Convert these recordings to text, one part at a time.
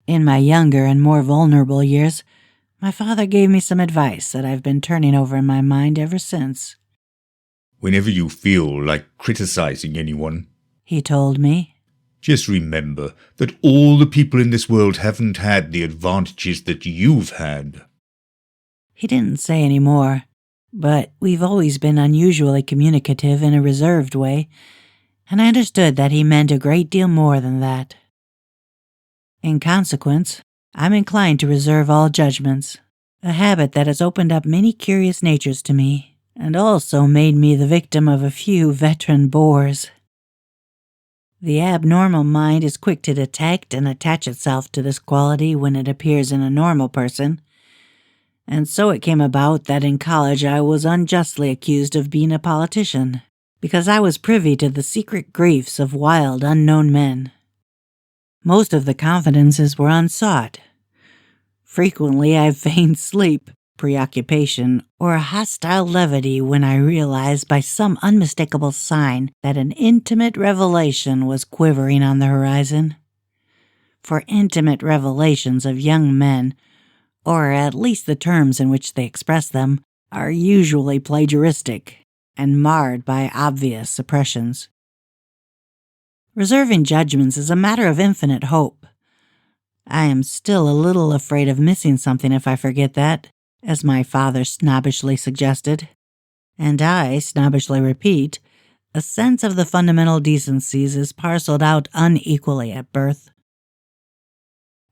In my younger and more vulnerable years, my father gave me some advice that I've been turning over in my mind ever since. Whenever you feel like criticizing anyone, he told me, just remember that all the people in this world haven't had the advantages that you've had. He didn't say any more, but we've always been unusually communicative in a reserved way, and I understood that he meant a great deal more than that. In consequence, I'm inclined to reserve all judgments, a habit that has opened up many curious natures to me, and also made me the victim of a few veteran bores. The abnormal mind is quick to detect and attach itself to this quality when it appears in a normal person, and so it came about that in college I was unjustly accused of being a politician, because I was privy to the secret griefs of wild, unknown men. Most of the confidences were unsought. Frequently I feigned sleep, preoccupation, or a hostile levity when I realized by some unmistakable sign that an intimate revelation was quivering on the horizon. For intimate revelations of young men, or at least the terms in which they express them, are usually plagiaristic and marred by obvious suppressions. Reserving judgments is a matter of infinite hope. I am still a little afraid of missing something if I forget that, as my father snobbishly suggested. And I snobbishly repeat, a sense of the fundamental decencies is parceled out unequally at birth.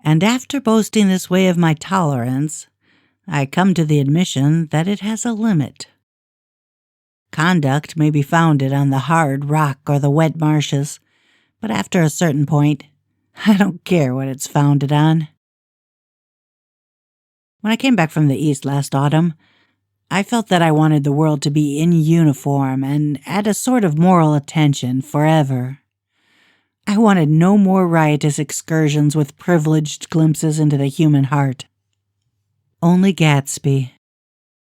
And after boasting this way of my tolerance, I come to the admission that it has a limit. Conduct may be founded on the hard rock or the wet marshes, but after a certain point, I don't care what it's founded on. When I came back from the East last autumn, I felt that I wanted the world to be in uniform and at a sort of moral attention forever. I wanted no more riotous excursions with privileged glimpses into the human heart. Only Gatsby,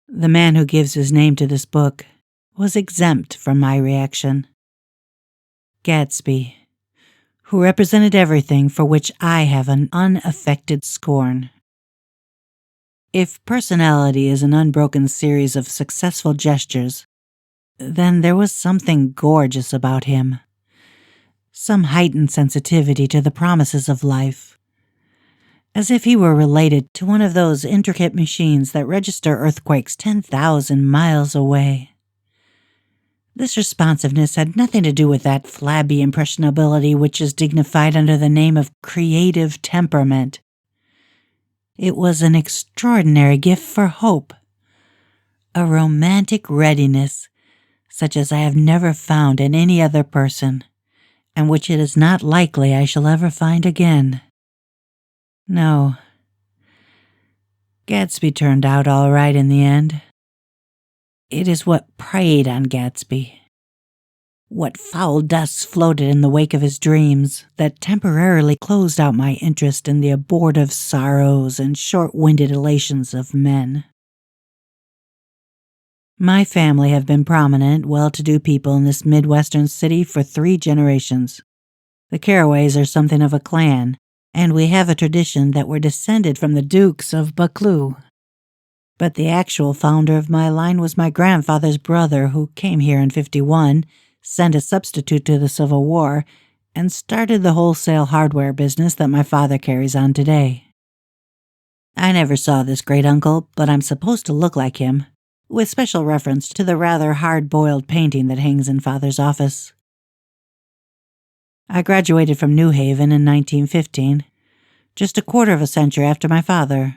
the man who gives his name to this book, was exempt from my reaction. Gatsby, who represented everything for which I have an unaffected scorn. If personality is an unbroken series of successful gestures, then there was something gorgeous about him. Some heightened sensitivity to the promises of life, as if he were related to one of those intricate machines that register earthquakes 10,000 miles away. This responsiveness had nothing to do with that flabby impressionability which is dignified under the name of creative temperament. It was an extraordinary gift for hope, a romantic readiness such as I have never found in any other person, and which it is not likely I shall ever find again. No, Gatsby turned out all right in the end. It is what preyed on Gatsby, what foul dust floated in the wake of his dreams, that temporarily closed out my interest in the abortive sorrows and short-winded elations of men. My family have been prominent, well-to-do people in this Midwestern city for 3 generations. The Carraways are something of a clan, and we have a tradition that we're descended from the Dukes of Buccleuch. But the actual founder of my line was my grandfather's brother, who came here in 51, sent a substitute to the Civil War, and started the wholesale hardware business that my father carries on today. I never saw this great uncle, but I'm supposed to look like him, with special reference to the rather hard-boiled painting that hangs in Father's office. I graduated from New Haven in 1915, just a quarter of a century after my father,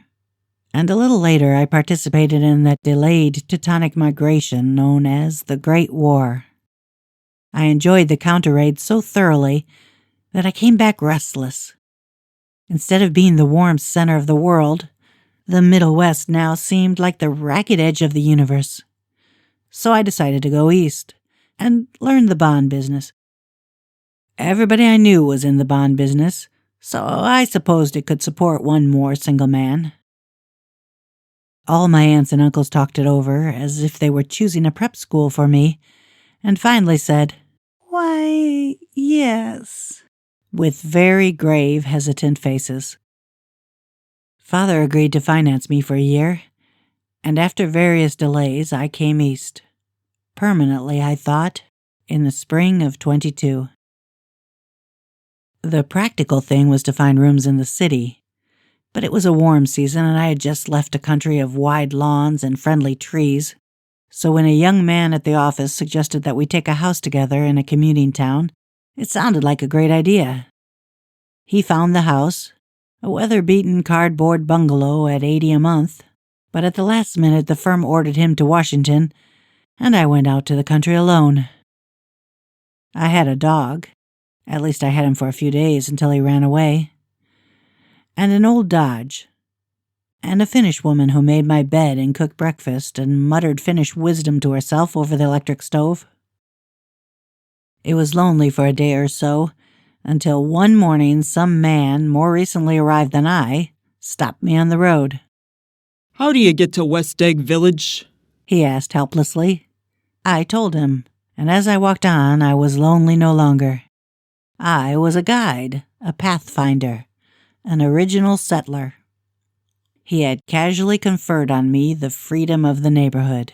and a little later I participated in that delayed Teutonic migration known as the Great War. I enjoyed the counter-raid so thoroughly that I came back restless. Instead of being the warm center of the world, the Middle West now seemed like the ragged edge of the universe. So I decided to go east and learn the bond business. Everybody I knew was in the bond business, so I supposed it could support one more single man. All my aunts and uncles talked it over as if they were choosing a prep school for me, and finally said, "Why, yes," with very grave, hesitant faces. Father agreed to finance me for a year, and after various delays, I came east. Permanently, I thought, in the spring of 22. The practical thing was to find rooms in the city, but it was a warm season and I had just left a country of wide lawns and friendly trees. So when a young man at the office suggested that we take a house together in a commuting town, it sounded like a great idea. He found the house, a weather-beaten cardboard bungalow at $80 a month, but at the last minute the firm ordered him to Washington, and I went out to the country alone. I had a dog. At least I had him for a few days until he ran away. And an old Dodge. And a Finnish woman who made my bed and cooked breakfast and muttered Finnish wisdom to herself over the electric stove. It was lonely for a day or so, until one morning some man, more recently arrived than I, stopped me on the road. "How do you get to West Egg Village?" he asked helplessly. I told him, and as I walked on, I was lonely no longer. I was a guide, a pathfinder, an original settler. He had casually conferred on me the freedom of the neighborhood.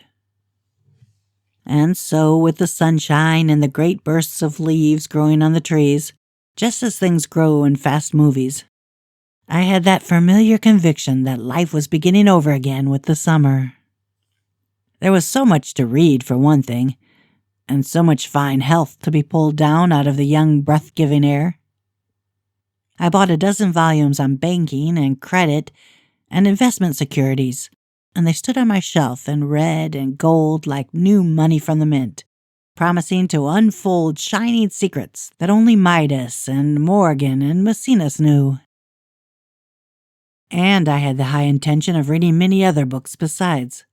And so, with the sunshine and the great bursts of leaves growing on the trees, just as things grow in fast movies, I had that familiar conviction that life was beginning over again with the summer. There was so much to read, for one thing, and so much fine health to be pulled down out of the young, breath-giving air. I bought a dozen volumes on banking and credit and investment securities, and they stood on my shelf in red and gold like new money from the mint, promising to unfold shining secrets that only Midas and Morgan and Maecenas knew. And I had the high intention of reading many other books besides.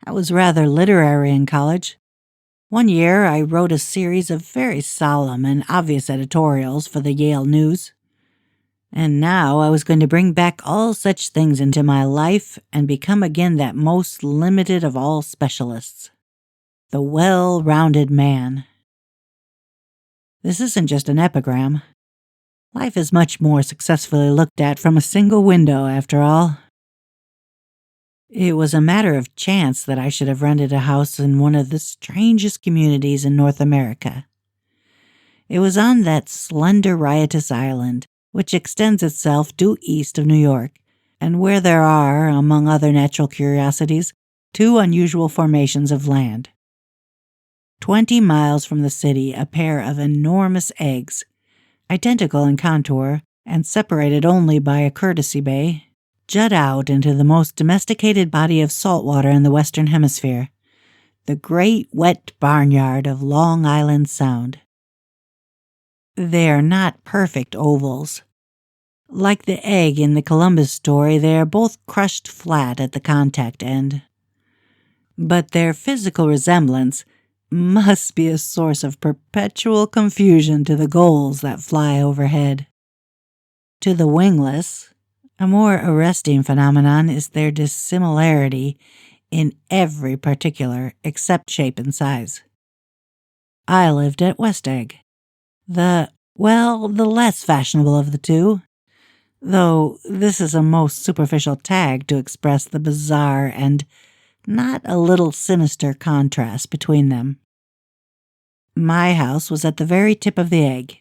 I was rather literary in college. One year, I wrote a series of very solemn and obvious editorials for the Yale News. And now I was going to bring back all such things into my life and become again that most limited of all specialists, the well-rounded man. This isn't just an epigram. Life is much more successfully looked at from a single window, after all. It was a matter of chance that I should have rented a house in one of the strangest communities in North America. It was on that slender, riotous island, which extends itself due east of New York, and where there are, among other natural curiosities, 2 unusual formations of land. 20 miles from the city, a pair of enormous eggs, identical in contour and separated only by a courtesy bay, jut out into the most domesticated body of salt water in the Western Hemisphere, the great wet barnyard of Long Island Sound. They are not perfect ovals. Like the egg in the Columbus story, they are both crushed flat at the contact end. But their physical resemblance must be a source of perpetual confusion to the gulls that fly overhead. To the wingless, a more arresting phenomenon is their dissimilarity in every particular except shape and size. I lived at West Egg, the less fashionable of the two, though this is a most superficial tag to express the bizarre and not a little sinister contrast between them. My house was at the very tip of the egg,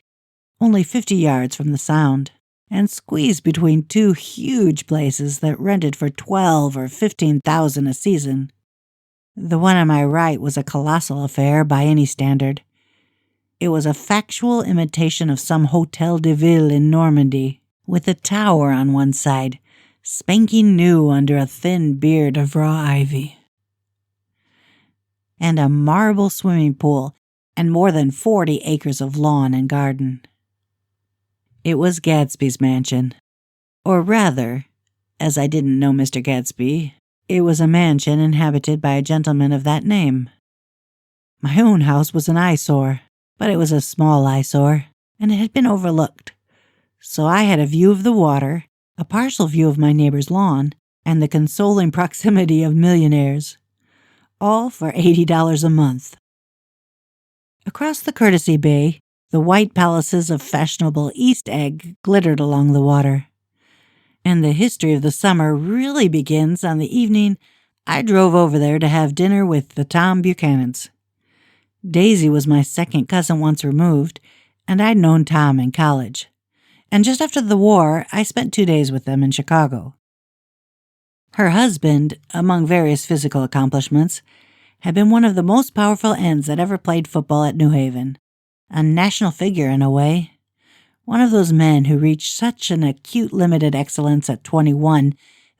only 50 yards from the Sound, and squeezed between 2 huge places that rented for $12,000 or $15,000 a season. The one on my right was a colossal affair by any standard. It was a factual imitation of some Hotel de Ville in Normandy, with a tower on one side, spanking new under a thin beard of raw ivy, and a marble swimming pool, and more than 40 acres of lawn and garden. It was Gatsby's mansion. Or rather, as I didn't know Mr. Gatsby, it was a mansion inhabited by a gentleman of that name. My own house was an eyesore, but it was a small eyesore, and it had been overlooked. So I had a view of the water, a partial view of my neighbor's lawn, and the consoling proximity of millionaires, all for $80 a month. Across the courtesy bay, the white palaces of fashionable East Egg glittered along the water, And the history of the summer really begins on the evening I drove over there to have dinner with the Tom Buchanans. Daisy was my second cousin once removed, and I'd known Tom in college. And just after the war, I spent 2 days with them in Chicago. Her husband, among various physical accomplishments, had been one of the most powerful ends that ever played football at New Haven. A national figure in a way. One of those men who reached such an acute limited excellence at 21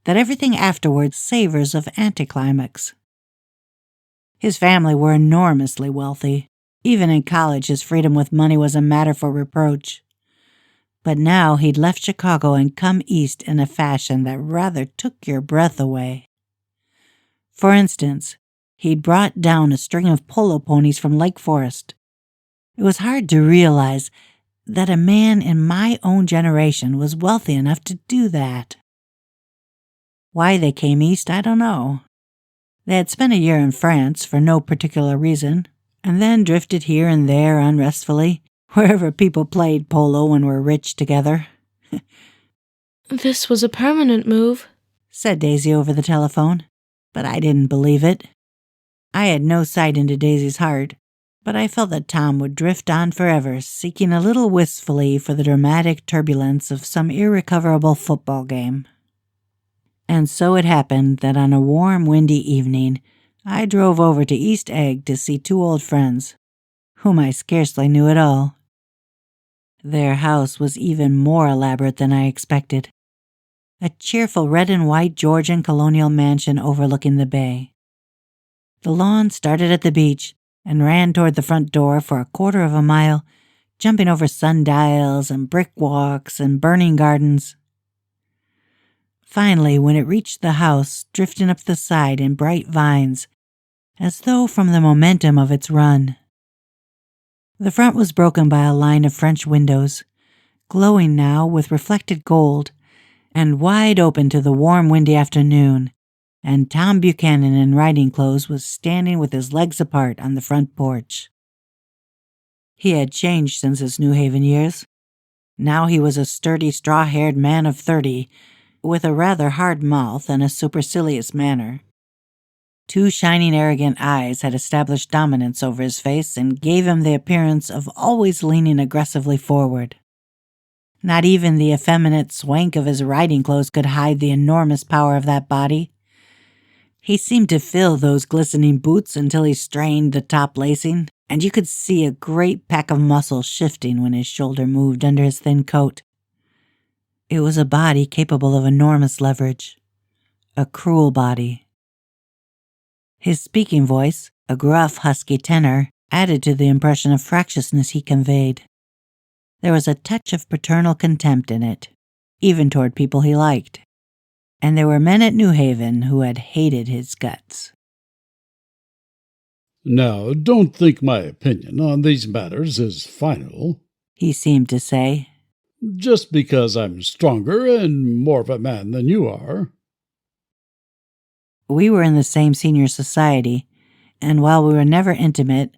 that everything afterwards savors of anticlimax. His family were enormously wealthy. Even in college, his freedom with money was a matter for reproach. But now he'd left Chicago and come east in a fashion that rather took your breath away. For instance, he'd brought down a string of polo ponies from Lake Forest. It was hard to realize that a man in my own generation was wealthy enough to do that. Why they came east, I don't know. They had spent a year in France for no particular reason, and then drifted here and there unrestfully, wherever people played polo and were rich together. This was a permanent move, said Daisy over the telephone, but I didn't believe it. I had no sight into Daisy's heart, but I felt that Tom would drift on forever, seeking a little wistfully for the dramatic turbulence of some irrecoverable football game. And so it happened that on a warm, windy evening, I drove over to East Egg to see 2 old friends, whom I scarcely knew at all. Their house was even more elaborate than I expected. A cheerful red and white Georgian colonial mansion overlooking the bay. The lawn started at the beach and ran toward the front door for a 1/4 of a mile, jumping over sundials and brick walks and burning gardens. Finally, when it reached the house, drifting up the side in bright vines, as though from the momentum of its run. The front was broken by a line of French windows, glowing now with reflected gold, and wide open to the warm, windy afternoon, and Tom Buchanan in riding clothes was standing with his legs apart on the front porch. He had changed since his New Haven years. Now he was a sturdy, straw-haired man of 30, with a rather hard mouth and a supercilious manner. 2 shining, arrogant eyes had established dominance over his face and gave him the appearance of always leaning aggressively forward. Not even the effeminate swank of his riding clothes could hide the enormous power of that body. He seemed to fill those glistening boots until he strained the top lacing, and you could see a great pack of muscles shifting when his shoulder moved under his thin coat. It was a body capable of enormous leverage. A cruel body. His speaking voice, a gruff, husky tenor, added to the impression of fractiousness he conveyed. There was a touch of paternal contempt in it, even toward people he liked. And there were men at New Haven who had hated his guts. Now, don't think my opinion on these matters is final, he seemed to say. Just because I'm stronger and more of a man than you are. We were in the same senior society, and while we were never intimate,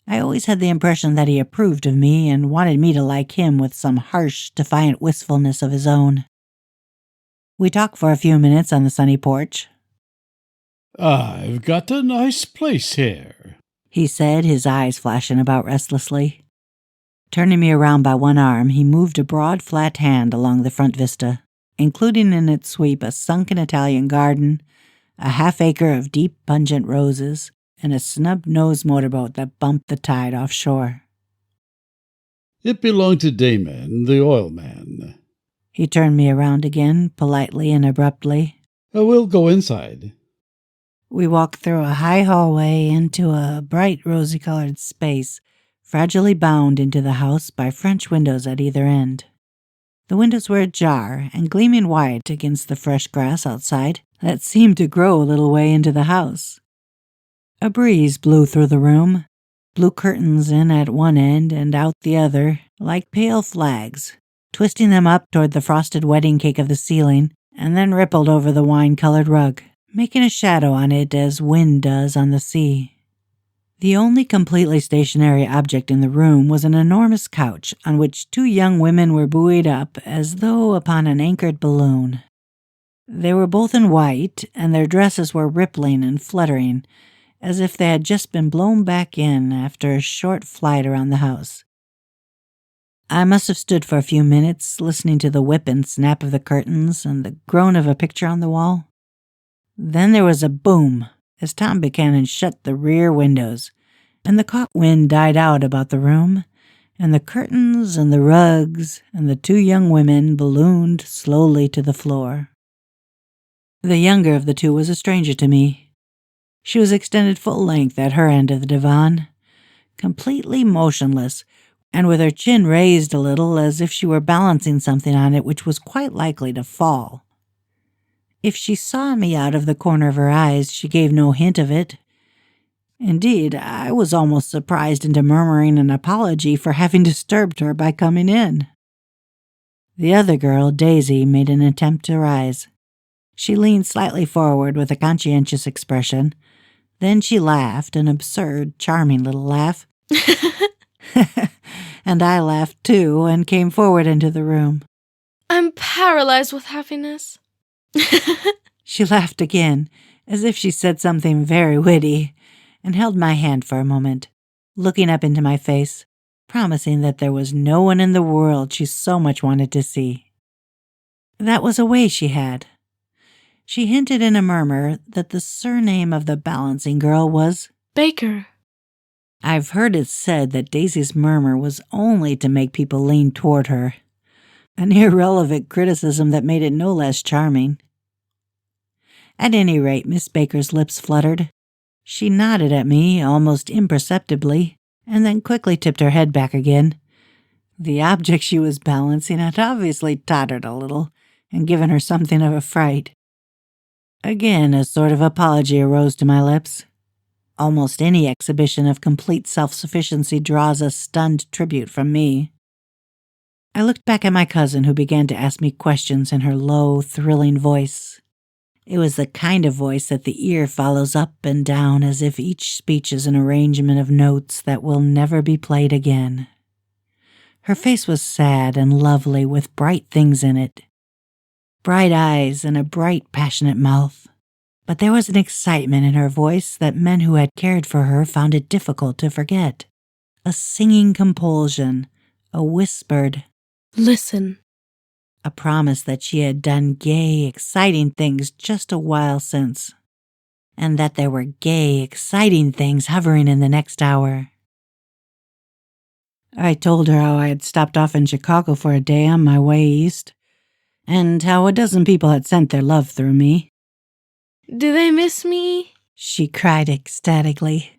I always had the impression that he approved of me and wanted me to like him with some harsh, defiant wistfulness of his own. We talked for a few minutes on the sunny porch. I've got a nice place here, he said, his eyes flashing about restlessly. Turning me around by one arm, he moved a broad, flat hand along the front vista, including in its sweep a sunken Italian garden, a half-acre of deep, pungent roses, and a snub-nosed motorboat that bumped the tide offshore. It belonged to Damon, the oil man. He turned me around again, politely and abruptly. We'll go inside. We walked through a high hallway into a bright rosy-colored space, fragilely bound into the house by French windows at either end. The windows were ajar and gleaming white against the fresh grass outside that seemed to grow a little way into the house. A breeze blew through the room, blew curtains in at one end and out the other like pale flags, twisting them up toward the frosted wedding cake of the ceiling, and then rippled over the wine-colored rug, making a shadow on it as wind does on the sea. The only completely stationary object in the room was an enormous couch on which 2 young women were buoyed up as though upon an anchored balloon. They were both in white, and their dresses were rippling and fluttering, as if they had just been blown back in after a short flight around the house. I must have stood for a few minutes, listening to the whip and snap of the curtains and the groan of a picture on the wall. Then there was a boom as Tom Buchanan shut the rear windows, and the caught wind died out about the room, and the curtains and the rugs and the 2 young women ballooned slowly to the floor. The younger of the 2 was a stranger to me. She was extended full length at her end of the divan, completely motionless, and with her chin raised a little as if she were balancing something on it which was quite likely to fall. If she saw me out of the corner of her eyes, she gave no hint of it. Indeed, I was almost surprised into murmuring an apology for having disturbed her by coming in. The other girl, Daisy, made an attempt to rise. She leaned slightly forward with a conscientious expression. Then she laughed, an absurd, charming little laugh. And I laughed too, and came forward into the room. I'm paralyzed with happiness. She laughed again, as if she said something very witty, and held my hand for a moment, looking up into my face, promising that there was no one in the world she so much wanted to see. That was a way she had. She hinted in a murmur that the surname of the balancing girl was Baker. I've heard it said that Daisy's murmur was only to make people lean toward her, an irrelevant criticism that made it no less charming. At any rate, Miss Baker's lips fluttered. She nodded at me almost imperceptibly, and then quickly tipped her head back again. The object she was balancing had obviously tottered a little and given her something of a fright. Again, a sort of apology arose to my lips. Almost any exhibition of complete self-sufficiency draws a stunned tribute from me. I looked back at my cousin, who began to ask me questions in her low, thrilling voice. It was the kind of voice that the ear follows up and down as if each speech is an arrangement of notes that will never be played again. Her face was sad and lovely with bright things in it. Bright eyes and a bright, passionate mouth. But there was an excitement in her voice that men who had cared for her found it difficult to forget. A singing compulsion, a whispered, Listen. A promise that she had done gay, exciting things just a while since, and that there were gay, exciting things hovering in the next hour. I told her how I had stopped off in Chicago for a day on my way east, and how a dozen people had sent their love through me. Do they miss me? She cried ecstatically.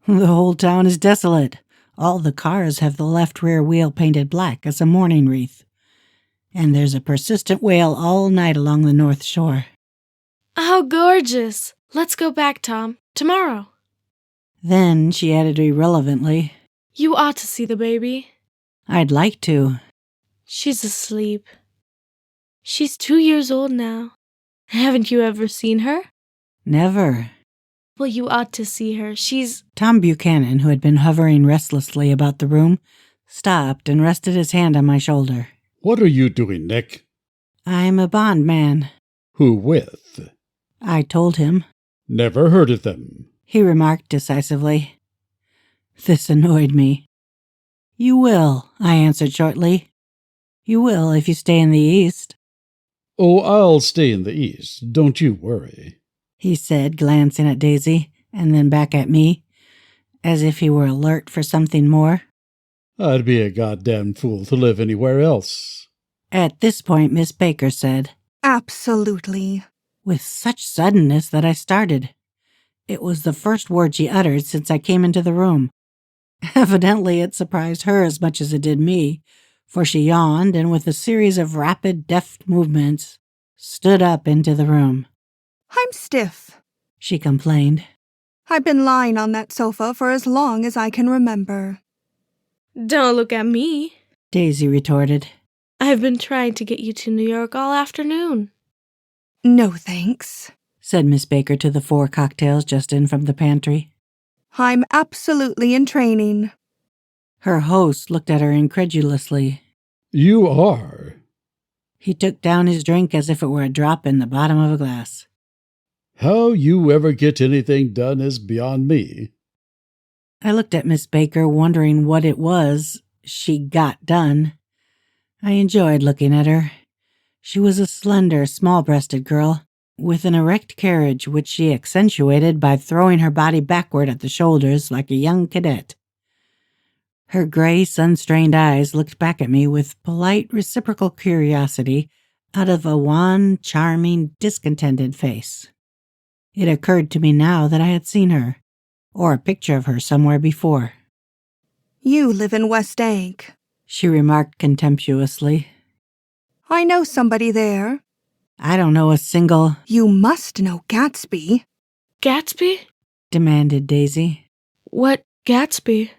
The whole town is desolate. All the cars have the left rear wheel painted black as a mourning wreath. And there's a persistent wail all night along the North Shore. How gorgeous. Let's go back, Tom. Tomorrow. Then she added irrelevantly, You ought to see the baby. I'd like to. She's asleep. She's 2 years old now. Haven't you ever seen her? Never. Well, you ought to see her. She's... Tom Buchanan, who had been hovering restlessly about the room, stopped and rested his hand on my shoulder. What are you doing, Nick? I'm a bondman. Who with? I told him. Never heard of them, He remarked decisively. This annoyed me. You will, I answered shortly. You will if you stay in the East. Oh, I'll stay in the East. Don't you worry, He said, glancing at Daisy, and then back at me, as if he were alert for something more. I'd be a goddamn fool to live anywhere else. At this point, Miss Baker said, Absolutely. with such suddenness that I started. It was the first word she uttered since I came into the room. Evidently it surprised her as much as it did me, for she yawned and with a series of rapid, deft movements, stood up into the room. I'm stiff. She complained. I've been lying on that sofa for as long as I can remember. Don't look at me. Daisy retorted. I've been trying to get you to New York all afternoon. No thanks. Said Miss Baker to the 4 cocktails just in from the pantry. I'm absolutely in training. Her host looked at her incredulously. You are? He took down his drink as if it were a drop in the bottom of a glass. How you ever get anything done is beyond me. I looked at Miss Baker, wondering what it was she got done. I enjoyed looking at her. She was a slender, small-breasted girl, with an erect carriage which she accentuated by throwing her body backward at the shoulders like a young cadet. Her gray, sun-strained eyes looked back at me with polite, reciprocal curiosity out of a wan, charming, discontented face. It occurred to me now that I had seen her, or a picture of her somewhere before. You live in West Egg, she remarked contemptuously. I know somebody there. I don't know a single... You must know Gatsby. Gatsby? demanded Daisy. What Gatsby?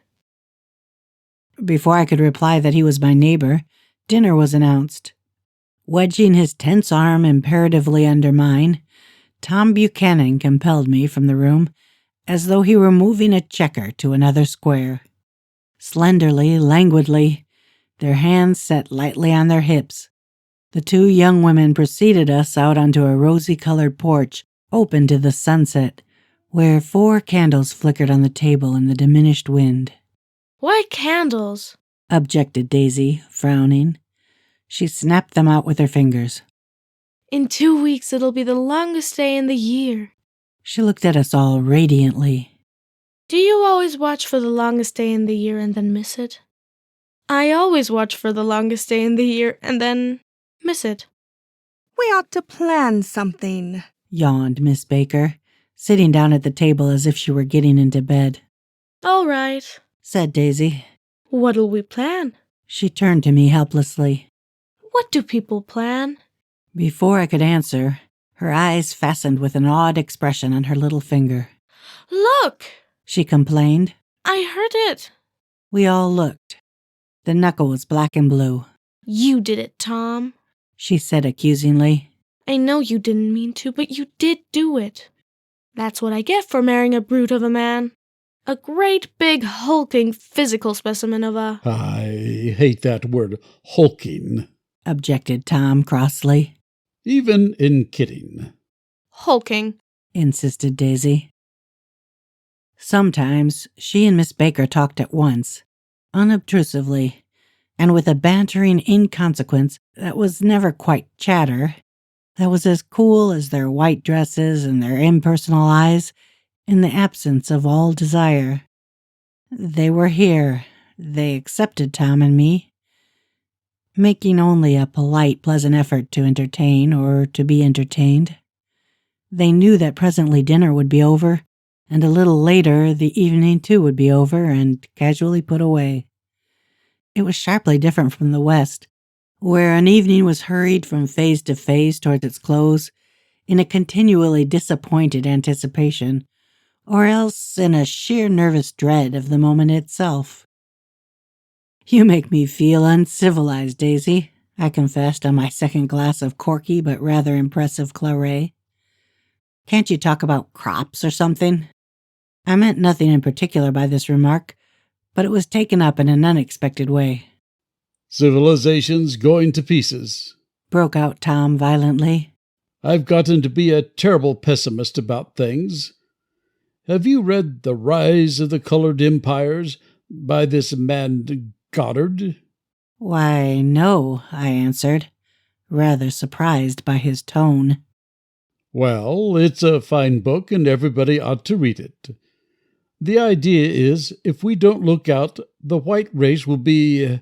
Before I could reply that he was my neighbor, dinner was announced. Wedging his tense arm imperatively under mine, Tom Buchanan compelled me from the room as though he were moving a checker to another square. Slenderly, languidly, their hands set lightly on their hips, the two young women preceded us out onto a rosy-colored porch open to the sunset, where 4 candles flickered on the table in the diminished wind. Why candles? Objected Daisy, frowning. She snapped them out with her fingers. In 2 weeks it'll be the longest day in the year. She looked at us all radiantly. Do you always watch for the longest day in the year and then miss it? I always watch for the longest day in the year and then miss it. We ought to plan something, yawned Miss Baker, sitting down at the table as if she were getting into bed. All right, said Daisy. What'll we plan? She turned to me helplessly. What do people plan? Before I could answer, her eyes fastened with an odd expression on her little finger. Look! She complained. I heard it. We all looked. The knuckle was black and blue. You did it, Tom, she said accusingly. I know you didn't mean to, but you did do it. That's what I get for marrying a brute of a man. A great big hulking physical specimen of a... I hate that word, hulking, objected Tom crossly. Even in kidding. Hulking, insisted Daisy. Sometimes she and Miss Baker talked at once, unobtrusively, and with a bantering inconsequence that was never quite chatter, that was as cool as their white dresses and their impersonal eyes in the absence of all desire. They were here. They accepted Tom and me, making only a polite, pleasant effort to entertain or to be entertained. They knew that presently dinner would be over, and a little later the evening too would be over and casually put away. It was sharply different from the West, where an evening was hurried from phase to phase towards its close in a continually disappointed anticipation, or else in a sheer nervous dread of the moment itself. You make me feel uncivilized, Daisy, I confessed on my second glass of corky but rather impressive claret. Can't you talk about crops or something? I meant nothing in particular by this remark, but it was taken up in an unexpected way. Civilization's going to pieces, broke out Tom violently. I've gotten to be a terrible pessimist about things. Have you read The Rise of the Colored Empires by this man Goddard? Why, no, I answered, rather surprised by his tone. Well, it's a fine book and everybody ought to read it. The idea is, if we don't look out, the white race will be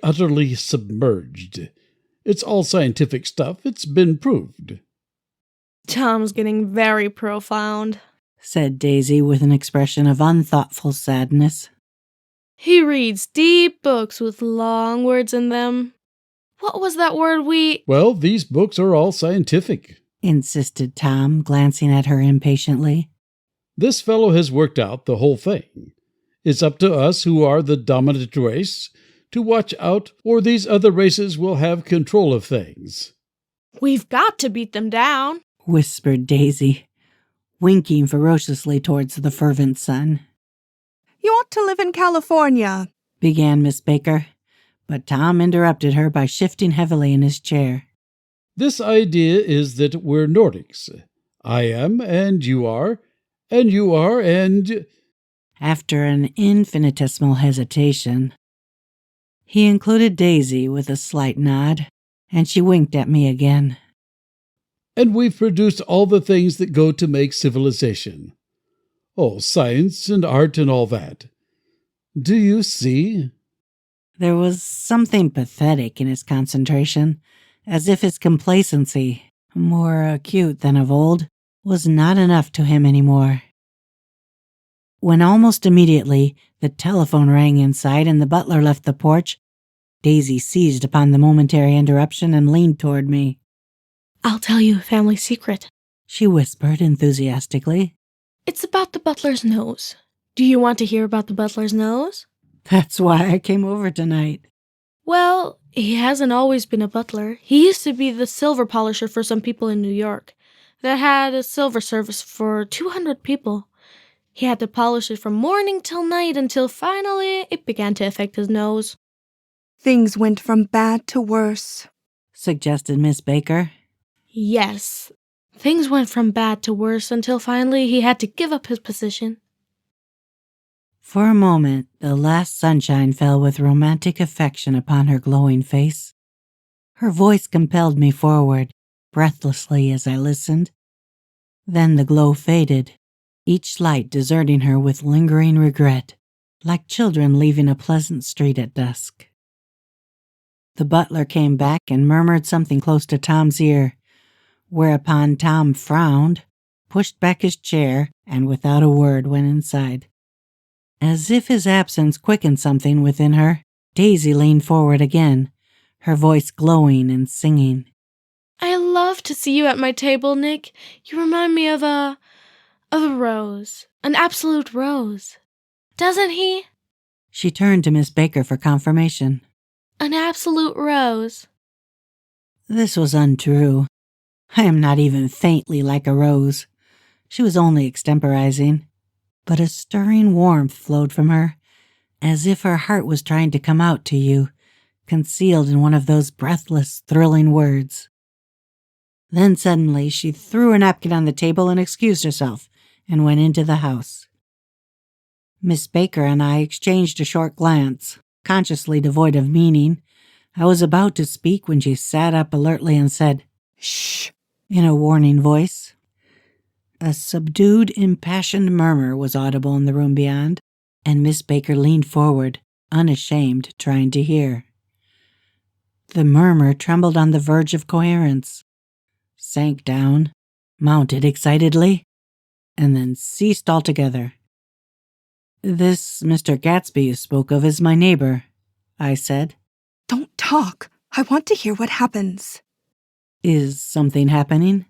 utterly submerged. It's all scientific stuff. It's been proved. Tom's getting very profound, said Daisy with an expression of unthoughtful sadness. He reads deep books with long words in them. What was that word we... Well, these books are all scientific, insisted Tom, glancing at her impatiently. This fellow has worked out the whole thing. It's up to us who are the dominant race to watch out, or these other races will have control of things. We've got to beat them down, whispered Daisy. winking ferociously towards the fervent sun. You ought to live in California, began Miss Baker, but Tom interrupted her by shifting heavily in his chair. This idea is that we're Nordics. I am, and you are, and you are, and... After an infinitesimal hesitation, he included Daisy with a slight nod, and she winked at me again. And we've produced all the things that go to make civilization. Oh, science and art and all that. Do you see? There was something pathetic in his concentration, as if his complacency, more acute than of old, was not enough to him anymore. When almost immediately the telephone rang inside and the butler left the porch, Daisy seized upon the momentary interruption and leaned toward me. I'll tell you a family secret, she whispered enthusiastically. It's about the butler's nose. Do you want to hear about the butler's nose? That's why I came over tonight. Well, he hasn't always been a butler. He used to be the silver polisher for some people in New York that had a silver service for 200 people. He had to polish it from morning till night until finally it began to affect his nose. Things went from bad to worse, suggested Miss Baker. Yes, things went from bad to worse until finally he had to give up his position. For a moment, the last sunshine fell with romantic affection upon her glowing face. Her voice compelled me forward, breathlessly as I listened. Then the glow faded, each light deserting her with lingering regret, like children leaving a pleasant street at dusk. The butler came back and murmured something close to Tom's ear, whereupon Tom frowned, pushed back his chair, and without a word went inside. As if his absence quickened something within her, Daisy leaned forward again, her voice glowing and singing. I love to see you at my table, Nick. You remind me of a rose, an absolute rose. Doesn't he? She turned to Miss Baker for confirmation. An absolute rose. This was untrue. I am not even faintly like a rose. She was only extemporizing. But a stirring warmth flowed from her, as if her heart was trying to come out to you, concealed in one of those breathless, thrilling words. Then suddenly she threw her napkin on the table and excused herself, and went into the house. Miss Baker and I exchanged a short glance, consciously devoid of meaning. I was about to speak when she sat up alertly and said, "Shh," in a warning voice. A subdued, impassioned murmur was audible in the room beyond, and Miss Baker leaned forward, unashamed, trying to hear. The murmur trembled on the verge of coherence, sank down, mounted excitedly, and then ceased altogether. "This Mr. Gatsby you spoke of is my neighbor," I said. Don't talk. I want to hear what happens. "Is something happening?"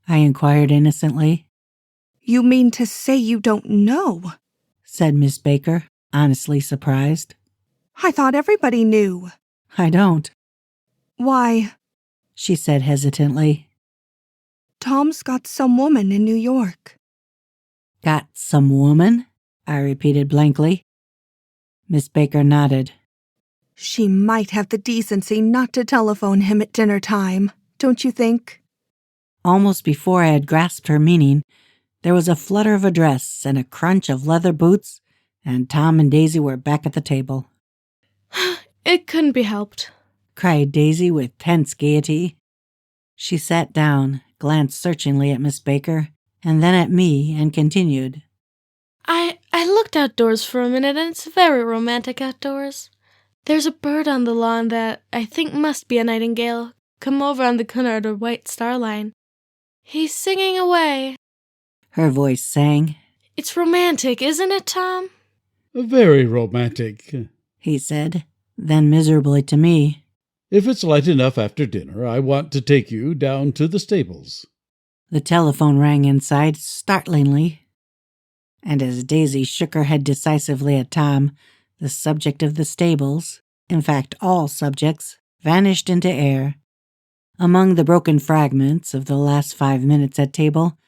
I inquired innocently. You mean to say you don't know? Said Miss Baker, honestly surprised. I thought everybody knew. "I don't," Why, she said hesitantly. Tom's got some woman in New York. "Got some woman?" I repeated blankly. Miss Baker nodded. She might have the decency not to telephone him at dinner time, don't you think? Almost before I had grasped her meaning, there was a flutter of a dress and a crunch of leather boots, and Tom and Daisy were back at the table. It couldn't be helped, cried Daisy with tense gaiety. She sat down, glanced searchingly at Miss Baker, and then at me, and continued. I looked outdoors for a minute, and it's very romantic outdoors. There's a bird on the lawn that I think must be a nightingale, come over on the Cunard or White Star Line. He's singing away. Her voice sang. It's romantic, isn't it, Tom? Very romantic, he said, then miserably to me. If it's light enough after dinner, I want to take you down to the stables. The telephone rang inside startlingly, and as Daisy shook her head decisively at Tom, the subject of the stables, in fact all subjects, vanished into air. Among the broken fragments of the last 5 minutes at table,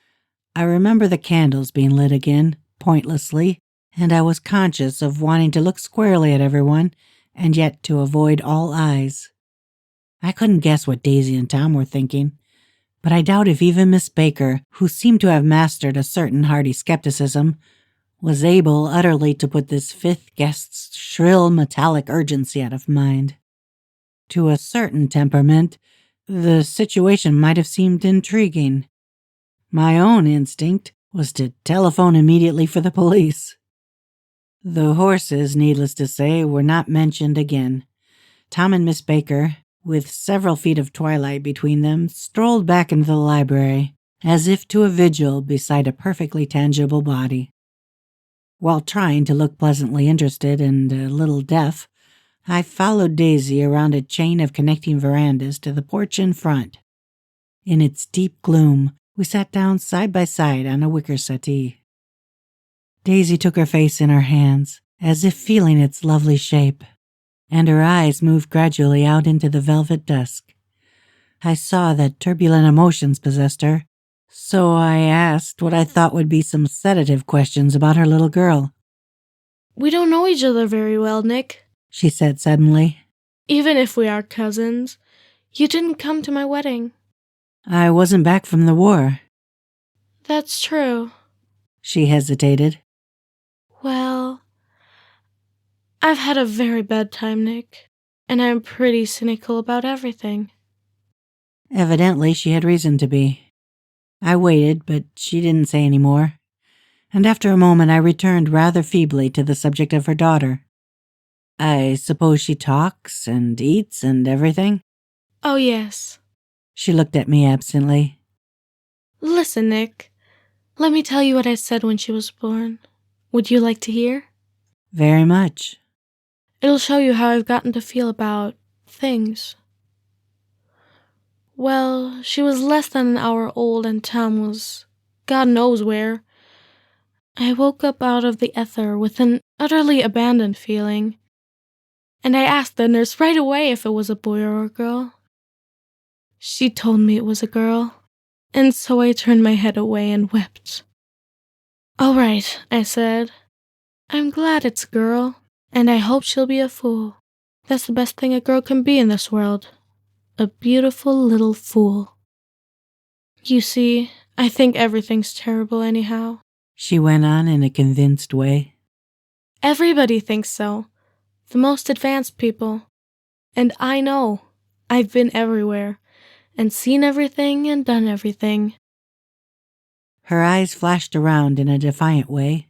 I remember the candles being lit again, pointlessly, and I was conscious of wanting to look squarely at everyone and yet to avoid all eyes. I couldn't guess what Daisy and Tom were thinking, but I doubt if even Miss Baker, who seemed to have mastered a certain hearty skepticism, was able utterly to put this fifth guest's shrill metallic urgency out of mind. To a certain temperament, the situation might have seemed intriguing. My own instinct was to telephone immediately for the police. The horses, needless to say, were not mentioned again. Tom and Miss Baker, with several feet of twilight between them, strolled back into the library, as if to a vigil beside a perfectly tangible body. While trying to look pleasantly interested and a little deaf, I followed Daisy around a chain of connecting verandas to the porch in front. In its deep gloom, we sat down side by side on a wicker settee. Daisy took her face in her hands, as if feeling its lovely shape, and her eyes moved gradually out into the velvet dusk. I saw that turbulent emotions possessed her, so I asked what I thought would be some sedative questions about her little girl. We don't know each other very well, Nick. She said suddenly. Even if we are cousins, you didn't come to my wedding. I wasn't back from the war. That's true. She hesitated. Well, I've had a very bad time, Nick, and I'm pretty cynical about everything. Evidently, she had reason to be. I waited, but she didn't say any more, and after a moment I returned rather feebly to the subject of her daughter. I suppose she talks and eats and everything? Oh, yes. She looked at me absently. Listen, Nick. Let me tell you what I said when she was born. Would you like to hear? Very much. It'll show you how I've gotten to feel about things. Well, she was less than an hour old and Tom was God knows where. I woke up out of the ether with an utterly abandoned feeling, and I asked the nurse right away if it was a boy or a girl. She told me it was a girl, and so I turned my head away and wept. All right, I said. I'm glad it's a girl, and I hope she'll be a fool. That's the best thing a girl can be in this world. A beautiful little fool. You see, I think everything's terrible anyhow. She went on in a convinced way. Everybody thinks so. The most advanced people. And I know. I've been everywhere, and seen everything and done everything. Her eyes flashed around in a defiant way,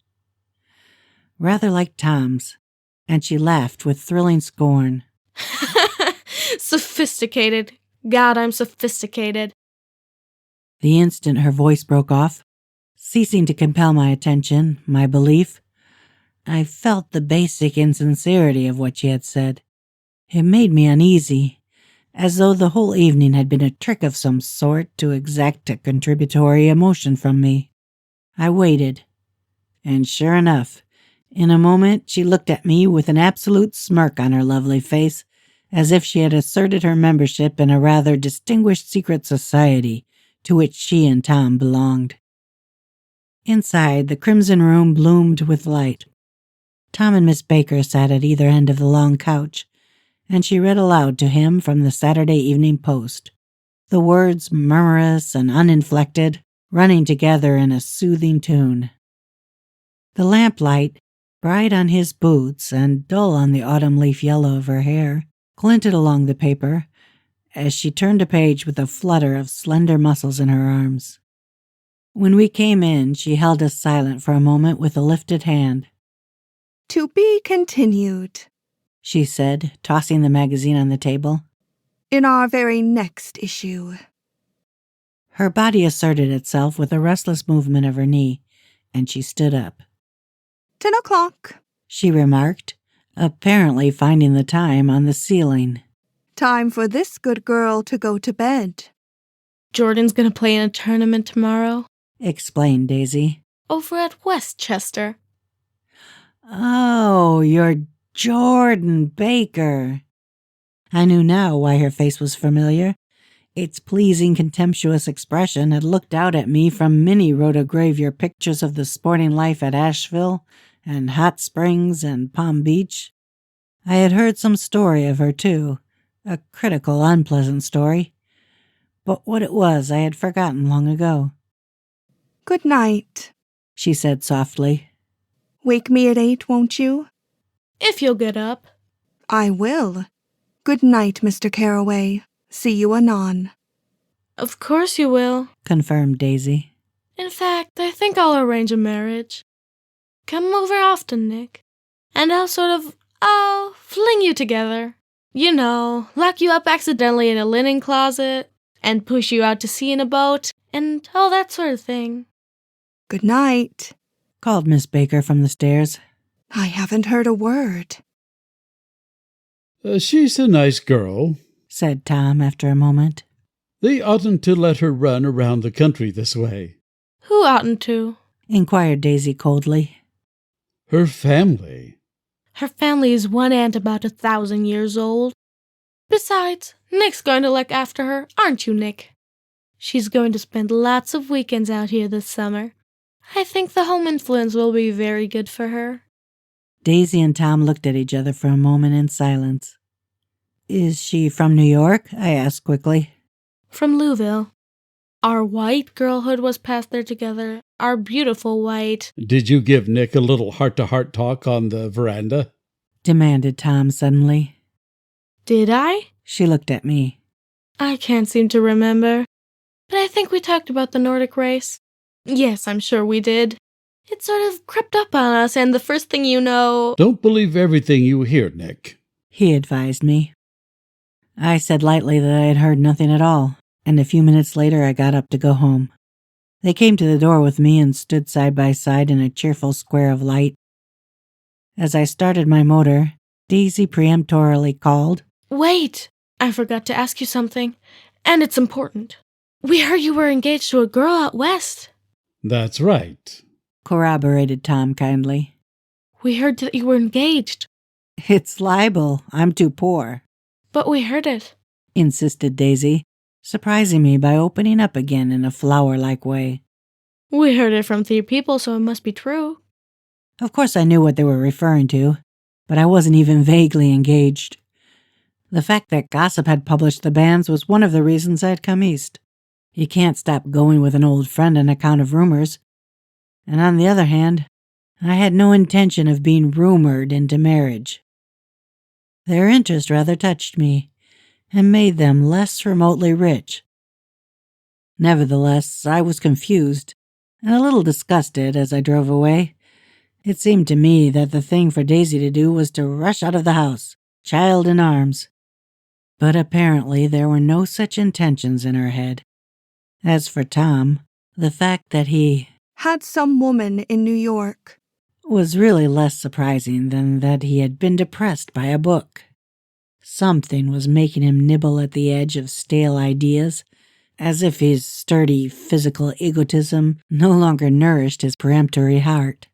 rather like Tom's, and she laughed with thrilling scorn. Sophisticated. God, I'm sophisticated. The instant her voice broke off, ceasing to compel my attention, my belief, I felt the basic insincerity of what she had said. It made me uneasy, as though the whole evening had been a trick of some sort to exact a contributory emotion from me. I waited, and sure enough, in a moment she looked at me with an absolute smirk on her lovely face, as if she had asserted her membership in a rather distinguished secret society to which she and Tom belonged. Inside, the crimson room bloomed with light. Tom and Miss Baker sat at either end of the long couch, and she read aloud to him from the Saturday Evening Post, the words murmurous and uninflected, running together in a soothing tune. The lamplight, bright on his boots and dull on the autumn leaf yellow of her hair, glinted along the paper as she turned a page with a flutter of slender muscles in her arms. When we came in, she held us silent for a moment with a lifted hand. To be continued, She said, tossing the magazine on the table. In our very next issue. Her body asserted itself with a restless movement of her knee, and she stood up. 10 o'clock. She remarked, apparently finding the time on the ceiling. Time for this good girl to go to bed. Jordan's gonna play in a tournament tomorrow. Explained Daisy. Over at Westchester. Oh, you're Jordan Baker. I knew now why her face was familiar. Its pleasing, contemptuous expression had looked out at me from many rotogravure pictures of the sporting life at Asheville and Hot Springs and Palm Beach. I had heard some story of her, too, a critical, unpleasant story. But what it was I had forgotten long ago. Good night, she said softly. Wake me at 8, won't you? If you'll get up. I will. Good night, Mr. Carroway. See you anon. Of course you will, confirmed Daisy. In fact, I think I'll arrange a marriage. Come over often, Nick. And I'll fling you together. You know, lock you up accidentally in a linen closet, and push you out to sea in a boat, and all that sort of thing. Good night, called Miss Baker from the stairs. I haven't heard a word. She's a nice girl, said Tom after a moment. They oughtn't to let her run around the country this way. Who oughtn't to? Inquired Daisy coldly. Her family. Her family is one aunt about 1,000 years old. Besides, Nick's going to look after her, aren't you, Nick? She's going to spend lots of weekends out here this summer. I think the home influence will be very good for her. Daisy and Tom looked at each other for a moment in silence. Is she from New York? I asked quickly. From Louisville. Our white girlhood was passed there together. Our beautiful white... Did you give Nick a little heart-to-heart talk on the veranda? Demanded Tom suddenly. Did I? She looked at me. I can't seem to remember. But I think we talked about the Nordic race. Yes, I'm sure we did. It sort of crept up on us, and the first thing you know... Don't believe everything you hear, Nick, he advised me. I said lightly that I had heard nothing at all, and a few minutes later I got up to go home. They came to the door with me and stood side by side in a cheerful square of light. As I started my motor, Daisy peremptorily called, Wait! I forgot to ask you something, and it's important. We heard you were engaged to a girl out west. That's right, corroborated Tom kindly. We heard that you were engaged. It's libel. I'm too poor. But we heard it, insisted Daisy, surprising me by opening up again in a flower-like way. We heard it from 3 people, so it must be true. Of course I knew what they were referring to, but I wasn't even vaguely engaged. The fact that gossip had published the banns was one of the reasons I'd come east. You can't stop going with an old friend on account of rumors. And on the other hand, I had no intention of being rumored into marriage. Their interest rather touched me, and made them less remotely rich. Nevertheless, I was confused, and a little disgusted as I drove away. It seemed to me that the thing for Daisy to do was to rush out of the house, child in arms. But apparently there were no such intentions in her head. As for Tom, the fact that he had some woman in New York was really less surprising than that he had been depressed by a book. Something was making him nibble at the edge of stale ideas, as if his sturdy physical egotism no longer nourished his peremptory heart.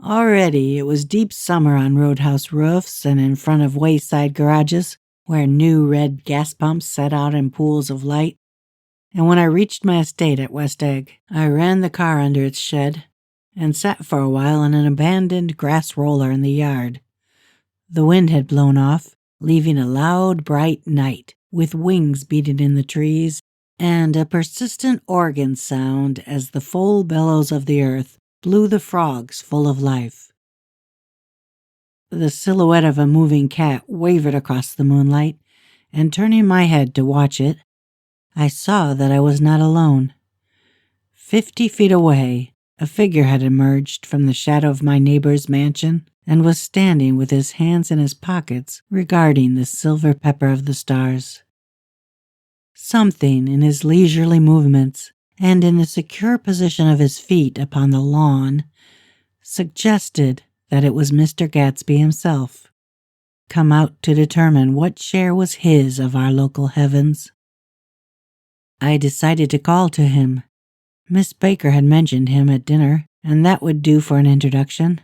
Already it was deep summer on roadhouse roofs and in front of wayside garages, where new red gas pumps set out in pools of light. And when I reached my estate at West Egg, I ran the car under its shed and sat for a while on an abandoned grass roller in the yard. The wind had blown off, leaving a loud, bright night, with wings beating in the trees, and a persistent organ sound as the full bellows of the earth blew the frogs full of life. The silhouette of a moving cat wavered across the moonlight, and turning my head to watch it, I saw that I was not alone. 50 feet away, a figure had emerged from the shadow of my neighbor's mansion and was standing with his hands in his pockets regarding the silver pepper of the stars. Something in his leisurely movements and in the secure position of his feet upon the lawn suggested that it was Mr. Gatsby himself, come out to determine what share was his of our local heavens. I decided to call to him. Miss Baker had mentioned him at dinner, and that would do for an introduction.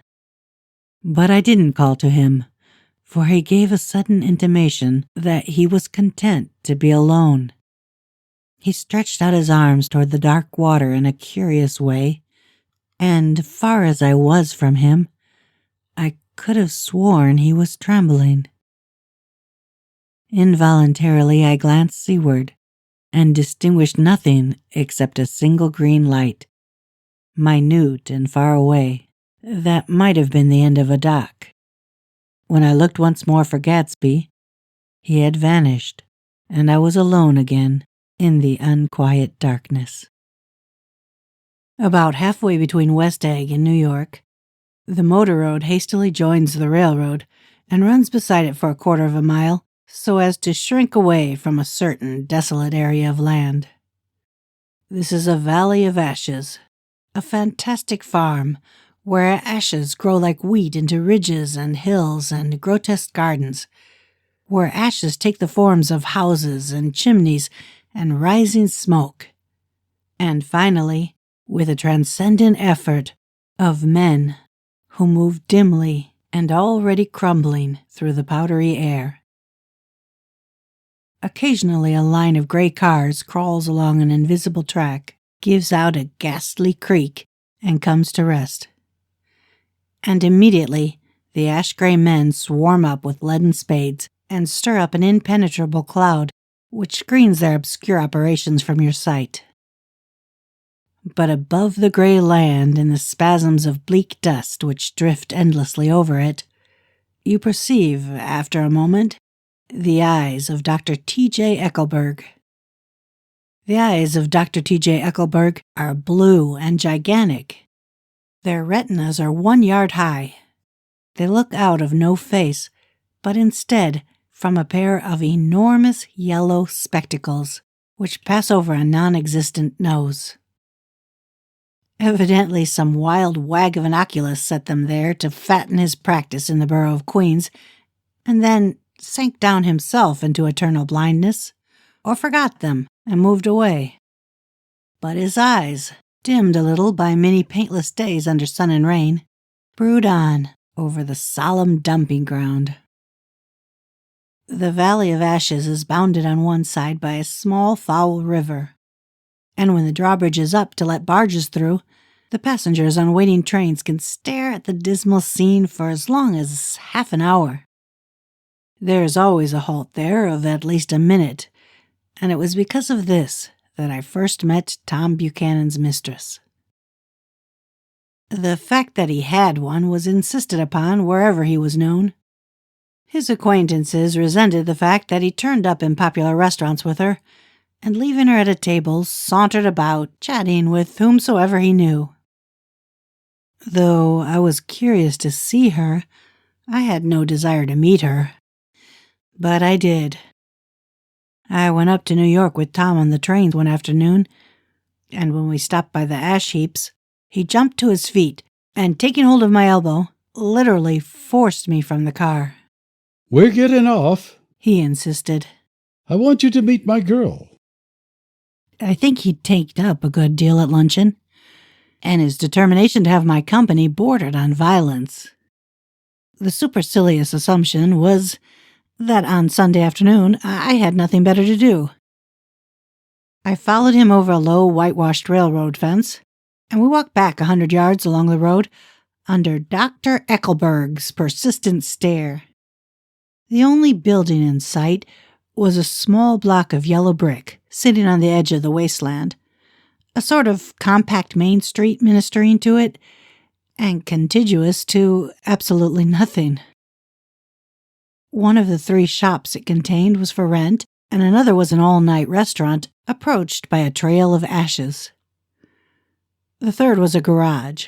But I didn't call to him, for he gave a sudden intimation that he was content to be alone. He stretched out his arms toward the dark water in a curious way, and far as I was from him, I could have sworn he was trembling. Involuntarily I glanced seaward, and distinguished nothing except a single green light, minute and far away, that might have been the end of a dock. When I looked once more for Gatsby, he had vanished, and I was alone again in the unquiet darkness. About halfway between West Egg and New York, the motor road hastily joins the railroad and runs beside it for a quarter of a mile so as to shrink away from a certain desolate area of land. This is a valley of ashes, a fantastic farm where ashes grow like wheat into ridges and hills and grotesque gardens, where ashes take the forms of houses and chimneys and rising smoke, and finally, with a transcendent effort, of men who move dimly and already crumbling through the powdery air. Occasionally a line of gray cars crawls along an invisible track, gives out a ghastly creak, and comes to rest. And immediately the ash-gray men swarm up with leaden spades and stir up an impenetrable cloud which screens their obscure operations from your sight. But above the gray land and the spasms of bleak dust which drift endlessly over it, you perceive, after a moment, the eyes of Dr. T.J. Eckelberg. The eyes of Dr. T.J. Eckelberg are blue and gigantic. Their retinas are 1 yard high. They look out of no face, but instead from a pair of enormous yellow spectacles, which pass over a non-existent nose. Evidently some wild wag of an oculist set them there to fatten his practice in the borough of Queens, and then sank down himself into eternal blindness, or forgot them and moved away. But his eyes, dimmed a little by many paintless days under sun and rain, brood on over the solemn dumping ground. The Valley of Ashes is bounded on one side by a small foul river, and when the drawbridge is up to let barges through, the passengers on waiting trains can stare at the dismal scene for as long as half an hour. There is always a halt there of at least a minute, and it was because of this that I first met Tom Buchanan's mistress. The fact that he had one was insisted upon wherever he was known. His acquaintances resented the fact that he turned up in popular restaurants with her, and leaving her at a table, sauntered about, chatting with whomsoever he knew. Though I was curious to see her, I had no desire to meet her. But I did. I went up to New York with Tom on the train one afternoon, and when we stopped by the ash heaps, he jumped to his feet and, taking hold of my elbow, literally forced me from the car. "We're getting off," he insisted. "I want you to meet my girl." I think he'd taken up a good deal at luncheon, and his determination to have my company bordered on violence. The supercilious assumption was that on Sunday afternoon I had nothing better to do. I followed him over a low whitewashed railroad fence, and we walked back 100 yards along the road under Dr. Eckelberg's persistent stare. The only building in sight was a small block of yellow brick sitting on the edge of the wasteland, a sort of compact main street ministering to it, and contiguous to absolutely nothing. One of the 3 shops it contained was for rent, and another was an all-night restaurant approached by a trail of ashes. The third was a garage.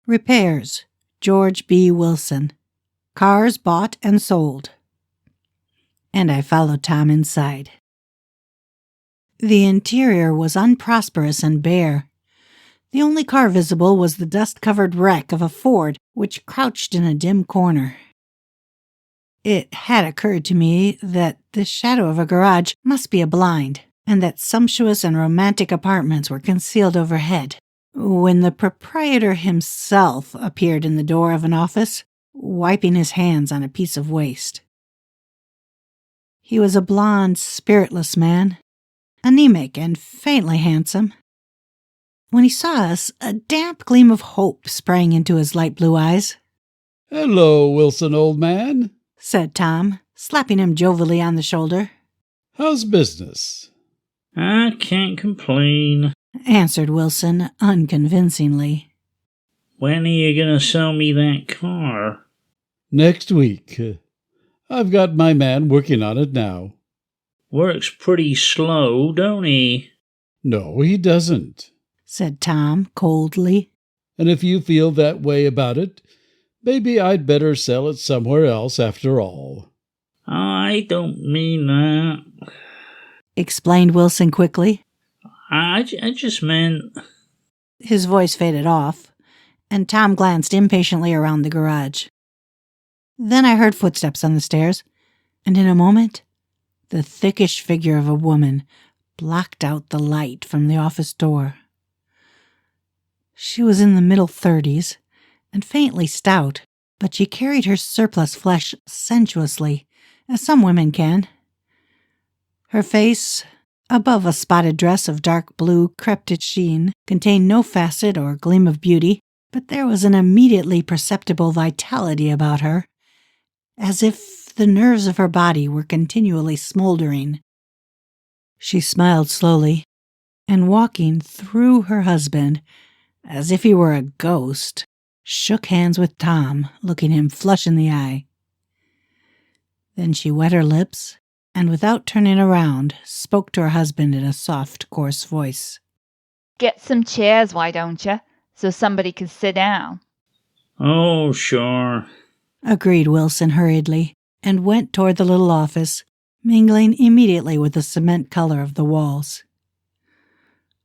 Repairs, George B. Wilson. Cars bought and sold. And I followed Tom inside. The interior was unprosperous and bare. The only car visible was the dust-covered wreck of a Ford which crouched in a dim corner. It had occurred to me that the shadow of a garage must be a blind, and that sumptuous and romantic apartments were concealed overhead, when the proprietor himself appeared in the door of an office, wiping his hands on a piece of waste. He was a blond, spiritless man, anemic and faintly handsome. When he saw us, a damp gleam of hope sprang into his light blue eyes. "Hello, Wilson, old man," said Tom, slapping him jovially on the shoulder. "How's business?" "I can't complain," answered Wilson unconvincingly. "When are you going to sell me that car?" "Next week. I've got my man working on it now." "Works pretty slow, don't he?" "No, he doesn't," said Tom coldly. "And if you feel that way about it, maybe I'd better sell it somewhere else after all." "I don't mean that," explained Wilson quickly. I just meant... His voice faded off, and Tom glanced impatiently around the garage. Then I heard footsteps on the stairs, and in a moment, the thickish figure of a woman blocked out the light from the office door. She was in the middle 30s and faintly stout, but she carried her surplus flesh sensuously, as some women can. Her face, above a spotted dress of dark blue creped sheen, contained no facet or gleam of beauty, but there was an immediately perceptible vitality about her, as if the nerves of her body were continually smoldering. She smiled slowly, and walking through her husband, as if he were a ghost, shook hands with Tom, looking him flush in the eye. Then she wet her lips, and without turning around, spoke to her husband in a soft, coarse voice. "Get some chairs, why don't you, so somebody can sit down?" "Oh, sure," agreed Wilson hurriedly, and went toward the little office, mingling immediately with the cement color of the walls.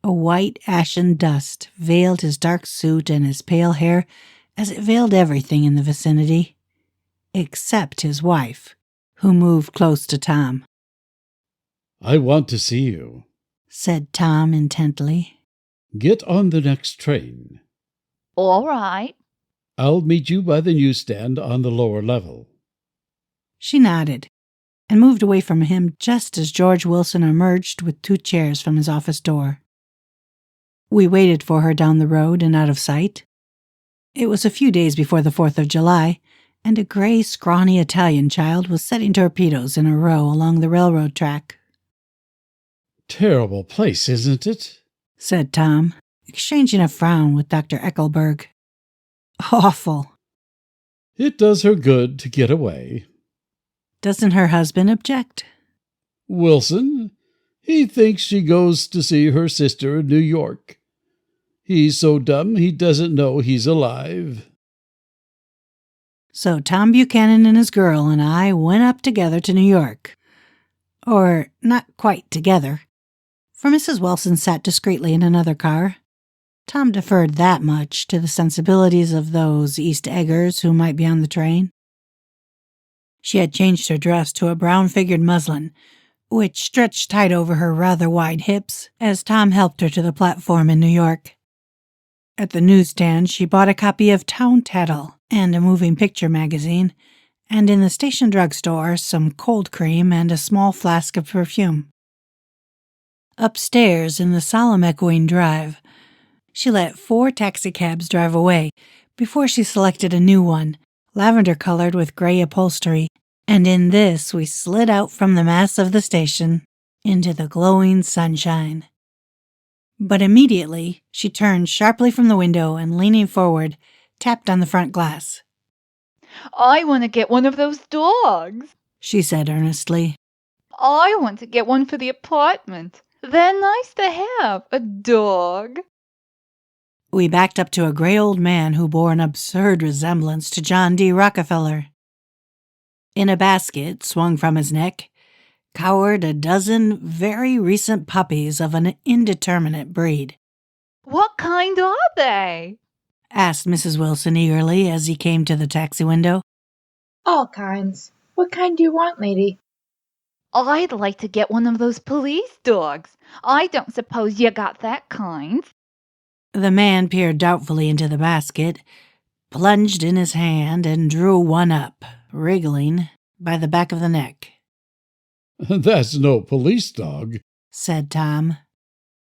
A white ashen dust veiled his dark suit and his pale hair as it veiled everything in the vicinity, except his wife, who moved close to Tom. "I want to see you," said Tom intently. "Get on the next train. "All right." I'll meet you by the newsstand on the lower level." She nodded and moved away from him just as George Wilson emerged with 2 chairs from his office door. We waited for her down the road and out of sight. It was a few days before the 4th of July, and a gray, scrawny Italian child was setting torpedoes in a row along the railroad track. "Terrible place, isn't it?" said Tom, exchanging a frown with Dr. Eckelberg. "Awful." "It does her good to get away." "Doesn't her husband object?" "Wilson? He thinks she goes to see her sister in New York. He's so dumb he doesn't know he's alive." So Tom Buchanan and his girl and I went up together to New York. Or not quite together, for Mrs. Wilson sat discreetly in another car. Tom deferred that much to the sensibilities of those East Eggers who might be on the train. She had changed her dress to a brown-figured muslin, which stretched tight over her rather wide hips as Tom helped her to the platform in New York. At the newsstand, she bought a copy of Town Tattle and a moving picture magazine, and in the station drugstore, some cold cream and a small flask of perfume. Upstairs, in the solemn echoing drive, she let 4 taxicabs drive away before she selected a new one, lavender-colored with gray upholstery, and in this we slid out from the mass of the station into the glowing sunshine. But immediately she turned sharply from the window and, leaning forward, tapped on the front glass. "I want to get one of those dogs," she said earnestly. "I want to get one for the apartment. They're nice to have, a dog." We backed up to a gray old man who bore an absurd resemblance to John D. Rockefeller. In a basket swung from his neck cowered a dozen very recent puppies of an indeterminate breed. "What kind are they?" asked Mrs. Wilson eagerly as he came to the taxi window. "All kinds. What kind do you want, lady?" "I'd like to get one of those police dogs. I don't suppose you got that kind." The man peered doubtfully into the basket, plunged in his hand, and drew one up, wriggling, by the back of the neck. That's no police dog, said Tom.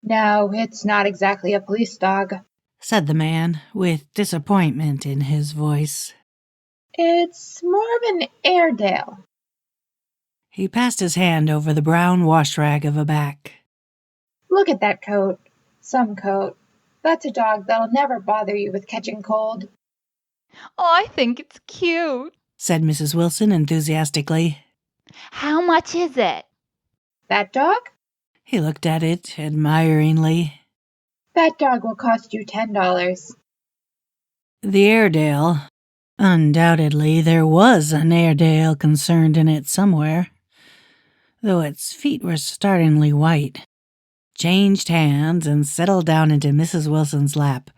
No, it's not exactly a police dog. Said the man, with disappointment in his voice. It's more of an Airedale. He passed his hand over the brown wash rag of a back. Look at that coat. Some coat. That's a dog that'll never bother you with catching cold. I think it's cute, said Mrs. Wilson enthusiastically. How much is it? That dog? He looked at it admiringly. That dog will cost you $10. The Airedale. Undoubtedly, there was an Airedale concerned in it somewhere, though its feet were startlingly white. Changed hands and settled down into Mrs. Wilson's lap,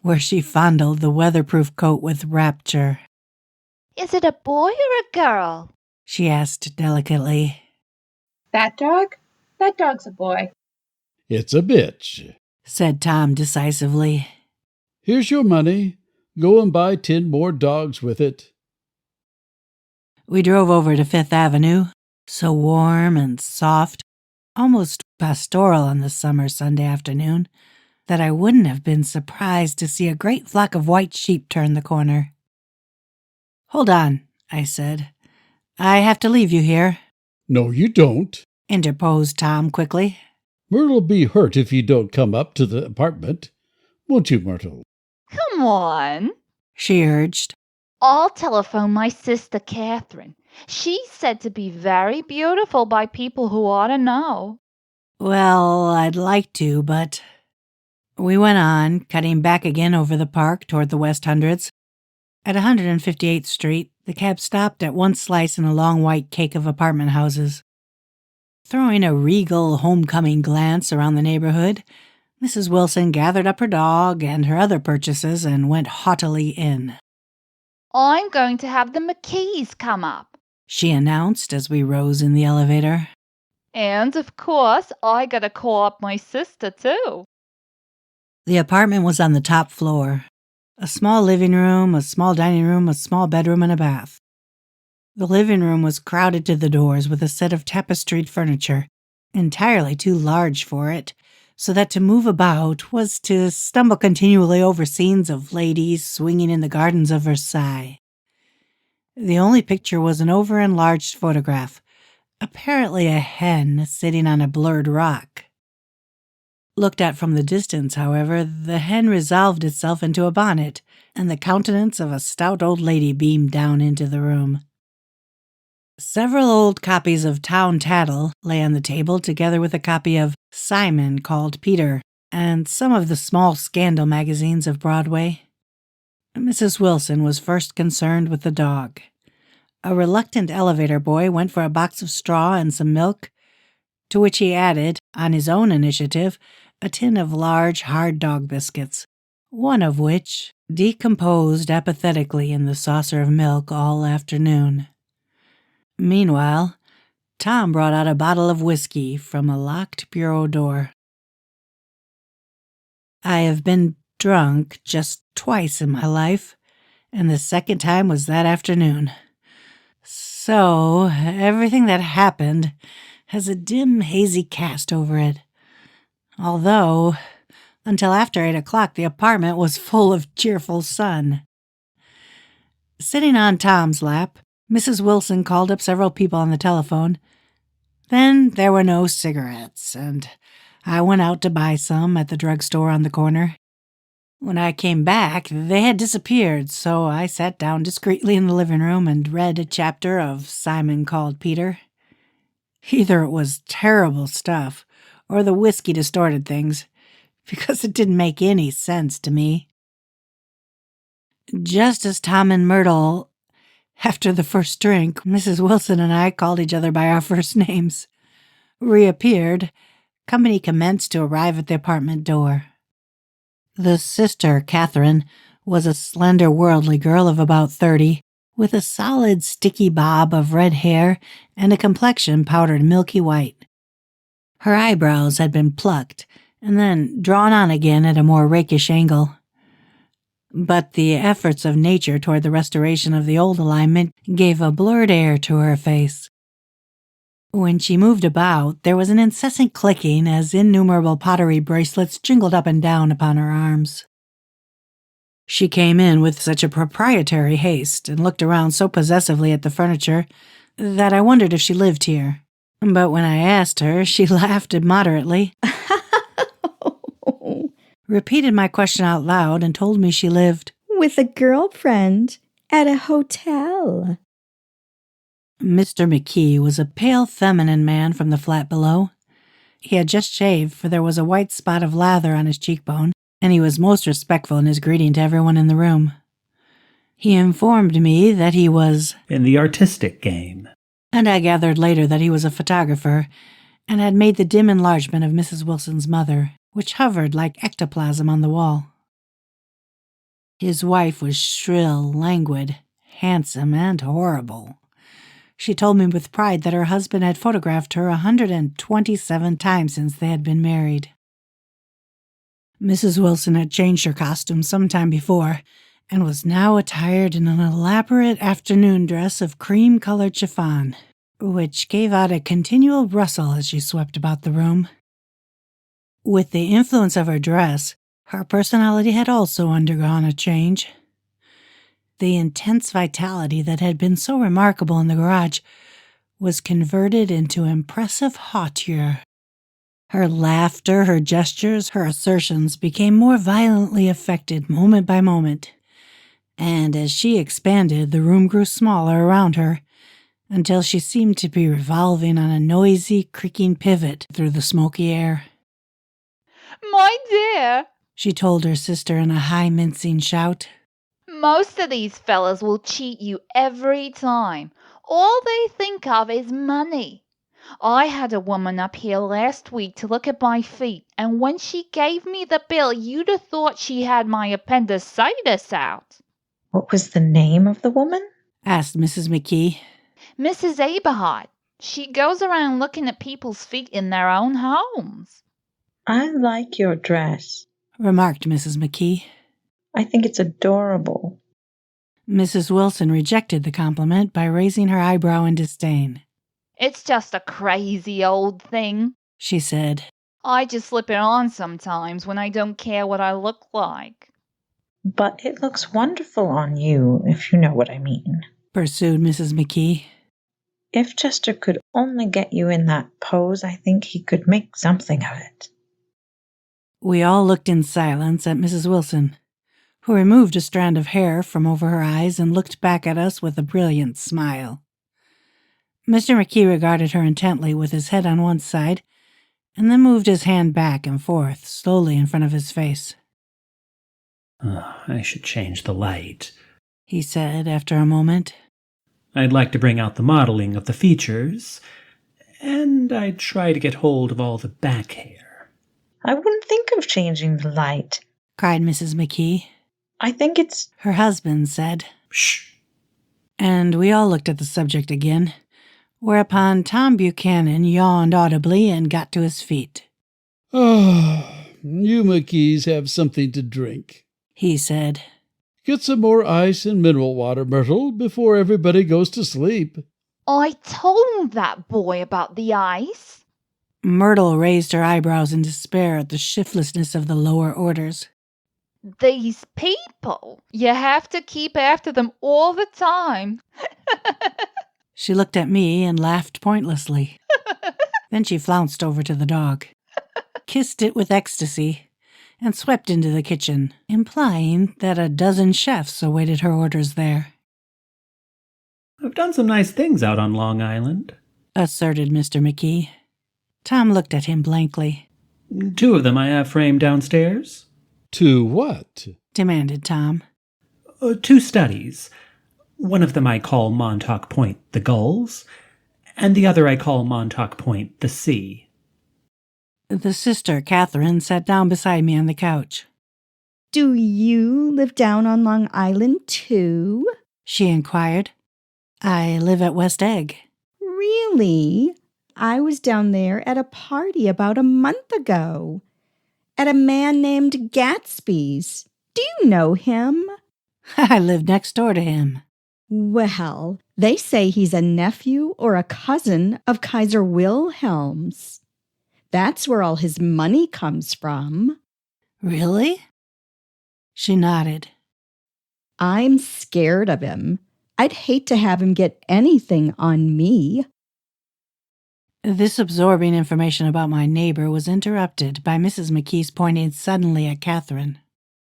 where she fondled the weatherproof coat with rapture. Is it a boy or a girl? She asked delicately. That dog? That dog's a boy. It's a bitch, said Tom decisively. Here's your money. Go and buy 10 more dogs with it. We drove over to Fifth Avenue, so warm and soft, almost pastoral on this summer Sunday afternoon, that I wouldn't have been surprised to see a great flock of white sheep turn the corner. Hold on, I said. I have to leave you here. No, you don't, interposed Tom quickly. Myrtle'll be hurt if you don't come up to the apartment. Won't you, Myrtle? Come on, she urged. I'll telephone my sister Catherine. She's said to be very beautiful by people who ought to know. Well, I'd like to, but... We went on, cutting back again over the park toward the West Hundreds. At 158th Street, the cab stopped at one slice in a long white cake of apartment houses. Throwing a regal homecoming glance around the neighborhood, Mrs. Wilson gathered up her dog and her other purchases and went haughtily in. I'm going to have the McKees come up, she announced as we rose in the elevator. And, of course, I gotta call up my sister, too. The apartment was on the top floor. A small living room, a small dining room, a small bedroom, and a bath. The living room was crowded to the doors with a set of tapestried furniture, entirely too large for it, so that to move about was to stumble continually over scenes of ladies swinging in the gardens of Versailles. The only picture was an over-enlarged photograph, apparently a hen sitting on a blurred rock. Looked at from the distance, however, the hen resolved itself into a bonnet, and the countenance of a stout old lady beamed down into the room. Several old copies of Town Tattle lay on the table, together with a copy of Simon Called Peter, and some of the small scandal magazines of Broadway. Mrs. Wilson was first concerned with the dog. A reluctant elevator boy went for a box of straw and some milk, to which he added, on his own initiative, a tin of large, hard dog biscuits, one of which decomposed apathetically in the saucer of milk all afternoon. Meanwhile, Tom brought out a bottle of whiskey from a locked bureau door. I have been drunk just twice in my life, and the second time was that afternoon. So, everything that happened has a dim, hazy cast over it. Although, until after 8 o'clock, the apartment was full of cheerful sun. Sitting on Tom's lap, Mrs. Wilson called up several people on the telephone. Then there were no cigarettes, and I went out to buy some at the drugstore on the corner. When I came back, they had disappeared, so I sat down discreetly in the living room and read a chapter of Simon Called Peter. Either it was terrible stuff, or the whiskey distorted things, because it didn't make any sense to me. Just as Tom and Myrtle, after the first drink, Mrs. Wilson and I called each other by our first names, reappeared, company commenced to arrive at the apartment door. The sister, Catherine, was a slender, worldly girl of about 30, with a solid, sticky bob of red hair and a complexion powdered milky white. Her eyebrows had been plucked and then drawn on again at a more rakish angle. But the efforts of nature toward the restoration of the old alignment gave a blurred air to her face. When she moved about, there was an incessant clicking as innumerable pottery bracelets jingled up and down upon her arms. She came in with such a proprietary haste and looked around so possessively at the furniture that I wondered if she lived here. But when I asked her, she laughed immoderately, repeated my question out loud, and told me she lived with a girlfriend at a hotel. Mr. McKee was a pale, feminine man from the flat below. He had just shaved, for there was a white spot of lather on his cheekbone, and he was most respectful in his greeting to everyone in the room. He informed me that he was in the artistic game, and I gathered later that he was a photographer and had made the dim enlargement of Mrs. Wilson's mother, which hovered like ectoplasm on the wall. His wife was shrill, languid, handsome, and horrible. She told me with pride that her husband had photographed her 127 times since they had been married. Mrs. Wilson had changed her costume some time before, and was now attired in an elaborate afternoon dress of cream-colored chiffon, which gave out a continual rustle as she swept about the room. With the influence of her dress, her personality had also undergone a change. The intense vitality that had been so remarkable in the garage was converted into impressive hauteur. Her laughter, her gestures, her assertions became more violently affected moment by moment, and as she expanded, the room grew smaller around her, until she seemed to be revolving on a noisy, creaking pivot through the smoky air. My dear, She told her sister in a high, mincing shout. Most of these fellas will cheat you every time. All they think of is money. I had a woman up here last week to look at my feet, and when she gave me the bill, you'd have thought she had my appendicitis out. What was the name of the woman? Asked Mrs. McKee. Mrs. Aberhart. She goes around looking at people's feet in their own homes. I like your dress, remarked Mrs. McKee. I think it's adorable. Mrs. Wilson rejected the compliment by raising her eyebrow in disdain. It's just a crazy old thing, she said. I just slip it on sometimes when I don't care what I look like. But it looks wonderful on you, if you know what I mean, pursued Mrs. McKee. If Chester could only get you in that pose, I think he could make something of it. We all looked in silence at Mrs. Wilson, who removed a strand of hair from over her eyes and looked back at us with a brilliant smile. Mr. McKee regarded her intently with his head on one side, and then moved his hand back and forth, slowly in front of his face. I should change the light, he said after a moment. I'd like to bring out the modeling of the features, and I'd try to get hold of all the back hair. I wouldn't think of changing the light, cried Mrs. McKee. I think it's... her husband said. Shh. And we all looked at the subject again, whereupon Tom Buchanan yawned audibly and got to his feet. You McKees have something to drink, he said. Get some more ice and mineral water, Myrtle, before everybody goes to sleep. I told that boy about the ice. Myrtle raised her eyebrows in despair at the shiftlessness of the lower orders. These people, you have to keep after them all the time. She looked at me and laughed pointlessly. Then she flounced over to the dog, kissed it with ecstasy, and swept into the kitchen, implying that a dozen chefs awaited her orders there. I've done some nice things out on Long Island, asserted Mr. McKee. Tom looked at him blankly. 2 of them I have framed downstairs. 2 what? Demanded Tom. 2 studies. One of them I call Montauk Point the Gulls, and the other I call Montauk Point the Sea. The sister, Catherine, sat down beside me on the couch. Do you live down on Long Island, too? She inquired. I live at West Egg. Really? I was down there at a party about a month ago. At a man named Gatsby's. Do you know him? I live next door to him. Well, they say he's a nephew or a cousin of Kaiser Wilhelm's. That's where all his money comes from. Really? She nodded. I'm scared of him. I'd hate to have him get anything on me. This absorbing information about my neighbor was interrupted by Mrs. McKee's pointing suddenly at Catherine.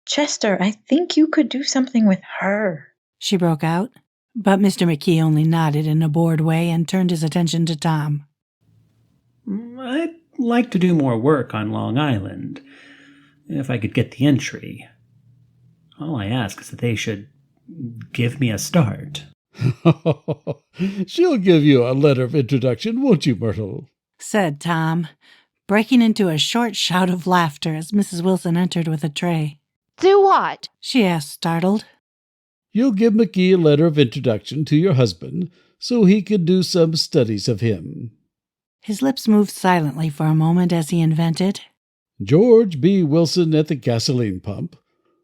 Chester, I think you could do something with her. She broke out, but Mr. McKee only nodded in a bored way and turned his attention to Tom. I'd like to do more work on Long Island, if I could get the entry. All I ask is that they should give me a start. She'll give you a letter of introduction, won't you, Myrtle? Said Tom, breaking into a short shout of laughter as Mrs. Wilson entered with a tray. Do what? She asked, startled. You'll give McKee a letter of introduction to your husband so he can do some studies of him. His lips moved silently for a moment as he invented. George B. Wilson at the gasoline pump,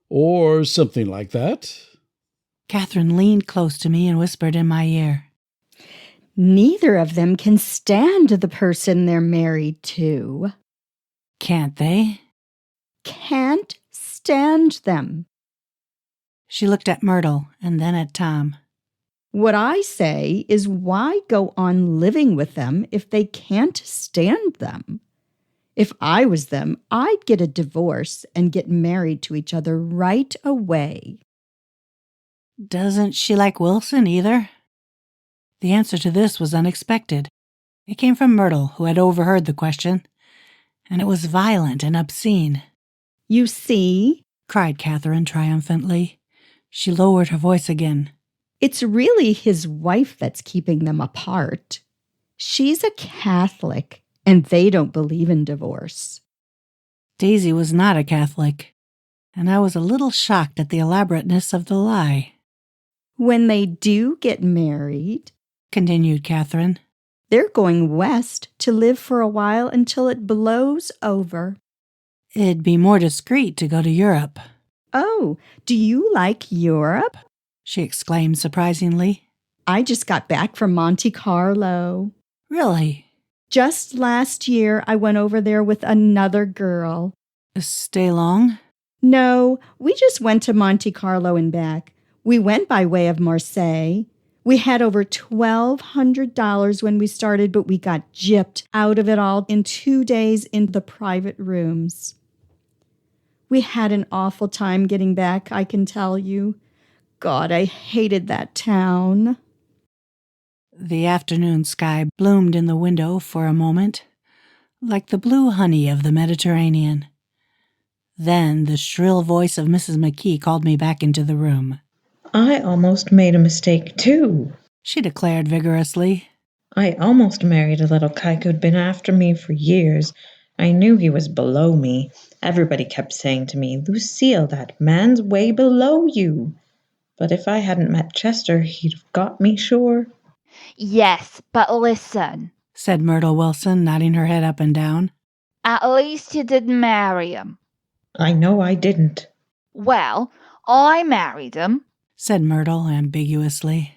or something like that. Catherine leaned close to me and whispered in my ear. Neither of them can stand the person they're married to. Can't they? Can't stand them. She looked at Myrtle and then at Tom. What I say is, why go on living with them if they can't stand them? If I was them, I'd get a divorce and get married to each other right away. Doesn't she like Wilson either? The answer to this was unexpected. It came from Myrtle, who had overheard the question, and it was violent and obscene. You see, cried Catherine triumphantly. She lowered her voice again. It's really his wife that's keeping them apart. She's a Catholic, and they don't believe in divorce. Daisy was not a Catholic, and I was a little shocked at the elaborateness of the lie. When they do get married, continued Catherine, they're going west to live for a while until it blows over. It'd be more discreet to go to Europe. Oh, do you like Europe? She exclaimed surprisingly. I just got back from Monte Carlo. Really? Just last year, I went over there with another girl. Stay long? No, we just went to Monte Carlo and back. We went by way of Marseille. We had over $1,200 when we started, but we got gypped out of it all in 2 days in the private rooms. We had an awful time getting back, I can tell you. God, I hated that town. The afternoon sky bloomed in the window for a moment, like the blue honey of the Mediterranean. Then the shrill voice of Mrs. McKee called me back into the room. I almost made a mistake, too, she declared vigorously. I almost married a little kike who'd been after me for years. I knew he was below me. Everybody kept saying to me, Lucille, that man's way below you. But if I hadn't met Chester, he'd have got me sure. Yes, but listen, said Myrtle Wilson, nodding her head up and down. At least you didn't marry him. I know I didn't. Well, I married him, said Myrtle ambiguously.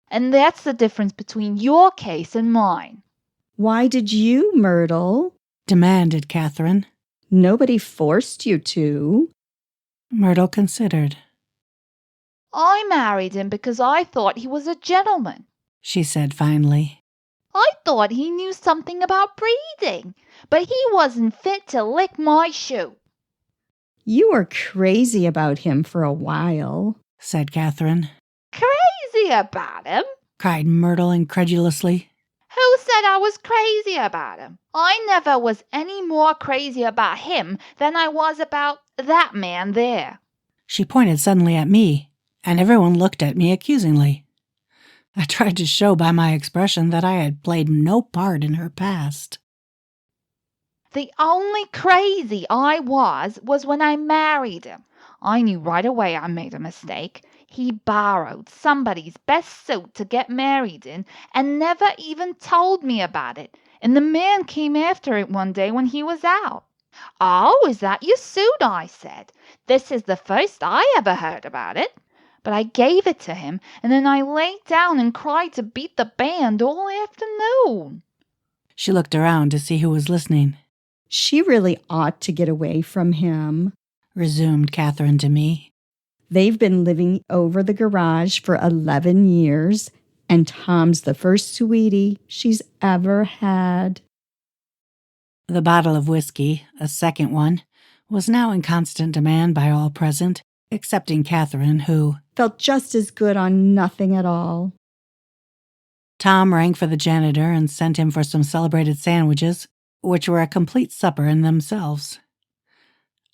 And that's the difference between your case and mine. Why did you, Myrtle? Demanded Catherine. Nobody forced you to. Myrtle considered. I married him because I thought he was a gentleman, she said finally. I thought he knew something about breeding, but he wasn't fit to lick my shoe. You were crazy about him for a while, said Catherine. Crazy about him? Cried Myrtle incredulously. Who said I was crazy about him? I never was any more crazy about him than I was about that man there. She pointed suddenly at me, and everyone looked at me accusingly. I tried to show by my expression that I had played no part in her past. The only crazy I was when I married him. I knew right away I made a mistake. He borrowed somebody's best suit to get married in and never even told me about it. And the man came after it one day when he was out. Oh, is that your suit? I said. This is the first I ever heard about it. But I gave it to him, and then I laid down and cried to beat the band all afternoon. She looked around to see who was listening. She really ought to get away from him, resumed Catherine to me. They've been living over the garage for 11 years, and Tom's the first sweetie she's ever had. The bottle of whiskey, a second one, was now in constant demand by all present, excepting Catherine, who felt just as good on nothing at all. Tom rang for the janitor and sent him for some celebrated sandwiches, which were a complete supper in themselves.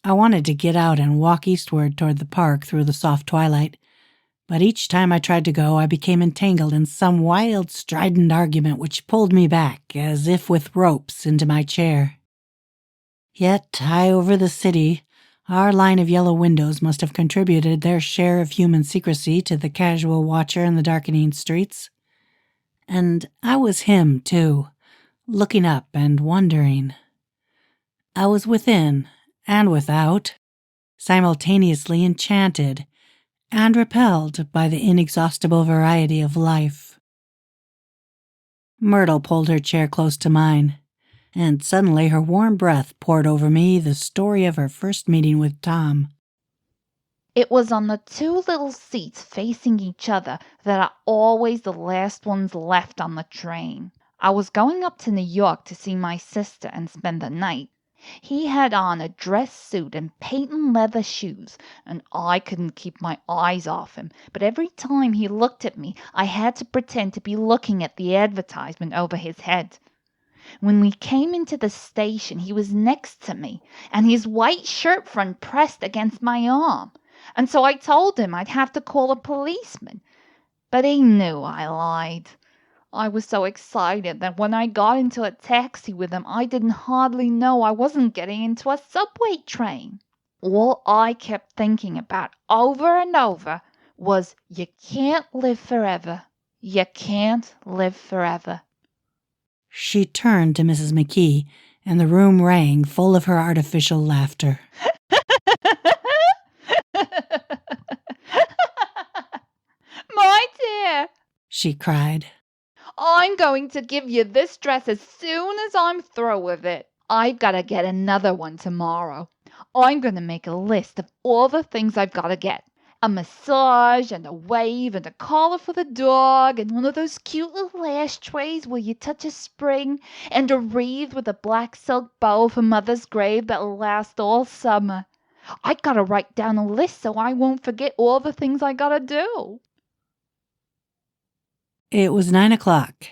I wanted to get out and walk eastward toward the park through the soft twilight, but each time I tried to go, I became entangled in some wild, strident argument which pulled me back, as if with ropes, into my chair. Yet, high over the city, our line of yellow windows must have contributed their share of human secrecy to the casual watcher in the darkening streets. And I was him, too, looking up and wondering. I was within and without, simultaneously enchanted and repelled by the inexhaustible variety of life. Myrtle pulled her chair close to mine, and suddenly her warm breath poured over me the story of her first meeting with Tom. It was on the two little seats facing each other that are always the last ones left on the train. I was going up to New York to see my sister and spend the night. He had on a dress suit and patent leather shoes, and I couldn't keep my eyes off him, but every time he looked at me, I had to pretend to be looking at the advertisement over his head. When we came into the station, he was next to me, and his white shirt front pressed against my arm, and so I told him I'd have to call a policeman. But he knew I lied. I was so excited that when I got into a taxi with him, I didn't hardly know I wasn't getting into a subway train. All I kept thinking about over and over was, you can't live forever. You can't live forever. She turned to Mrs. McKee, and the room rang full of her artificial laughter. My dear, she cried, I'm going to give you this dress as soon as I'm through with it. I've got to get another one tomorrow. I'm going to make a list of all the things I've got to get. A massage and a wave and a collar for the dog and one of those cute little ashtrays where you touch a spring and a wreath with a black silk bow for Mother's grave that'll last all summer. I got to write down a list so I won't forget all the things I got to do. It was 9 o'clock.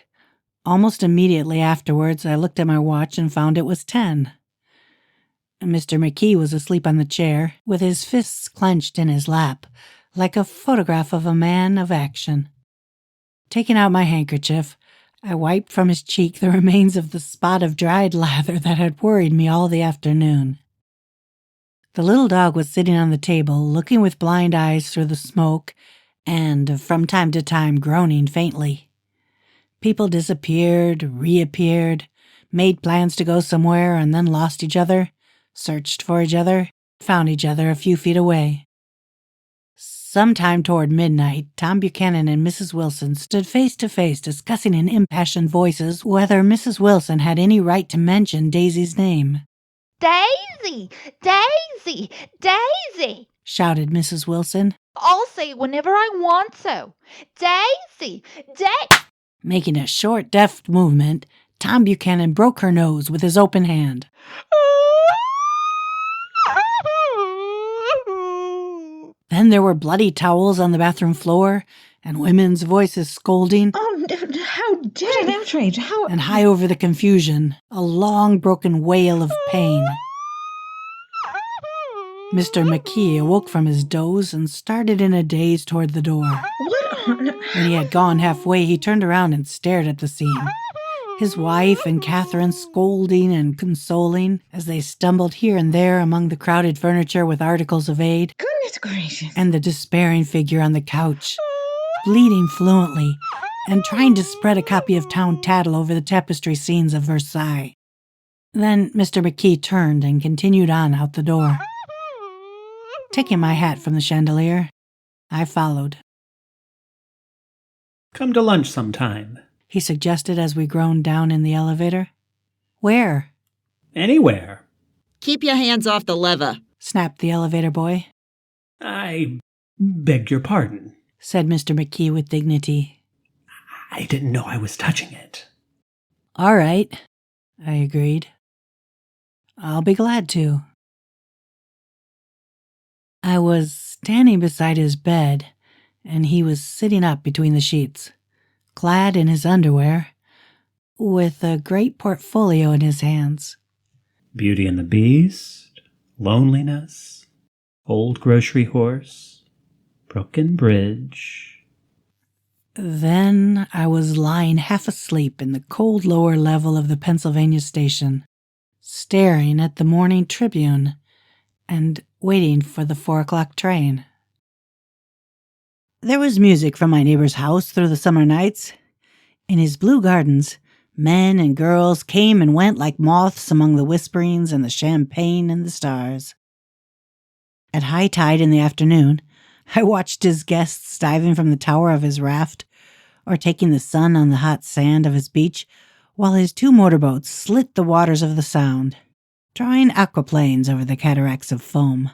Almost immediately afterwards, I looked at my watch and found it was 10. Mr. McKee was asleep on the chair, with his fists clenched in his lap, like a photograph of a man of action. Taking out my handkerchief, I wiped from his cheek the remains of the spot of dried lather that had worried me all the afternoon. The little dog was sitting on the table, looking with blind eyes through the smoke, and, from time to time, groaning faintly. People disappeared, reappeared, made plans to go somewhere, and then lost each other, searched for each other, found each other a few feet away. Sometime toward midnight, Tom Buchanan and Mrs. Wilson stood face to face discussing in impassioned voices whether Mrs. Wilson had any right to mention Daisy's name. Daisy! Daisy! Daisy! shouted Mrs. Wilson. I'll say it whenever I want to. Daisy! Making a short, deft movement, Tom Buchanan broke her nose with his open hand. Then there were bloody towels on the bathroom floor, and women's voices scolding. Oh, how dare you! What an outrage! How... And high over the confusion, a long, broken wail of pain. Mr. McKee awoke from his doze and started in a daze toward the door. What on... When he had gone halfway, he turned around and stared at the scene. His wife and Catherine scolding and consoling as they stumbled here and there among the crowded furniture with articles of aid. Goodness gracious. And the despairing figure on the couch, bleeding fluently and trying to spread a copy of Town Tattle over the tapestry scenes of Versailles. Then Mr. McKee turned and continued on out the door. Taking my hat from the chandelier, I followed. Come to lunch sometime. He suggested as we groaned down in the elevator. Where? Anywhere. Keep your hands off the lever, snapped the elevator boy. I beg your pardon, said Mr. McKee with dignity. I didn't know I was touching it. All right, I agreed. I'll be glad to. I was standing beside his bed, and he was sitting up between the sheets, clad in his underwear, with a great portfolio in his hands. Beauty and the Beast, Loneliness, Old Grocery Horse, Broken Bridge. Then I was lying half asleep in the cold lower level of the Pennsylvania station, staring at the Morning Tribune and waiting for the 4:00 train. There was music from my neighbor's house through the summer nights. In his blue gardens, men and girls came and went like moths among the whisperings and the champagne and the stars. At high tide in the afternoon, I watched his guests diving from the tower of his raft or taking the sun on the hot sand of his beach while his 2 motorboats slit the waters of the Sound, drawing aquaplanes over the cataracts of foam.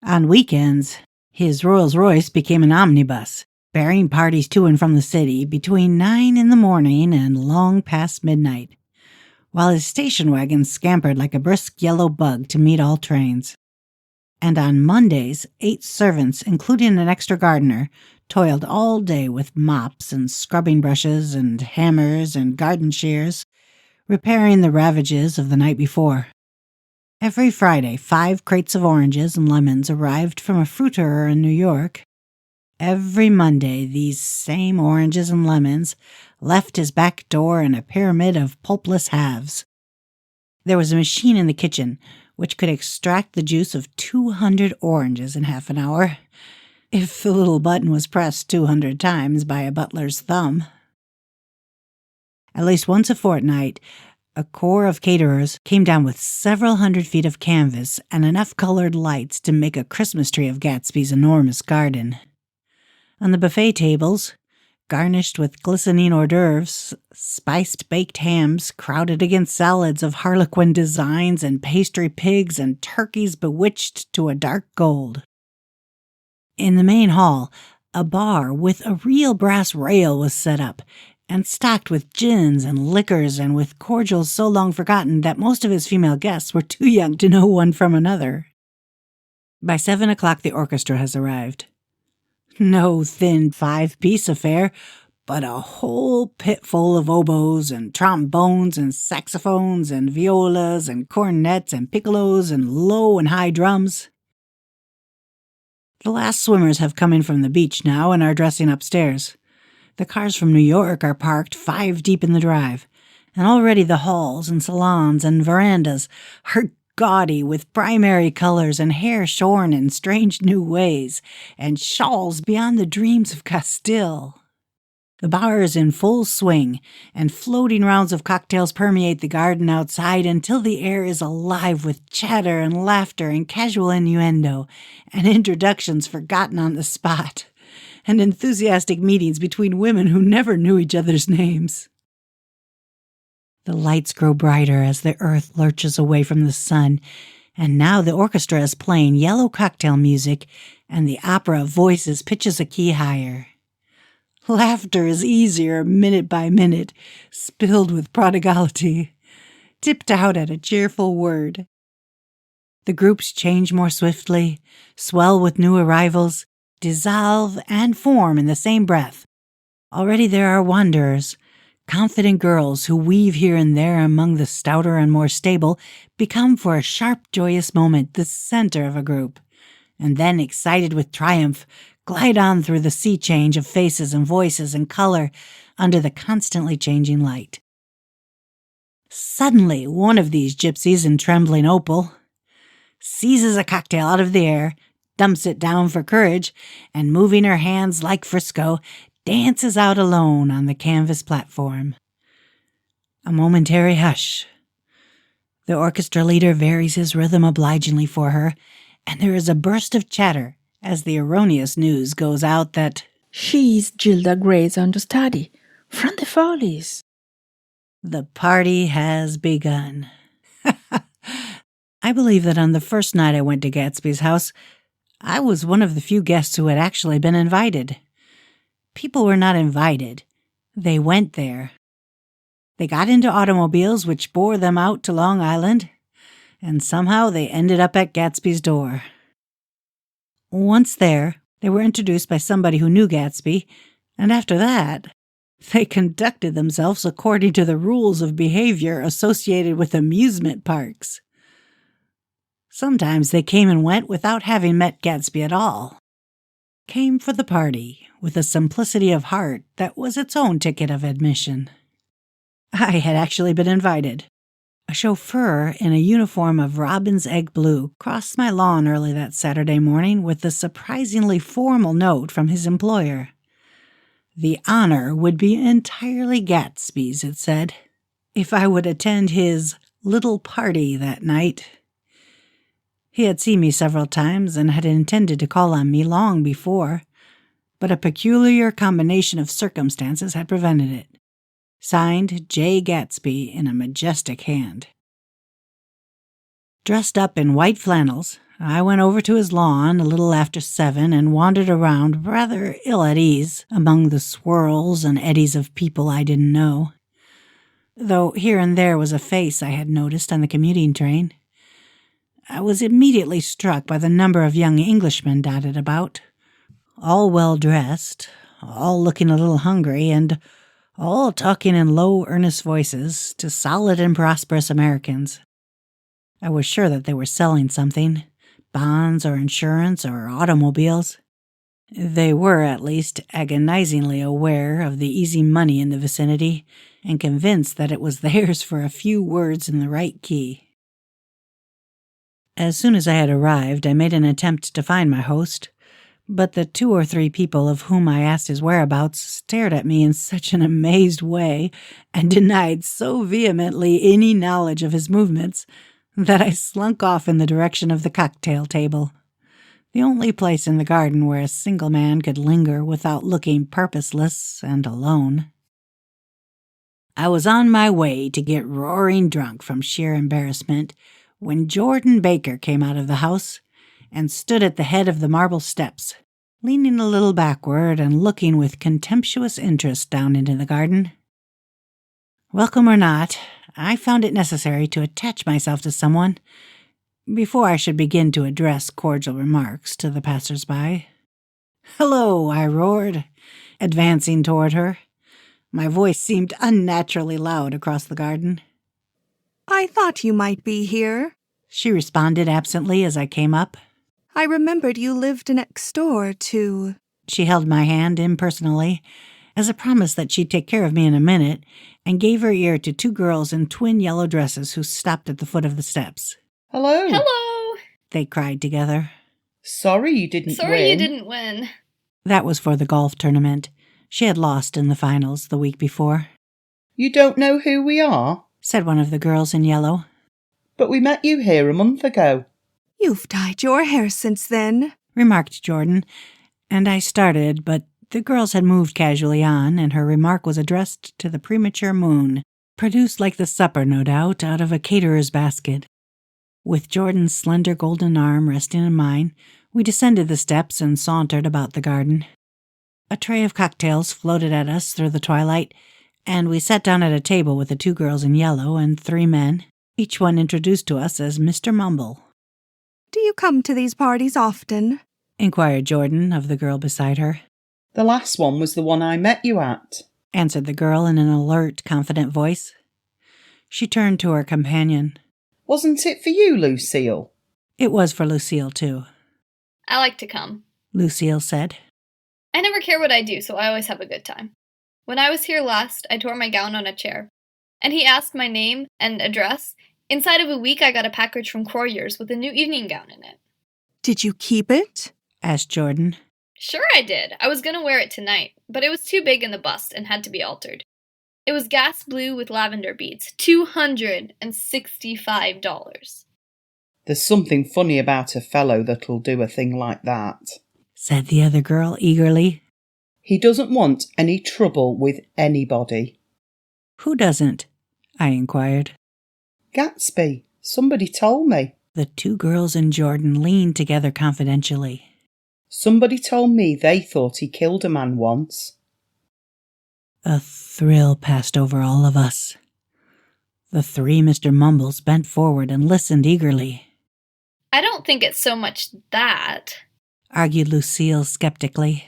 On weekends, his Rolls-Royce became an omnibus, bearing parties to and from the city between 9 in the morning and long past midnight, while his station wagon scampered like a brisk yellow bug to meet all trains. And on Mondays, 8 servants, including an extra gardener, toiled all day with mops and scrubbing brushes and hammers and garden shears, repairing the ravages of the night before. Every Friday, 5 crates of oranges and lemons arrived from a fruiterer in New York. Every Monday, these same oranges and lemons left his back door in a pyramid of pulpless halves. There was a machine in the kitchen which could extract the juice of 200 oranges in half an hour, if the little button was pressed 200 times by a butler's thumb. At least once a fortnight, a corps of caterers came down with several hundred feet of canvas and enough colored lights to make a Christmas tree of Gatsby's enormous garden. On the buffet tables, garnished with glistening hors d'oeuvres, spiced baked hams crowded against salads of harlequin designs and pastry pigs and turkeys bewitched to a dark gold. In the main hall, a bar with a real brass rail was set up, and stocked with gins and liquors and with cordials so long forgotten that most of his female guests were too young to know one from another. By 7 o'clock the orchestra has arrived. No thin 5-piece affair, but a whole pit full of oboes and trombones and saxophones and violas and cornets and piccolos and low and high drums. The last swimmers have come in from the beach now and are dressing upstairs. The cars from New York are parked 5 deep in the drive, and already the halls and salons and verandas are gaudy with primary colors and hair shorn in strange new ways, and shawls beyond the dreams of Castile. The bar is in full swing, and floating rounds of cocktails permeate the garden outside until the air is alive with chatter and laughter and casual innuendo, and introductions forgotten on the spot, and enthusiastic meetings between women who never knew each other's names. The lights grow brighter as the earth lurches away from the sun, and now the orchestra is playing yellow cocktail music, and the opera of voices pitches a key higher. Laughter is easier minute by minute, spilled with prodigality, tipped out at a cheerful word. The groups change more swiftly, swell with new arrivals, dissolve and form in the same breath. Already there are wanderers, confident girls who weave here and there among the stouter and more stable, become for a sharp, joyous moment the center of a group, and then, excited with triumph, glide on through the sea change of faces and voices and color under the constantly changing light. Suddenly, one of these gypsies in trembling opal seizes a cocktail out of the air, dumps it down for courage, and moving her hands like Frisco, dances out alone on the canvas platform. A momentary hush. The orchestra leader varies his rhythm obligingly for her, and there is a burst of chatter as the erroneous news goes out that she's Gilda Gray's understudy from the Follies. The party has begun. I believe that on the first night I went to Gatsby's house, I was one of the few guests who had actually been invited. People were not invited. They went there. They got into automobiles which bore them out to Long Island, and somehow they ended up at Gatsby's door. Once there, they were introduced by somebody who knew Gatsby, and after that, they conducted themselves according to the rules of behavior associated with amusement parks. Sometimes they came and went without having met Gatsby at all. Came for the party with a simplicity of heart that was its own ticket of admission. I had actually been invited. A chauffeur in a uniform of robin's egg blue crossed my lawn early that Saturday morning with a surprisingly formal note from his employer. The honor would be entirely Gatsby's, it said, if I would attend his little party that night. He had seen me several times and had intended to call on me long before, but a peculiar combination of circumstances had prevented it. Signed, J. Gatsby in a majestic hand. Dressed up in white flannels, I went over to his lawn a little after 7 and wandered around rather ill at ease among the swirls and eddies of people I didn't know. Though here and there was a face I had noticed on the commuting train. I was immediately struck by the number of young Englishmen dotted about, all well-dressed, all looking a little hungry, and all talking in low, earnest voices to solid and prosperous Americans. I was sure that they were selling something, bonds or insurance or automobiles. They were, at least, agonizingly aware of the easy money in the vicinity and convinced that it was theirs for a few words in the right key. As soon as I had arrived, I made an attempt to find my host, but the 2 or 3 people of whom I asked his whereabouts stared at me in such an amazed way and denied so vehemently any knowledge of his movements that I slunk off in the direction of the cocktail table, the only place in the garden where a single man could linger without looking purposeless and alone. I was on my way to get roaring drunk from sheer embarrassment when Jordan Baker came out of the house and stood at the head of the marble steps, leaning a little backward and looking with contemptuous interest down into the garden. Welcome or not, I found it necessary to attach myself to someone before I should begin to address cordial remarks to the passers-by. "Hello," I roared, advancing toward her. My voice seemed unnaturally loud across the garden. "I thought you might be here," she responded absently as I came up. "I remembered you lived next door to—" She held my hand impersonally, as a promise that she'd take care of me in a minute, and gave her ear to 2 girls in twin yellow dresses who stopped at the foot of the steps. "Hello." "Hello," they cried together. Sorry you didn't win. That was for the golf tournament. She had lost in the finals the week before. "You don't know who we are?" said one of the girls in yellow. "But we met you here a month ago." "You've dyed your hair since then," remarked Jordan, and I started, but the girls had moved casually on, and her remark was addressed to the premature moon, produced like the supper, no doubt, out of a caterer's basket. With Jordan's slender golden arm resting in mine, we descended the steps and sauntered about the garden. A tray of cocktails floated at us through the twilight, and we sat down at a table with the 2 girls in yellow and 3 men, each one introduced to us as Mr. Mumble. "Do you come to these parties often?" inquired Jordan of the girl beside her. "The last one was the one I met you at," answered the girl in an alert, confident voice. She turned to her companion. "Wasn't it for you, Lucille?" It was for Lucille, too. "I like to come," Lucille said. "I never care what I do, so I always have a good time. When I was here last, I tore my gown on a chair, and he asked my name and address. Inside of a week, I got a package from Croyer's with a new evening gown in it." "Did you keep it?" asked Jordan. "Sure I did. I was going to wear it tonight, but it was too big in the bust and had to be altered. It was gas blue with lavender beads, $265. "There's something funny about a fellow that'll do a thing like that." said the other girl eagerly. He doesn't want any trouble with anybody. Who doesn't? I inquired. Gatsby. Somebody told me. The two girls and Jordan leaned together confidentially. Somebody told me they thought he killed a man once. A thrill passed over all of us. The three Mr. Mumbles bent forward and listened eagerly. I don't think it's so much that, argued Lucille skeptically.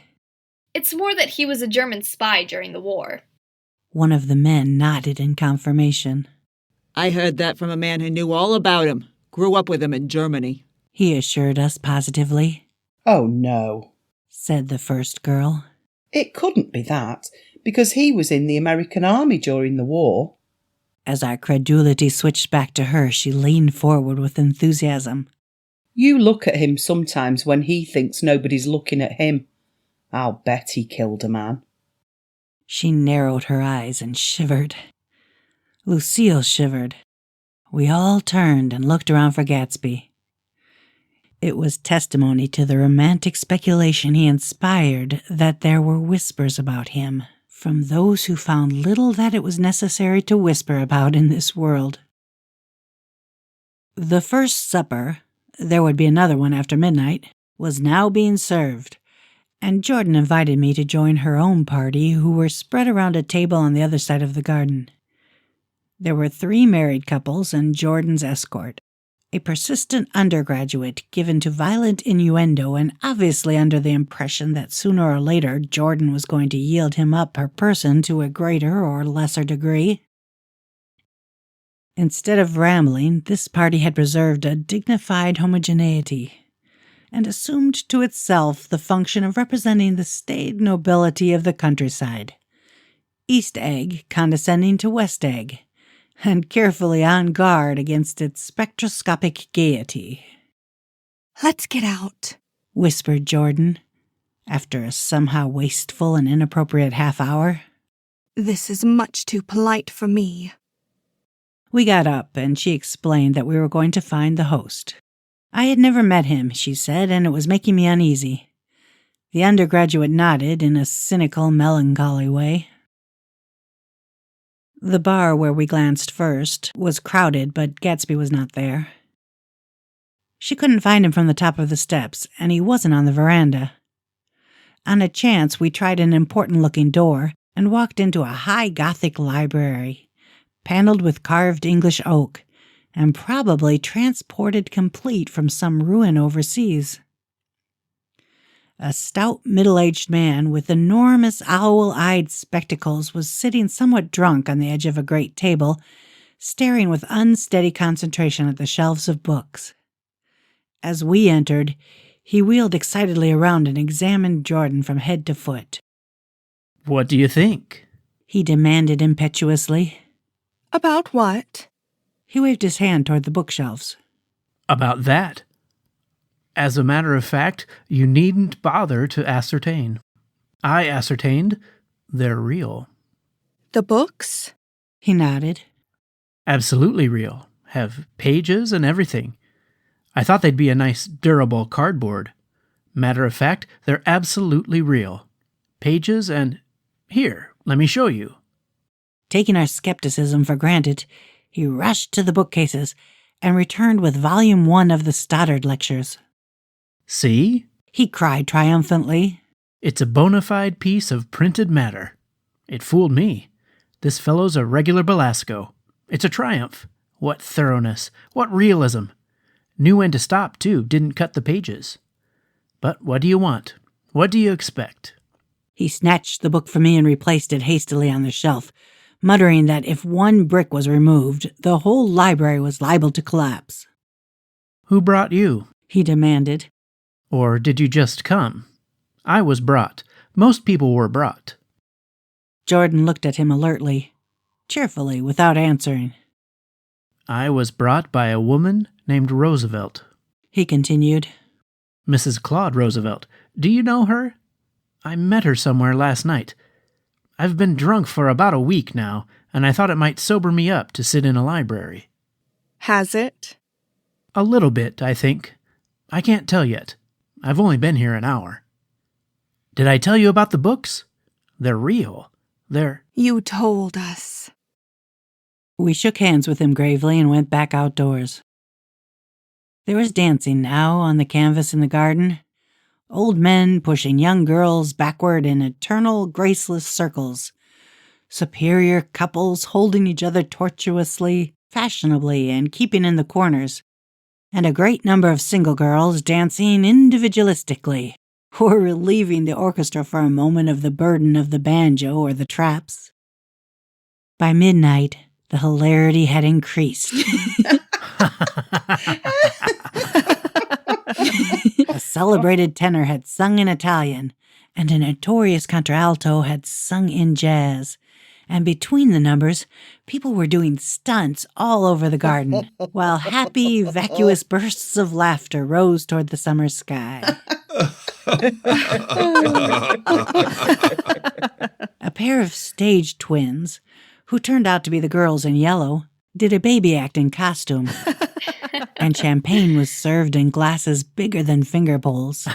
It's more that he was a German spy during the war. One of the men nodded in confirmation. I heard that from a man who knew all about him. Grew up with him in Germany. He assured us positively. Oh, no, said the first girl. It couldn't be that, because he was in the American Army during the war. As our credulity switched back to her, she leaned forward with enthusiasm. You look at him sometimes when he thinks nobody's looking at him. I'll bet he killed a man. She narrowed her eyes and shivered. Lucille shivered. We all turned and looked around for Gatsby. It was testimony to the romantic speculation he inspired that there were whispers about him from those who found little that it was necessary to whisper about in this world. The first supper, there would be another one after midnight, was now being served, and Jordan invited me to join her own party, who were spread around a table on the other side of the garden. There were 3 married couples and Jordan's escort, a persistent undergraduate given to violent innuendo and obviously under the impression that sooner or later Jordan was going to yield him up her person to a greater or lesser degree. Instead of rambling, this party had preserved a dignified homogeneity and assumed to itself the function of representing the staid nobility of the countryside. East Egg condescending to West Egg, and carefully on guard against its spectroscopic gaiety. Let's get out, whispered Jordan, after a somehow wasteful and inappropriate half-hour. This is much too polite for me. We got up, and she explained that we were going to find the host. I had never met him, she said, and it was making me uneasy. The undergraduate nodded in a cynical, melancholy way. The bar where we glanced first was crowded, but Gatsby was not there. She couldn't find him from the top of the steps, and he wasn't on the veranda. On a chance, we tried an important-looking door and walked into a high Gothic library, paneled with carved English oak, and probably transported complete from some ruin overseas. A stout, middle-aged man with enormous owl-eyed spectacles was sitting somewhat drunk on the edge of a great table, staring with unsteady concentration at the shelves of books. As we entered, he wheeled excitedly around and examined Jordan from head to foot. What do you think? He demanded impetuously. About what? He waved his hand toward the bookshelves. About that. As a matter of fact, you needn't bother to ascertain. I ascertained they're real. The books? He nodded. Absolutely real. Have pages and everything. I thought they'd be a nice, durable cardboard. Matter of fact, they're absolutely real. Pages and... Here, let me show you. Taking our skepticism for granted, he rushed to the bookcases and returned with Volume 1 of the Stoddard Lectures. See? He cried triumphantly. It's a bona fide piece of printed matter. It fooled me. This fellow's a regular Belasco. It's a triumph. What thoroughness. What realism. Knew when to stop, too. Didn't cut the pages. But what do you want? What do you expect? He snatched the book from me and replaced it hastily on the shelf, muttering that if one brick was removed, the whole library was liable to collapse. Who brought you? He demanded. Or did you just come? I was brought. Most people were brought. Jordan looked at him alertly, cheerfully, without answering. I was brought by a woman named Roosevelt. He continued. Mrs. Claude Roosevelt. Do you know her? I met her somewhere last night. I've been drunk for about a week now, and I thought it might sober me up to sit in a library. Has it? A little bit, I think. I can't tell yet. I've only been here an hour. Did I tell you about the books? They're real. You told us. We shook hands with him gravely and went back outdoors. There was dancing now on the canvas in the garden. Old men pushing young girls backward in eternal graceless circles. Superior couples holding each other tortuously, fashionably, and keeping in the corners. And a great number of single girls dancing individualistically, or relieving the orchestra for a moment of the burden of the banjo or the traps. By midnight, the hilarity had increased. A celebrated tenor had sung in Italian, and a notorious contralto had sung in jazz. And between the numbers, people were doing stunts all over the garden, while happy, vacuous bursts of laughter rose toward the summer sky. A pair of stage twins, who turned out to be the girls in yellow, did a baby act in costume, and champagne was served in glasses bigger than finger bowls.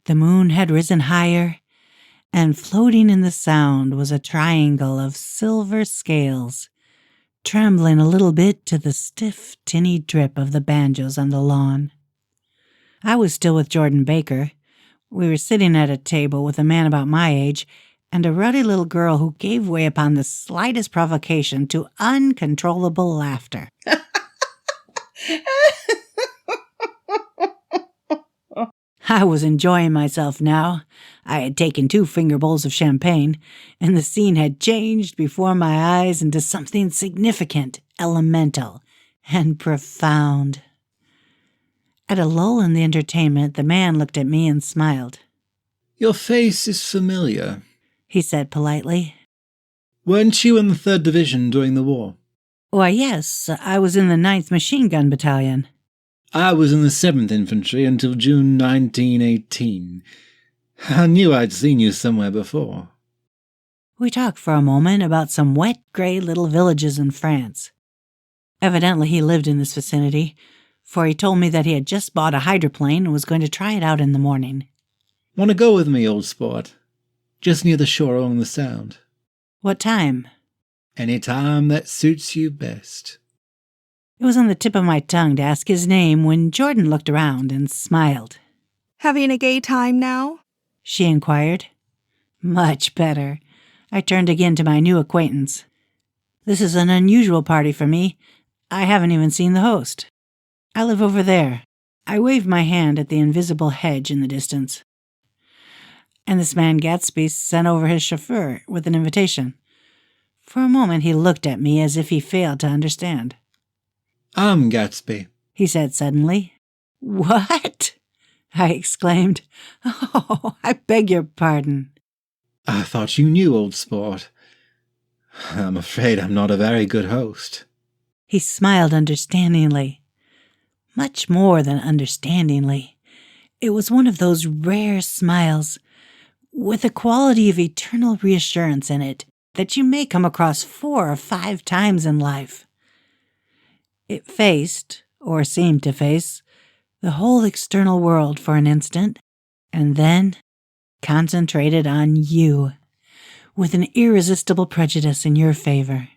The moon had risen higher, and floating in the sound was a triangle of silver scales, trembling a little bit to the stiff, tinny drip of the banjos on the lawn. I was still with Jordan Baker. We were sitting at a table with a man about my age and a ruddy little girl who gave way upon the slightest provocation to uncontrollable laughter. I was enjoying myself now. I had taken 2 finger bowls of champagne, and the scene had changed before my eyes into something significant, elemental, and profound. At a lull in the entertainment, the man looked at me and smiled. "Your face is familiar," he said politely. "Weren't you in the 3rd Division during the war?" "Why, yes, I was in the 9th Machine Gun Battalion." "I was in the 7th Infantry until June 1918. I knew I'd seen you somewhere before." We talked for a moment about some wet, gray little villages in France. Evidently he lived in this vicinity, for he told me that he had just bought a hydroplane and was going to try it out in the morning. "Want to go with me, old sport? Just near the shore along the Sound." "What time?" "Any time that suits you best." It was on the tip of my tongue to ask his name when Jordan looked around and smiled. "Having a gay time now?" she inquired. "Much better." I turned again to my new acquaintance. "This is an unusual party for me. I haven't even seen the host. I live over there." I waved my hand at the invisible hedge in the distance. And this man Gatsby sent over his chauffeur with an invitation. For a moment he looked at me as if he failed to understand. "I'm Gatsby," he said suddenly. "What?" I exclaimed. "Oh, I beg your pardon." "I thought you knew, old sport. I'm afraid I'm not a very good host." He smiled understandingly. Much more than understandingly. It was one of those rare smiles, with a quality of eternal reassurance in it, that you may come across 4 or 5 times in life. It faced, or seemed to face, the whole external world for an instant, and then concentrated on you, with an irresistible prejudice in your favor.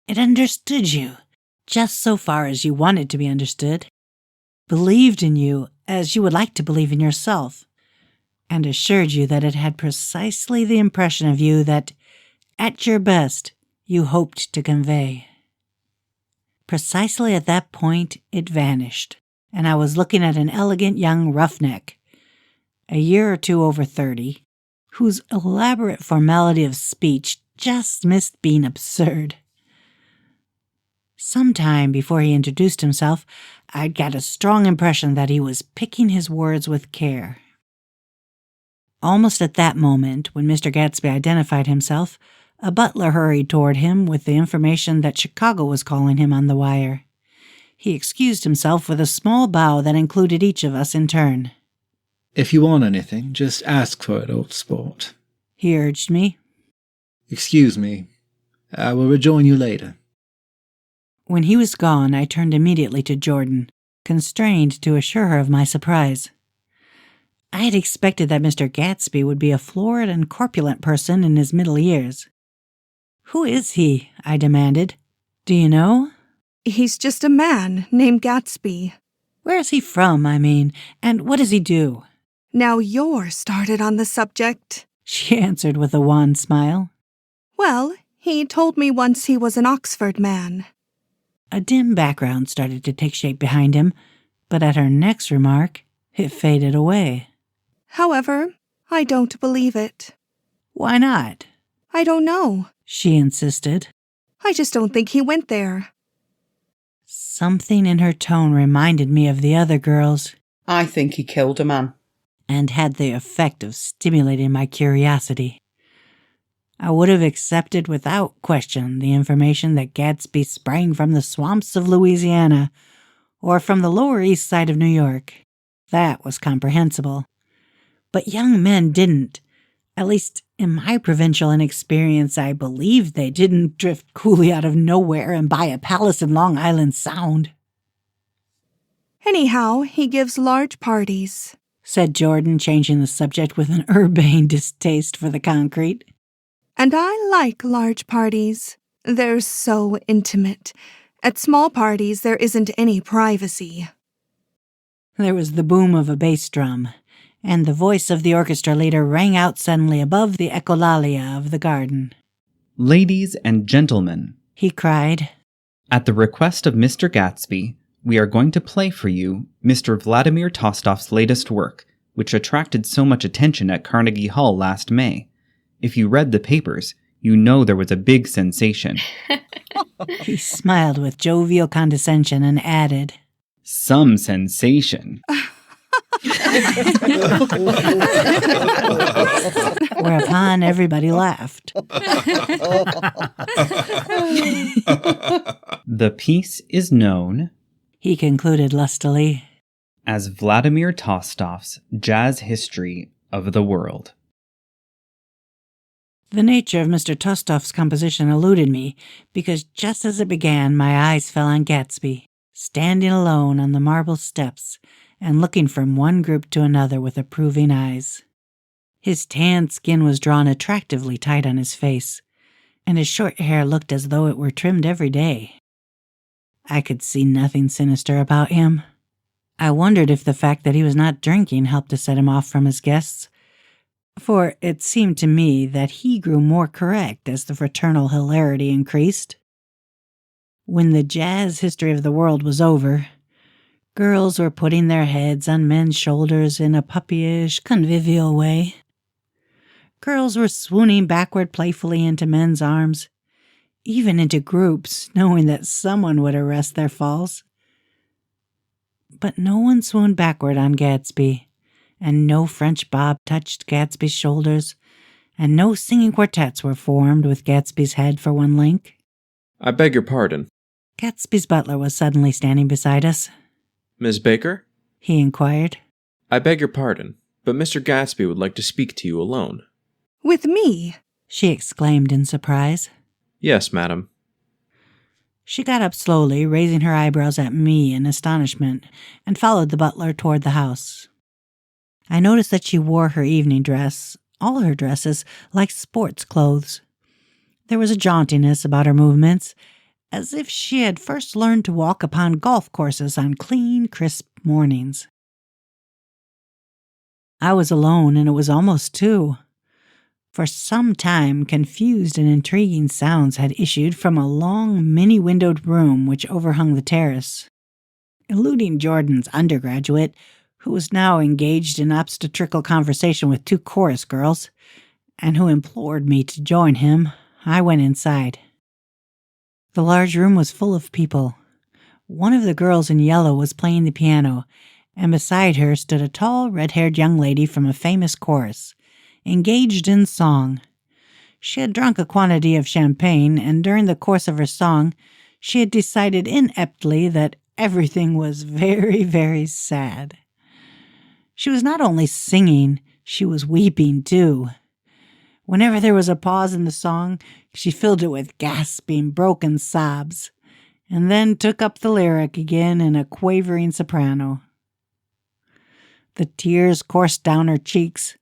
It understood you, just so far as you wanted to be understood, believed in you as you would like to believe in yourself, and assured you that it had precisely the impression of you that, at your best, you hoped to convey. Precisely at that point, it vanished, and I was looking at an elegant young roughneck, a year or 2 over 30, whose elaborate formality of speech just missed being absurd. Some time before he introduced himself, I'd got a strong impression that he was picking his words with care. Almost at that moment, when Mr. Gatsby identified himself, a butler hurried toward him with the information that Chicago was calling him on the wire. He excused himself with a small bow that included each of us in turn. "If you want anything, just ask for it, old sport," he urged me. "Excuse me. I will rejoin you later." When he was gone, I turned immediately to Jordan, constrained to assure her of my surprise. I had expected that Mr. Gatsby would be a florid and corpulent person in his middle years. "Who is he?" I demanded. "Do you know?" "He's just a man named Gatsby." "Where is he from, I mean, and what does he do?" "Now you're started on the subject," she answered with a wan smile. "Well, he told me once he was an Oxford man." A dim background started to take shape behind him, but at her next remark, it faded away. "However, I don't believe it." "Why not?" "I don't know," she insisted. "I just don't think he went there." Something in her tone reminded me of the other girls. I think he killed a man. And had the effect of stimulating my curiosity. I would have accepted without question the information that Gatsby sprang from the swamps of Louisiana or from the Lower East Side of New York. That was comprehensible. But young men didn't. At least, in my provincial inexperience, I believed they didn't drift coolly out of nowhere and buy a palace in Long Island Sound. "Anyhow, he gives large parties," said Jordan, changing the subject with an urbane distaste for the concrete. "And I like large parties. They're so intimate. At small parties, there isn't any privacy." There was the boom of a bass drum, and the voice of the orchestra leader rang out suddenly above the echolalia of the garden. "Ladies and gentlemen," he cried, "at the request of Mr. Gatsby, we are going to play for you Mr. Vladimir Tostof's latest work, which attracted so much attention at Carnegie Hall last May. If you read the papers, you know there was a big sensation." He smiled with jovial condescension and added, "Some sensation." Whereupon everybody laughed. "The piece is known," he concluded lustily, "as Vladimir Tostof's Jazz History of the World." The nature of Mr. Tostof's composition eluded me, because just as it began, my eyes fell on Gatsby, standing alone on the marble steps and looking from one group to another with approving eyes. His tanned skin was drawn attractively tight on his face, and his short hair looked as though it were trimmed every day. I could see nothing sinister about him. I wondered if the fact that he was not drinking helped to set him off from his guests, for it seemed to me that he grew more correct as the fraternal hilarity increased. When the jazz history of the world was over, girls were putting their heads on men's shoulders in a puppyish, convivial way. Girls were swooning backward playfully into men's arms, even into groups, knowing that someone would arrest their falls. But no one swooned backward on Gatsby, and no French bob touched Gatsby's shoulders, and no singing quartets were formed with Gatsby's head for one link. "I beg your pardon." Gatsby's butler was suddenly standing beside us. "Miss Baker?" he inquired. "I beg your pardon, but Mr. Gatsby would like to speak to you alone." "With me?" she exclaimed in surprise. "Yes, madam." She got up slowly, raising her eyebrows at me in astonishment, and followed the butler toward the house. I noticed that she wore her evening dress, all her dresses, like sports clothes. There was a jauntiness about her movements, as if she had first learned to walk upon golf courses on clean, crisp mornings. I was alone, and it was almost 2. For some time, confused and intriguing sounds had issued from a long, many-windowed room which overhung the terrace. Eluding Jordan's undergraduate, who was now engaged in obstetrical conversation with 2 chorus girls, and who implored me to join him, I went inside. The large room was full of people. One of the girls in yellow was playing the piano, and beside her stood a tall, red-haired young lady from a famous chorus, engaged in song. She had drunk a quantity of champagne, and during the course of her song, she had decided ineptly that everything was very, very sad. She was not only singing, she was weeping too. Whenever there was a pause in the song, she filled it with gasping, broken sobs, and then took up the lyric again in a quavering soprano. The tears coursed down her cheeks,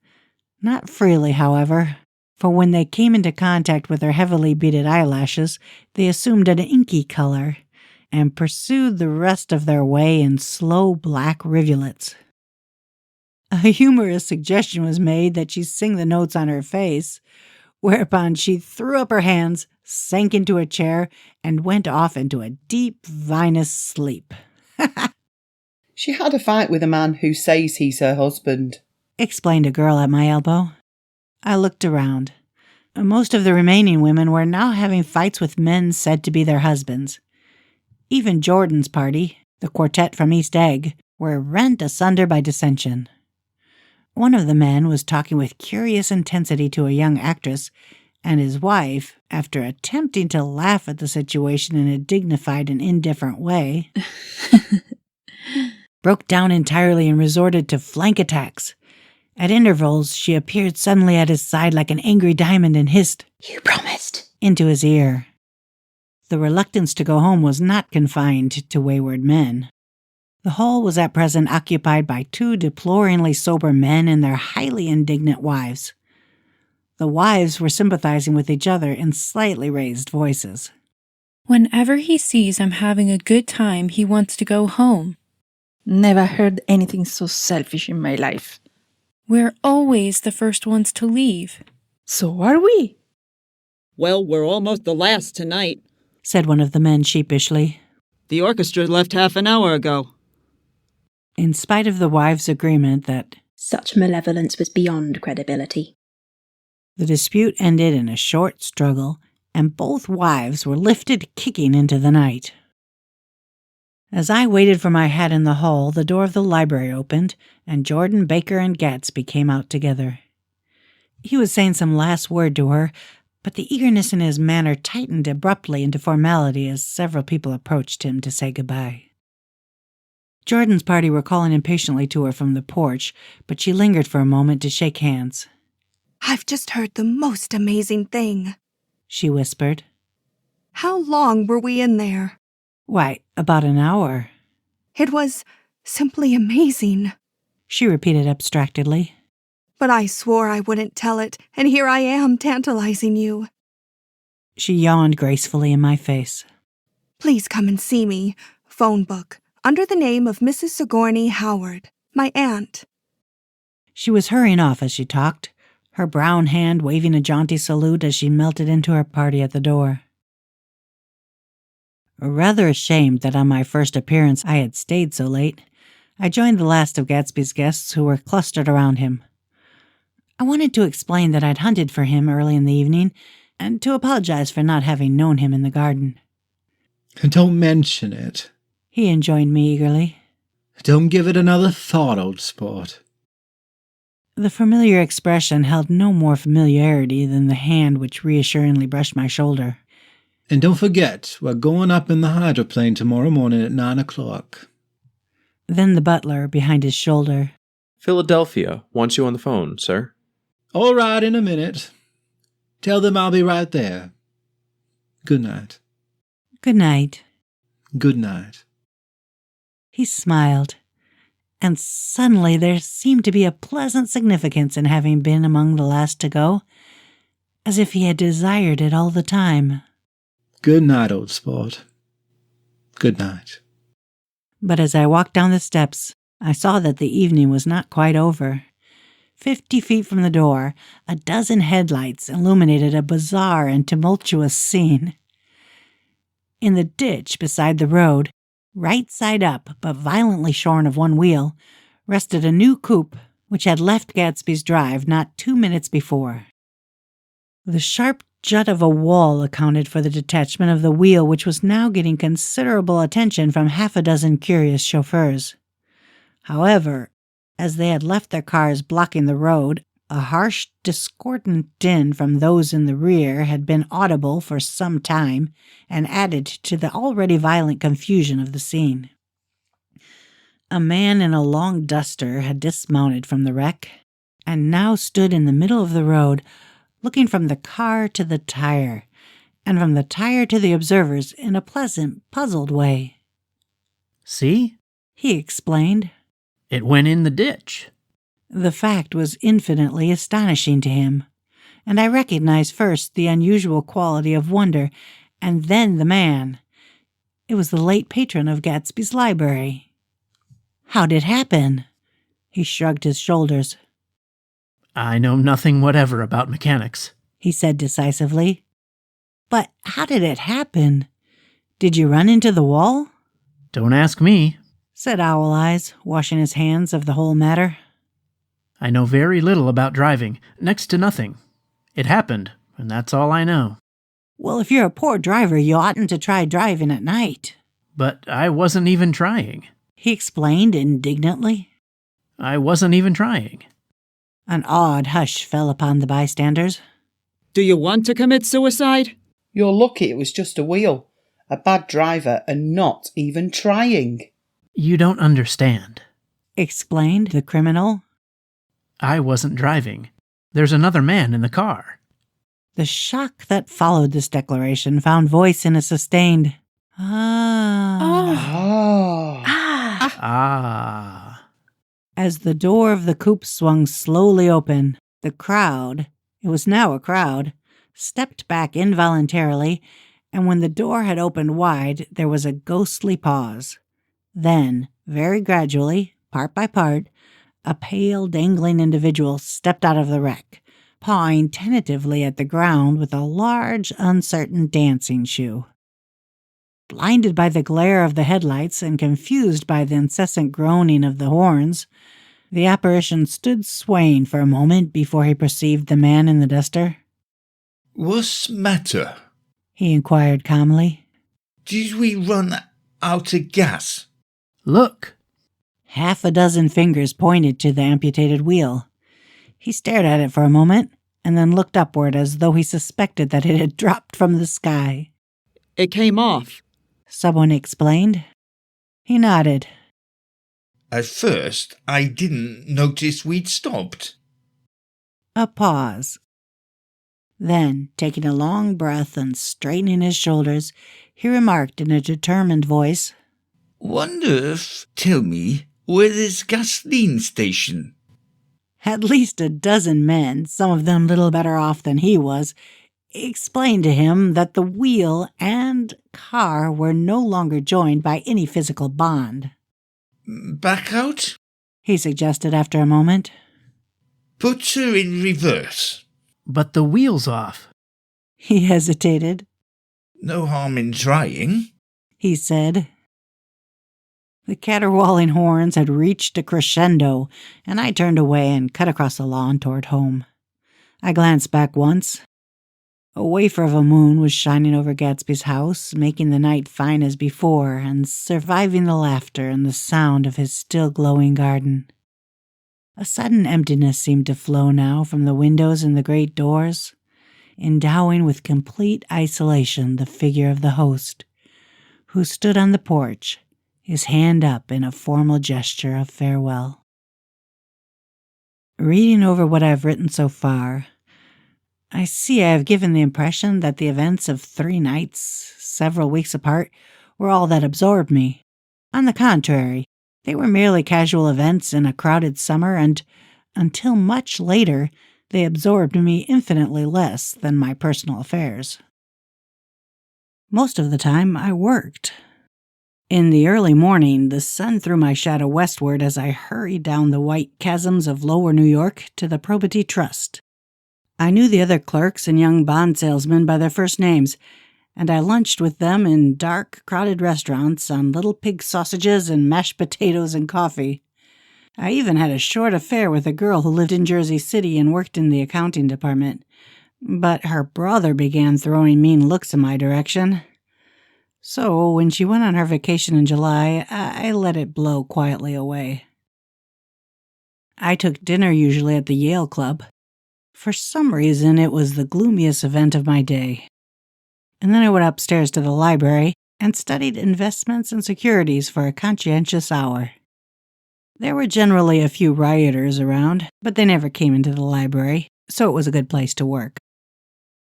not freely, however, for when they came into contact with her heavily beaded eyelashes, they assumed an inky color and pursued the rest of their way in slow black rivulets. A humorous suggestion was made that she sing the notes on her face, whereupon she threw up her hands, sank into a chair, and went off into a deep, vinous sleep. She had a fight with a man who says he's her husband, explained a girl at my elbow. I looked around. Most of the remaining women were now having fights with men said to be their husbands. Even Jordan's party, the quartet from East Egg, were rent asunder by dissension. One of the men was talking with curious intensity to a young actress, and his wife, after attempting to laugh at the situation in a dignified and indifferent way, broke down entirely and resorted to flank attacks. At intervals, she appeared suddenly at his side like an angry diamond and hissed, "You promised," into his ear. The reluctance to go home was not confined to wayward men. The hall was at present occupied by two deploringly sober men and their highly indignant wives. The wives were sympathizing with each other in slightly raised voices. Whenever he sees I'm having a good time, he wants to go home. Never heard anything so selfish in my life. We're always the first ones to leave. So are we. Well, we're almost the last tonight, said one of the men sheepishly. The orchestra left half an hour ago. In spite of the wives' agreement that such malevolence was beyond credibility, the dispute ended in a short struggle, and both wives were lifted kicking into the night. As I waited for my hat in the hall, the door of the library opened, and Jordan, Baker, and Gatsby came out together. He was saying some last word to her, but the eagerness in his manner tightened abruptly into formality as several people approached him to say goodbye. Jordan's party were calling impatiently to her from the porch, but she lingered for a moment to shake hands. "I've just heard the most amazing thing," she whispered. "How long were we in there?" "Why, about an hour." "It was simply amazing," she repeated abstractedly. "But I swore I wouldn't tell it, and here I am tantalizing you." She yawned gracefully in my face. "Please come and see me. Phone book, under the name of Mrs. Sigourney Howard, my aunt." She was hurrying off as she talked, her brown hand waving a jaunty salute as she melted into her party at the door. Rather ashamed that on my first appearance I had stayed so late, I joined the last of Gatsby's guests who were clustered around him. I wanted to explain that I'd hunted for him early in the evening, and to apologize for not having known him in the garden. "Don't mention it," he enjoined me eagerly. "Don't give it another thought, old sport." The familiar expression held no more familiarity than the hand which reassuringly brushed my shoulder. "And don't forget, we're going up in the hydroplane tomorrow morning at 9 o'clock. Then the butler, behind his shoulder. "Philadelphia wants you on the phone, sir." "All right, in a minute. Tell them I'll be right there. Good night." "Good night." "Good night." He smiled, and suddenly there seemed to be a pleasant significance in having been among the last to go, as if he had desired it all the time. "Good night, old sport. Good night." But as I walked down the steps, I saw that the evening was not quite over. 50 feet from the door, a dozen headlights illuminated a bizarre and tumultuous scene. In the ditch beside the road, right side up but violently shorn of one wheel, rested a new coupe which had left Gatsby's drive not 2 minutes before. The sharp jut of a wall accounted for the detachment of the wheel, which was now getting considerable attention from half a dozen curious chauffeurs. However, as they had left their cars blocking the road, a harsh, discordant din from those in the rear had been audible for some time and added to the already violent confusion of the scene. A man in a long duster had dismounted from the wreck and now stood in the middle of the road, looking from the car to the tire, and from the tire to the observers in a pleasant, puzzled way. See? He explained. It went in the ditch. The fact was infinitely astonishing to him, and I recognized first the unusual quality of wonder, and then the man. It was the late patron of Gatsby's library. How'd it happen? He shrugged his shoulders. I know nothing whatever about mechanics, he said decisively. But how did it happen? Did you run into the wall? Don't ask me, said Owl Eyes, washing his hands of the whole matter. I know very little about driving, next to nothing. It happened, and that's all I know. Well, if you're a poor driver, you oughtn't to try driving at night. But I wasn't even trying, he explained indignantly. I wasn't even trying. An odd hush fell upon the bystanders. Do you want to commit suicide? You're lucky it was just a wheel. A bad driver and not even trying. You don't understand, explained the criminal. I wasn't driving. There's another man in the car. The shock that followed this declaration found voice in a sustained, Ah. As the door of the coupe swung slowly open, the crowd, it was now a crowd, stepped back involuntarily, and when the door had opened wide, there was a ghostly pause. Then, very gradually, part by part, a pale, dangling individual stepped out of the wreck, pawing tentatively at the ground with a large, uncertain dancing shoe. Blinded by the glare of the headlights and confused by the incessant groaning of the horns, the apparition stood swaying for a moment before he perceived the man in the duster. What's matter? He inquired calmly. Did we run out of gas? Look. Half a dozen fingers pointed to the amputated wheel. He stared at it for a moment, and then looked upward as though he suspected that it had dropped from the sky. It came off, someone explained. He nodded. At first, I didn't notice we'd stopped. A pause. Then, taking a long breath and straightening his shoulders, he remarked in a determined voice, Tell me, where is gasoline station? At least a dozen men, some of them little better off than he was, explained to him that the wheel and car were no longer joined by any physical bond. Back out? He suggested after a moment. Put her in reverse. But the wheel's off. He hesitated. No harm in trying, he said. The caterwauling horns had reached a crescendo, and I turned away and cut across the lawn toward home. I glanced back once. A wafer of a moon was shining over Gatsby's house, making the night fine as before, and surviving the laughter and the sound of his still glowing garden. A sudden emptiness seemed to flow now from the windows and the great doors, endowing with complete isolation the figure of the host, who stood on the porch, his hand up in a formal gesture of farewell. Reading over what I have written so far, I see I have given the impression that the events of 3 nights, several weeks apart, were all that absorbed me. On the contrary, they were merely casual events in a crowded summer, and, until much later, they absorbed me infinitely less than my personal affairs. Most of the time, I worked. In the early morning, the sun threw my shadow westward as I hurried down the white chasms of lower New York to the Probity Trust. I knew the other clerks and young bond salesmen by their first names, and I lunched with them in dark, crowded restaurants on little pig sausages and mashed potatoes and coffee. I even had a short affair with a girl who lived in Jersey City and worked in the accounting department, but her brother began throwing mean looks in my direction. So, when she went on her vacation in July, I let it blow quietly away. I took dinner usually at the Yale Club. For some reason, it was the gloomiest event of my day. And then I went upstairs to the library and studied investments and securities for a conscientious hour. There were generally a few rioters around, but they never came into the library, so it was a good place to work.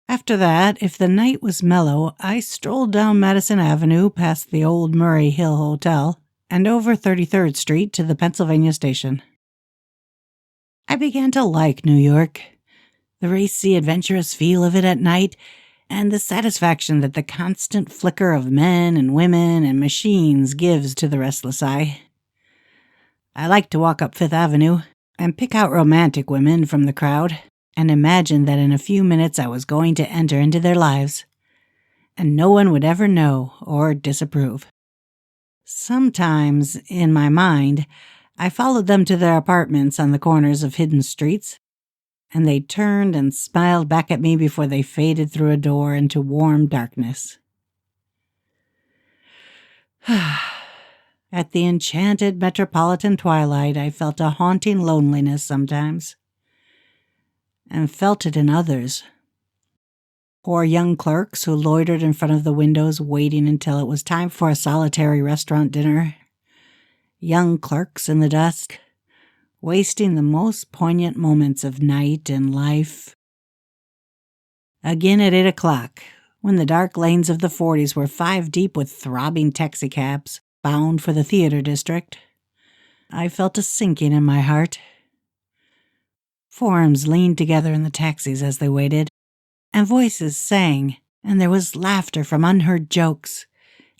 After that, if the night was mellow, I strolled down Madison Avenue past the old Murray Hill Hotel and over 33rd Street to the Pennsylvania Station. I began to like New York, the racy, adventurous feel of it at night, and the satisfaction that the constant flicker of men and women and machines gives to the restless eye. I liked to walk up Fifth Avenue and pick out romantic women from the crowd and imagine that in a few minutes I was going to enter into their lives, and no one would ever know or disapprove. Sometimes, in my mind, I followed them to their apartments on the corners of hidden streets, and they turned and smiled back at me before they faded through a door into warm darkness. At the enchanted metropolitan twilight, I felt a haunting loneliness sometimes, and felt it in others. Poor young clerks who loitered in front of the windows waiting until it was time for a solitary restaurant dinner. Young clerks in the dusk, wasting the most poignant moments of night and life. Again at 8 o'clock, when the dark lanes of the 40s were 5 deep with throbbing taxicabs bound for the theater district, I felt a sinking in my heart. Forms leaned together in the taxis as they waited, and voices sang, and there was laughter from unheard jokes,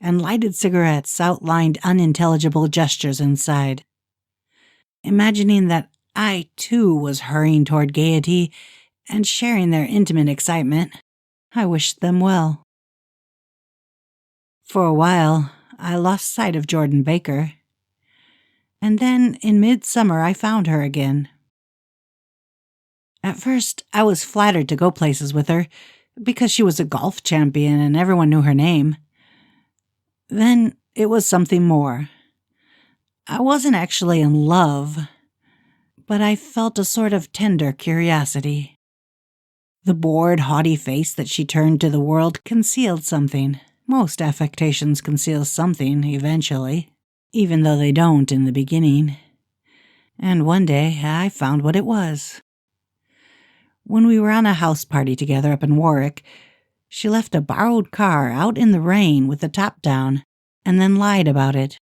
and lighted cigarettes outlined unintelligible gestures inside. Imagining that I, too, was hurrying toward gaiety and sharing their intimate excitement, I wished them well. For a while, I lost sight of Jordan Baker, and then in midsummer I found her again. At first, I was flattered to go places with her, because she was a golf champion and everyone knew her name. Then it was something more. I wasn't actually in love, but I felt a sort of tender curiosity. The bored, haughty face that she turned to the world concealed something. Most affectations conceal something, eventually, even though they don't in the beginning. And one day, I found what it was. When we were on a house party together up in Warwick, she left a borrowed car out in the rain with the top down, and then lied about it.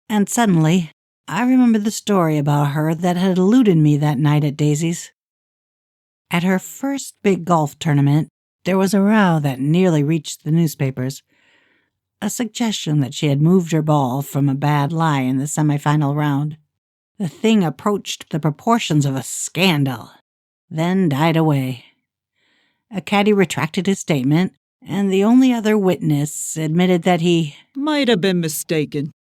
And suddenly, I remembered the story about her that had eluded me that night at Daisy's. At her first big golf tournament, there was a row that nearly reached the newspapers. A suggestion that she had moved her ball from a bad lie in the semifinal round. The thing approached the proportions of a scandal, then died away. A caddy retracted his statement, and the only other witness admitted that he might have been mistaken.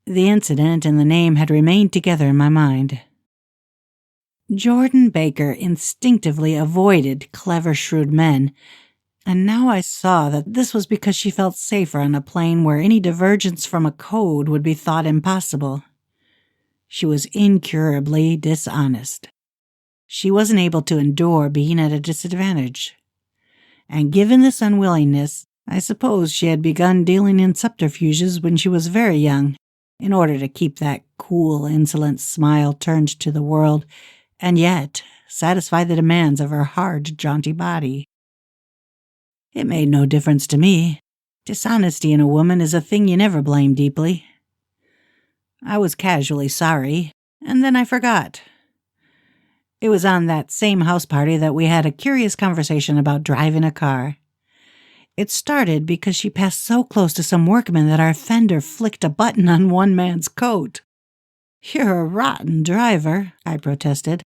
The incident and the name had remained together in my mind. Jordan Baker instinctively avoided clever, shrewd men, and now I saw that this was because she felt safer on a plane where any divergence from a code would be thought impossible. She was incurably dishonest. She wasn't able to endure being at a disadvantage. And given this unwillingness, I suppose she had begun dealing in subterfuges when she was very young, in order to keep that cool, insolent smile turned to the world, and yet satisfy the demands of her hard, jaunty body. It made no difference to me. Dishonesty in a woman is a thing you never blame deeply. I was casually sorry, and then I forgot. It was on that same house party that we had a curious conversation about driving a car. It started because she passed so close to some workmen that our fender flicked a button on one man's coat. "You're a rotten driver," I protested.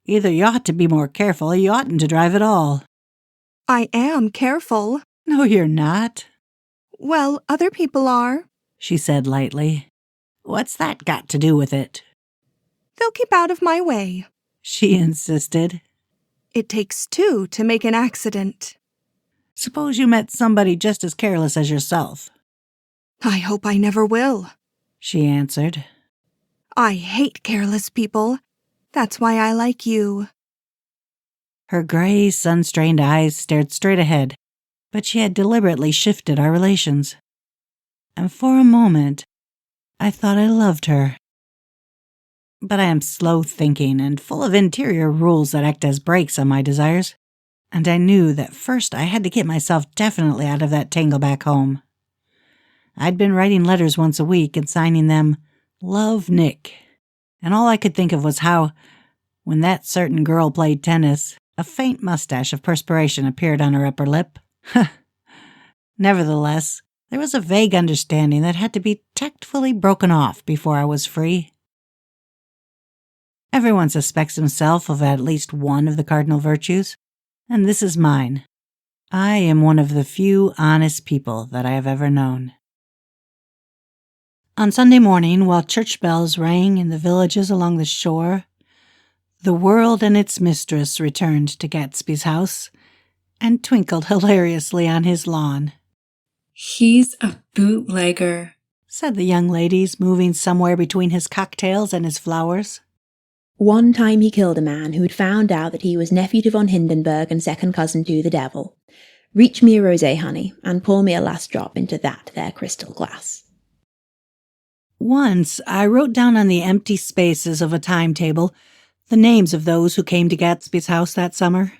"Either you ought to be more careful or you oughtn't to drive at all." I am careful. "No, you're not." "Well, other people are," she said lightly. "What's that got to do with it?" "They'll keep out of my way," she insisted. "It takes 2 to make an accident." "Suppose you met somebody just as careless as yourself." "I hope I never will," she answered. "I hate careless people. That's why I like you." Her gray, sun-strained eyes stared straight ahead, but she had deliberately shifted our relations. And for a moment, I thought I loved her. But I am slow thinking and full of interior rules that act as brakes on my desires. and I knew that first I had to get myself definitely out of that tangle back home. I'd been writing letters once a week and signing them, Love Nick, and all I could think of was how, when that certain girl played tennis, a faint mustache of perspiration appeared on her upper lip. Nevertheless, there was a vague understanding that had to be tactfully broken off before I was free. Everyone suspects himself of at least one of the cardinal virtues, and this is mine. I am one of the few honest people that I have ever known. On Sunday morning, while church bells rang in the villages along the shore, the world and its mistress returned to Gatsby's house and twinkled hilariously on his lawn. "He's a bootlegger," said the young ladies, moving somewhere between his cocktails and his flowers. One time he killed a man who'd found out that he was nephew to von Hindenburg and second cousin to the devil. Reach me a rosé, honey, and pour me a last drop into that there crystal glass. Once I wrote down on the empty spaces of a timetable the names of those who came to Gatsby's house that summer.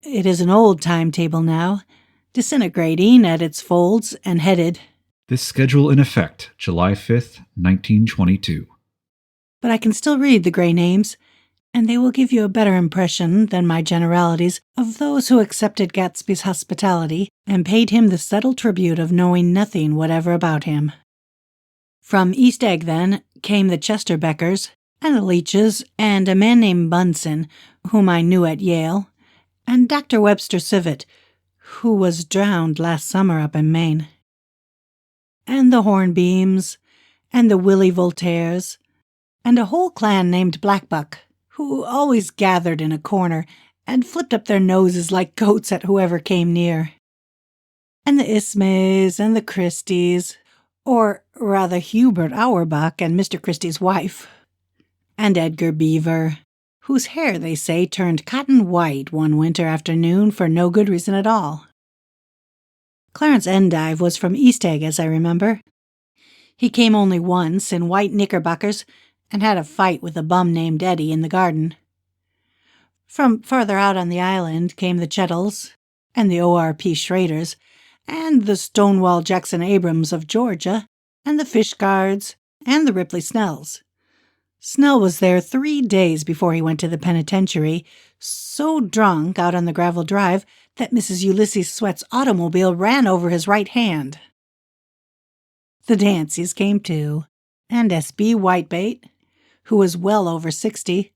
It is an old timetable now, disintegrating at its folds and headed, "This schedule in effect, July 5th, 1922. But I can still read the gray names, and they will give you a better impression than my generalities of those who accepted Gatsby's hospitality and paid him the subtle tribute of knowing nothing whatever about him. From East Egg, then, came the Chester Beckers, and the Leaches, and a man named Bunsen, whom I knew at Yale, and Dr. Webster Civet, who was drowned last summer up in Maine. And the Hornbeams, and the Willie Voltaires, and a whole clan named Blackbuck, who always gathered in a corner and flipped up their noses like goats at whoever came near. And the Ismays and the Christies, or rather Hubert Auerbach and Mr. Christie's wife, and Edgar Beaver, whose hair, they say, turned cotton white one winter afternoon for no good reason at all. Clarence Endive was from East Egg, as I remember. He came only once in white knickerbockers and had a fight with a bum named Eddie in the garden. From further out on the island came the Chettles, and the O.R.P. Schraders, and the Stonewall Jackson Abrams of Georgia, and the Fishguards, and the Ripley Snells. Snell was there 3 days before he went to the penitentiary, so drunk out on the gravel drive that Mrs. Ulysses Sweat's automobile ran over his right hand. The Danceys came too, and S.B. Whitebait, who was well over 60,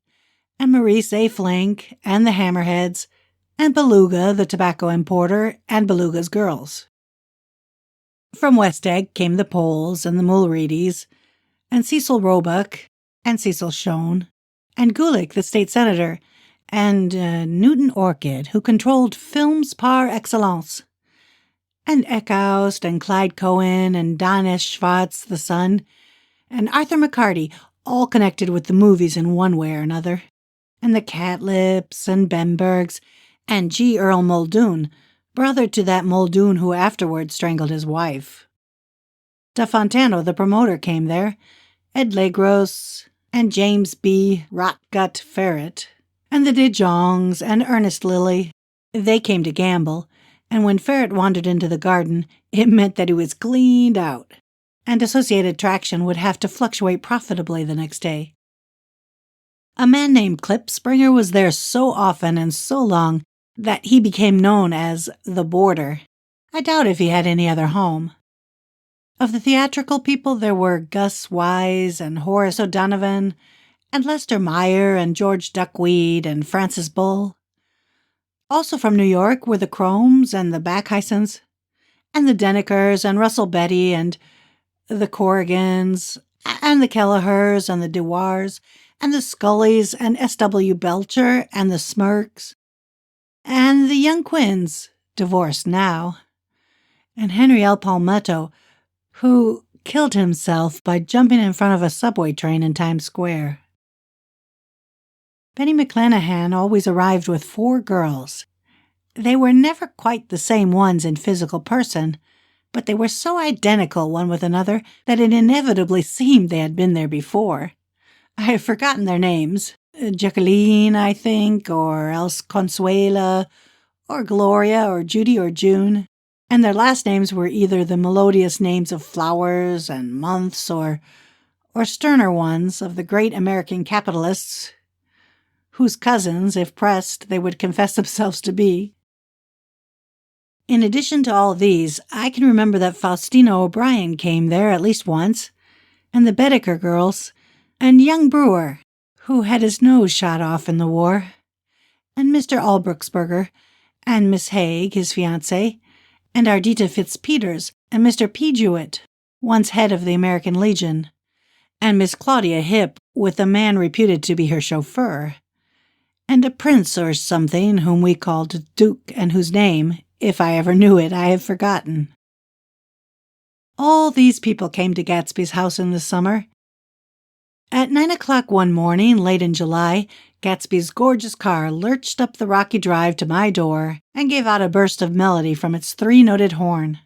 and Maurice A. Flink, and the Hammerheads, and Beluga, the tobacco importer, and Beluga's girls. From West Egg came the Poles and the Mulreadys, and Cecil Roebuck, and Cecil Schoen, and Gulick, the state senator, and Newton Orchid, who controlled films par excellence, and Eckhoust, and Clyde Cohen, and Don S. Schwartz, the son, and Arthur McCarty, all connected with the movies in one way or another, and the Catlips, and Bembergs, and G. Earl Muldoon, brother to that Muldoon who afterward strangled his wife. Da Fontano, the promoter, came there, Ed Legros, and James B. Rotgut Ferret, and the De Jongs, and Ernest Lilly. They came to gamble, and when Ferret wandered into the garden, it meant that he was cleaned out, and Associated Traction would have to fluctuate profitably the next day. A man named Klipspringer was there so often and so long that he became known as the Boarder. I doubt if he had any other home. Of the theatrical people, there were Gus Wise and Horace O'Donovan, and Lester Meyer and George Duckweed and Francis Bull. Also from New York were the Chromes and the Backhysons, and the Denekers and Russell Betty and the Corrigans, and the Kelleher's and the Dewars, and the Scullys and S.W. Belcher and the Smirks, and the Young Quinns, divorced now, and Henry L. Palmetto, who killed himself by jumping in front of a subway train in Times Square. Benny McClanahan always arrived with 4 girls. They were never quite the same ones in physical person, but they were so identical one with another that it inevitably seemed they had been there before. I have forgotten their names. Jacqueline, I think, or else Consuela, or Gloria, or Judy, or June, and their last names were either the melodious names of flowers and months or sterner ones of the great American capitalists, whose cousins, if pressed, they would confess themselves to be. In addition to all these, I can remember that Faustina O'Brien came there at least once, and the Bedecker girls, and young Brewer, who had his nose shot off in the war, and Mr. Albrucksberger, and Miss Haig, his fiancée, and Ardita Fitzpeters, and Mr. P. Jewett, once head of the American Legion, and Miss Claudia Hipp, with a man reputed to be her chauffeur, and a prince or something whom we called Duke, and whose name, if I ever knew it, I have forgotten. All these people came to Gatsby's house in the summer. At 9 o'clock one morning, late in July, Gatsby's gorgeous car lurched up the rocky drive to my door and gave out a burst of melody from its three-noted horn.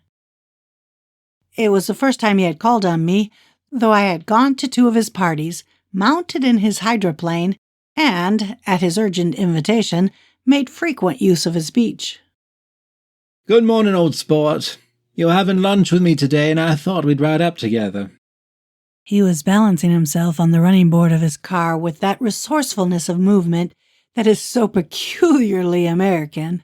It was the first time he had called on me, though I had gone to 2 of his parties, mounted in his hydroplane, and, at his urgent invitation, made frequent use of his speech. Good morning, old sport. You're having lunch with me today, and I thought we'd ride up together. He was balancing himself on the running board of his car with that resourcefulness of movement that is so peculiarly American.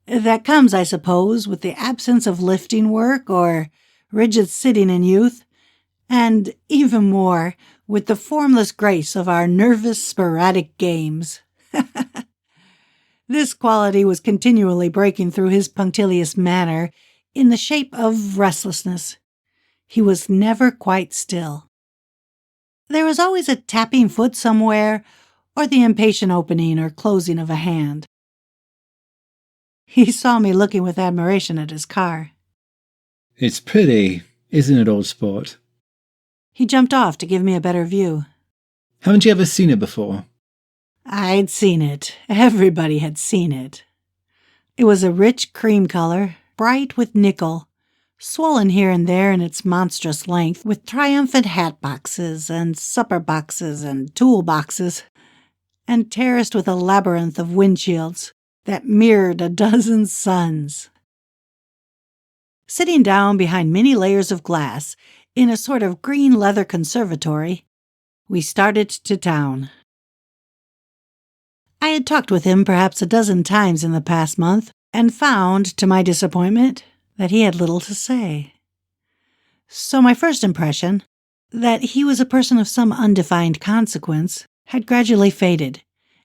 That comes, I suppose, with the absence of lifting work or rigid sitting in youth, and even more with the formless grace of our nervous, sporadic games. This quality was continually breaking through his punctilious manner in the shape of restlessness. He was never quite still. There was always a tapping foot somewhere, or the impatient opening or closing of a hand. He saw me looking with admiration at his car. It's pretty, isn't it, old sport? He jumped off to give me a better view. Haven't you ever seen it before? I'd seen it. Everybody had seen it. It was a rich cream color, bright with nickel, swollen here and there in its monstrous length with triumphant hat boxes and supper boxes and tool boxes, and terraced with a labyrinth of windshields that mirrored a dozen suns. Sitting down behind many layers of glass in a sort of green leather conservatory, we started to town. I had talked with him perhaps a dozen times in the past month, and found, to my disappointment, that he had little to say. So my first impression, that he was a person of some undefined consequence, had gradually faded,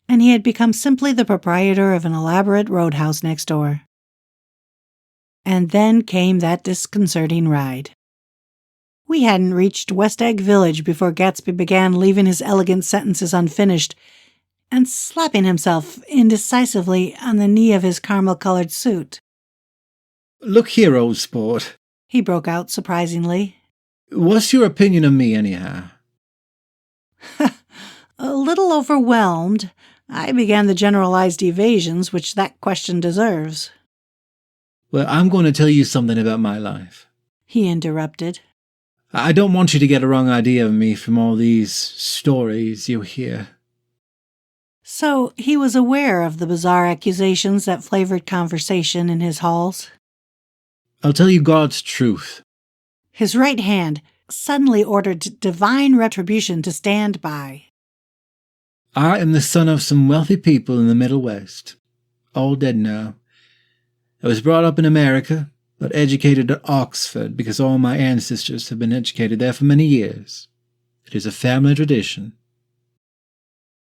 and he had become simply the proprietor of an elaborate roadhouse next door. And then came that disconcerting ride. We hadn't reached West Egg Village before Gatsby began leaving his elegant sentences unfinished and slapping himself indecisively on the knee of his caramel-colored suit. Look here, old sport, he broke out surprisingly. What's your opinion of me, anyhow? A little overwhelmed, I began the generalized evasions which that question deserves. Well, I'm going to tell you something about my life, he interrupted. I don't want you to get a wrong idea of me from all these stories you hear. So he was aware of the bizarre accusations that flavored conversation in his halls. I'll tell you God's truth. His right hand suddenly ordered divine retribution to stand by. I am the son of some wealthy people in the Middle West, all dead now. I was brought up in America, but educated at Oxford because all my ancestors have been educated there for many years. It is a family tradition.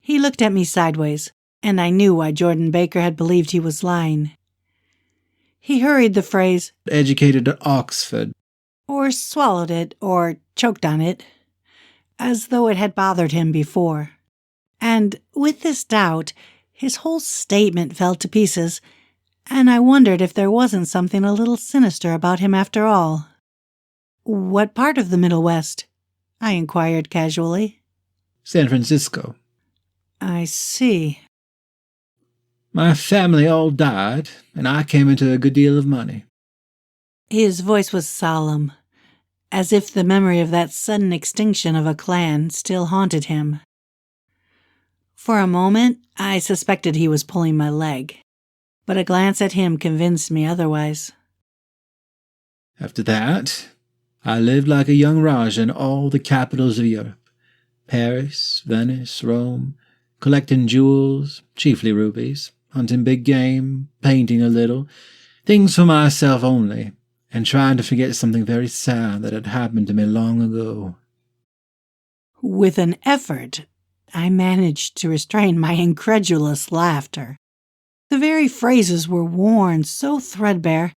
He looked at me sideways, and I knew why Jordan Baker had believed he was lying. He hurried the phrase, educated at Oxford, or swallowed it, or choked on it, as though it had bothered him before. And with this doubt, his whole statement fell to pieces, and I wondered if there wasn't something a little sinister about him after all. What part of the Middle West? I inquired casually. San Francisco. I see. My family all died, and I came into a good deal of money. His voice was solemn, as if the memory of that sudden extinction of a clan still haunted him. For a moment, I suspected he was pulling my leg. but a glance at him convinced me otherwise. After that, I lived like a young Rajah in all the capitals of Europe. Paris, Venice, Rome, collecting jewels, chiefly rubies, hunting big game, painting a little, things for myself only, and trying to forget something very sad that had happened to me long ago. With an effort, I managed to restrain my incredulous laughter. The very phrases were worn so threadbare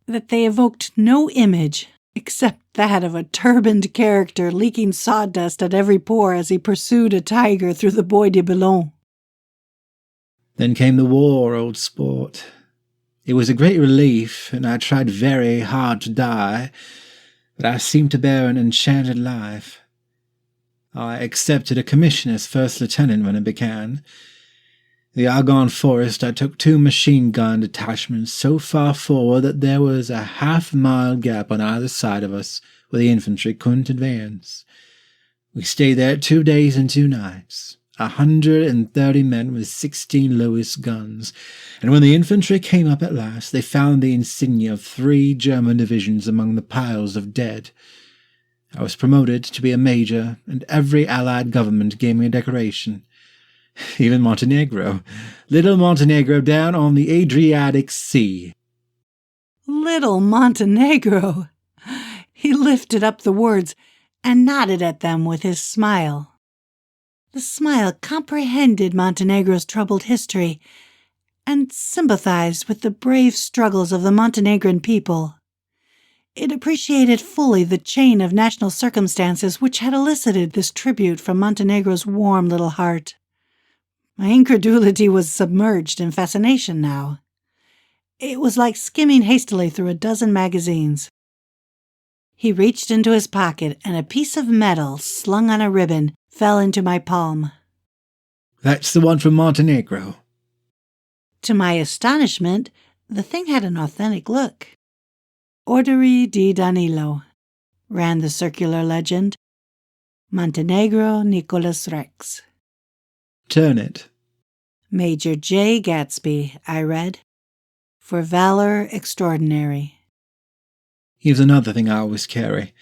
that they evoked no image except that of a turbaned character leaking sawdust at every pore as he pursued a tiger through the Bois de Boulogne. Then came the war, old sport. It was a great relief, and I tried very hard to die, but I seemed to bear an enchanted life. I accepted a commission as first lieutenant when it began. The Argonne Forest, I took 2 machine-gun detachments so far forward that there was a half-mile gap on either side of us where the infantry couldn't advance. We stayed there 2 days and 2 nights, 130 men with 16 Lewis guns, and when the infantry came up at last, they found the insignia of 3 German divisions among the piles of dead. I was promoted to be a major, and every Allied government gave me a decoration. Even Montenegro. Little Montenegro down on the Adriatic Sea. Little Montenegro! He lifted up the words and nodded at them with his smile. The smile comprehended Montenegro's troubled history and sympathized with the brave struggles of the Montenegrin people. It appreciated fully the chain of national circumstances which had elicited this tribute from Montenegro's warm little heart. My incredulity was submerged in fascination now. It was like skimming hastily through a dozen magazines. He reached into his pocket, and a piece of metal slung on a ribbon fell into my palm. That's the one from Montenegro. To my astonishment, the thing had an authentic look. Orderi di Danilo, ran the circular legend. Montenegro Nicholas Rex. Turn it. Major J. Gatsby, I read. For valor extraordinary. Here's another thing I always carry.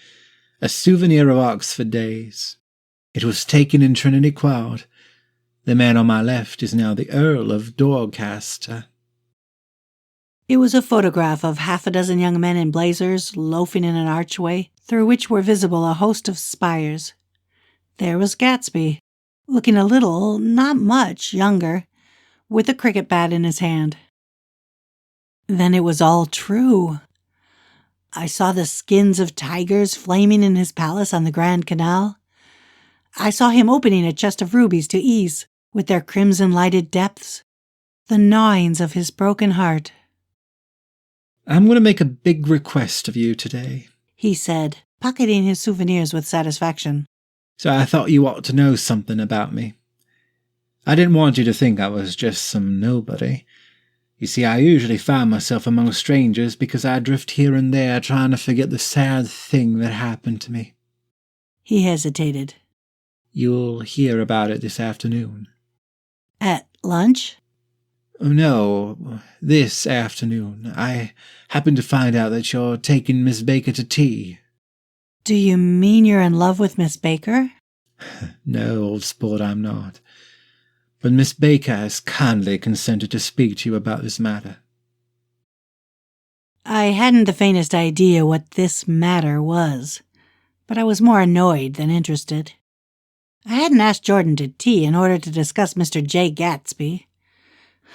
A souvenir of Oxford days. It was taken in Trinity Quad. The man on my left is now the Earl of Dorchester. It was a photograph of 6 young men in blazers loafing in an archway through which were visible a host of spires. There was Gatsby, looking a little, not much, younger, with a cricket bat in his hand. Then it was all true. I saw the skins of tigers flaming in his palace on the Grand Canal. I saw him opening a chest of rubies to ease, with their crimson-lighted depths, the gnawings of his broken heart. I'm going to make a big request of you today, he said, pocketing his souvenirs with satisfaction. So I thought you ought to know something about me. I didn't want you to think I was just some nobody. You see, I usually find myself among strangers because I drift here and there trying to forget the sad thing that happened to me. He hesitated. You'll hear about it this afternoon. At lunch? Oh, no, this afternoon. I happened to find out that you're taking Miss Baker to tea. Do you mean you're in love with Miss Baker? No, old sport, I'm not. But Miss Baker has kindly consented to speak to you about this matter. I hadn't the faintest idea what this matter was, but I was more annoyed than interested. I hadn't asked Jordan to tea in order to discuss Mr. J. Gatsby.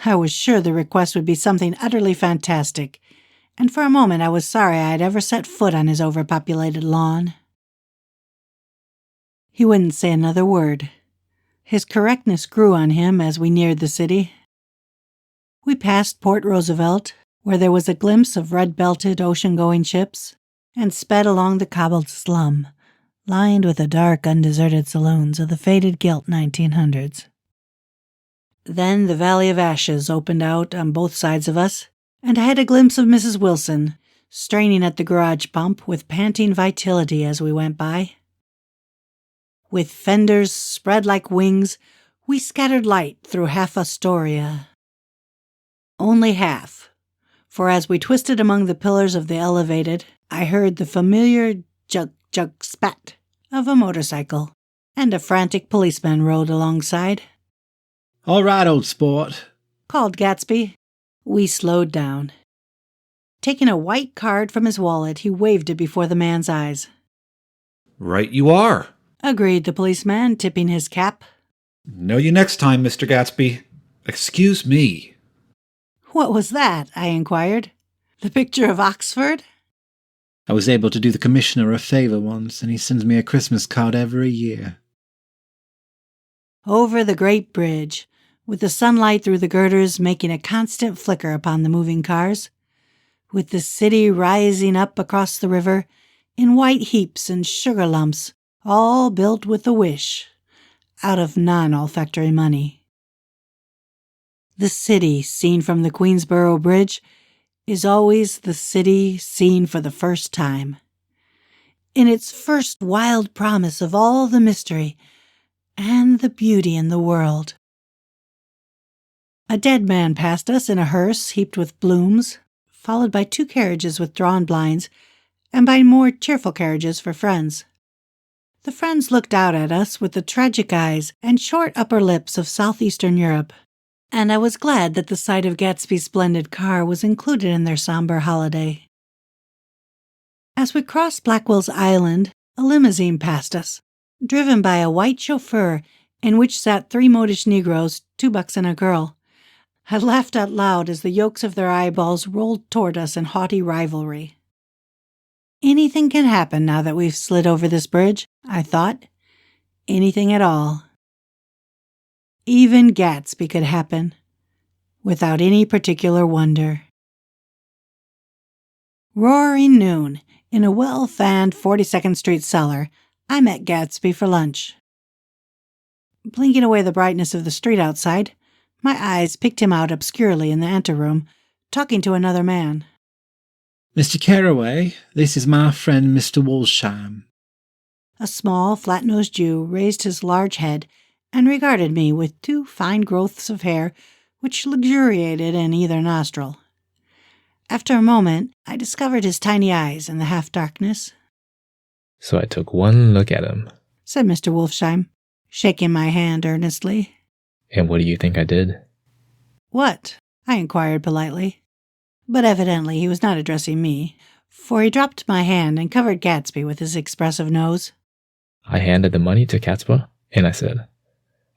I was sure the request would be something utterly fantastic, and for a moment I was sorry I had ever set foot on his overpopulated lawn. He wouldn't say another word. His correctness grew on him as we neared the city. We passed Port Roosevelt, where there was a glimpse of red-belted ocean-going ships, and sped along the cobbled slum, lined with the dark, undeserted saloons of the faded gilt 1900s. Then the Valley of Ashes opened out on both sides of us, and I had a glimpse of Mrs. Wilson, straining at the garage pump with panting vitality as we went by. With fenders spread like wings, we scattered light through half Astoria. Only half, for as we twisted among the pillars of the elevated, I heard the familiar jug spat of a motorcycle, and a frantic policeman rode alongside. "All right, old sport," called Gatsby. We slowed down. Taking a white card from his wallet, he waved it before the man's eyes. "Right you are," agreed the policeman, tipping his cap. "Know you next time, Mr. Gatsby. Excuse me." What was that? I inquired. The picture of Oxford? I was able to do the commissioner a favor once, and he sends me a Christmas card every year. Over the great bridge, with the sunlight through the girders making a constant flicker upon the moving cars, with the city rising up across the river in white heaps and sugar lumps, all built with a wish, out of non-olfactory money. The city seen from the Queensboro Bridge is always the city seen for the first time, in its first wild promise of all the mystery and the beauty in the world. A dead man passed us in a hearse heaped with blooms, followed by 2 carriages with drawn blinds, and by more cheerful carriages for friends. The friends looked out at us with the tragic eyes and short upper lips of southeastern Europe, and I was glad that the sight of Gatsby's splendid car was included in their somber holiday. As we crossed Blackwell's Island, a limousine passed us, driven by a white chauffeur in which sat 3 modish Negroes, 2 bucks and a girl. I laughed out loud as the yolks of their eyeballs rolled toward us in haughty rivalry. Anything can happen now that we've slid over this bridge, I thought. Anything at all. Even Gatsby could happen, without any particular wonder. Roaring noon, in a well-fanned 42nd Street cellar, I met Gatsby for lunch. Blinking away the brightness of the street outside, my eyes picked him out obscurely in the anteroom, talking to another man. "Mr. Carraway, this is my friend Mr. Wolsheim." A small, flat-nosed Jew raised his large head and regarded me with 2 fine growths of hair which luxuriated in either nostril. After a moment, I discovered his tiny eyes in the half-darkness. "So I took one look at him," said Mr. Wolfsheim, shaking my hand earnestly. "And what do you think I did?" "What?" I inquired politely. But evidently he was not addressing me, for he dropped my hand and covered Gatsby with his expressive nose. "I handed the money to Catspaw, and I said,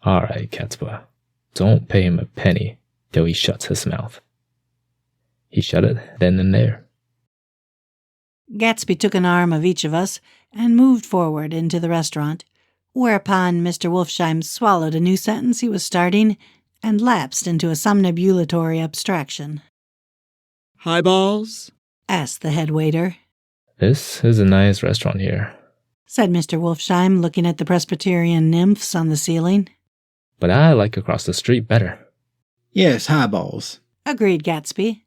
'All right, Catspaw, don't pay him a penny till he shuts his mouth.' He shut it then and there." Gatsby took an arm of each of us and moved forward into the restaurant, whereupon Mr. Wolfsheim swallowed a new sentence he was starting and lapsed into a somnambulatory abstraction. "Highballs?" asked the head waiter. "This is a nice restaurant here," said Mr. Wolfsheim, looking at the Presbyterian nymphs on the ceiling. "but I like across the street better." "Yes, highballs," agreed Gatsby,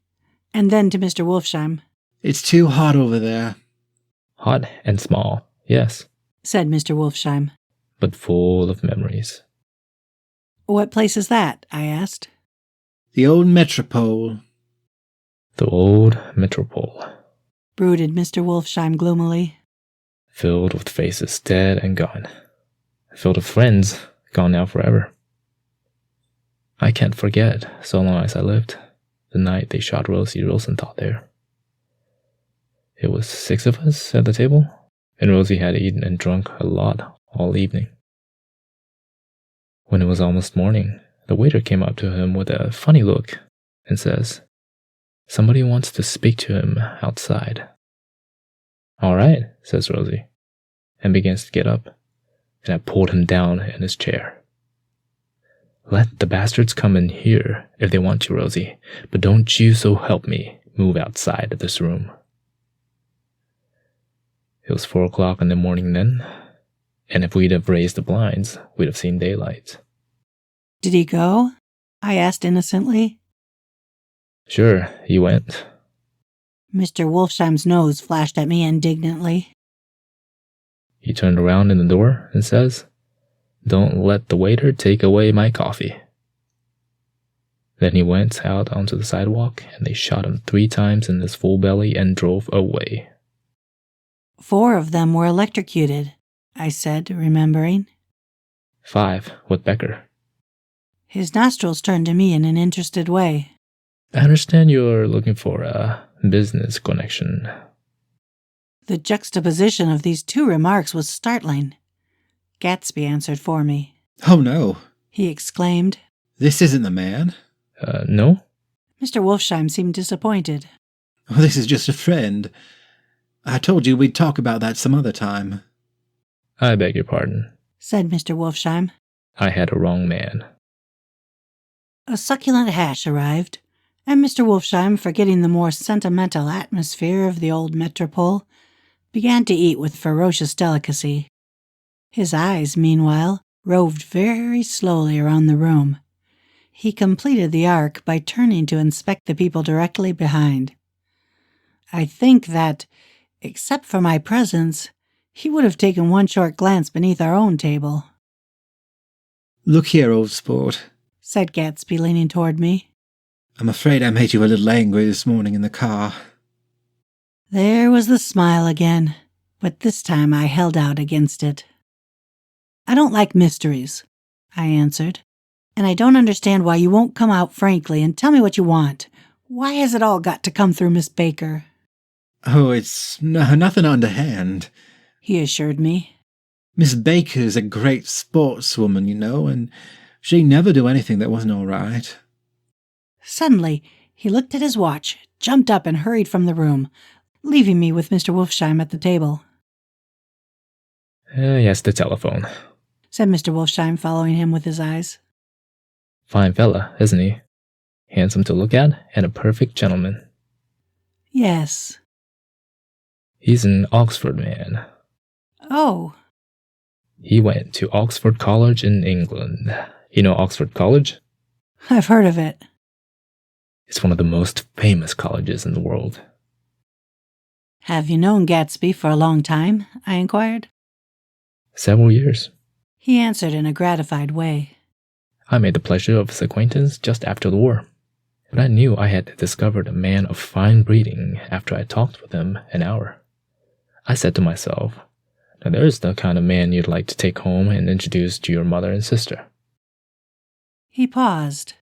and then to Mr. Wolfsheim. "It's too hot over there." "Hot and small, yes," said Mr. Wolfsheim. "but full of memories." "What place is that?" I asked. "The old Metropole." "The old Metropole," brooded Mr. Wolfsheim gloomily. "Filled with faces dead and gone. Filled with friends gone now forever. I can't forget, so long as I lived, the night they shot Rosie Rosenthal there. It was 6 of us at the table, and Rosie had eaten and drunk a lot all evening. When it was almost morning, the waiter came up to him with a funny look and says, 'Somebody wants to speak to him outside.' 'All right,' says Rosie, and begins to get up, and I pulled him down in his chair. 'Let the bastards come in here if they want to, Rosie, but don't you, so help me, move outside of this room.' It was 4 o'clock in the morning then, and if we'd have raised the blinds, we'd have seen daylight." "Did he go?" I asked innocently. "Sure, he went." Mr. Wolfsheim's nose flashed at me indignantly. He turned around in the door and says, 'Don't let the waiter take away my coffee.' Then he went out onto the sidewalk, and they shot him 3 times in his full belly and drove away. 4 of them were electrocuted, I said, remembering. 5 with Becker. His nostrils turned to me in an interested way. I understand you're looking for a business connection. The juxtaposition of these 2 remarks was startling. Gatsby answered for me. Oh no, He exclaimed. this isn't the man. No? Mr. Wolfsheim seemed disappointed. Oh, this is just a friend. I told you we'd talk about that some other time. I beg your pardon, said Mr. Wolfsheim. I had a wrong man. A succulent hash arrived, and Mr. Wolfsheim, forgetting the more sentimental atmosphere of the old metropole, began to eat with ferocious delicacy. His eyes, meanwhile, roved very slowly around the room. He completed the arc by turning to inspect the people directly behind. I think that, except for my presence, he would have taken one short glance beneath our own table. Look here, old sport, said Gatsby, leaning toward me. I'm afraid I made you a little angry this morning in the car. There was the smile again, but this time I held out against it. I don't like mysteries, I answered, and I don't understand why you won't come out frankly and tell me what you want. Why has it all got to come through Miss Baker? Oh, it's nothing underhand, he assured me. Miss Baker's a great sportswoman, you know, and she'd never do anything that wasn't all right. Suddenly, he looked at his watch, jumped up, and hurried from the room, leaving me with Mr. Wolfsheim at the table. Yes, the telephone, said Mr. Wolfsheim, following him with his eyes. Fine fella, isn't he? Handsome to look at, and a perfect gentleman. Yes. He's an Oxford man. Oh. He went to Oxford College in England. You know Oxford College? I've heard of it. It's one of the most famous colleges in the world. Have you known Gatsby for a long time? I inquired. Several years. He answered in a gratified way. I made the pleasure of his acquaintance just after the war, but I knew I had discovered a man of fine breeding after I talked with him an hour. I said to myself, now there's the kind of man you'd like to take home and introduce to your mother and sister. He paused.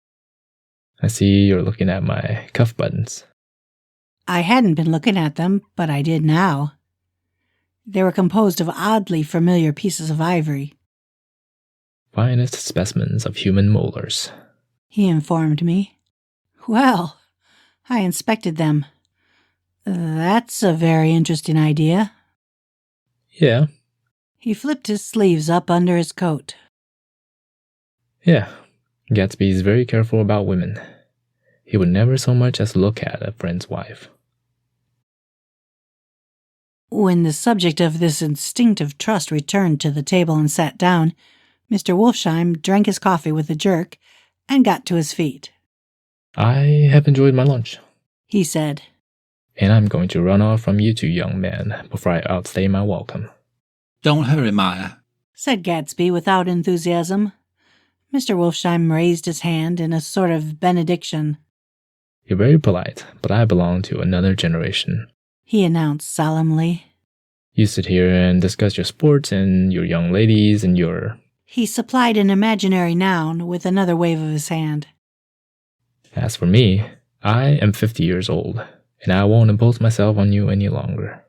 I see you're looking at my cuff buttons. I hadn't been looking at them, but I did now. They were composed of oddly familiar pieces of ivory. Finest specimens of human molars, he informed me. Well, I inspected them. That's a very interesting idea. Yeah. He flipped his sleeves up under his coat. Yeah, Gatsby's very careful about women. He would never so much as look at a friend's wife. When the subject of this instinctive trust returned to the table and sat down, Mr. Wolfsheim drank his coffee with a jerk and got to his feet. I have enjoyed my lunch, he said. And I'm going to run off from you two young men before I outstay my welcome. Don't hurry, Maya, said Gatsby without enthusiasm. Mr. Wolfsheim raised his hand in a sort of benediction. You're very polite, but I belong to another generation, he announced solemnly. You sit here and discuss your sports and your young ladies and your... He supplied an imaginary noun with another wave of his hand. As for me, I am 50 years old, and I won't impose myself on you any longer.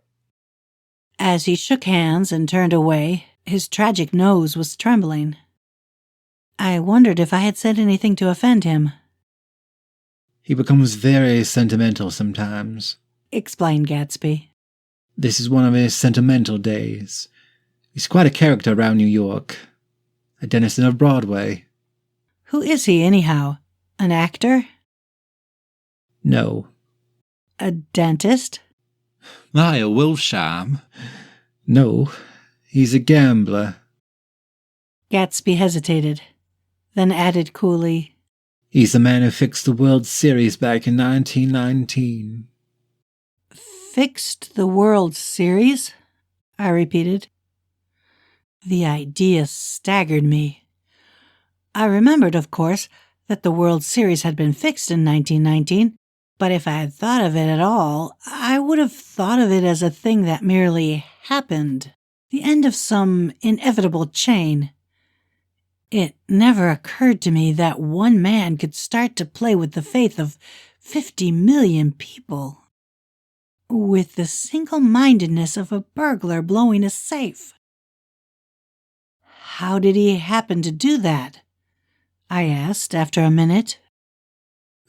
As he shook hands and turned away, his tragic nose was trembling. I wondered if I had said anything to offend him. He becomes very sentimental sometimes, explained Gatsby. This is one of his sentimental days. He's quite a character around New York. A Dennison of Broadway. Who is he, anyhow? An actor? No. A dentist? Maya Wolfsheim. No, he's a gambler. Gatsby hesitated, then added coolly, He's the man who fixed the World Series back in 1919. Fixed the World Series? I repeated. The idea staggered me. I remembered, of course, that the World Series had been fixed in 1919, but if I had thought of it at all, I would have thought of it as a thing that merely happened, the end of some inevitable chain. It never occurred to me that one man could start to play with the faith of 50 million people, with the single-mindedness of a burglar blowing a safe. How did he happen to do that? I asked after a minute.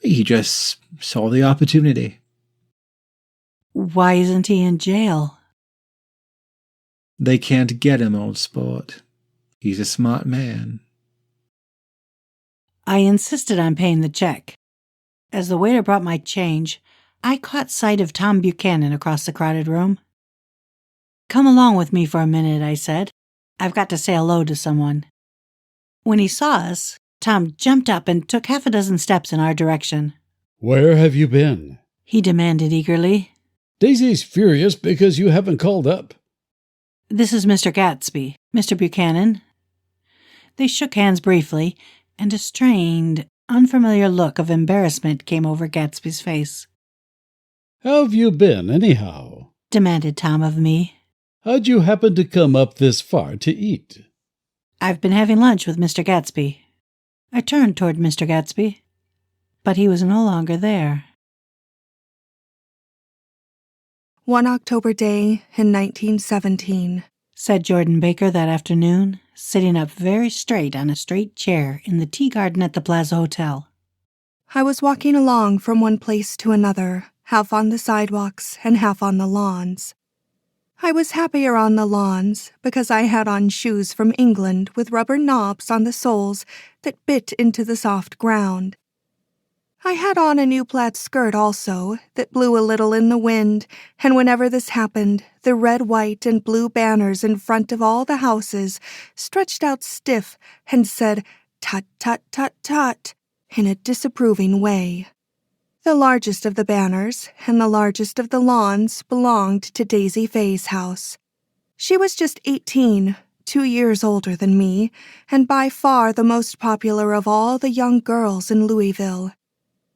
He just saw the opportunity. Why isn't he in jail? They can't get him, old sport. He's a smart man. I insisted on paying the check. As the waiter brought my change, I caught sight of Tom Buchanan across the crowded room. "Come along with me for a minute," I said. "I've got to say hello to someone." When he saw us, Tom jumped up and took half a dozen steps in our direction. "Where have you been?" he demanded eagerly. "Daisy's furious because you haven't called up." "This is Mr. Gatsby, Mr. Buchanan." They shook hands briefly, and a strained, unfamiliar look of embarrassment came over Gatsby's face. "How've you been, anyhow?" demanded Tom of me. "How'd you happen to come up this far to eat?" "I've been having lunch with Mr. Gatsby." I turned toward Mr. Gatsby, but he was no longer there. One October day in 1917, said Jordan Baker that afternoon, sitting up very straight on a straight chair in the tea garden at the Plaza Hotel. I was walking along from one place to another, half on the sidewalks and half on the lawns. I was happier on the lawns because I had on shoes from England with rubber knobs on the soles that bit into the soft ground. I had on a new plaid skirt also that blew a little in the wind, and whenever this happened, the red, white, and blue banners in front of all the houses stretched out stiff and said, "Tut, tut, tut, tut," in a disapproving way. The largest of the banners and the largest of the lawns belonged to Daisy Fay's house. She was just 18, 2 years older than me, and by far the most popular of all the young girls in Louisville.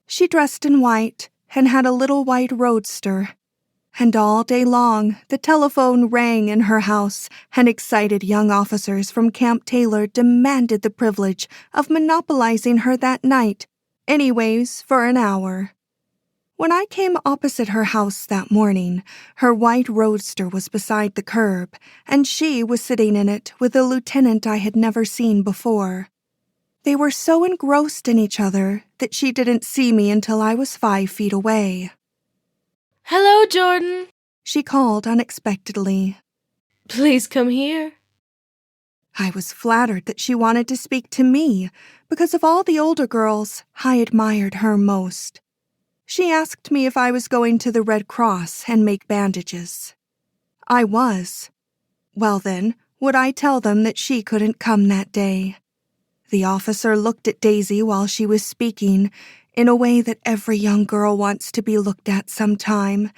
She dressed in white and had a little white roadster, and all day long the telephone rang in her house, and excited young officers from Camp Taylor demanded the privilege of monopolizing her that night, anyways for an hour. When I came opposite her house that morning, her white roadster was beside the curb, and she was sitting in it with a lieutenant I had never seen before. They were so engrossed in each other that she didn't see me until I was 5 feet away. "Hello, Jordan," she called unexpectedly. "Please come here." I was flattered that she wanted to speak to me, because of all the older girls, I admired her most. She asked me if I was going to the Red Cross and make bandages. I was. Well then, would I tell them that she couldn't come that day? The officer looked at Daisy while she was speaking, in a way that every young girl wants to be looked at sometime,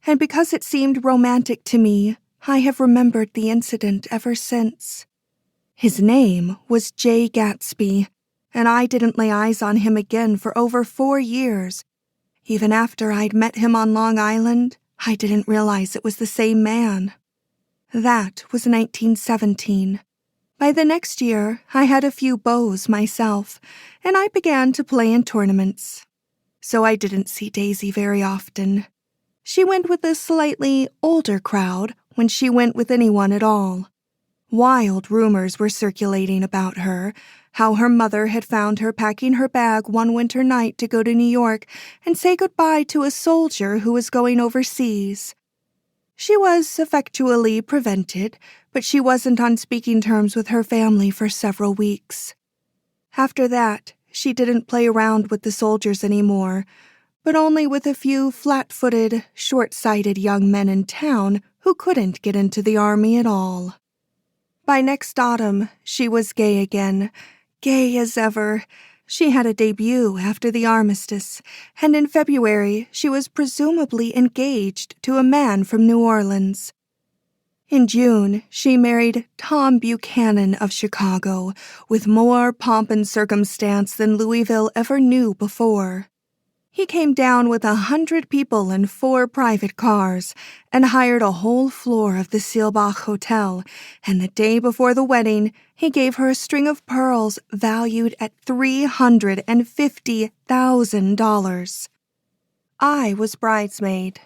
and because it seemed romantic to me, I have remembered the incident ever since. His name was J. Gatsby, and I didn't lay eyes on him again for over 4 years. Even after I'd met him on Long Island, I didn't realize it was the same man. That was 1917. By the next year, I had a few beaux myself, and I began to play in tournaments. So I didn't see Daisy very often. She went with a slightly older crowd when she went with anyone at all. Wild rumors were circulating about her, how her mother had found her packing her bag one winter night to go to New York and say goodbye to a soldier who was going overseas. She was effectually prevented, but she wasn't on speaking terms with her family for several weeks. After that, she didn't play around with the soldiers anymore, but only with a few flat-footed, short-sighted young men in town who couldn't get into the army at all. By next autumn, she was gay again, gay as ever. She had a debut after the armistice, and in February she was presumably engaged to a man from New Orleans. In June, she married Tom Buchanan of Chicago with more pomp and circumstance than Louisville ever knew before. He came down with 100 people in 4 private cars and hired a whole floor of the Seelbach Hotel, and the day before the wedding, he gave her a string of pearls valued at $350,000. I was bridesmaid.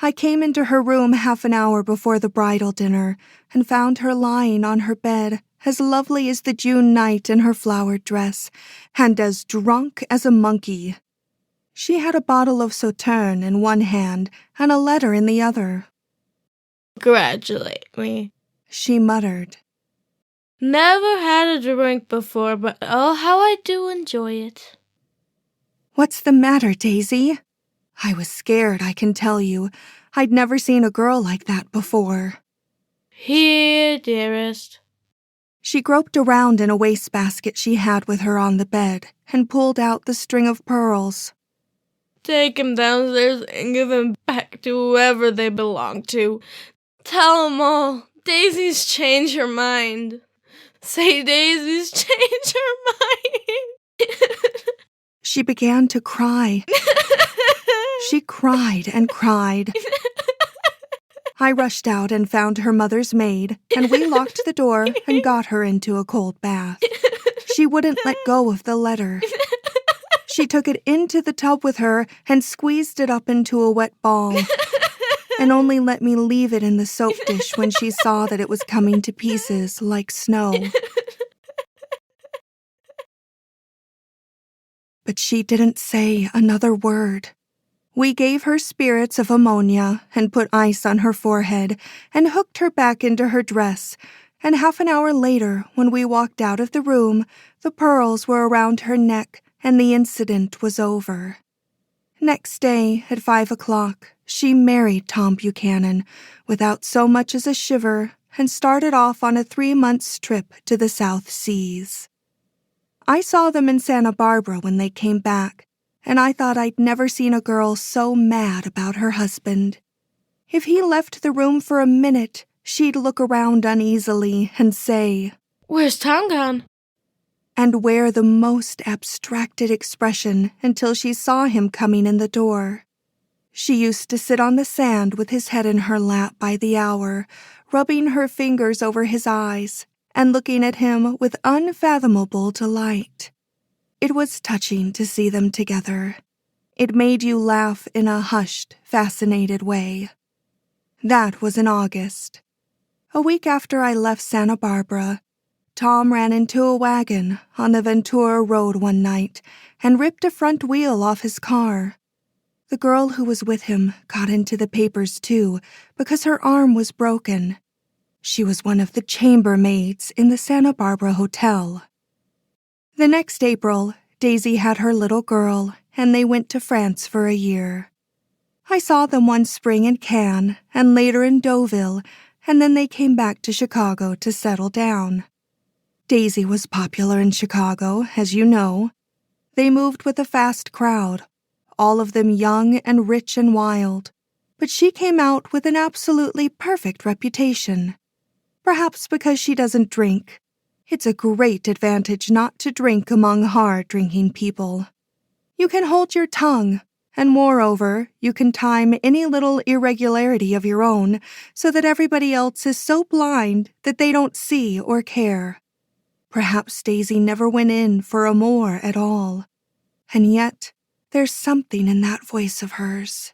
I came into her room half an hour before the bridal dinner and found her lying on her bed, as lovely as the June night in her flowered dress, and as drunk as a monkey. She had a bottle of Sauterne in one hand and a letter in the other. Congratulate me, she muttered. Never had a drink before, but oh, how I do enjoy it. What's the matter, Daisy? I was scared, I can tell you. I'd never seen a girl like that before. Here, dearest. She groped around in a wastebasket she had with her on the bed and pulled out the string of pearls. Take him downstairs and give him back to whoever they belong to. Tell them all, Daisy's changed her mind. Say Daisy's changed her mind. She began to cry. She cried and cried. I rushed out and found her mother's maid, and we locked the door and got her into a cold bath. She wouldn't let go of the letter. She took it into the tub with her and squeezed it up into a wet ball, and only let me leave it in the soap dish when she saw that it was coming to pieces like snow. But she didn't say another word. We gave her spirits of ammonia and put ice on her forehead and hooked her back into her dress, and half an hour later, when we walked out of the room, the pearls were around her neck and the incident was over. Next day, at 5 o'clock, she married Tom Buchanan without so much as a shiver and started off on a 3-month trip to the South Seas. I saw them in Santa Barbara when they came back, and I thought I'd never seen a girl so mad about her husband. If he left the room for a minute, she'd look around uneasily and say, "Where's Tom gone?" and wear the most abstracted expression until she saw him coming in the door. She used to sit on the sand with his head in her lap by the hour, rubbing her fingers over his eyes and looking at him with unfathomable delight. It was touching to see them together. It made you laugh in a hushed, fascinated way. That was in August. A week after I left Santa Barbara, Tom ran into a wagon on the Ventura Road one night and ripped a front wheel off his car. The girl who was with him got into the papers too because her arm was broken. She was one of the chambermaids in the Santa Barbara Hotel. The next April, Daisy had her little girl, and they went to France for a year. I saw them one spring in Cannes and later in Deauville, and then they came back to Chicago to settle down. Daisy was popular in Chicago, as you know. They moved with a fast crowd, all of them young and rich and wild, but she came out with an absolutely perfect reputation. Perhaps because she doesn't drink. It's a great advantage not to drink among hard-drinking people. You can hold your tongue, and moreover, you can time any little irregularity of your own so that everybody else is so blind that they don't see or care. Perhaps Daisy never went in for a more at all. And yet, there's something in that voice of hers.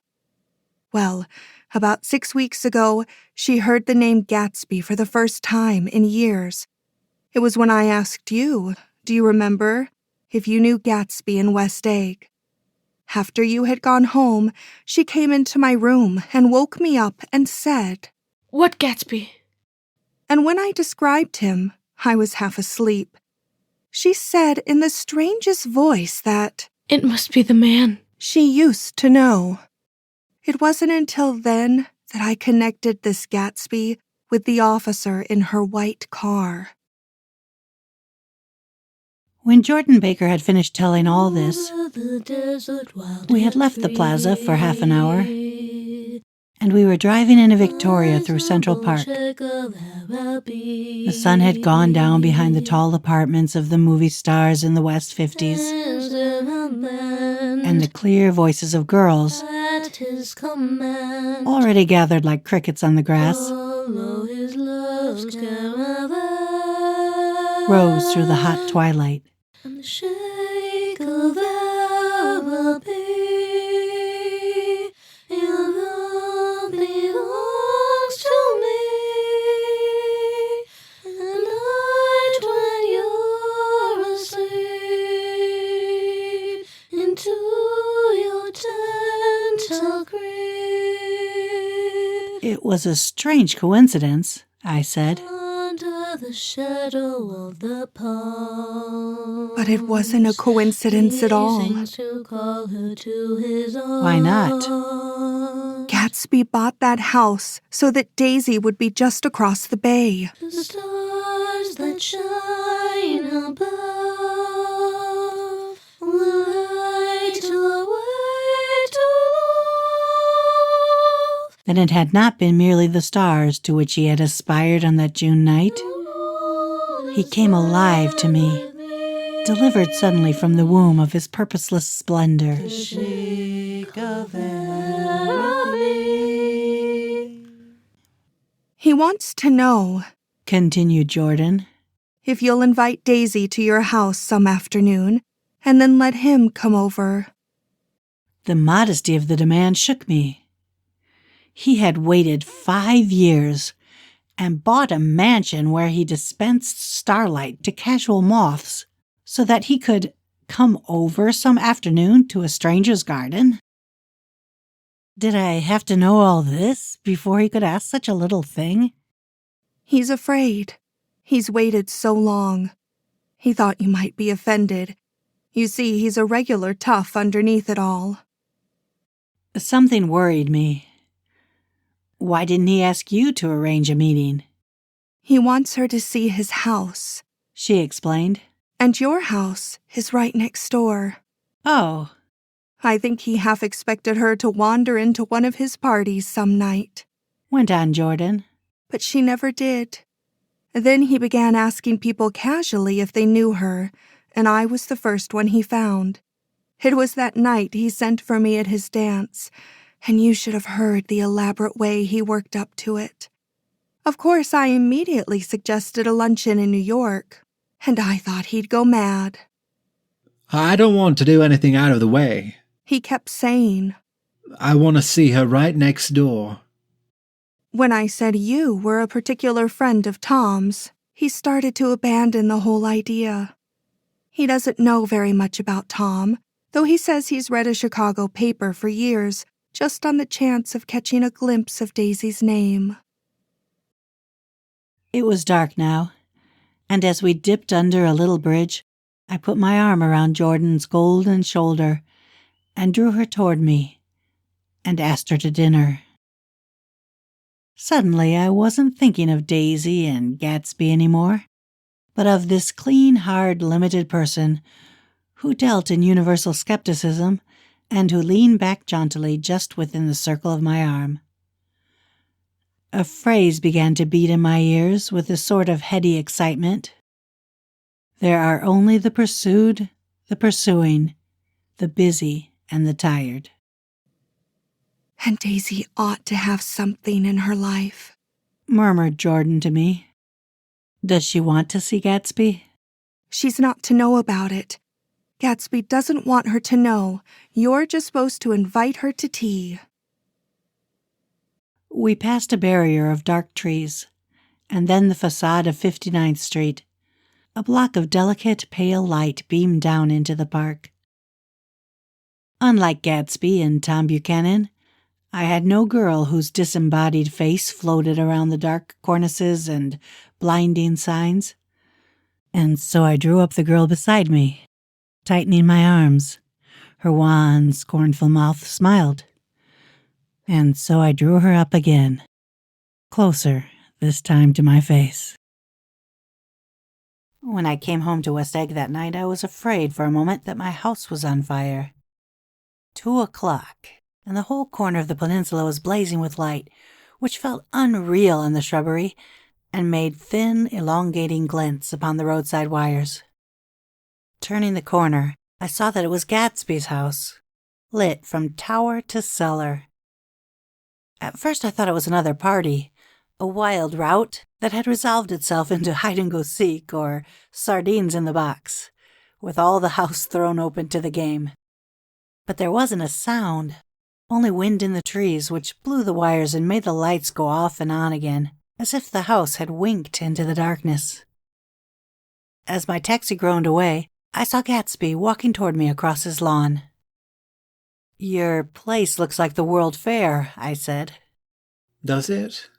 Well, about 6 weeks ago, she heard the name Gatsby for the first time in years. It was when I asked you, do you remember, if you knew Gatsby in West Egg. After you had gone home, she came into my room and woke me up and said, "What Gatsby?" And when I described him, I was half asleep. She said in the strangest voice that, "It must be the man she used to know." It wasn't until then that I connected this Gatsby with the officer in her white car. When Jordan Baker had finished telling all this, we had left the plaza for half an hour, and we were driving in a Victoria through Central Park. The sun had gone down behind the tall apartments of the movie stars in the West 50s, and the clear voices of girls, already gathered like crickets on the grass, rose through the hot twilight. It was a strange coincidence, I said. But it wasn't a coincidence at all. Why not? Gatsby bought that house so that Daisy would be just across the bay. The stars that shine above will light our way to love. Then it had not been merely the stars to which he had aspired on that June night. He came alive to me, delivered suddenly from the womb of his purposeless splendor. He wants to know, continued Jordan, if you'll invite Daisy to your house some afternoon, and then let him come over. The modesty of the demand shook me. He had waited 5 years and bought a mansion where he dispensed starlight to casual moths so that he could come over some afternoon to a stranger's garden. Did I have to know all this before he could ask such a little thing? He's afraid. He's waited so long. He thought you might be offended. You see, he's a regular tough underneath it all. Something worried me. Why didn't he ask you to arrange a meeting? He wants her to see his house, she explained. And your house is right next door. Oh. I think he half expected her to wander into one of his parties some night, went on Jordan. But she never did. Then he began asking people casually if they knew her, and I was the first one he found. It was that night he sent for me at his dance, and you should have heard the elaborate way he worked up to it. Of course, I immediately suggested a luncheon in New York, and I thought he'd go mad. I don't want to do anything out of the way, he kept saying. I want to see her right next door. When I said you were a particular friend of Tom's, he started to abandon the whole idea. He doesn't know very much about Tom, though he says he's read a Chicago paper for years, just on the chance of catching a glimpse of Daisy's name. It was dark now, and as we dipped under a little bridge, I put my arm around Jordan's golden shoulder and drew her toward me and asked her to dinner. Suddenly, I wasn't thinking of Daisy and Gatsby anymore, but of this clean, hard, limited person who dealt in universal skepticism and who leaned back jauntily just within the circle of my arm. A phrase began to beat in my ears with a sort of heady excitement. There are only the pursued, the pursuing, the busy, and the tired. And Daisy ought to have something in her life, murmured Jordan to me. Does she want to see Gatsby? She's not to know about it. Gatsby doesn't want her to know. You're just supposed to invite her to tea. We passed a barrier of dark trees, and then the facade of 59th Street. A block of delicate, pale light beamed down into the park. Unlike Gatsby and Tom Buchanan, I had no girl whose disembodied face floated around the dark cornices and blinding signs. And so I drew up the girl beside me, tightening my arms. Her wan, scornful mouth smiled. And so I drew her up again, closer, this time to my face. When I came home to West Egg that night, I was afraid for a moment that my house was on fire. 2 o'clock. and the whole corner of the peninsula was blazing with light, which felt unreal in the shrubbery and made thin, elongating glints upon the roadside wires. Turning the corner, I saw that it was Gatsby's house, lit from tower to cellar. At first I thought it was another party, a wild rout that had resolved itself into hide-and-go-seek or sardines in the box, with all the house thrown open to the game. But there wasn't a sound, only wind in the trees, which blew the wires and made the lights go off and on again, as if the house had winked into the darkness. As my taxi groaned away, I saw Gatsby walking toward me across his lawn. "Your place looks like the World Fair," I said. Does it?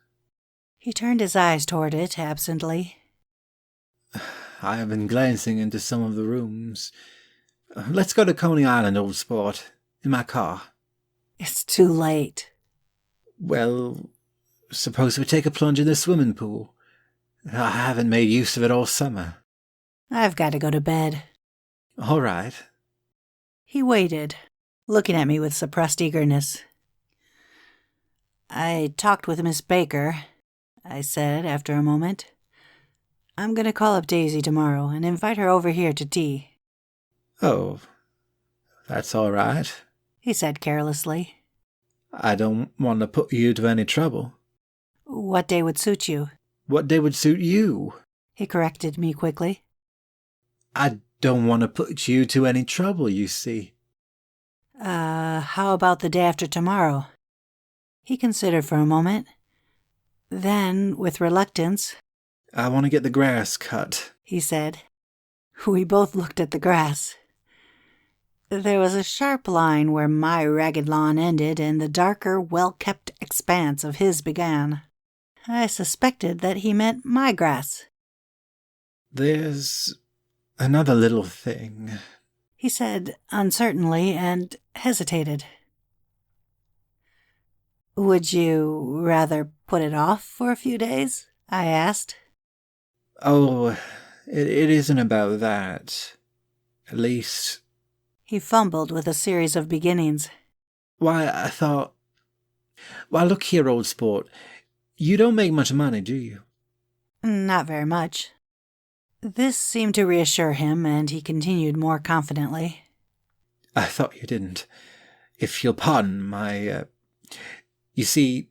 He turned his eyes toward it absently. I have been glancing into some of the rooms. Let's go to Coney Island, old sport, in my car. It's too late. Well, suppose we take a plunge in the swimming pool. I haven't made use of it all summer. I've got to go to bed. All right. He waited, looking at me with suppressed eagerness. "I talked with Miss Baker," I said after a moment. "I'm going to call up Daisy tomorrow and invite her over here to tea." Oh, that's all right, he said carelessly. I don't want to put you to any trouble. "What day would suit you?" What day would suit you? He corrected me quickly. I don't want to put you to any trouble, you see. How about the day after tomorrow?" He considered for a moment. Then, with reluctance, I want to get the grass cut, he said. We both looked at the grass. There was a sharp line where my ragged lawn ended and the darker, well-kept expanse of his began. I suspected that he meant my grass. There's another little thing, he said uncertainly and hesitated. Would you rather put it off for a few days? I asked. Oh, it isn't about that. At least... He fumbled with a series of beginnings. Why, I thought... Why, look here, old sport. You don't make much money, do you? Not very much. This seemed to reassure him, and he continued more confidently. I thought you didn't. If you'll pardon my... You see,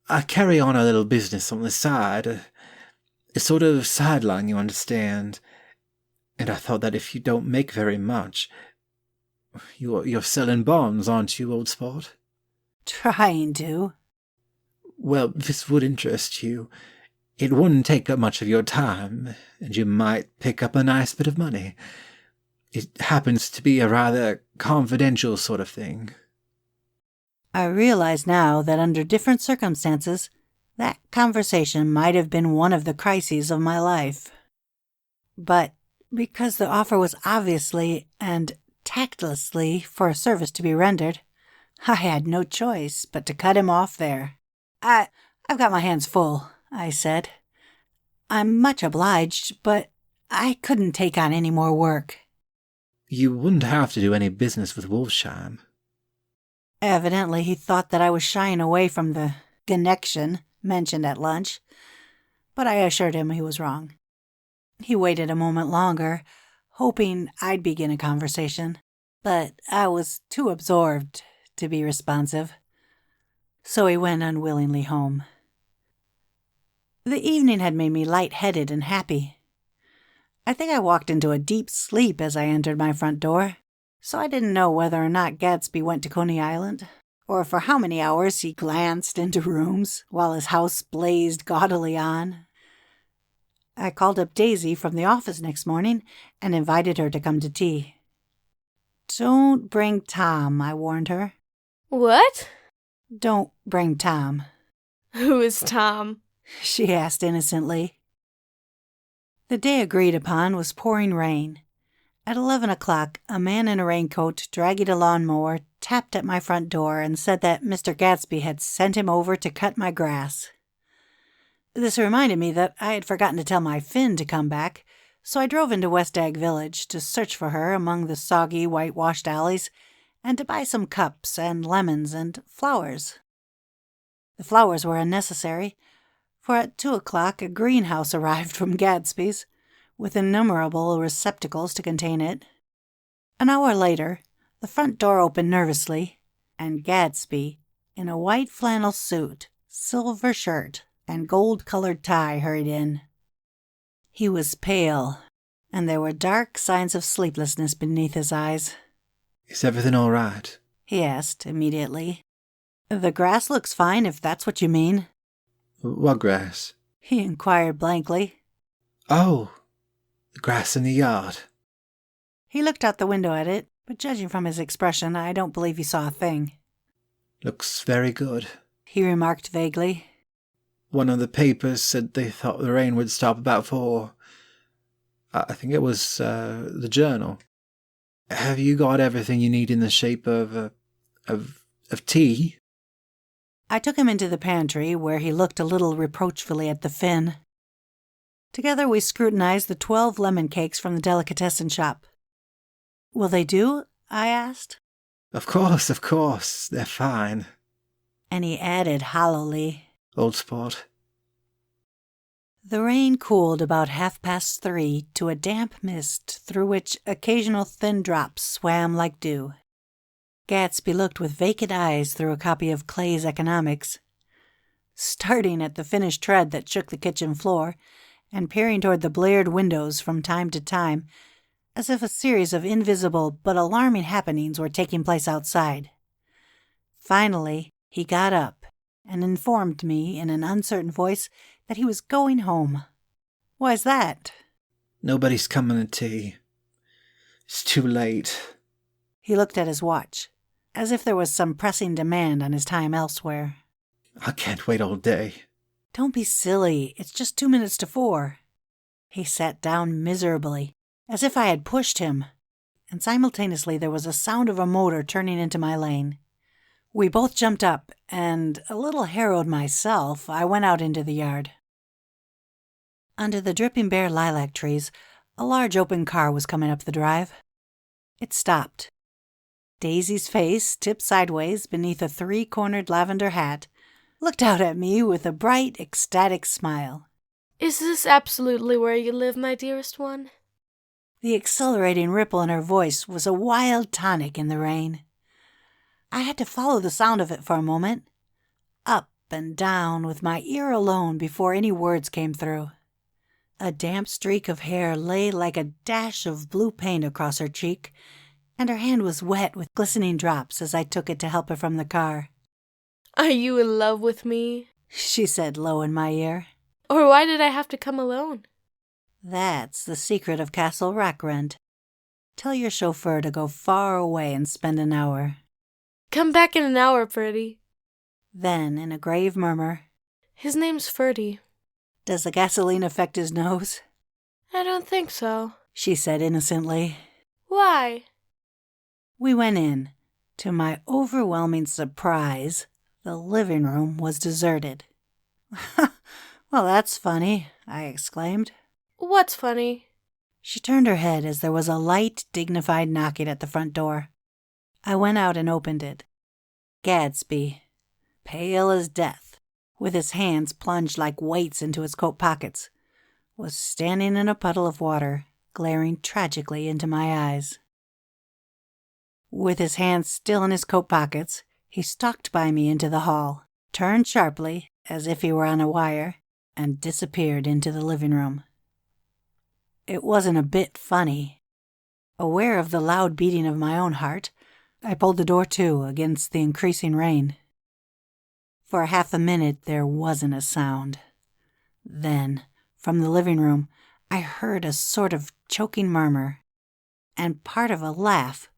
I carry on a little business on the side. A sort of sideline, you understand. And I thought that if you don't make very much... You're selling bonds, aren't you, old sport? Trying to. Well, this would interest you. It wouldn't take up much of your time, and you might pick up a nice bit of money. It happens to be a rather confidential sort of thing. I realize now that under different circumstances, that conversation might have been one of the crises of my life. But because the offer was obviously and tactlessly for a service to be rendered, I had no choice but to cut him off there. I've got my hands full, I said. I'm much obliged, but I couldn't take on any more work. You wouldn't have to do any business with Wolfsheim. Evidently he thought that I was shying away from the connection mentioned at lunch, but I assured him he was wrong. He waited a moment longer, hoping I'd begin a conversation, but I was too absorbed to be responsive, so he went unwillingly home. The evening had made me light-headed and happy. I think I walked into a deep sleep as I entered my front door, so I didn't know whether or not Gatsby went to Coney Island, or for how many hours he glanced into rooms while his house blazed gaudily on. I called up Daisy from the office next morning and invited her to come to tea. Don't bring Tom, I warned her. What? Don't bring Tom. Who is Tom? She asked innocently. The day agreed upon was pouring rain. At 11 o'clock, a man in a raincoat dragging a lawnmower tapped at my front door and said that Mr. Gatsby had sent him over to cut my grass. This reminded me that I had forgotten to tell my Finn to come back, so I drove into West Egg Village to search for her among the soggy, whitewashed alleys and to buy some cups and lemons and flowers. The flowers were unnecessary, for at 2:00 a greenhouse arrived from Gatsby's, with innumerable receptacles to contain it. An hour later, the front door opened nervously, and Gatsby, in a white flannel suit, silver shirt, and gold-colored tie, hurried in. He was pale, and there were dark signs of sleeplessness beneath his eyes. Is everything all right? He asked immediately. The grass looks fine, if that's what you mean. What grass? He inquired blankly. Oh, the grass in the yard. He looked out the window at it, but judging from his expression, I don't believe he saw a thing. Looks very good, he remarked vaguely. One of the papers said they thought the rain would stop about 4. I think it was the Journal. Have you got everything you need in the shape of tea? I took him into the pantry, where he looked a little reproachfully at the Finn. Together we scrutinized the 12 lemon cakes from the delicatessen shop. Will they do? I asked. Of course, they're fine. And he added hollowly, Old sport. The rain cooled about 3:30 to a damp mist through which occasional thin drops swam like dew. Gatsby looked with vacant eyes through a copy of Clay's Economics, starting at the finished tread that shook the kitchen floor, and peering toward the bleared windows from time to time, as if a series of invisible but alarming happenings were taking place outside. Finally, he got up and informed me in an uncertain voice that he was going home. Why's that? Nobody's coming to tea. It's too late. He looked at his watch, as if there was some pressing demand on his time elsewhere. I can't wait all day. Don't be silly. It's just 2 minutes to 4. He sat down miserably, as if I had pushed him, and simultaneously there was a sound of a motor turning into my lane. We both jumped up, and, a little harrowed myself, I went out into the yard. Under the dripping bare lilac trees, a large open car was coming up the drive. It stopped. Daisy's face, tipped sideways beneath a 3-cornered lavender hat, looked out at me with a bright, ecstatic smile. Is this absolutely where you live, my dearest one? The exhilarating ripple in her voice was a wild tonic in the rain. I had to follow the sound of it for a moment, up and down with my ear alone before any words came through. A damp streak of hair lay like a dash of blue paint across her cheek, and her hand was wet with glistening drops as I took it to help her from the car. Are you in love with me? She said low in my ear. Or why did I have to come alone? That's the secret of Castle Rackrent. Tell your chauffeur to go far away and spend an hour. Come back in an hour, Ferdy. Then, in a grave murmur, His name's Ferdy. Does the gasoline affect his nose? I don't think so, she said innocently. Why? We went in. To my overwhelming surprise, the living room was deserted. Well, that's funny, I exclaimed. What's funny? She turned her head as there was a light, dignified knocking at the front door. I went out and opened it. Gatsby, pale as death, with his hands plunged like weights into his coat pockets, was standing in a puddle of water, glaring tragically into my eyes. With his hands still in his coat pockets, he stalked by me into the hall, turned sharply, as if he were on a wire, and disappeared into the living room. It wasn't a bit funny. Aware of the loud beating of my own heart, I pulled the door to against the increasing rain. For half a minute there wasn't a sound. Then, from the living room, I heard a sort of choking murmur, and part of a laugh,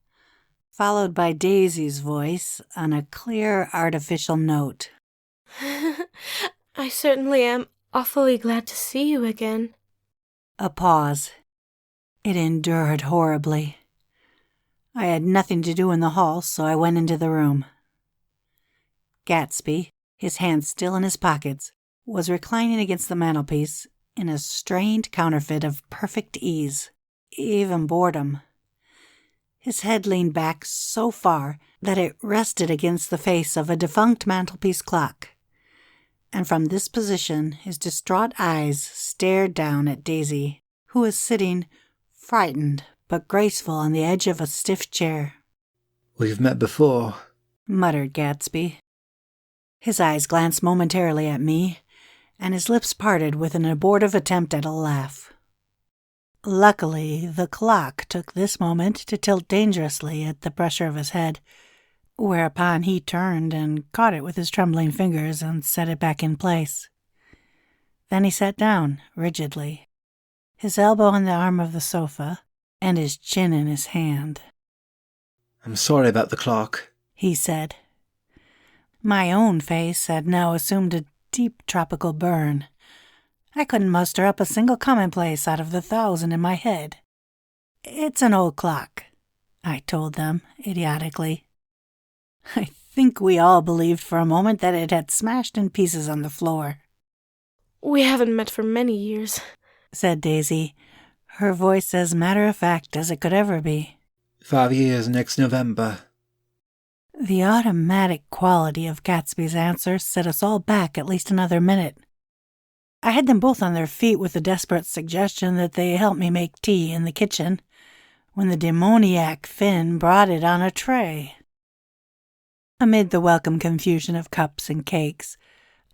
followed by Daisy's voice on a clear, artificial note. I certainly am awfully glad to see you again. A pause. It endured horribly. I had nothing to do in the hall, so I went into the room. Gatsby, his hands still in his pockets, was reclining against the mantelpiece in a strained counterfeit of perfect ease, even boredom. His head leaned back so far that it rested against the face of a defunct mantelpiece clock. And from this position his distraught eyes stared down at Daisy, who was sitting, frightened but graceful, on the edge of a stiff chair. "We've met before," muttered Gatsby. His eyes glanced momentarily at me, and his lips parted with an abortive attempt at a laugh. Luckily, the clock took this moment to tilt dangerously at the pressure of his head, whereupon he turned and caught it with his trembling fingers and set it back in place. Then he sat down, rigidly, his elbow on the arm of the sofa, and his chin in his hand. "I'm sorry about the clock," he said. My own face had now assumed a deep tropical burn. I couldn't muster up a single commonplace out of the 1,000 in my head. "It's an old clock," I told them, idiotically. I think we all believed for a moment that it had smashed in pieces on the floor. "We haven't met for many years," said Daisy, her voice as matter-of-fact as it could ever be. 5 years next November. The automatic quality of Gatsby's answer set us all back at least another minute. I had them both on their feet with the desperate suggestion that they help me make tea in the kitchen, when the demoniac Finn brought it on a tray. Amid the welcome confusion of cups and cakes,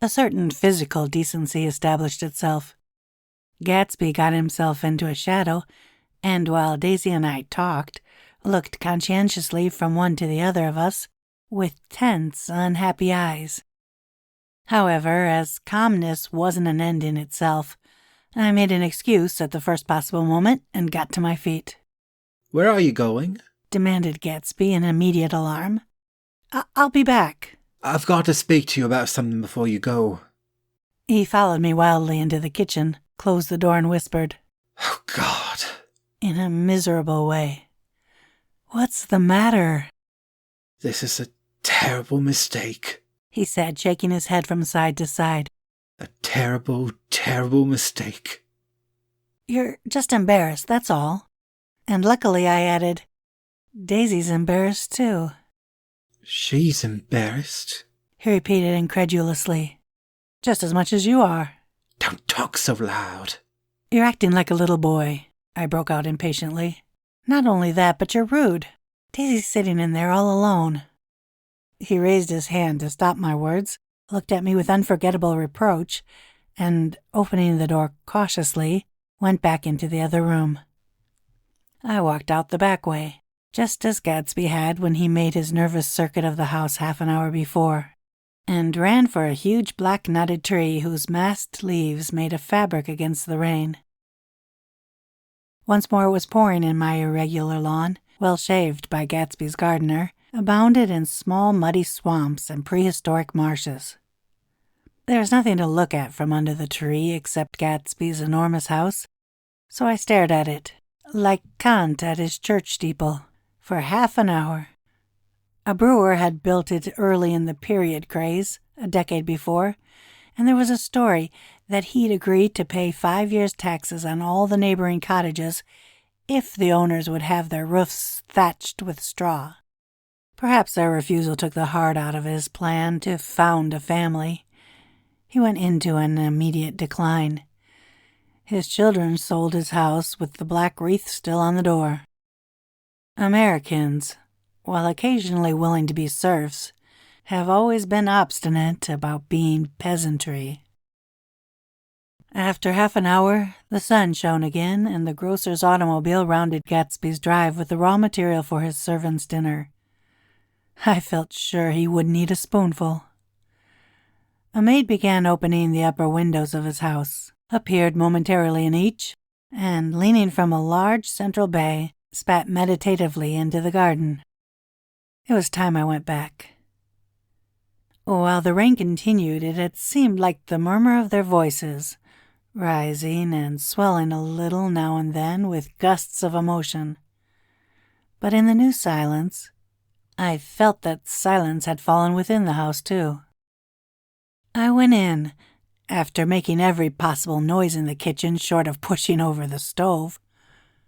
a certain physical decency established itself. Gatsby got himself into a shadow, and while Daisy and I talked, looked conscientiously from one to the other of us, with tense, unhappy eyes. However, as calmness wasn't an end in itself, I made an excuse at the first possible moment and got to my feet. "Where are you going?" demanded Gatsby in immediate alarm. I'll be back." "I've got to speak to you about something before you go." He followed me wildly into the kitchen, closed the door, and whispered, "Oh, God," in a miserable way. "What's the matter?" "This is a terrible mistake," he said, shaking his head from side to side. "A terrible, terrible mistake." "You're just embarrassed, that's all." And luckily I added, "Daisy's embarrassed too." "She's embarrassed?" he repeated incredulously. "Just as much as you are." "Don't talk so loud." "You're acting like a little boy," I broke out impatiently. "Not only that, but you're rude. Daisy's sitting in there all alone." He raised his hand to stop my words, looked at me with unforgettable reproach, and, opening the door cautiously, went back into the other room. I walked out the back way, just as Gatsby had when he made his nervous circuit of the house half an hour before, and ran for a huge black knotted tree whose massed leaves made a fabric against the rain. Once more it was pouring in my irregular lawn, well shaved by Gatsby's gardener, abounded in small muddy swamps and prehistoric marshes. There was nothing to look at from under the tree except Gatsby's enormous house, so I stared at it, like Kant at his church steeple, for half an hour. A brewer had built it early in the period craze, a decade before, and there was a story that he'd agreed to pay 5 years' taxes on all the neighboring cottages if the owners would have their roofs thatched with straw. Perhaps their refusal took the heart out of his plan to found a family. He went into an immediate decline. His children sold his house with the black wreath still on the door. Americans, while occasionally willing to be serfs, have always been obstinate about being peasantry. After half an hour, the sun shone again, and the grocer's automobile rounded Gatsby's drive with the raw material for his servants' dinner. I felt sure he wouldn't eat a spoonful. A maid began opening the upper windows of his house, appeared momentarily in each, and, leaning from a large central bay, spat meditatively into the garden. It was time I went back. While the rain continued, it had seemed like the murmur of their voices, rising and swelling a little now and then with gusts of emotion. But in the new silence, I felt that silence had fallen within the house, too. I went in, after making every possible noise in the kitchen short of pushing over the stove,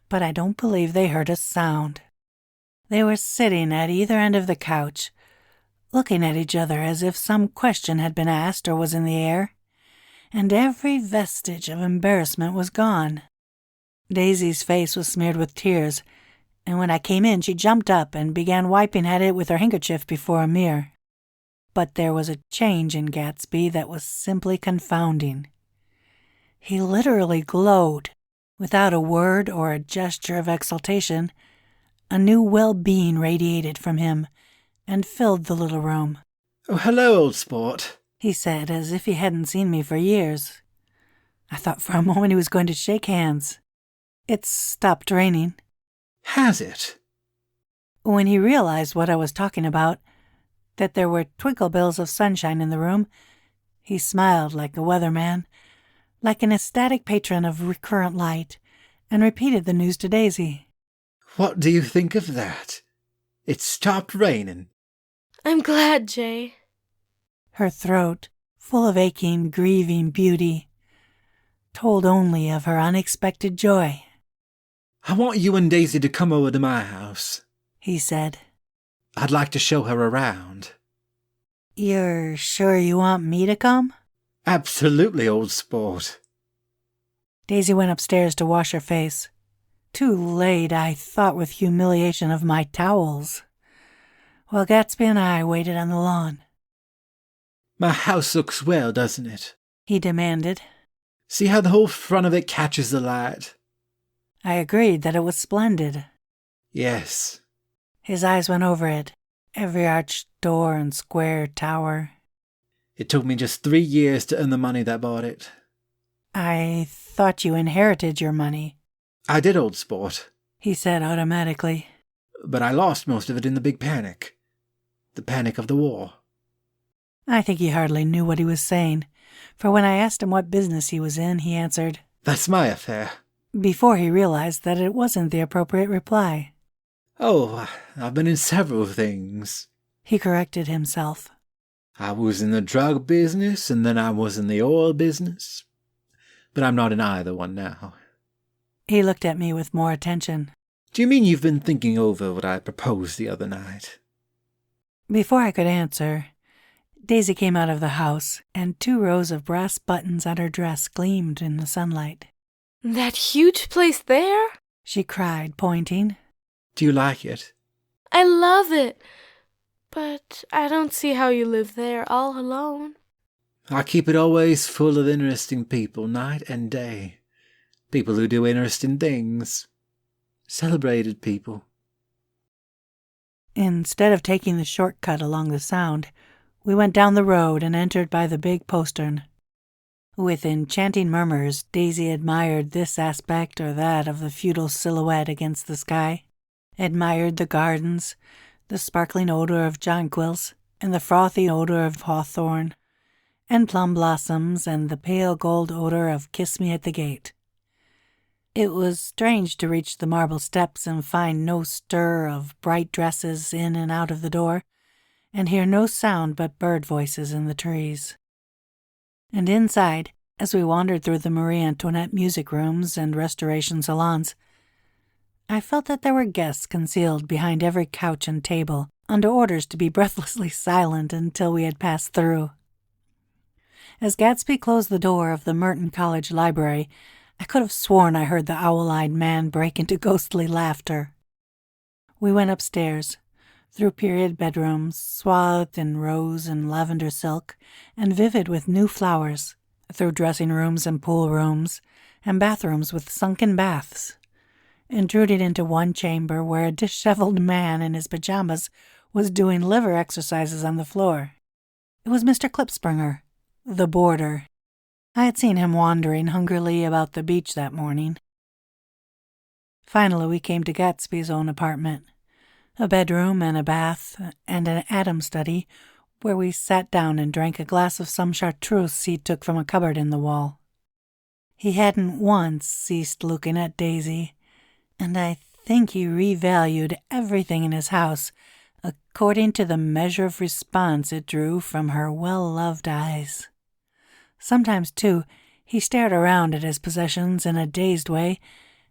but I don't believe they heard a sound. They were sitting at either end of the couch, looking at each other as if some question had been asked or was in the air, and every vestige of embarrassment was gone. Daisy's face was smeared with tears, and when I came in she jumped up and began wiping at it with her handkerchief before a mirror. But there was a change in Gatsby that was simply confounding. He literally glowed. Without a word or a gesture of exultation, a new well-being radiated from him and filled the little room. "Oh, hello, old sport," he said, as if he hadn't seen me for years. I thought for a moment he was going to shake hands. It's stopped raining. "Has it?" When he realized what I was talking about, that there were twinkle-bills of sunshine in the room, he smiled like a weatherman, like an ecstatic patron of recurrent light, and repeated the news to Daisy. "What do you think of that? It stopped raining." I'm glad, Jay. Her throat, full of aching, grieving beauty, told only of her unexpected joy. "I want you and Daisy to come over to my house," he said. "I'd like to show her around." "You're sure you want me to come?" "Absolutely, old sport." Daisy went upstairs to wash her face. Too late, I thought with humiliation of my towels, while Gatsby and I waited on the lawn. "My house looks well, doesn't it?" he demanded. "See how the whole front of it catches the light?" I agreed that it was splendid. "Yes." His eyes went over it, every arched door and square tower. "It took me just 3 years to earn the money that bought it." "I thought you inherited your money." "I did, old sport," he said automatically. "but I lost most of it in the big panic. The panic of the war." I think he hardly knew what he was saying, for when I asked him what business he was in, he answered, "That's my affair," before he realized that it wasn't the appropriate reply. "Oh, I've been in several things," he corrected himself. "I was in the drug business, and then I was in the oil business. But I'm not in either one now." He looked at me with more attention. "Do you mean you've been thinking over what I proposed the other night?" Before I could answer, Daisy came out of the house, and 2 rows of brass buttons on her dress gleamed in the sunlight. That huge place there? She cried, pointing. "Do you like it?" I love it. But I don't see how you live there all alone. "I keep it always full of interesting people, night and day. People who do interesting things. Celebrated people." Instead of taking the shortcut along the Sound, we went down the road and entered by the big postern. With enchanting murmurs, Daisy admired this aspect or that of the feudal silhouette against the sky, admired the gardens, the sparkling odor of jonquils, and the frothy odor of hawthorn, and plum blossoms, and the pale gold odor of Kiss Me at the Gate. It was strange to reach the marble steps and find no stir of bright dresses in and out of the door, and hear no sound but bird voices in the trees. And inside, as we wandered through the Marie Antoinette music rooms and restoration salons, I felt that there were guests concealed behind every couch and table, under orders to be breathlessly silent until we had passed through. As Gatsby closed the door of the Merton College library, I could have sworn I heard the owl-eyed man break into ghostly laughter. We went upstairs, through period bedrooms, swathed in rose and lavender silk, and vivid with new flowers, through dressing rooms and pool rooms, and bathrooms with sunken baths, intruding into one chamber where a disheveled man in his pajamas was doing liver exercises on the floor. It was Mr. Klipspringer, the boarder. I had seen him wandering hungrily about the beach that morning. Finally, we came to Gatsby's own apartment, a bedroom and a bath and an Adam study where we sat down and drank a glass of some chartreuse he took from a cupboard in the wall. He hadn't once ceased looking at Daisy, and I think he revalued everything in his house according to the measure of response it drew from her well-loved eyes. Sometimes, too, he stared around at his possessions in a dazed way,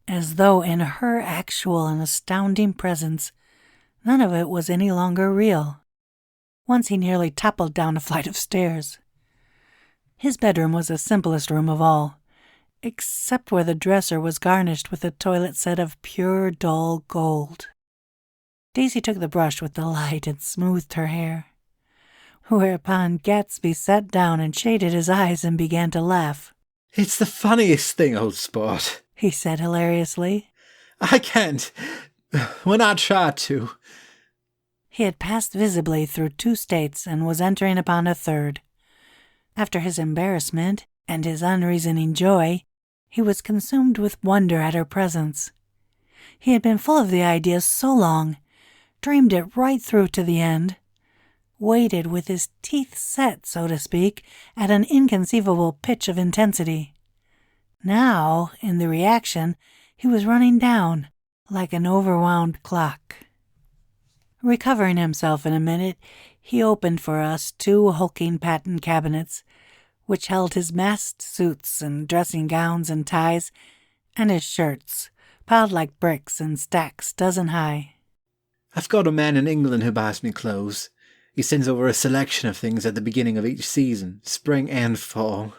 as though in her actual and astounding presence None of it was any longer real. Once he nearly toppled down a flight of stairs. His bedroom was the simplest room of all, except where the dresser was garnished with a toilet set of pure dull gold. Daisy took the brush with delight and smoothed her hair, whereupon Gatsby sat down and shaded his eyes and began to laugh. "It's the funniest thing, old sport," he said hilariously. "I can't, when I try to." He had passed visibly through 2 states and was entering upon a 3rd. After his embarrassment and his unreasoning joy, he was consumed with wonder at her presence. He had been full of the idea so long, dreamed it right through to the end, waited with his teeth set, so to speak, at an inconceivable pitch of intensity. Now, in the reaction, he was running down like an overwound clock. Recovering himself in a minute, he opened for us 2 hulking patent cabinets, which held his masked suits and dressing gowns and ties, and his shirts, piled like bricks in stacks dozen high. "I've got a man in England who buys me clothes. He sends over a selection of things at the beginning of each season, spring and fall."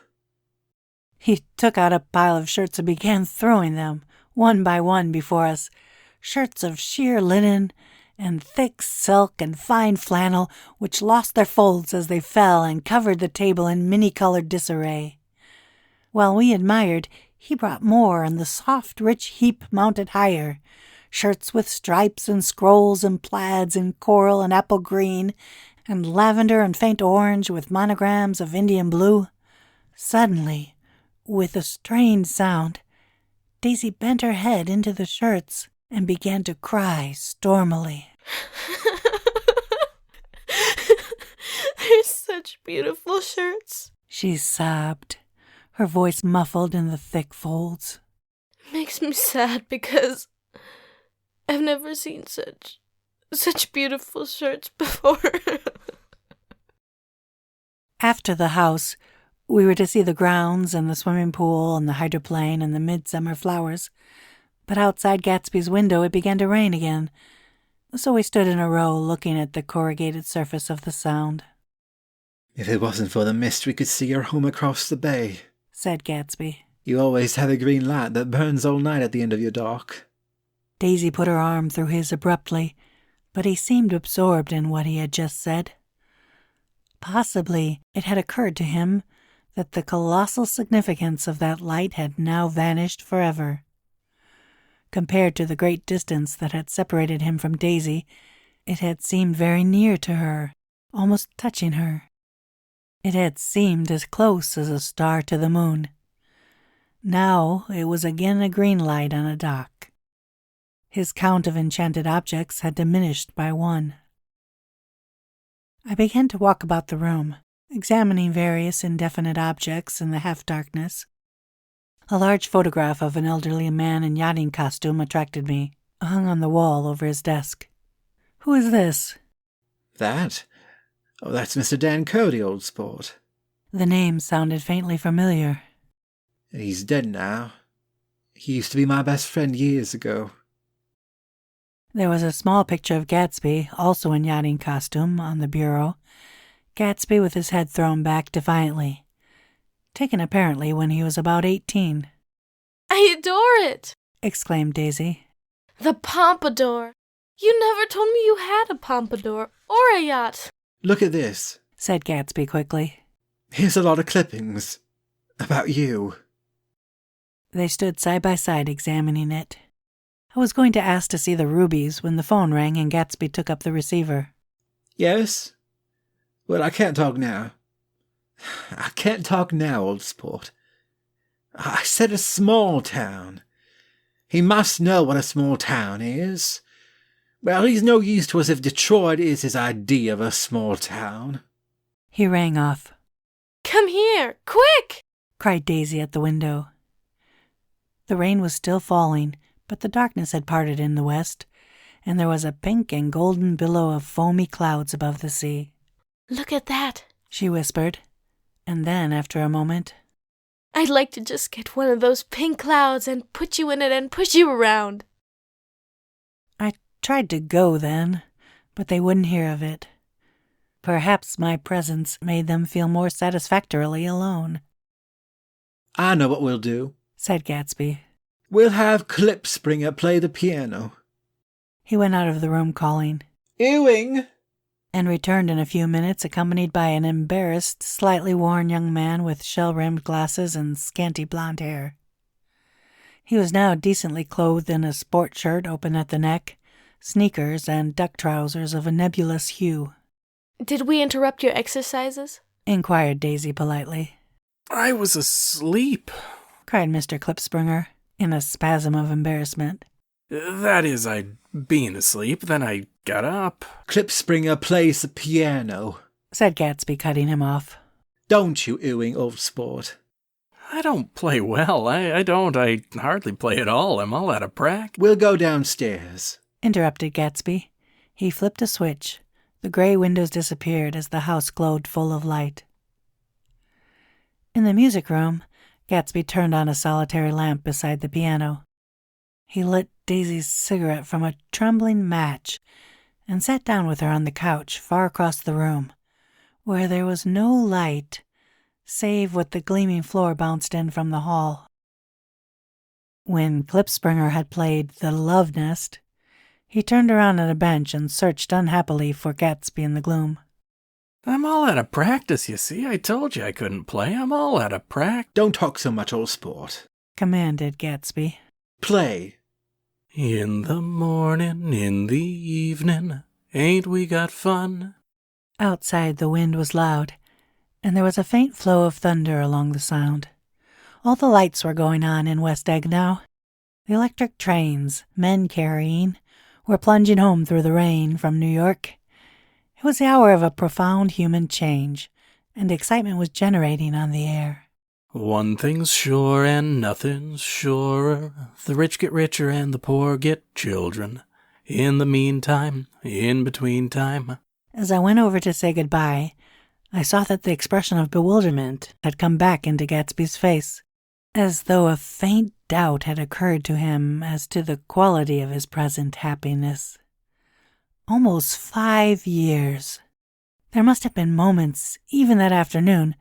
He took out a pile of shirts and began throwing them, one by one, before us. Shirts of sheer linen and thick silk and fine flannel, which lost their folds as they fell and covered the table in many-colored disarray. While we admired, he brought more, and the soft, rich heap mounted higher. Shirts with stripes and scrolls and plaids and coral and apple green, and lavender and faint orange with monograms of Indian blue. Suddenly, with a strained sound, Daisy bent her head into the shirts and began to cry stormily. They're such beautiful shirts, she sobbed, her voice muffled in the thick folds. It makes me sad because I've never seen such beautiful shirts before. After the house, we were to see the grounds and the swimming pool and the hydroplane and the midsummer flowers. But outside Gatsby's window it began to rain again, so we stood in a row looking at the corrugated surface of the Sound. "If it wasn't for the mist, we could see your home across the bay," said Gatsby. "You always have a green light that burns all night at the end of your dock." Daisy put her arm through his abruptly, but he seemed absorbed in what he had just said. Possibly it had occurred to him that the colossal significance of that light had now vanished forever. Compared to the great distance that had separated him from Daisy, it had seemed very near to her, almost touching her. It had seemed as close as a star to the moon. Now it was again a green light on a dock. His count of enchanted objects had diminished by 1. I began to walk about the room, examining various indefinite objects in the half-darkness. A large photograph of an elderly man in yachting costume attracted me, hung on the wall over his desk. "Who is this?" "That? Oh, that's Mr. Dan Cody, old sport." The name sounded faintly familiar. "He's dead now. He used to be my best friend years ago." There was a small picture of Gatsby, also in yachting costume, on the bureau. Gatsby with his head thrown back defiantly. Taken apparently when he was about 18. I adore it, exclaimed Daisy. The pompadour. You never told me you had a pompadour or a yacht. "Look at this," said Gatsby quickly. "Here's a lot of clippings. About you." They stood side by side examining it. I was going to ask to see the rubies when the phone rang and Gatsby took up the receiver. "Yes? Well, I can't talk now. I can't talk now, old sport. I said a small town. He must know what a small town is. Well, he's no use to us if Detroit is his idea of a small town." He rang off. "Come here, quick!" cried Daisy at the window. The rain was still falling, but the darkness had parted in the west, and there was a pink and golden billow of foamy clouds above the sea. "Look at that," she whispered, and then, after a moment, "I'd like to just get one of those pink clouds and put you in it and push you around." I tried to go then, but they wouldn't hear of it. Perhaps my presence made them feel more satisfactorily alone. I know what we'll do, said Gatsby. We'll have Klipspringer play the piano. He went out of the room calling, Ewing! And returned in a few minutes accompanied by an embarrassed, slightly worn young man with shell-rimmed glasses and scanty blonde hair. He was now decently clothed in a sport shirt open at the neck, sneakers, and duck trousers of a nebulous hue. Did we interrupt your exercises? Inquired Daisy politely. I was asleep, cried Mr. Klipspringer, in a spasm of embarrassment. That is, I'd been asleep, then I got up. Klipspringer plays the piano, said Gatsby, cutting him off. Don't you, Ewing, old sport? I don't play well. I don't. I hardly play at all. I'm all out of practice. We'll go downstairs, interrupted Gatsby. He flipped a switch. The gray windows disappeared as the house glowed full of light. In the music room, Gatsby turned on a solitary lamp beside the piano. He lit Daisy's cigarette from a trembling match and sat down with her on the couch far across the room, where there was no light save what the gleaming floor bounced in from the hall. When Klipspringer had played The Love Nest, he turned around on a bench and searched unhappily for Gatsby in the gloom. I'm all out of practice, you see. I told you I couldn't play. I'm all out of practice. Don't talk so much, old sport, commanded Gatsby. Play. In the morning, in the evening, ain't we got fun? Outside the wind was loud, and there was a faint flow of thunder along the sound. All the lights were going on in West Egg now. The electric trains, men carrying, were plunging home through the rain from New York. It was the hour of a profound human change, and excitement was generating on the air. One thing's sure and nothing's surer. The rich get richer and the poor get children. In the meantime, in between time. As I went over to say goodbye, I saw that the expression of bewilderment had come back into Gatsby's face, as though a faint doubt had occurred to him as to the quality of his present happiness. Almost 5 years. There must have been moments, even that afternoon,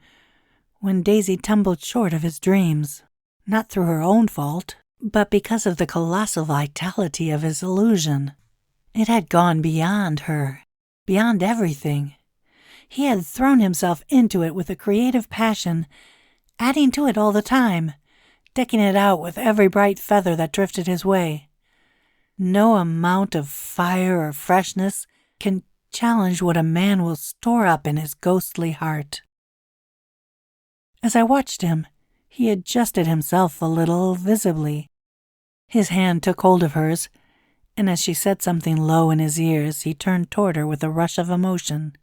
when Daisy tumbled short of his dreams, not through her own fault, but because of the colossal vitality of his illusion. It had gone beyond her, beyond everything. He had thrown himself into it with a creative passion, adding to it all the time, decking it out with every bright feather that drifted his way. No amount of fire or freshness can challenge what a man will store up in his ghostly heart. As I watched him, he adjusted himself a little visibly. His hand took hold of hers, and as she said something low in his ears, he turned toward her with a rush of emotion.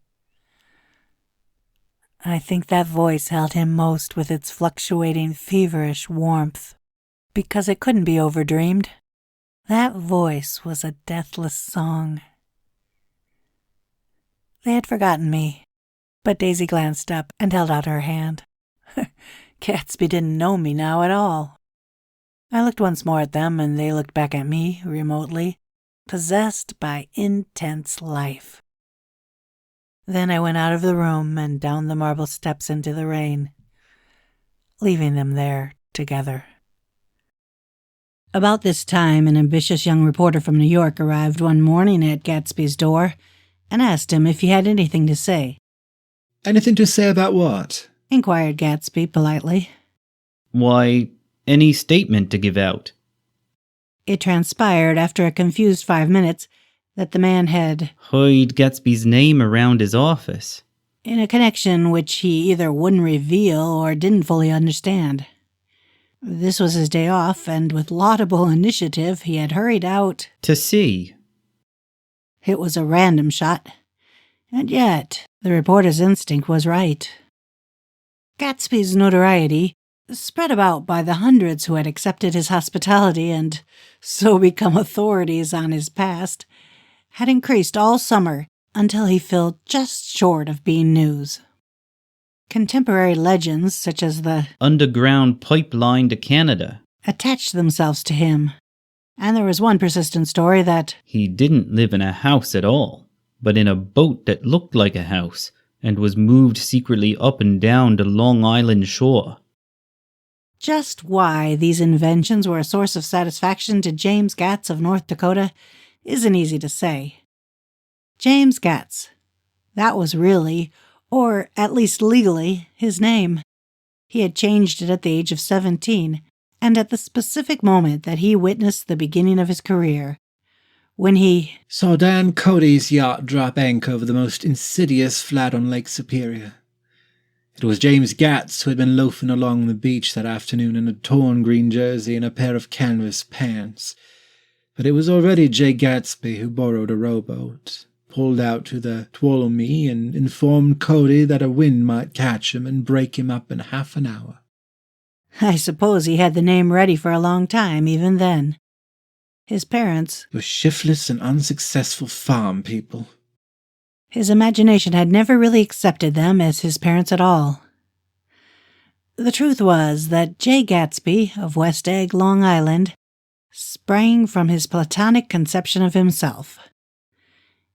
I think that voice held him most with its fluctuating, feverish warmth, because it couldn't be overdreamed. That voice was a deathless song. They had forgotten me, but Daisy glanced up and held out her hand. Gatsby didn't know me now at all. I looked once more at them, and they looked back at me, remotely, possessed by intense life. Then I went out of the room and down the marble steps into the rain, leaving them there together. About this time, an ambitious young reporter from New York arrived one morning at Gatsby's door and asked him if he had anything to say. Anything to say about what? Inquired Gatsby politely. Why, any statement to give out. It transpired after a confused 5 minutes that the man had hurried Gatsby's name around his office, in a connection which he either wouldn't reveal or didn't fully understand. This was his day off, and with laudable initiative he had hurried out to see. It was a random shot, and yet the reporter's instinct was right. Gatsby's notoriety, spread about by the hundreds who had accepted his hospitality and so become authorities on his past, had increased all summer until he fell just short of being news. Contemporary legends such as the underground pipeline to Canada attached themselves to him, and there was one persistent story that he didn't live in a house at all. but in a boat that looked like a house and was moved secretly up and down the Long Island shore. Just why these inventions were a source of satisfaction to James Gatz of North Dakota isn't easy to say. James Gatz. That was really, or at least legally, his name. He had changed it at the age of 17, and at the specific moment that he witnessed the beginning of his career, when he saw Dan Cody's yacht drop anchor over the most insidious flat on Lake Superior. It was James Gatz who had been loafing along the beach that afternoon in a torn green jersey and a pair of canvas pants. But it was already Jay Gatsby who borrowed a rowboat, pulled out to the Tuolumne, and informed Cody that a wind might catch him and break him up in half an hour. I suppose he had the name ready for a long time, even then. His parents were shiftless and unsuccessful farm people. His imagination had never really accepted them as his parents at all. The truth was that Jay Gatsby of West Egg, Long Island, sprang from his platonic conception of himself.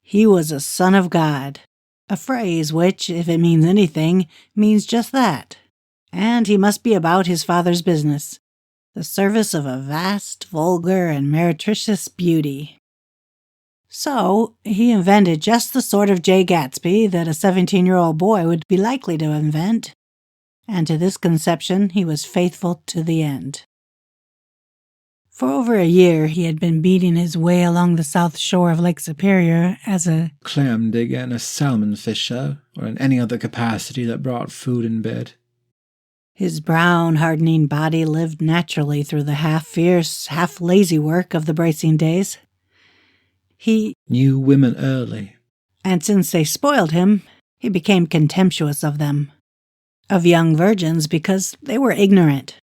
He was a son of God, a phrase which, if it means anything, means just that. And he must be about his father's business, the service of a vast, vulgar, and meretricious beauty. So, he invented just the sort of Jay Gatsby that a 17-year-old boy would be likely to invent, and to this conception he was faithful to the end. For over a year he had been beating his way along the south shore of Lake Superior as a clam digger and a salmon fisher, or in any other capacity that brought food in bed. His brown, hardening body lived naturally through the half-fierce, half-lazy work of the bracing days. He knew women early, and since they spoiled him, he became contemptuous of them. Of young virgins because they were ignorant.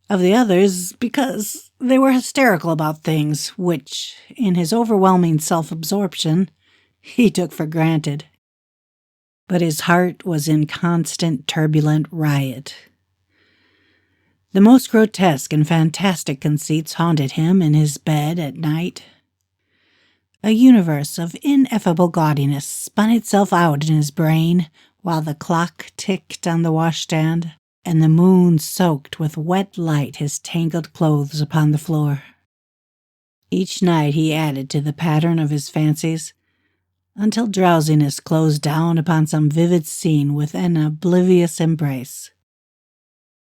Of the others because they were hysterical about things which, in his overwhelming self-absorption, he took for granted. But his heart was in constant turbulent riot. The most grotesque and fantastic conceits haunted him in his bed at night. A universe of ineffable gaudiness spun itself out in his brain while the clock ticked on the washstand and the moon soaked with wet light his tangled clothes upon the floor. Each night he added to the pattern of his fancies, until drowsiness closed down upon some vivid scene with an oblivious embrace.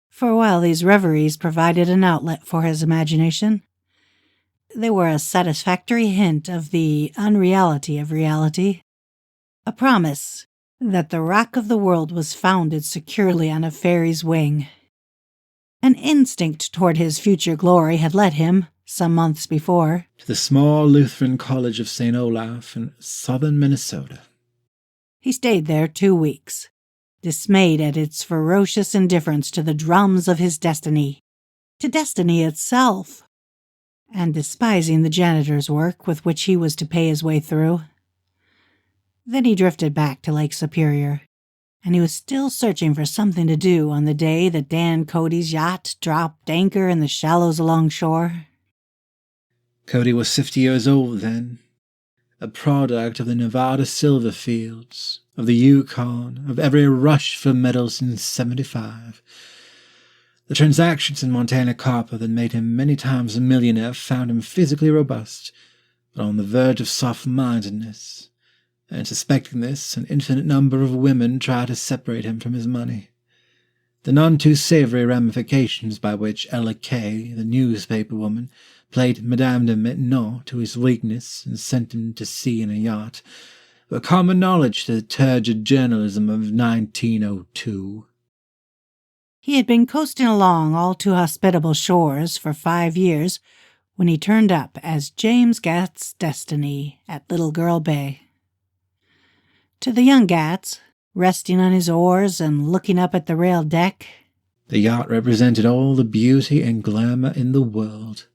For while these reveries provided an outlet for his imagination, they were a satisfactory hint of the unreality of reality, a promise that the rock of the world was founded securely on a fairy's wing. An instinct toward his future glory had led him, some months before, to the small Lutheran College of St. Olaf in southern Minnesota. He stayed there 2 weeks, dismayed at its ferocious indifference to the drums of his destiny, to destiny itself, and despising the janitor's work with which he was to pay his way through. Then he drifted back to Lake Superior, and he was still searching for something to do on the day that Dan Cody's yacht dropped anchor in the shallows alongshore. Cody was 50 years old then, a product of the Nevada silver fields, of the Yukon, of every rush for metals since '75. The transactions in Montana copper that made him many times a millionaire found him physically robust, but on the verge of soft-mindedness, and suspecting this, an infinite number of women tried to separate him from his money. The none-too-savory ramifications by which Ella Kay, the newspaper woman, played Madame de Maintenon to his weakness and sent him to sea in a yacht, were common knowledge to the turgid journalism of 1902. He had been coasting along all too hospitable shores for 5 years when he turned up as James Gat's destiny at Little Girl Bay. To the young Gats, resting on his oars and looking up at the rail deck, the yacht represented all the beauty and glamour in the world.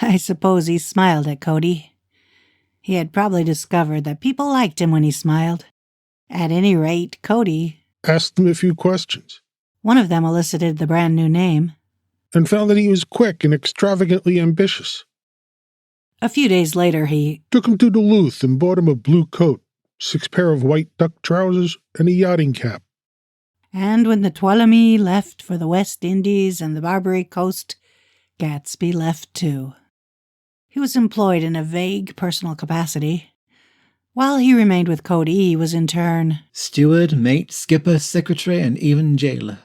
I suppose he smiled at Cody. He had probably discovered that people liked him when he smiled. At any rate, Cody asked him a few questions. One of them elicited the brand new name, and found that he was quick and extravagantly ambitious. A few days later, he took him to Duluth and bought him a blue coat, 6 pair of white duck trousers, and a yachting cap. And when the Tuolumne left for the West Indies and the Barbary Coast, Gatsby left too. He was employed in a vague personal capacity. While he remained with Cody, he was in turn steward, mate, skipper, secretary, and even jailer.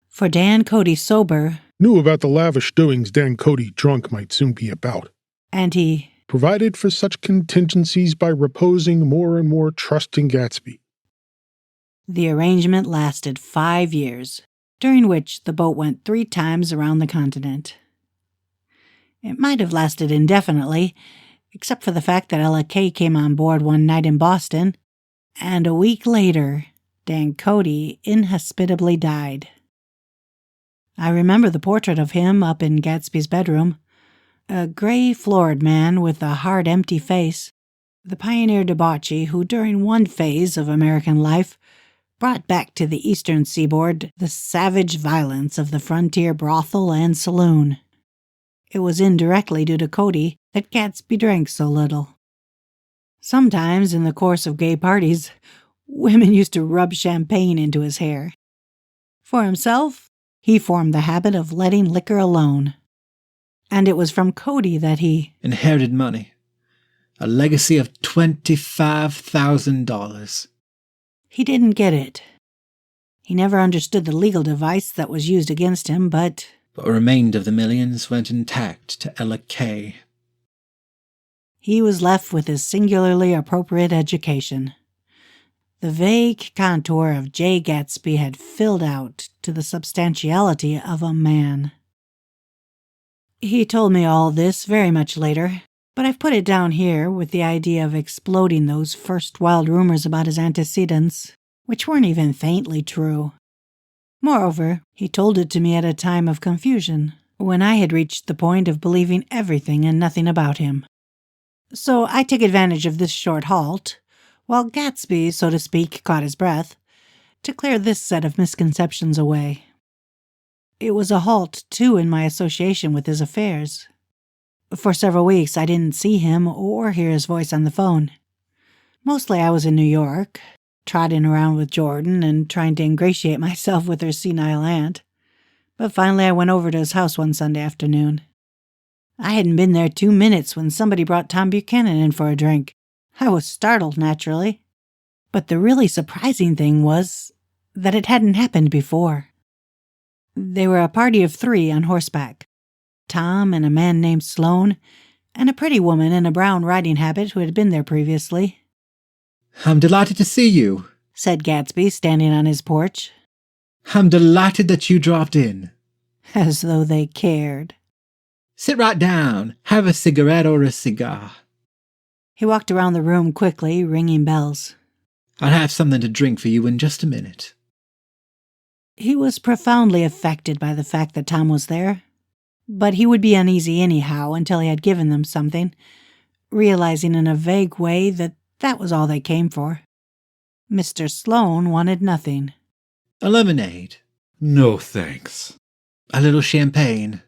For Dan Cody sober, knew about the lavish doings Dan Cody drunk might soon be about. And he provided for such contingencies by reposing more and more trust in Gatsby. The arrangement lasted 5 years, during which the boat went 3 times around the continent. It might have lasted indefinitely, except for the fact that Ella Kay came on board one night in Boston, and a week later, Dan Cody inhospitably died. I remember the portrait of him up in Gatsby's bedroom, a gray, florid man with a hard, empty face, the pioneer debauchee who during one phase of American life brought back to the eastern seaboard the savage violence of the frontier brothel and saloon. It was indirectly due to Cody that Gatsby drank so little. Sometimes, in the course of gay parties, women used to rub champagne into his hair. For himself, he formed the habit of letting liquor alone. And it was from Cody that he inherited money. A legacy of $25,000. He didn't get it. He never understood the legal device that was used against him, but what remained of the millions went intact to Ella Kay. He was left with his singularly appropriate education. The vague contour of J. Gatsby had filled out to the substantiality of a man. He told me all this very much later, but I've put it down here with the idea of exploding those first wild rumors about his antecedents, which weren't even faintly true. Moreover, he told it to me at a time of confusion, when I had reached the point of believing everything and nothing about him. So I took advantage of this short halt, while Gatsby, so to speak, caught his breath, to clear this set of misconceptions away. It was a halt, too, in my association with his affairs. For several weeks I didn't see him or hear his voice on the phone. Mostly I was in New York, trotting around with Jordan and trying to ingratiate myself with her senile aunt. But finally I went over to his house one Sunday afternoon. I hadn't been there 2 minutes when somebody brought Tom Buchanan in for a drink. I was startled, naturally. But the really surprising thing was that it hadn't happened before. They were a party of 3 on horseback. Tom and a man named Sloane, and a pretty woman in a brown riding habit who had been there previously. I'm delighted to see you, said Gatsby, standing on his porch. I'm delighted that you dropped in. As though they cared. Sit right down. Have a cigarette or a cigar. He walked around the room quickly, ringing bells. I'll have something to drink for you in just a minute. He was profoundly affected by the fact that Tom was there, but he would be uneasy anyhow until he had given them something, realizing in a vague way that that was all they came for. Mr. Sloane wanted nothing. A lemonade? No, thanks. A little champagne?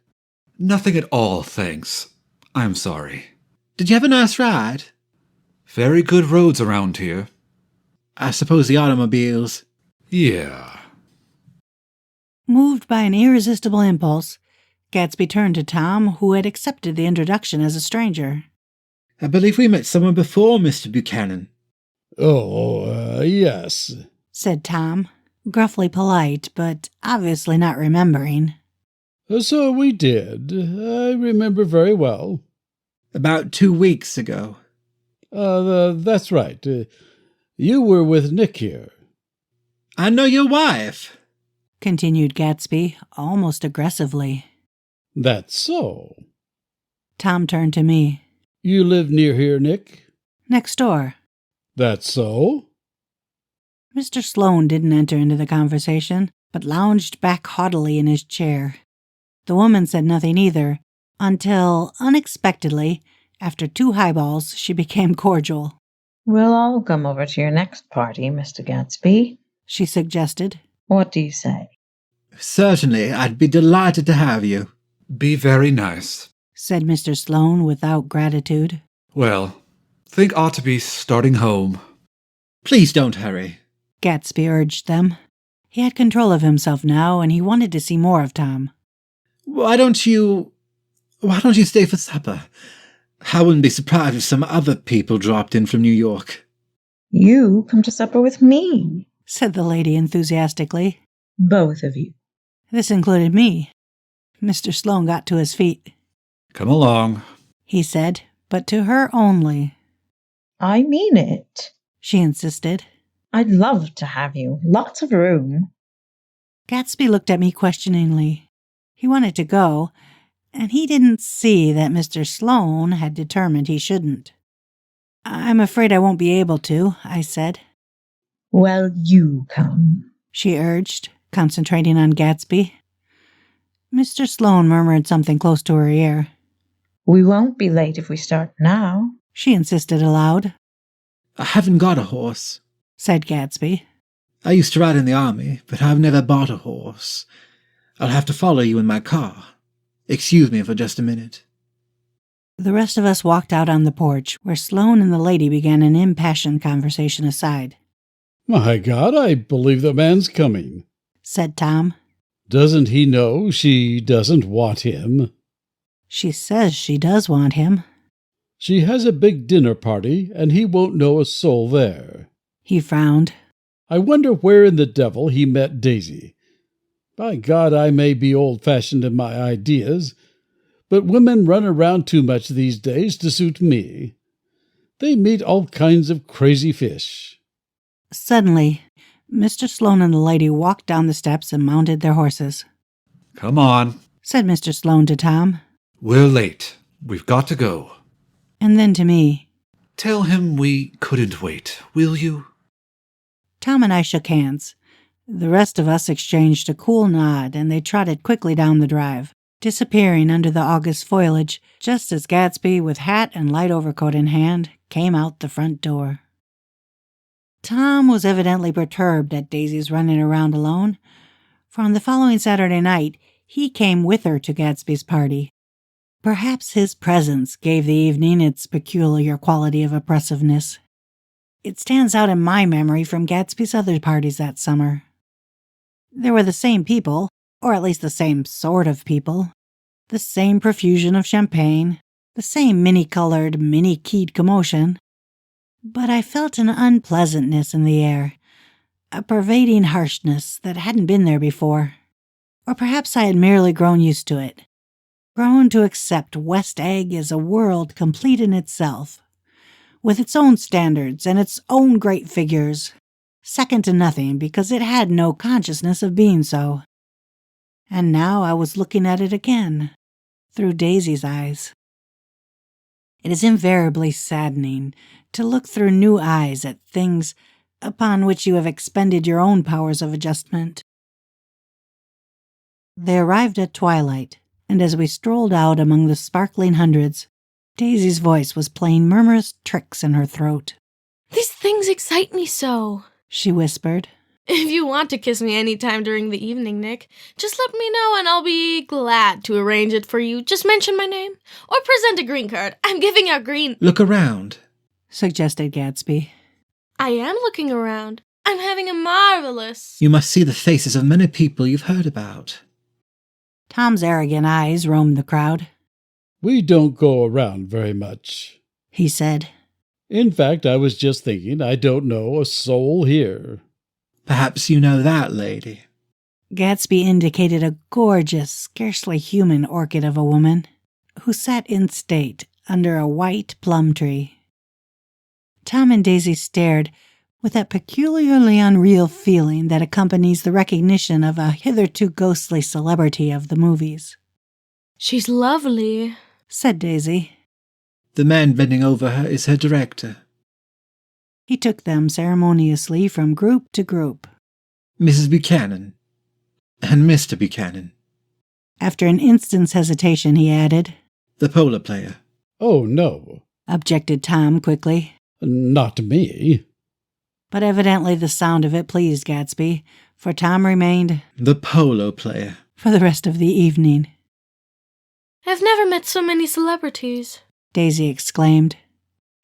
Nothing at all, thanks. I'm sorry. Did you have a nice ride? Very good roads around here. I suppose the automobiles. Yeah. Moved by an irresistible impulse, Gatsby turned to Tom, who had accepted the introduction as a stranger. I believe we met somewhere before, Mr. Buchanan. Yes, said Tom, gruffly polite, but obviously not remembering. So we did. I remember very well. About 2 weeks ago. That's right. You were with Nick here. I know your wife, continued Gatsby, almost aggressively. That's so. Tom turned to me. You live near here, Nick? Next door. That's so. Mr. Sloane didn't enter into the conversation, but lounged back haughtily in his chair. The woman said nothing either, until, unexpectedly, after 2 highballs, she became cordial. We'll all come over to your next party, Mr. Gatsby, she suggested. What do you say? Certainly, I'd be delighted to have you. Be very nice, said Mr. Sloane without gratitude. Well, think ought to be starting home. Please don't hurry, Gatsby urged them. He had control of himself now, and he wanted to see more of Tom. Why don't you stay for supper? I wouldn't be surprised if some other people dropped in from New York. You come to supper with me, said the lady enthusiastically. Both of you. This included me. Mr. Sloane got to his feet. Come along, he said, but to her only. I mean it, she insisted. I'd love to have you. Lots of room. Gatsby looked at me questioningly. He wanted to go, and he didn't see that Mr. Sloane had determined he shouldn't. I'm afraid I won't be able to, I said. Well, you come, she urged, concentrating on Gatsby. Mr. Sloane murmured something close to her ear. We won't be late if we start now, she insisted aloud. I haven't got a horse, said Gatsby. I used to ride in the army, but I've never bought a horse. I'll have to follow you in my car. Excuse me for just a minute. The rest of us walked out on the porch, where Sloane and the lady began an impassioned conversation aside. My God, I believe the man's coming, said Tom. Doesn't he know she doesn't want him? She says she does want him. She has a big dinner party, and he won't know a soul there. He frowned. I wonder where in the devil he met Daisy. By God, I may be old-fashioned in my ideas, but women run around too much these days to suit me. They meet all kinds of crazy fish. Suddenly, Mr. Sloane and the lady walked down the steps and mounted their horses. Come on, said Mr. Sloane to Tom. We're late. We've got to go. And then to me. Tell him we couldn't wait, will you? Tom and I shook hands. The rest of us exchanged a cool nod, and they trotted quickly down the drive, disappearing under the August foliage just as Gatsby, with hat and light overcoat in hand, came out the front door. Tom was evidently perturbed at Daisy's running around alone, for on the following Saturday night he came with her to Gatsby's party. Perhaps his presence gave the evening its peculiar quality of oppressiveness. It stands out in my memory from Gatsby's other parties that summer. There were the same people, or at least the same sort of people, the same profusion of champagne, the same many-colored, many-keyed commotion. But I felt an unpleasantness in the air, a pervading harshness that hadn't been there before. Or perhaps I had merely grown used to it, grown to accept West Egg as a world complete in itself, with its own standards and its own great figures, second to nothing because it had no consciousness of being so. And now I was looking at it again, through Daisy's eyes. It is invariably saddening to look through new eyes at things upon which you have expended your own powers of adjustment. They arrived at twilight, and as we strolled out among the sparkling hundreds, Daisy's voice was playing murmurous tricks in her throat. These things excite me so, she whispered. If you want to kiss me any time during the evening, Nick, just let me know and I'll be glad to arrange it for you. Just mention my name. Or present a green card. I'm giving out green. Look around, suggested Gatsby. I am looking around. I'm having a marvelous... You must see the faces of many people you've heard about. Tom's arrogant eyes roamed the crowd. We don't go around very much, he said. In fact, I was just thinking I don't know a soul here. Perhaps you know that lady. Gatsby indicated a gorgeous, scarcely human orchid of a woman who sat in state under a white plum tree. Tom and Daisy stared with that peculiarly unreal feeling that accompanies the recognition of a hitherto ghostly celebrity of the movies. She's lovely, said Daisy. The man bending over her is her director. He took them ceremoniously from group to group. Mrs. Buchanan and Mr. Buchanan. After an instant's hesitation, he added, The polo player. Oh, no, objected Tom quickly. Not me. But evidently the sound of it pleased Gatsby, for Tom remained the polo player for the rest of the evening. I've never met so many celebrities, Daisy exclaimed.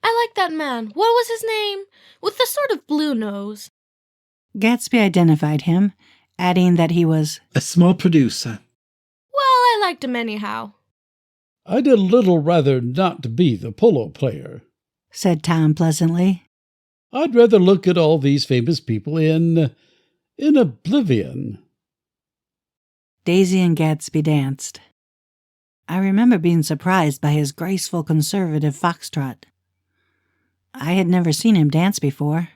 I like that man. What was his name? With the sort of blue nose. Gatsby identified him, adding that he was a small producer. Well, I liked him anyhow. I'd a little rather not be the polo player, said Tom pleasantly. I'd rather look at all these famous people in oblivion. Daisy and Gatsby danced. I remember being surprised by his graceful conservative foxtrot. I had never seen him dance before.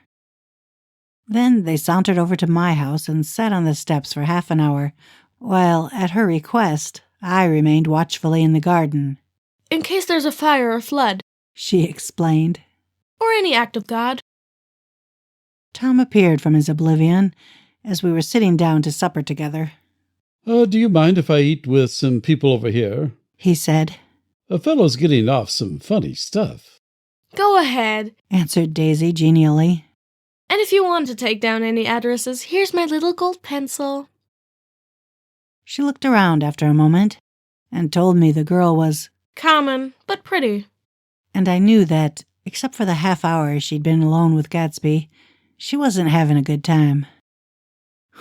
Then they sauntered over to my house and sat on the steps for half an hour, while, at her request, I remained watchfully in the garden. In case there's a fire or flood, she explained. Or any act of God. Tom appeared from his oblivion as we were sitting down to supper together. Do you mind if I eat with some people over here? He said. A fellow's getting off some funny stuff. Go ahead, answered Daisy genially. And if you want to take down any addresses, here's my little gold pencil. She looked around after a moment and told me the girl was common, but pretty. And I knew that, except for the half hour she'd been alone with Gatsby, she wasn't having a good time.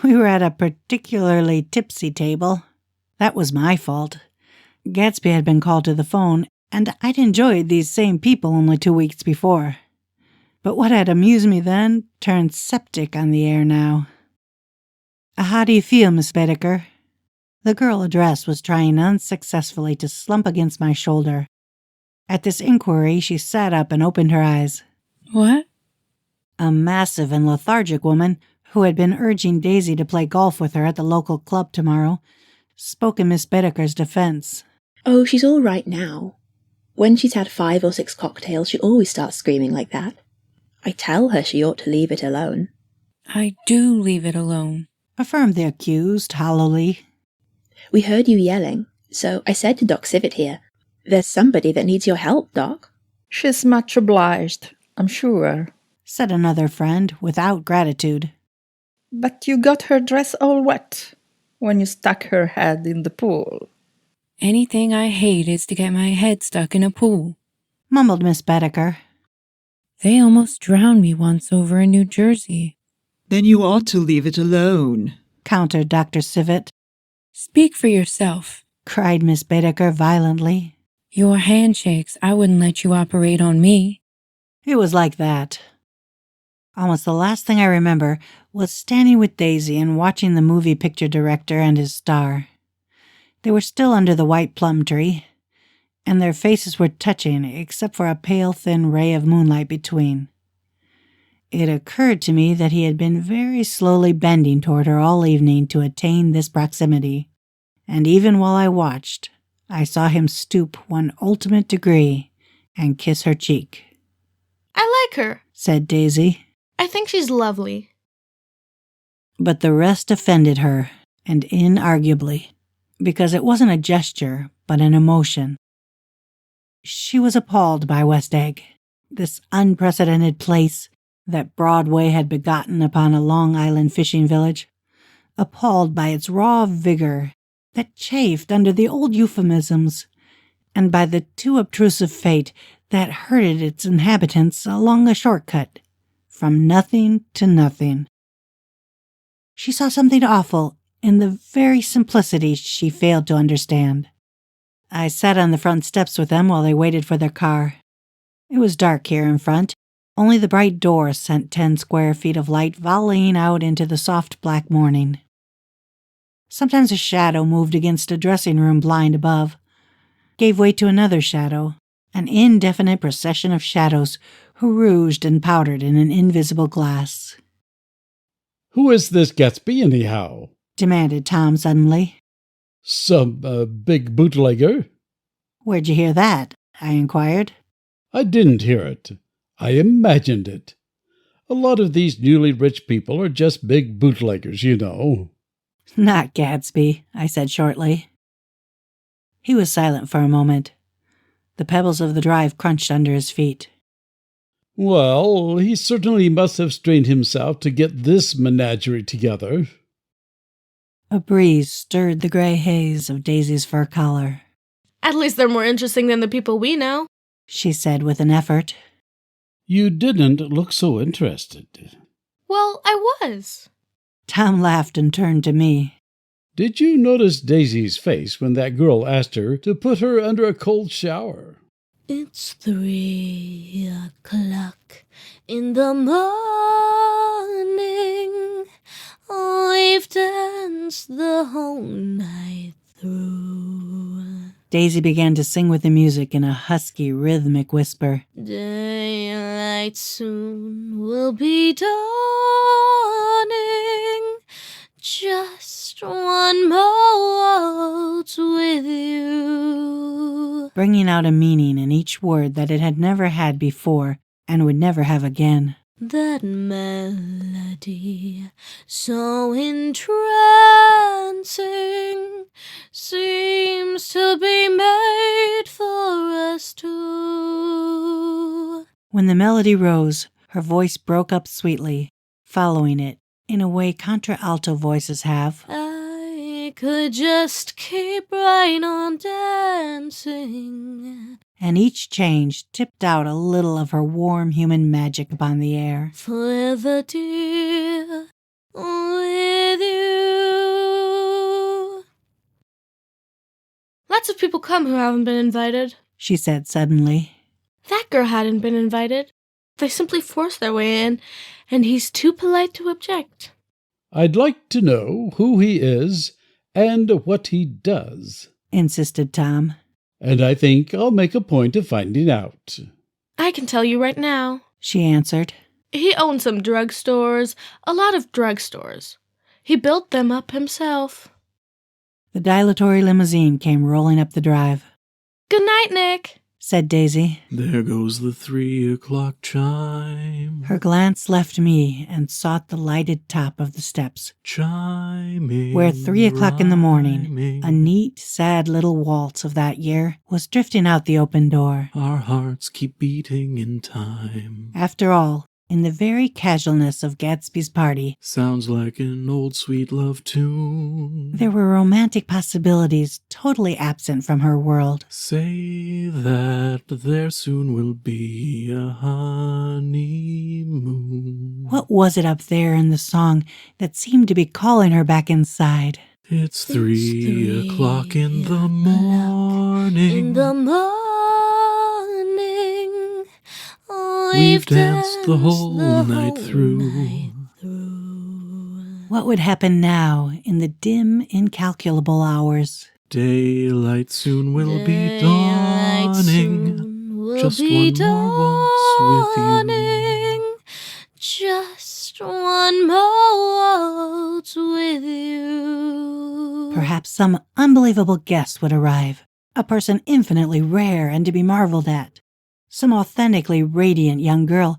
We were at a particularly tipsy table. That was my fault. Gatsby had been called to the phone, and I'd enjoyed these same people only 2 weeks before. But what had amused me then turned septic on the air now. How do you feel, Miss Baedeker? The girl addressed was trying unsuccessfully to slump against my shoulder. At this inquiry, she sat up and opened her eyes. What? A massive and lethargic woman, who had been urging Daisy to play golf with her at the local club tomorrow, spoke in Miss Baedeker's defense. Oh, she's all right now. When she's had 5 or 6 cocktails, she always starts screaming like that. I tell her she ought to leave it alone. I do leave it alone, affirmed the accused hollowly. We heard you yelling, so I said to Doc Civet here, there's somebody that needs your help, Doc. She's much obliged, I'm sure, said another friend without gratitude. But you got her dress all wet when you stuck her head in the pool. Anything I hate is to get my head stuck in a pool, mumbled Miss Baedeker. They almost drowned me once over in New Jersey. Then you ought to leave it alone, countered Dr. Civet. Speak for yourself, cried Miss Baedeker violently. Your handshakes, I wouldn't let you operate on me. It was like that. Almost the last thing I remember was standing with Daisy and watching the movie picture director and his star. They were still under the white plum tree, and their faces were touching except for a pale, thin ray of moonlight between. It occurred to me that he had been very slowly bending toward her all evening to attain this proximity, and even while I watched, I saw him stoop one ultimate degree and kiss her cheek. I like her, said Daisy. I think she's lovely. But the rest offended her, and inarguably, because it wasn't a gesture, but an emotion. She was appalled by West Egg, this unprecedented place that Broadway had begotten upon a Long Island fishing village, appalled by its raw vigor that chafed under the old euphemisms, and by the too obtrusive fate that herded its inhabitants along a shortcut, from nothing to nothing. She saw something awful in the very simplicity she failed to understand. I sat on the front steps with them while they waited for their car. It was dark here in front. Only the bright door sent 10 square feet of light volleying out into the soft black morning. Sometimes a shadow moved against a dressing-room blind above, gave way to another shadow, an indefinite procession of shadows who rouged and powdered in an invisible glass. Who is this Gatsby, anyhow? Demanded Tom suddenly. Some big bootlegger? Where'd you hear that? I inquired. I didn't hear it. I imagined it. A lot of these newly rich people are just big bootleggers, you know. Not Gatsby, I said shortly. He was silent for a moment. The pebbles of the drive crunched under his feet. Well, he certainly must have strained himself to get this menagerie together. A breeze stirred the gray haze of Daisy's fur collar. At least they're more interesting than the people we know, she said with an effort. You didn't look so interested. Well, I was. Tom laughed and turned to me. Did you notice Daisy's face when that girl asked her to put her under a cold shower? It's 3:00 in the morning. We've danced the whole night through. Daisy began to sing with the music in a husky, rhythmic whisper. Daylight soon will be dawning. Just one more waltz with you. Bringing out a meaning in each word that it had never had before and would never have again. That melody, so entrancing, seems to be made for us two. When the melody rose, her voice broke up sweetly, following it, in a way contralto voices have. I could just keep right on dancing. And each change tipped out a little of her warm human magic upon the air. Forever, dear, with you. Lots of people come who haven't been invited, she said suddenly. That girl hadn't been invited. They simply forced their way in, and he's too polite to object. I'd like to know who he is and what he does, insisted Tom. And I think I'll make a point of finding out. I can tell you right now, she answered. He owned some drugstores, a lot of drugstores. He built them up himself. The dilatory limousine came rolling up the drive. Good night, Nick, said Daisy. There goes the 3:00 chime. Her glance left me and sought the lighted top of the steps, Chiming, where 3:00 in the morning, rhyming. a neat, sad little waltz of that year, was drifting out the open door. Our hearts keep beating in time. After all, in the very casualness of Gatsby's party, sounds like an old sweet love tune. There were romantic possibilities totally absent from her world. Say that there soon will be a honeymoon. What was it up there in the song that seemed to be calling her back inside? It's 3:00 in the morning. In the morning. We've danced the whole night through. What would happen now in the dim, incalculable hours? Daylight soon will be dawning. Just one more waltz with you. Just one more waltz with you. Perhaps some unbelievable guest would arrive, a person infinitely rare and to be marveled at. Some authentically radiant young girl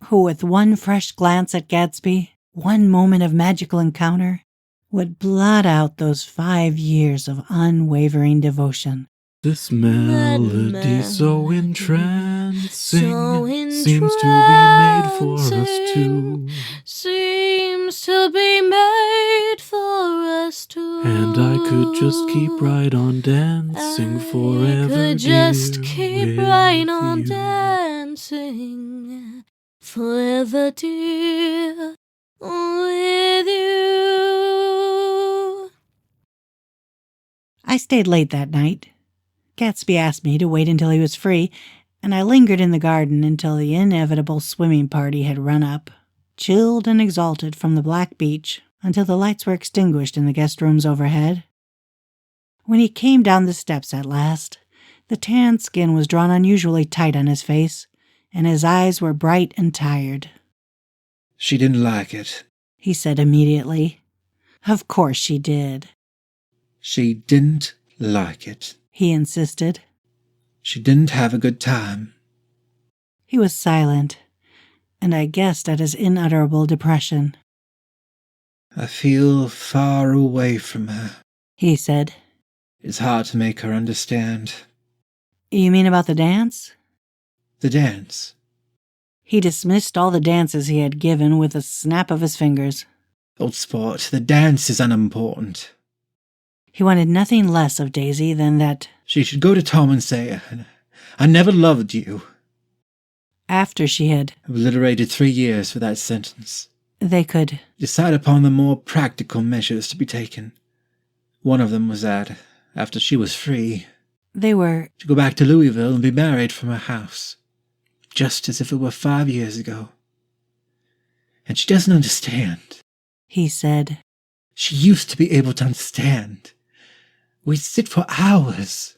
who, with one fresh glance at Gatsby, one moment of magical encounter, would blot out those 5 years of unwavering devotion. This melody so entrancing seems to be made for us two. Seems to be made for us two. And I could just keep right on dancing forever. I could just dear, keep right on dancing forever, dear, with you. I stayed late that night. Gatsby asked me to wait until he was free, and I lingered in the garden until the inevitable swimming party had run up, chilled and exalted from the black beach until the lights were extinguished in the guest rooms overhead. When he came down the steps at last, the tan skin was drawn unusually tight on his face, and his eyes were bright and tired. She didn't like it, he said immediately. Of course she did. She didn't like it, he insisted. She didn't have a good time. He was silent, and I guessed at his unutterable depression. I feel far away from her, he said. It's hard to make her understand. You mean about the dance? The dance. He dismissed all the dances he had given with a snap of his fingers. Old sport, the dance is unimportant. He wanted nothing less of Daisy than that she should go to Tom and say, I never loved you. After she had obliterated 3 years for that sentence, they could decide upon the more practical measures to be taken. One of them was that, after she was free, they were to go back to Louisville and be married from her house, just as if it were 5 years ago. And she doesn't understand, he said. She used to be able to understand. We'd sit for hours.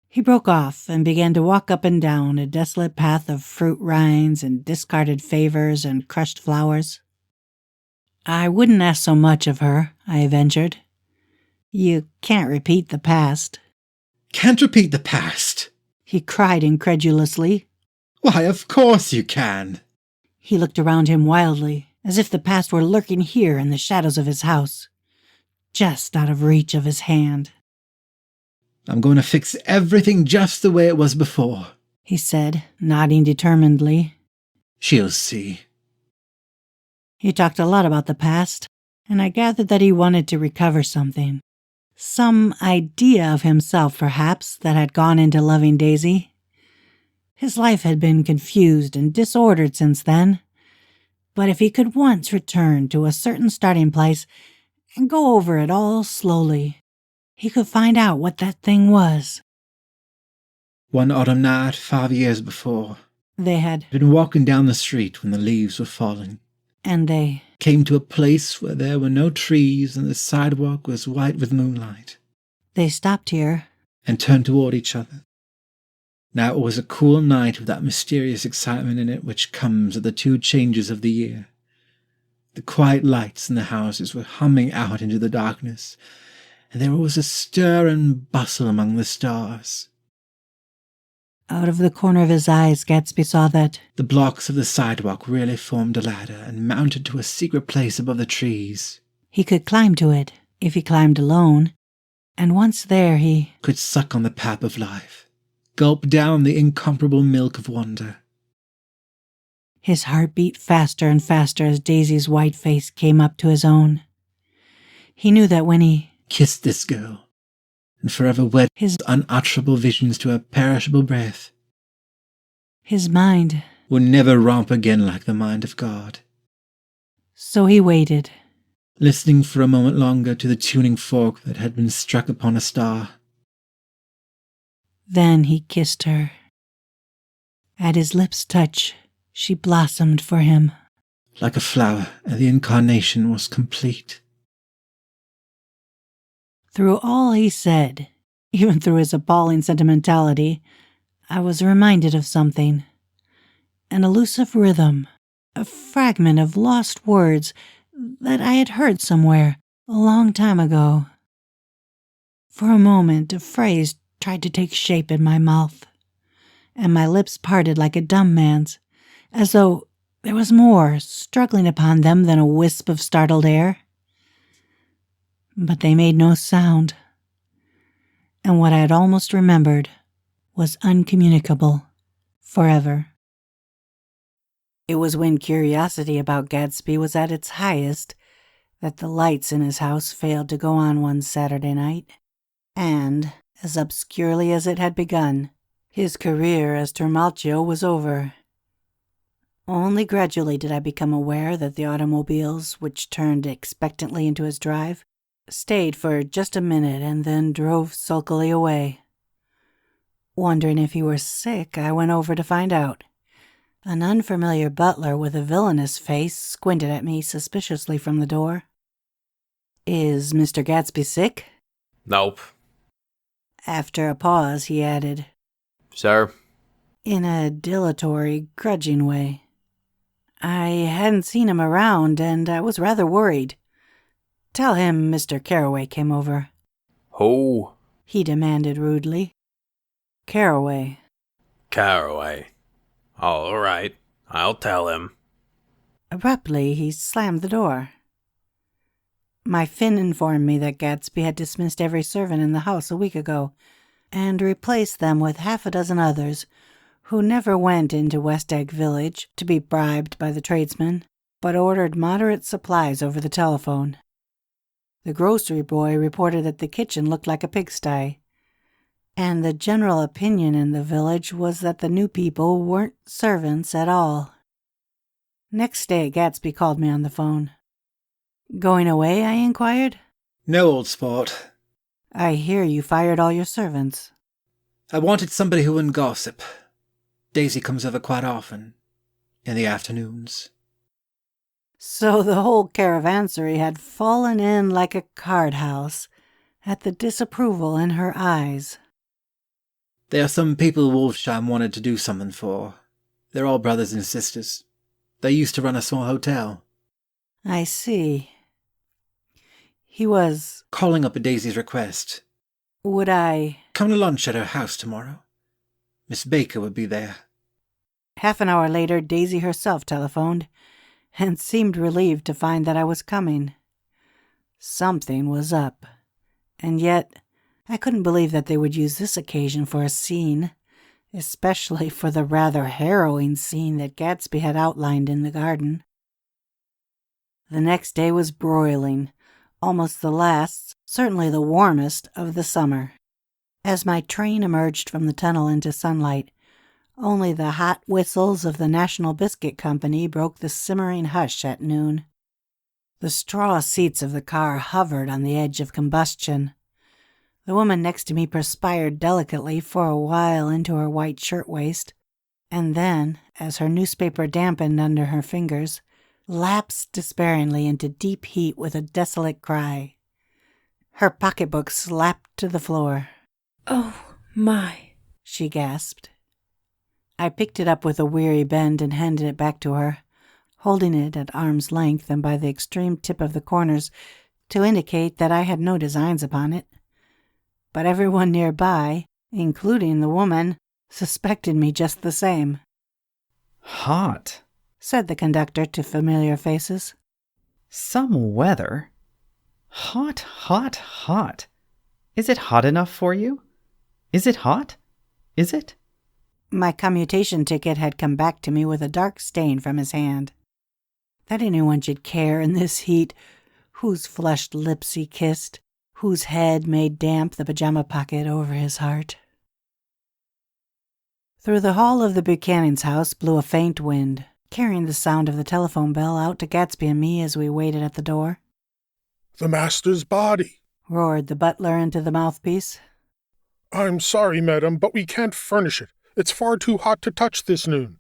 He broke off and began to walk up and down a desolate path of fruit rinds and discarded favors and crushed flowers. I wouldn't ask so much of her, I ventured. You can't repeat the past. Can't repeat the past? He cried incredulously. Why, of course you can. He looked around him wildly, as if the past were lurking here in the shadows of his house, just out of reach of his hand. I'm going to fix everything just the way it was before, he said, nodding determinedly. She'll see. He talked a lot about the past, and I gathered that he wanted to recover something. Some idea of himself, perhaps, that had gone into loving Daisy. His life had been confused and disordered since then, but if he could once return to a certain starting place and go over it all slowly, he could find out what that thing was. One autumn night 5 years before, they had been walking down the street when the leaves were falling. And they came to a place where there were no trees and the sidewalk was white with moonlight. They stopped here and turned toward each other. Now it was a cool night with that mysterious excitement in it which comes at the 2 changes of the year. The quiet lights in the houses were humming out into the darkness, and there was a stir and bustle among the stars. Out of the corner of his eyes, Gatsby saw that the blocks of the sidewalk really formed a ladder and mounted to a secret place above the trees. He could climb to it, if he climbed alone, and once there he could suck on the pap of life, gulp down the incomparable milk of wonder. His heart beat faster and faster as Daisy's white face came up to his own. He knew that when he kissed this girl, and forever wed his unutterable visions to a perishable breath, his mind would never romp again like the mind of God. So he waited, listening for a moment longer to the tuning fork that had been struck upon a star. Then he kissed her. At his lips' touch, she blossomed for him. Like a flower, and the incarnation was complete. Through all he said, even through his appalling sentimentality, I was reminded of something. An elusive rhythm, a fragment of lost words that I had heard somewhere a long time ago. For a moment, a phrase tried to take shape in my mouth, and my lips parted like a dumb man's, as though there was more struggling upon them than a wisp of startled air. But they made no sound, and what I had almost remembered was uncommunicable forever. It was when curiosity about Gatsby was at its highest that the lights in his house failed to go on one Saturday night, and, as obscurely as it had begun, his career as Trimalchio was over. Only gradually did I become aware that the automobiles, which turned expectantly into his drive, stayed for just a minute and then drove sulkily away. Wondering if he were sick, I went over to find out. An unfamiliar butler with a villainous face squinted at me suspiciously from the door. "Is Mr. Gatsby sick?" Nope. After a pause, he added, "Sir?" in a dilatory, grudging way. I hadn't seen him around, and I was rather worried. "Tell him Mr. Carroway came over." Who? he demanded rudely. "Carroway." Carroway. All right, I'll tell him. Abruptly, he slammed the door. My Finn informed me that Gatsby had dismissed every servant in the house a week ago, and replaced them with 6 others who never went into West Egg Village to be bribed by the tradesmen, but ordered moderate supplies over the telephone. The grocery boy reported that the kitchen looked like a pigsty, and the general opinion in the village was that the new people weren't servants at all. Next day, Gatsby called me on the phone. "Going away?" I inquired. No, old sport. "I hear you fired all your servants." I wanted somebody who wouldn't gossip. Daisy comes over quite often, in the afternoons. So the whole caravansary had fallen in like a card house at the disapproval in her eyes. There are some people Wolfsheim wanted to do something for. They're all brothers and sisters. They used to run a small hotel. I see. He was... calling up at Daisy's request. Would I... come to lunch at her house tomorrow? Miss Baker would be there. Half an hour later, Daisy herself telephoned, and seemed relieved to find that I was coming. Something was up, and yet I couldn't believe that they would use this occasion for a scene, especially for the rather harrowing scene that Gatsby had outlined in the garden. The next day was broiling, almost the last, certainly the warmest, of the summer. As my train emerged from the tunnel into sunlight, only the hot whistles of the National Biscuit Company broke the simmering hush at noon. The straw seats of the car hovered on the edge of combustion. The woman next to me perspired delicately for a while into her white shirtwaist, and then, as her newspaper dampened under her fingers, lapsed despairingly into deep heat with a desolate cry. Her pocketbook slapped to the floor. "Oh, my," she gasped. I picked it up with a weary bend and handed it back to her, holding it at arm's length and by the extreme tip of the corners to indicate that I had no designs upon it. But everyone nearby, including the woman, suspected me just the same. "Hot," said the conductor to familiar faces. "Some weather. Hot, hot, hot. Is it hot enough for you? Is it hot? Is it?" My commutation ticket had come back to me with a dark stain from his hand. That anyone should care in this heat, whose flushed lips he kissed, whose head made damp the pajama pocket over his heart. Through the hall of the Buchanan's house blew a faint wind, carrying the sound of the telephone bell out to Gatsby and me as we waited at the door. "The master's body," roared the butler into the mouthpiece. "I'm sorry, madam, but we can't furnish it. It's far too hot to touch this noon."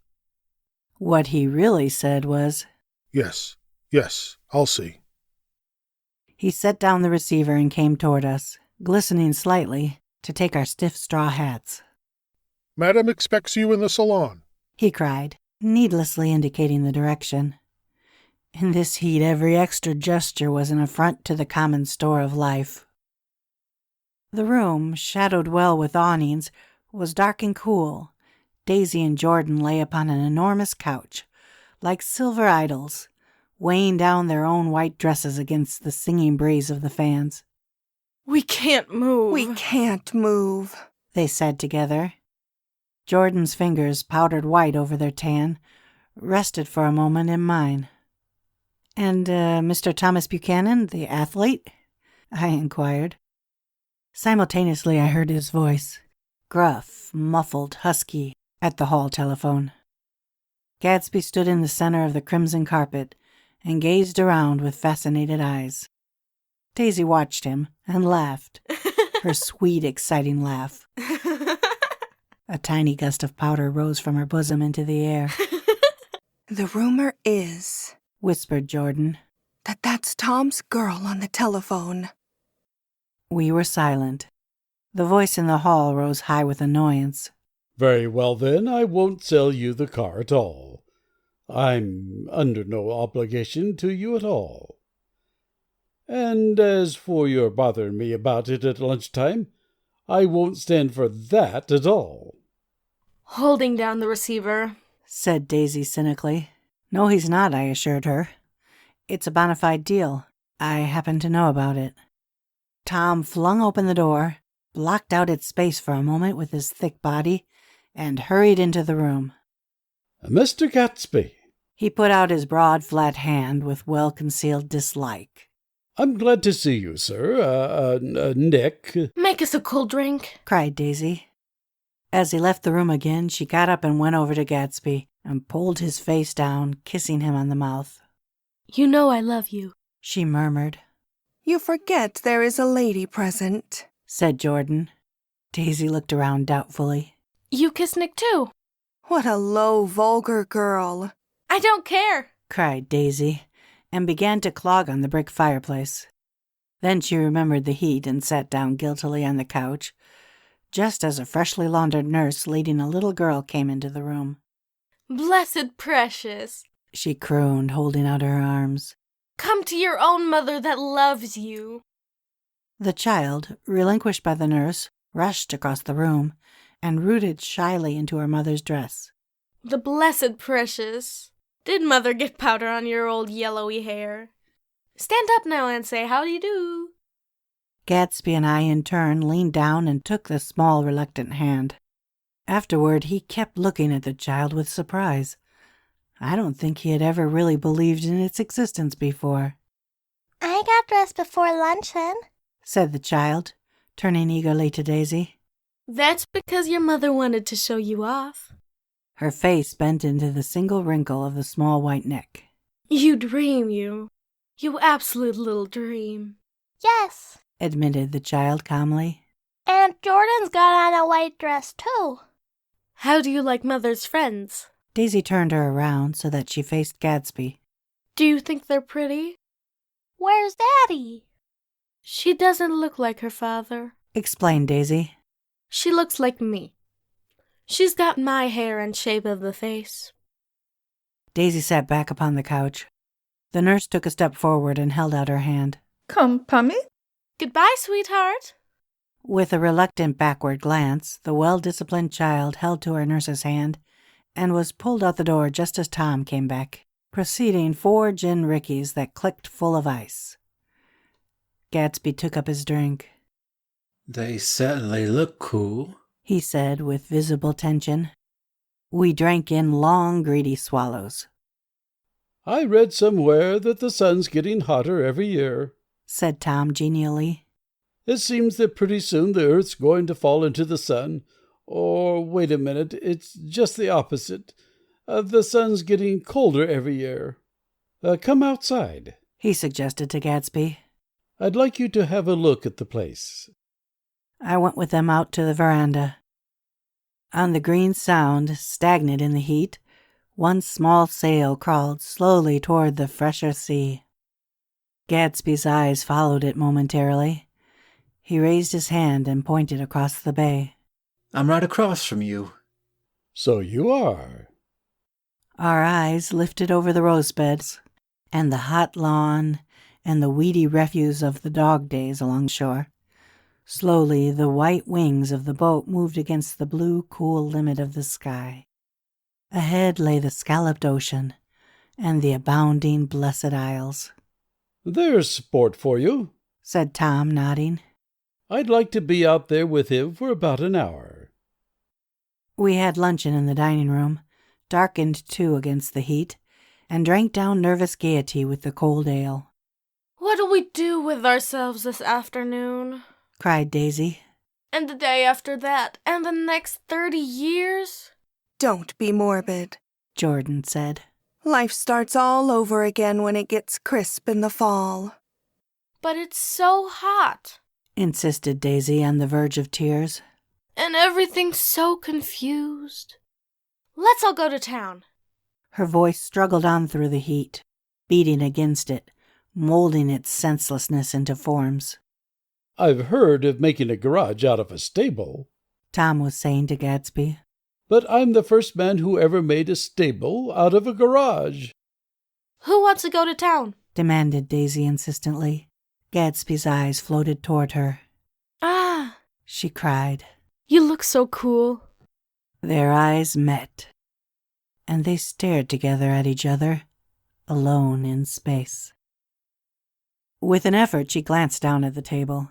What he really said was, Yes, I'll see." He set down the receiver and came toward us, glistening slightly, to take our stiff straw hats. "Madam expects you in the salon," he cried, needlessly indicating the direction. In this heat, every extra gesture was an affront to the common store of life. The room, shadowed well with awnings, was dark and cool. Daisy and Jordan lay upon an enormous couch, like silver idols, weighing down their own white dresses against the singing breeze of the fans. "We can't move. We can't move," they said together. Jordan's fingers, powdered white over their tan, rested for a moment in mine. "And Mr. Thomas Buchanan, the athlete?" I inquired. Simultaneously I heard his voice, gruff, muffled, husky, at the hall telephone. Gatsby stood in the center of the crimson carpet and gazed around with fascinated eyes. Daisy watched him and laughed, her sweet, exciting laugh. A tiny gust of powder rose from her bosom into the air. "The rumor is," whispered Jordan, "that that's Tom's girl on the telephone." We were silent. The voice in the hall rose high with annoyance. "Very well, then, I won't sell you the car at all. I'm under no obligation to you at all. And as for your bothering me about it at lunchtime, I won't stand for that at all." Holding down the receiver, said Daisy cynically. "No, he's not," I assured her. "It's a bona fide deal. I happen to know about it." Tom flung open the door, blocked out its space for a moment with his thick body, and hurried into the room. "Mr. Gatsby." He put out his broad, flat hand with well-concealed dislike. I'm glad to see you, sir. Nick. Make us a cold drink, cried Daisy. As he left the room again, she got up and went over to Gatsby and pulled his face down, kissing him on the mouth. You know I love you, she murmured. You forget there is a lady present, said Jordan. Daisy looked around doubtfully. You kiss Nick too. What a low, vulgar girl. I don't care, cried Daisy, and began to clog on the brick fireplace. Then she remembered the heat and sat down guiltily on the couch, just as a freshly laundered nurse leading a little girl came into the room. Blessed precious, she crooned, holding out her arms. Come to your own mother that loves you. The child, relinquished by the nurse, rushed across the room and rooted shyly into her mother's dress. The blessed precious. Did mother get powder on your old yellowy hair? Stand up now and say how do you do. Gatsby and I, in turn, leaned down and took the small, reluctant hand. Afterward, he kept looking at the child with surprise. I don't think he had ever really believed in its existence before. I got dressed before luncheon, said the child, turning eagerly to Daisy. That's because your mother wanted to show you off. Her face bent into the single wrinkle of the small white neck. You dream, you. You absolute little dream. Yes, admitted the child calmly. And Jordan's got on a white dress, too. How do you like mother's friends? Daisy turned her around so that she faced Gatsby. Do you think they're pretty? Where's Daddy? She doesn't look like her father, explained Daisy. She looks like me. She's got my hair and shape of the face. Daisy sat back upon the couch. The nurse took a step forward and held out her hand. Come, Pummy. Goodbye, sweetheart. With a reluctant backward glance, the well-disciplined child held to her nurse's hand and was pulled out the door just as Tom came back, preceding 4 gin rickeys that clicked full of ice. Gatsby took up his drink. They certainly look cool, he said with visible tension. We drank in long, greedy swallows. I read somewhere that the sun's getting hotter every year, said Tom genially. It seems that pretty soon the earth's going to fall into the sun. Or, wait a minute, it's just the opposite. The sun's getting colder every year. Come outside, he suggested to Gatsby. I'd like you to have a look at the place. I went with them out to the veranda. On the green Sound, stagnant in the heat, one small sail crawled slowly toward the fresher sea. Gatsby's eyes followed it momentarily. He raised his hand and pointed across the bay. I'm right across from you. So you are. Our eyes lifted over the rose beds and the hot lawn and the weedy refuse of the dog days along shore. Slowly, the white wings of the boat moved against the blue, cool limit of the sky. Ahead lay the scalloped ocean and the abounding Blessed Isles. There's sport for you, said Tom, nodding. I'd like to be out there with him for about an hour. We had luncheon in the dining room, darkened too against the heat, and drank down nervous gaiety with the cold ale. What'll we do with ourselves this afternoon? Cried Daisy. And the day after that, and the next 30 years? Don't be morbid, Jordan said. Life starts all over again when it gets crisp in the fall. But it's so hot, insisted Daisy on the verge of tears. And everything's so confused. Let's all go to town. Her voice struggled on through the heat, beating against it, molding its senselessness into forms. I've heard of making a garage out of a stable, Tom was saying to Gatsby. But I'm the first man who ever made a stable out of a garage. Who wants to go to town? Demanded Daisy insistently. Gatsby's eyes floated toward her. Ah, she cried. You look so cool. Their eyes met, and they stared together at each other, alone in space. With an effort, she glanced down at the table.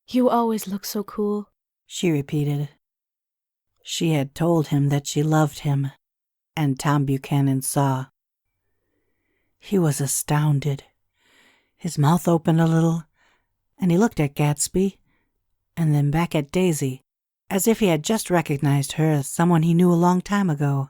You always look so cool, she repeated. She had told him that she loved him, and Tom Buchanan saw. He was astounded. His mouth opened a little, and he looked at Gatsby, and then back at Daisy, as if he had just recognized her as someone he knew a long time ago.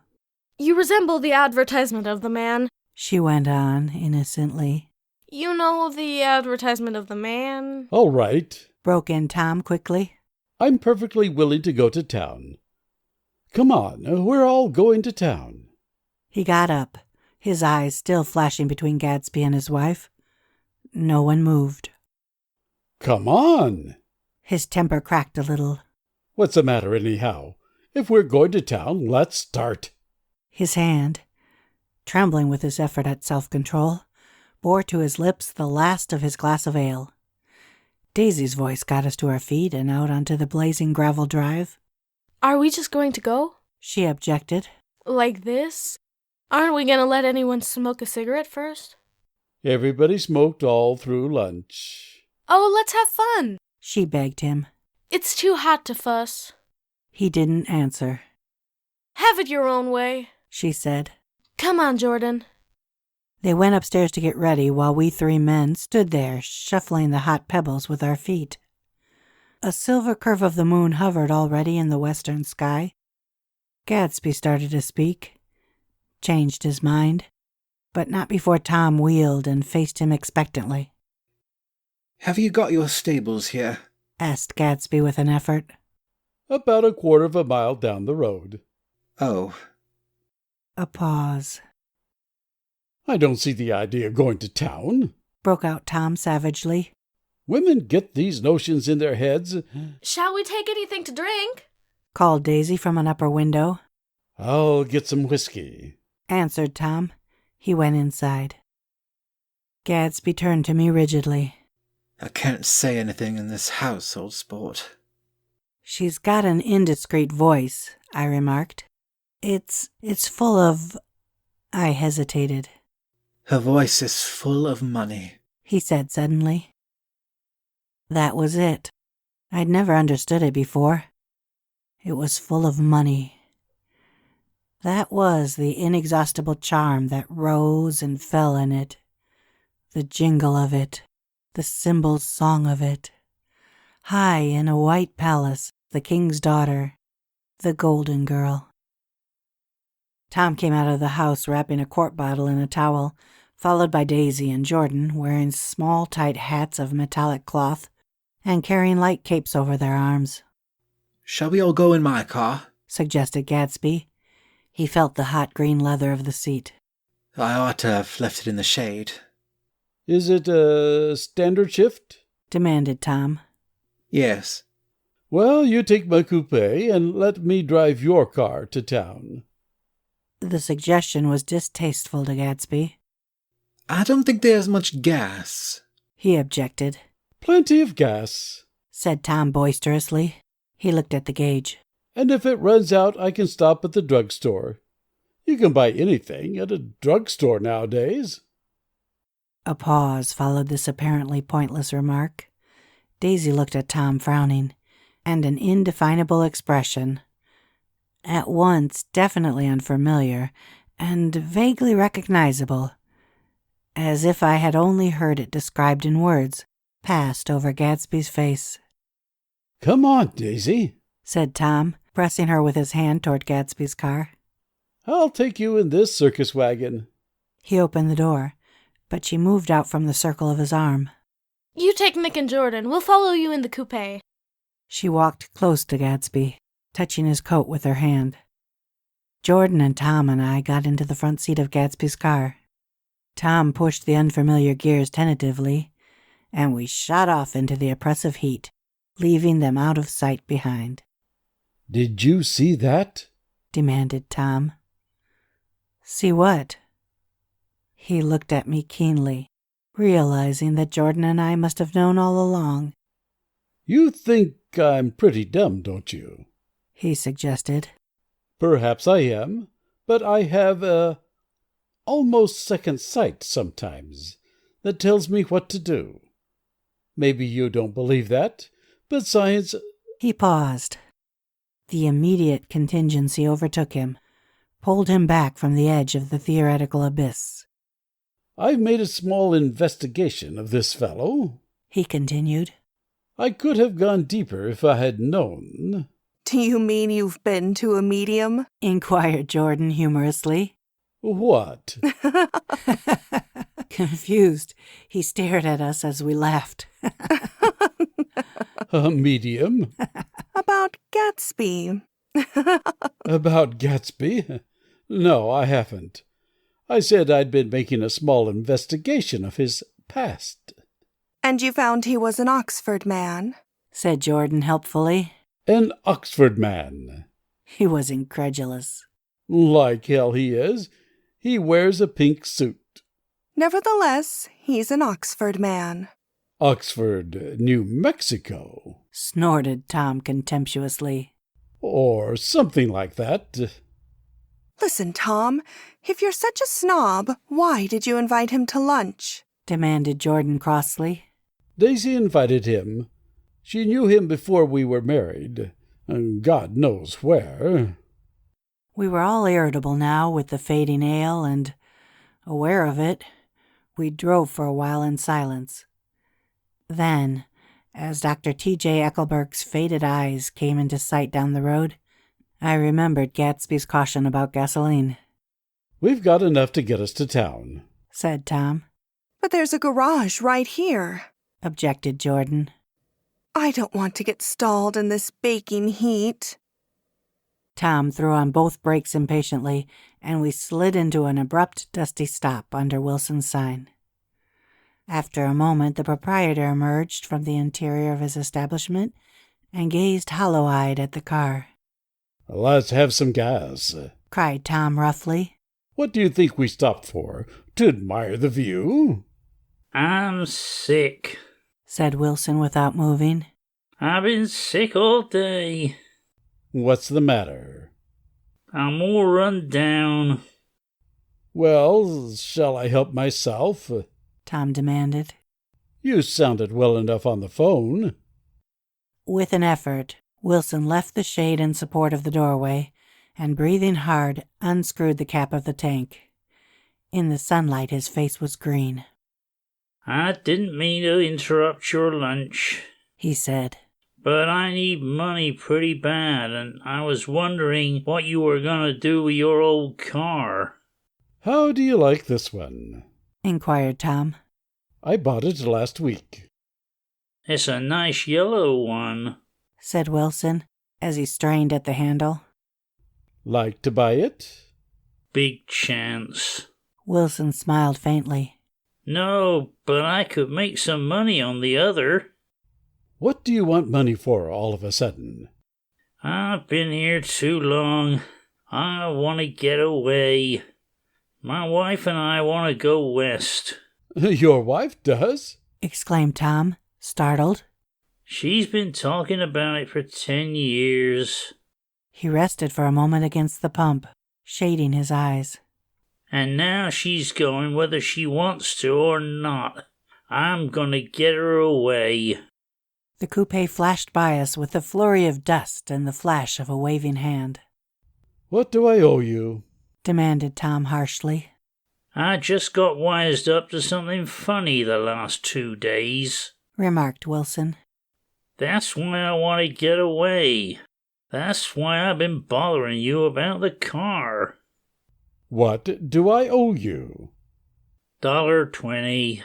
You resemble the advertisement of the man. She went on innocently. You know the advertisement of the man? All right, broke in Tom quickly. I'm perfectly willing to go to town. Come on, we're all going to town. He got up, his eyes still flashing between Gatsby and his wife. No one moved. Come on! His temper cracked a little. What's the matter anyhow? If we're going to town, let's start. His hand, trembling with his effort at self-control, bore to his lips the last of his glass of ale. Daisy's voice got us to our feet and out onto the blazing gravel drive. Are we just going to go? She objected. Like this? Aren't we going to let anyone smoke a cigarette first? Everybody smoked all through lunch. Oh, let's have fun, she begged him. It's too hot to fuss. He didn't answer. Have it your own way, she said. Come on, Jordan. They went upstairs to get ready while we three men stood there, shuffling the hot pebbles with our feet. A silver curve of the moon hovered already in the western sky. Gatsby started to speak, changed his mind, but not before Tom wheeled and faced him expectantly. Have you got your stables here? Asked Gatsby with an effort. About a quarter of a mile down the road. Oh. A pause. I don't see the idea of going to town, broke out Tom savagely. Women get these notions in their heads. Shall we take anything to drink? Called Daisy from an upper window. I'll get some whiskey, answered Tom. He went inside. Gatsby turned to me rigidly. I can't say anything in this house, old sport. She's got an indiscreet voice, I remarked. It's full of... I hesitated. Her voice is full of money, he said suddenly. That was it. I'd never understood it before. It was full of money. That was the inexhaustible charm that rose and fell in it. The jingle of it, the cymbals' song of it. High in a white palace, the king's daughter, the golden girl. Tom came out of the house wrapping a quart bottle in a towel, followed by Daisy and Jordan, wearing small tight hats of metallic cloth and carrying light capes over their arms. Shall we all go in my car? Suggested Gatsby. He felt the hot green leather of the seat. I ought to have left it in the shade. Is it a standard shift? Demanded Tom. Yes. Well, you take my coupe and let me drive your car to town. The suggestion was distasteful to Gatsby. I don't think there's much gas, he objected. Plenty of gas, said Tom boisterously. He looked at the gauge. And if it runs out, I can stop at the drugstore. You can buy anything at a drugstore nowadays. A pause followed this apparently pointless remark. Daisy looked at Tom frowning, and an indefinable expression, at once definitely unfamiliar and vaguely recognizable, as if I had only heard it described in words, passed over Gatsby's face. Come on, Daisy, said Tom, pressing her with his hand toward Gatsby's car. I'll take you in this circus wagon. He opened the door, but she moved out from the circle of his arm. You take Mick and Jordan. We'll follow you in the coupe. She walked close to Gatsby, touching his coat with her hand. Jordan and Tom and I got into the front seat of Gatsby's car. Tom pushed the unfamiliar gears tentatively, and we shot off into the oppressive heat, leaving them out of sight behind. Did you see that? Demanded Tom. See what? He looked at me keenly, realizing that Jordan and I must have known all along. You think I'm pretty dumb, don't you? He suggested. Perhaps I am, but I have almost second sight sometimes that tells me what to do. Maybe you don't believe that, but science... He paused. The immediate contingency overtook him, pulled him back from the edge of the theoretical abyss. I've made a small investigation of this fellow, he continued. I could have gone deeper if I had known. Do you mean you've been to a medium? Inquired Jordan humorously. What? Confused, he stared at us as we laughed. A medium? About Gatsby. About Gatsby? No, I haven't. I said I'd been making a small investigation of his past. And you found he was an Oxford man? Said Jordan helpfully. An Oxford man. He was incredulous. Like hell he is. He wears a pink suit. Nevertheless, he's an Oxford man. Oxford, New Mexico. Snorted Tom contemptuously. Or something like that. Listen, Tom, if you're such a snob, why did you invite him to lunch? Demanded Jordan crossly. Daisy invited him. She knew him before we were married. God knows where. We were all irritable now with the fading ale, and, aware of it, we drove for a while in silence. Then, as Dr. T.J. Eckelberg's faded eyes came into sight down the road, I remembered Gatsby's caution about gasoline. We've got enough to get us to town, said Tom. But there's a garage right here, objected Jordan. I don't want to get stalled in this baking heat. Tom threw on both brakes impatiently, and we slid into an abrupt, dusty stop under Wilson's sign. After a moment, the proprietor emerged from the interior of his establishment and gazed hollow-eyed at the car. Let's have some gas, cried Tom roughly. What do you think we stopped for? To admire the view? I'm sick, said Wilson without moving. I've been sick all day. What's the matter? I'm all run down. Well, shall I help myself? Tom demanded. You sounded well enough on the phone. With an effort, Wilson left the shade in support of the doorway and, breathing hard, unscrewed the cap of the tank. In the sunlight, his face was green. I didn't mean to interrupt your lunch, he said. But I need money pretty bad, and I was wondering what you were going to do with your old car. How do you like this one? Inquired Tom. I bought it last week. It's a nice yellow one, said Wilson, as he strained at the handle. Like to buy it? Big chance. Wilson smiled faintly. No, but I could make some money on the other. What do you want money for all of a sudden? I've been here too long. I want to get away. My wife and I want to go west. Your wife does? Exclaimed Tom, startled. She's been talking about it for 10 years. He rested for a moment against the pump, shading his eyes. And now she's going whether she wants to or not. I'm gonna get her away. The coupe flashed by us with the flurry of dust and the flash of a waving hand. What do I owe you? Demanded Tom harshly. I just got wised up to something funny the last 2 days, remarked Wilson. That's why I want to get away. That's why I've been bothering you about the car. What do I owe you? $1.20.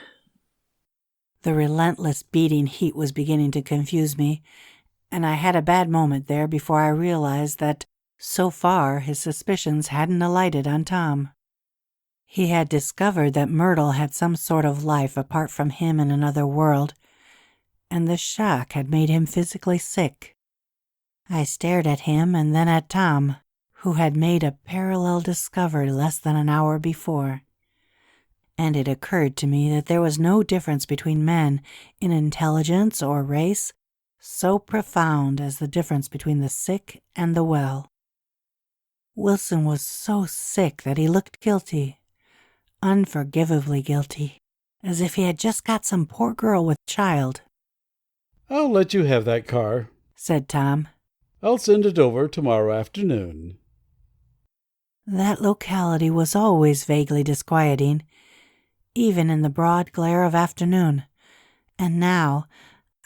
The relentless beating heat was beginning to confuse me, and I had a bad moment there before I realized that, so far, his suspicions hadn't alighted on Tom. He had discovered that Myrtle had some sort of life apart from him in another world, and the shock had made him physically sick. I stared at him and then at Tom, who had made a parallel discovery less than an hour before. And it occurred to me that there was no difference between men in intelligence or race so profound as the difference between the sick and the well. Wilson was so sick that he looked guilty, unforgivably guilty, as if he had just got some poor girl with child. I'll let you have that car, said Tom. I'll send it over tomorrow afternoon. That locality was always vaguely disquieting, even in the broad glare of afternoon, and now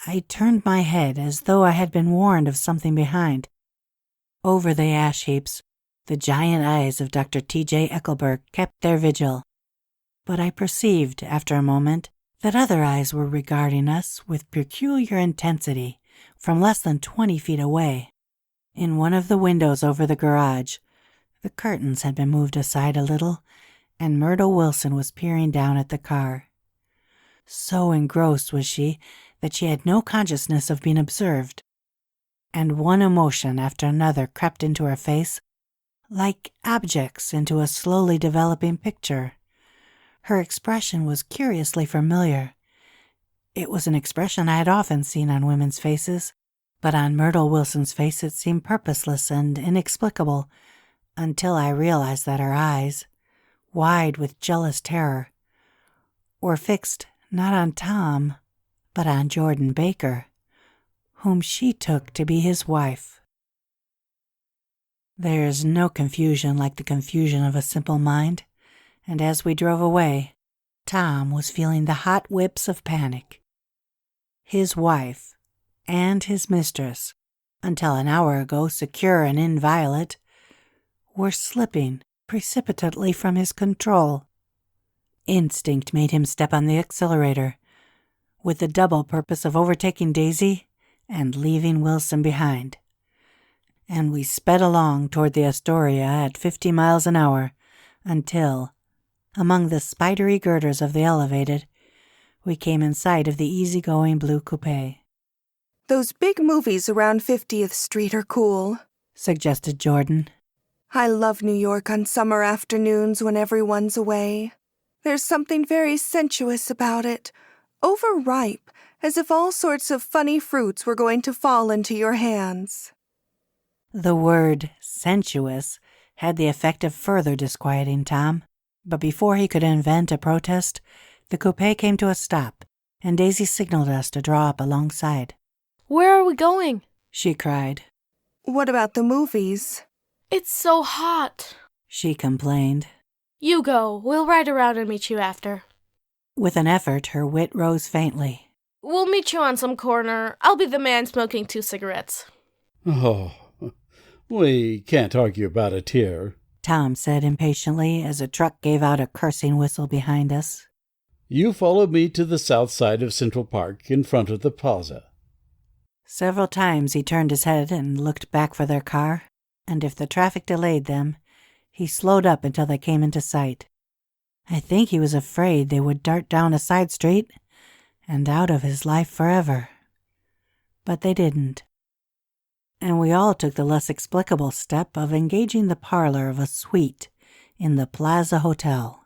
I turned my head as though I had been warned of something behind. Over the ash heaps, the giant eyes of Dr. T.J. Eckelberg kept their vigil, but I perceived, after a moment, that other eyes were regarding us with peculiar intensity from less than 20 feet away. In one of the windows over the garage, the curtains had been moved aside a little, and Myrtle Wilson was peering down at the car. So engrossed was she that she had no consciousness of being observed, and one emotion after another crept into her face, like objects into a slowly developing picture. Her expression was curiously familiar. It was an expression I had often seen on women's faces, but on Myrtle Wilson's face it seemed purposeless and inexplicable, until I realized that her eyes, wide with jealous terror, were fixed not on Tom, but on Jordan Baker, whom she took to be his wife. There is no confusion like the confusion of a simple mind, and as we drove away, Tom was feeling the hot whips of panic. His wife and his mistress, until an hour ago secure and inviolate, were slipping precipitately from his control. Instinct made him step on the accelerator, with the double purpose of overtaking Daisy and leaving Wilson behind. And we sped along toward the Astoria at 50 miles an hour until, among the spidery girders of the elevated, we came in sight of the easygoing blue coupe. Those big movies around 50th Street are cool, suggested Jordan. I love New York on summer afternoons when everyone's away. There's something very sensuous about it, overripe, as if all sorts of funny fruits were going to fall into your hands. The word sensuous had the effect of further disquieting Tom, but before he could invent a protest, the coupe came to a stop, and Daisy signaled us to draw up alongside. Where are we going? She cried. What about the movies? It's so hot, she complained. You go. We'll ride around and meet you after. With an effort, her wit rose faintly. We'll meet you on some corner. I'll be the man smoking 2 cigarettes. Oh, we can't argue about it here, Tom said impatiently as a truck gave out a cursing whistle behind us. You follow me to the south side of Central Park in front of the plaza. Several times he turned his head and looked back for their car, and if the traffic delayed them, he slowed up until they came into sight. I think he was afraid they would dart down a side street and out of his life forever. But they didn't. And we all took the less explicable step of engaging the parlor of a suite in the Plaza Hotel.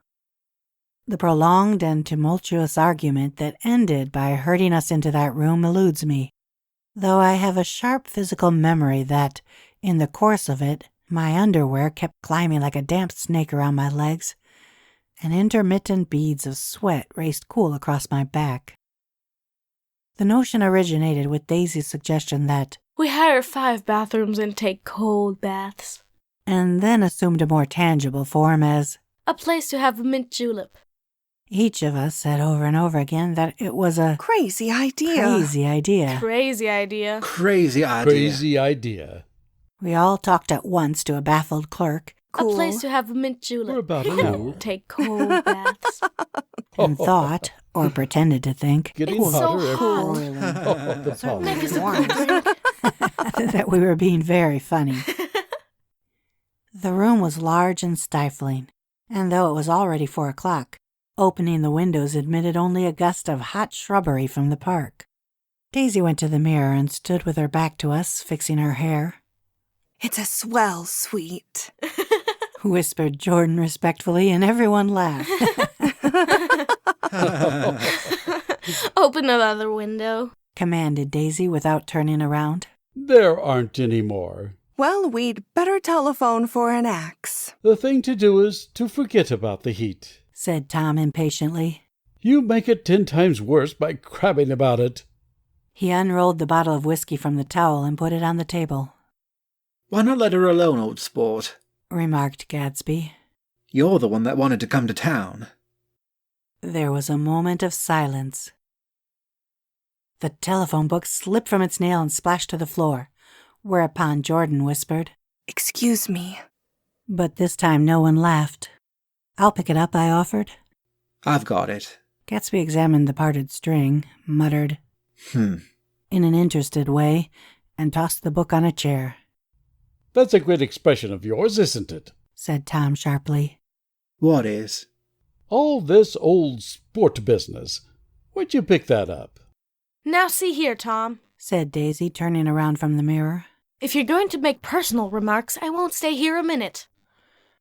The prolonged and tumultuous argument that ended by herding us into that room eludes me, though I have a sharp physical memory that, in the course of it, my underwear kept climbing like a damp snake around my legs, and intermittent beads of sweat raced cool across my back. The notion originated with Daisy's suggestion that we hire 5 bathrooms and take cold baths, and then assumed a more tangible form as a place to have a mint julep. Each of us said over and over again that it was a crazy idea. Crazy idea. Crazy idea. We all talked at once to a baffled clerk. Cool. A place to have a mint julep. We're about to take cold baths. And thought, or pretended to think, getting it's hotter so every hot. Make us a cold drink. that we were being very funny. The room was large and stifling, and though it was already 4 o'clock, opening the windows admitted only a gust of hot shrubbery from the park. Daisy went to the mirror and stood with her back to us, fixing her hair. It's a swell suite, whispered Jordan respectfully, and everyone laughed. Open the other window, commanded Daisy without turning around. There aren't any more. Well, we'd better telephone for an axe. The thing to do is to forget about the heat, said Tom impatiently. You make it 10 times worse by crabbing about it. He unrolled the bottle of whiskey from the towel and put it on the table. Why not let her alone, old sport? Remarked Gatsby. You're the one that wanted to come to town. There was a moment of silence. The telephone book slipped from its nail and splashed to the floor, whereupon Jordan whispered, "Excuse me." But this time no one laughed. "I'll pick it up," I offered. I've got it. Gatsby examined the parted string, muttered, in an interested way, and tossed the book on a chair. "That's a great expression of yours, isn't it?" said Tom sharply. "What is?" "All this old sport business. Where'd you pick that up?" Now see here, Tom, said Daisy, turning around from the mirror. If you're going to make personal remarks, I won't stay here a minute.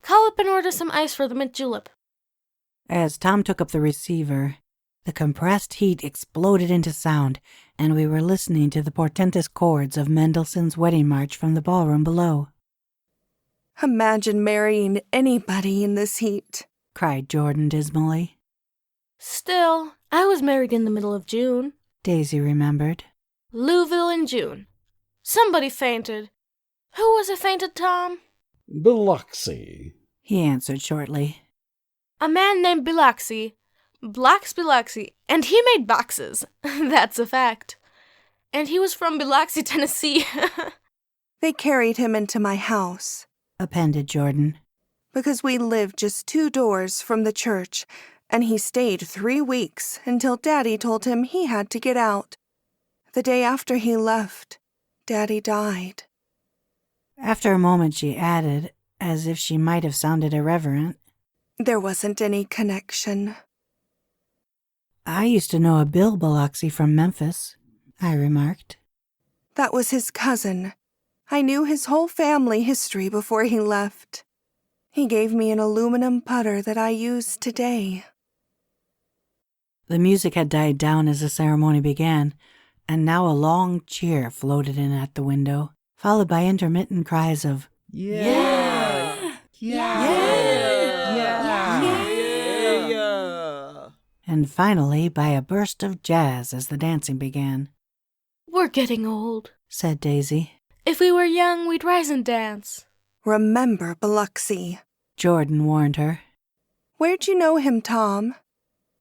Call up and order some ice for the mint julep. As Tom took up the receiver, the compressed heat exploded into sound, and we were listening to the portentous chords of Mendelssohn's Wedding March from the ballroom below. "Imagine marrying anybody in this heat," cried Jordan dismally. Still, I was married in the middle of June. Daisy remembered. Louisville in June. Somebody fainted. Who was it fainted, Tom? Biloxi, he answered shortly. A man named Biloxi. Biloxi. And he made boxes. That's a fact. And he was from Biloxi, Tennessee. "They carried him into my house," appended Jordan, "because we lived just 2 doors from the church, and he stayed 3 weeks until Daddy told him he had to get out. The day after he left, Daddy died." After a moment she added, as if she might have sounded irreverent, "There wasn't any connection." "I used to know a Bill Biloxi from Memphis," I remarked. "That was his cousin. I knew his whole family history before he left. He gave me an aluminum putter that I use today." The music had died down as the ceremony began, and now a long cheer floated in at the window, followed by intermittent cries of, Yeah! and finally by a burst of jazz as the dancing began. We're getting old, said Daisy. If we were young, we'd rise and dance. "Remember Biloxi," Jordan warned her. "Where'd you know him, Tom?"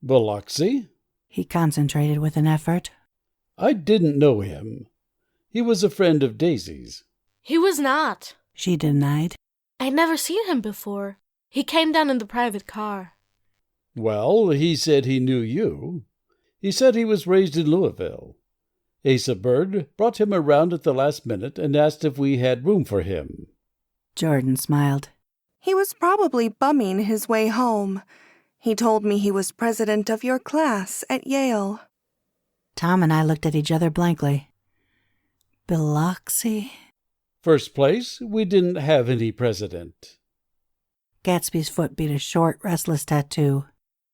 "Biloxi?" He concentrated with an effort. "I didn't know him. He was a friend of Daisy's." He was not, she denied. I'd never seen him before. He came down in the private car. "Well, he said he knew you. He said he was raised in Louisville. Asa Bird brought him around at the last minute and asked if we had room for him." Jordan smiled. "He was probably bumming his way home. He told me he was president of your class at Yale." Tom and I looked at each other blankly. Biloxi? "First place, we didn't have any president." Gatsby's foot beat a short, restless tattoo,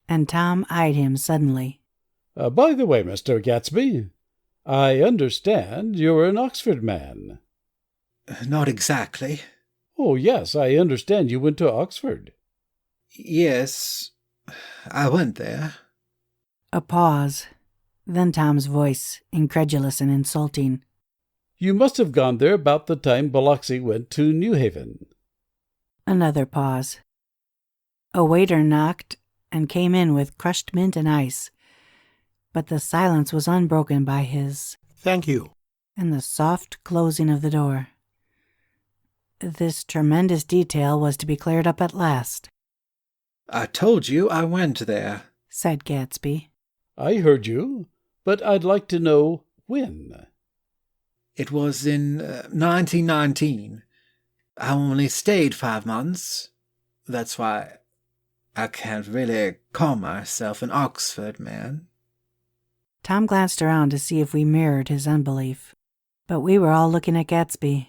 and Tom eyed him suddenly. By the way, Mr. Gatsby, I understand you're an Oxford man." "Not exactly." "Oh, yes, I understand you went to Oxford." "Yes, I went there." A pause. Then Tom's voice, incredulous and insulting. "You must have gone there about the time Biloxi went to New Haven." Another pause. A waiter knocked and came in with crushed mint and ice, but the silence was unbroken by his "Thank you," and the soft closing of the door. This tremendous detail was to be cleared up at last. "I told you I went there," said Gatsby. "I heard you, but I'd like to know when." "It was in 1919. I only stayed 5 months. That's why I can't really call myself an Oxford man." Tom glanced around to see if we mirrored his unbelief, but we were all looking at Gatsby.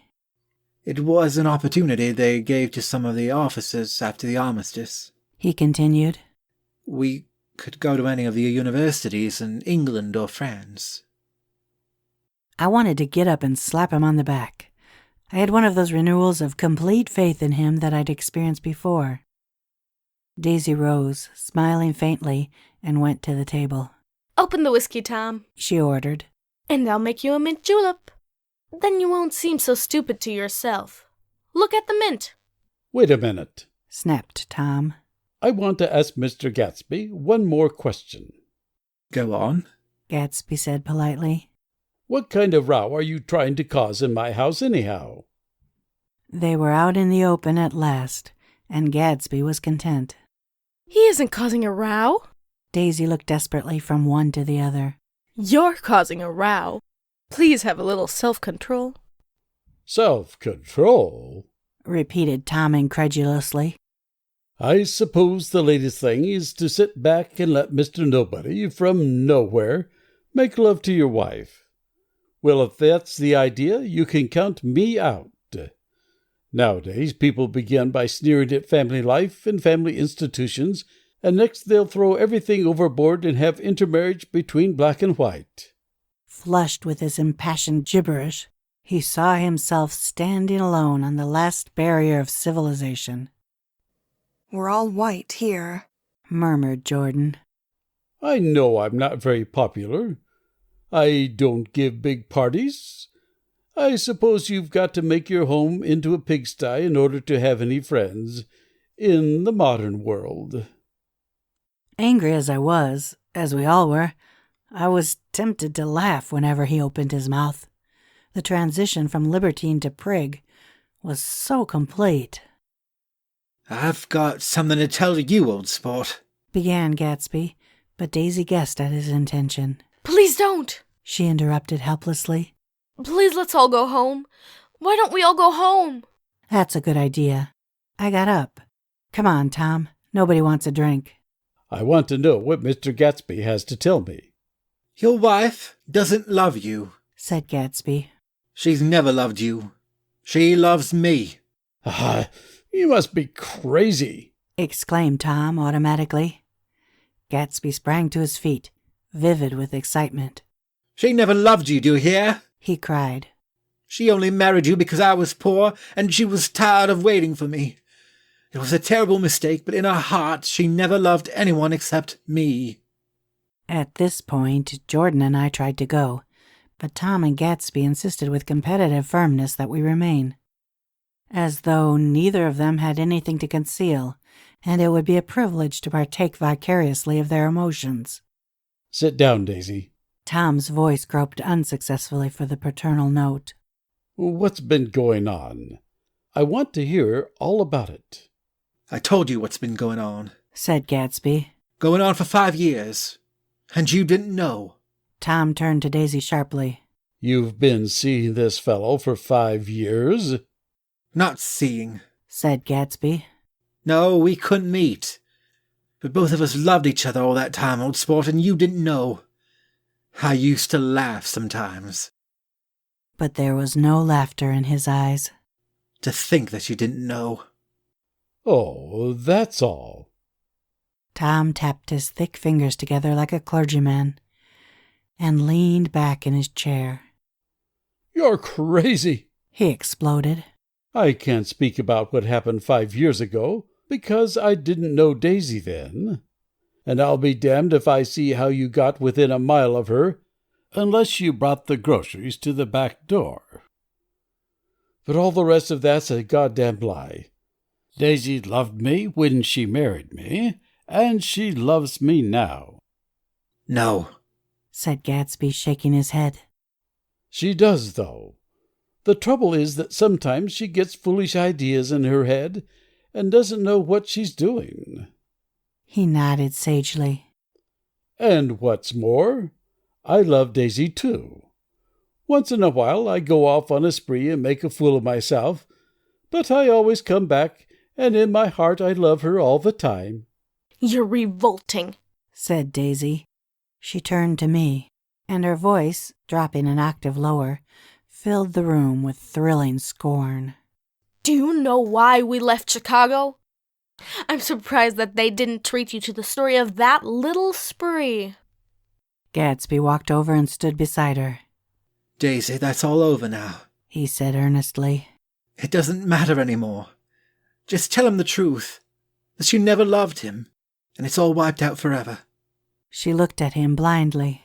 "It was an opportunity they gave to some of the officers after the armistice," he continued. "We could go to any of the universities in England or France." I wanted to get up and slap him on the back. I had one of those renewals of complete faith in him that I'd experienced before. Daisy rose, smiling faintly, and went to the table. Open the whiskey, Tom, she ordered. And I'll make you a mint julep. Then you won't seem so stupid to yourself. Look at the mint. "Wait a minute," snapped Tom. I want to ask Mr. Gatsby one more question. Go on, Gatsby said politely. What kind of row are you trying to cause in my house anyhow? They were out in the open at last, and Gatsby was content. He isn't causing a row. Daisy looked desperately from one to the other. You're causing a row. Please have a little self-control. Self-control? Repeated Tom incredulously. I suppose the latest thing is to sit back and let Mr. Nobody from nowhere make love to your wife. Well, if that's the idea, you can count me out. Nowadays, people begin by sneering at family life and family institutions, and next they'll throw everything overboard and have intermarriage between black and white. Flushed with his impassioned gibberish, he saw himself standing alone on the last barrier of civilization. We're all white here, murmured Jordan. I know I'm not very popular. I don't give big parties. I suppose you've got to make your home into a pigsty in order to have any friends in the modern world. Angry as I was, as we all were, I was tempted to laugh whenever he opened his mouth. The transition from libertine to prig was so complete. I've got something to tell you, old sport, began Gatsby, but Daisy guessed at his intention. Please don't, she interrupted helplessly. Please let's all go home. Why don't we all go home? That's a good idea. I got up. Come on, Tom. Nobody wants a drink. I want to know what Mr. Gatsby has to tell me. Your wife doesn't love you, said Gatsby. She's never loved you. She loves me. Ah, you must be crazy, exclaimed Tom automatically. Gatsby sprang to his feet, vivid with excitement. She never loved you, do you hear? He cried. She only married you because I was poor and she was tired of waiting for me. It was a terrible mistake, but in her heart she never loved anyone except me. At this point, Jordan and I tried to go, but Tom and Gatsby insisted with competitive firmness that we remain, as though neither of them had anything to conceal, and it would be a privilege to partake vicariously of their emotions. Sit down, Daisy. Tom's voice groped unsuccessfully for the paternal note. What's been going on? I want to hear all about it. I told you what's been going on, said Gatsby. Going on for 5 years. And you didn't know. Tom turned to Daisy sharply. You've been seeing this fellow for 5 years? Not seeing, said Gatsby. No, we couldn't meet. But both of us loved each other all that time, old sport, and you didn't know. I used to laugh sometimes. But there was no laughter in his eyes. To think that you didn't know. Oh, that's all. Tom tapped his thick fingers together like a clergyman and leaned back in his chair. You're crazy, he exploded. I can't speak about what happened 5 years ago because I didn't know Daisy then. And I'll be damned if I see how you got within a mile of her, unless you brought the groceries to the back door. But all the rest of that's a goddamn lie. Daisy loved me when she married me, and she loves me now. No, said Gatsby, shaking his head. She does, though. The trouble is that sometimes she gets foolish ideas in her head and doesn't know what she's doing. He nodded sagely. And what's more, I love Daisy too. Once in a while I go off on a spree and make a fool of myself, but I always come back, and in my heart I love her all the time. You're revolting, said Daisy. She turned to me, and her voice, dropping an octave lower, filled the room with thrilling scorn. Do you know why we left Chicago? I'm surprised that they didn't treat you to the story of that little spree. Gatsby walked over and stood beside her. Daisy, that's all over now, he said earnestly. It doesn't matter anymore. Just tell him the truth, that you never loved him, and it's all wiped out forever. She looked at him blindly.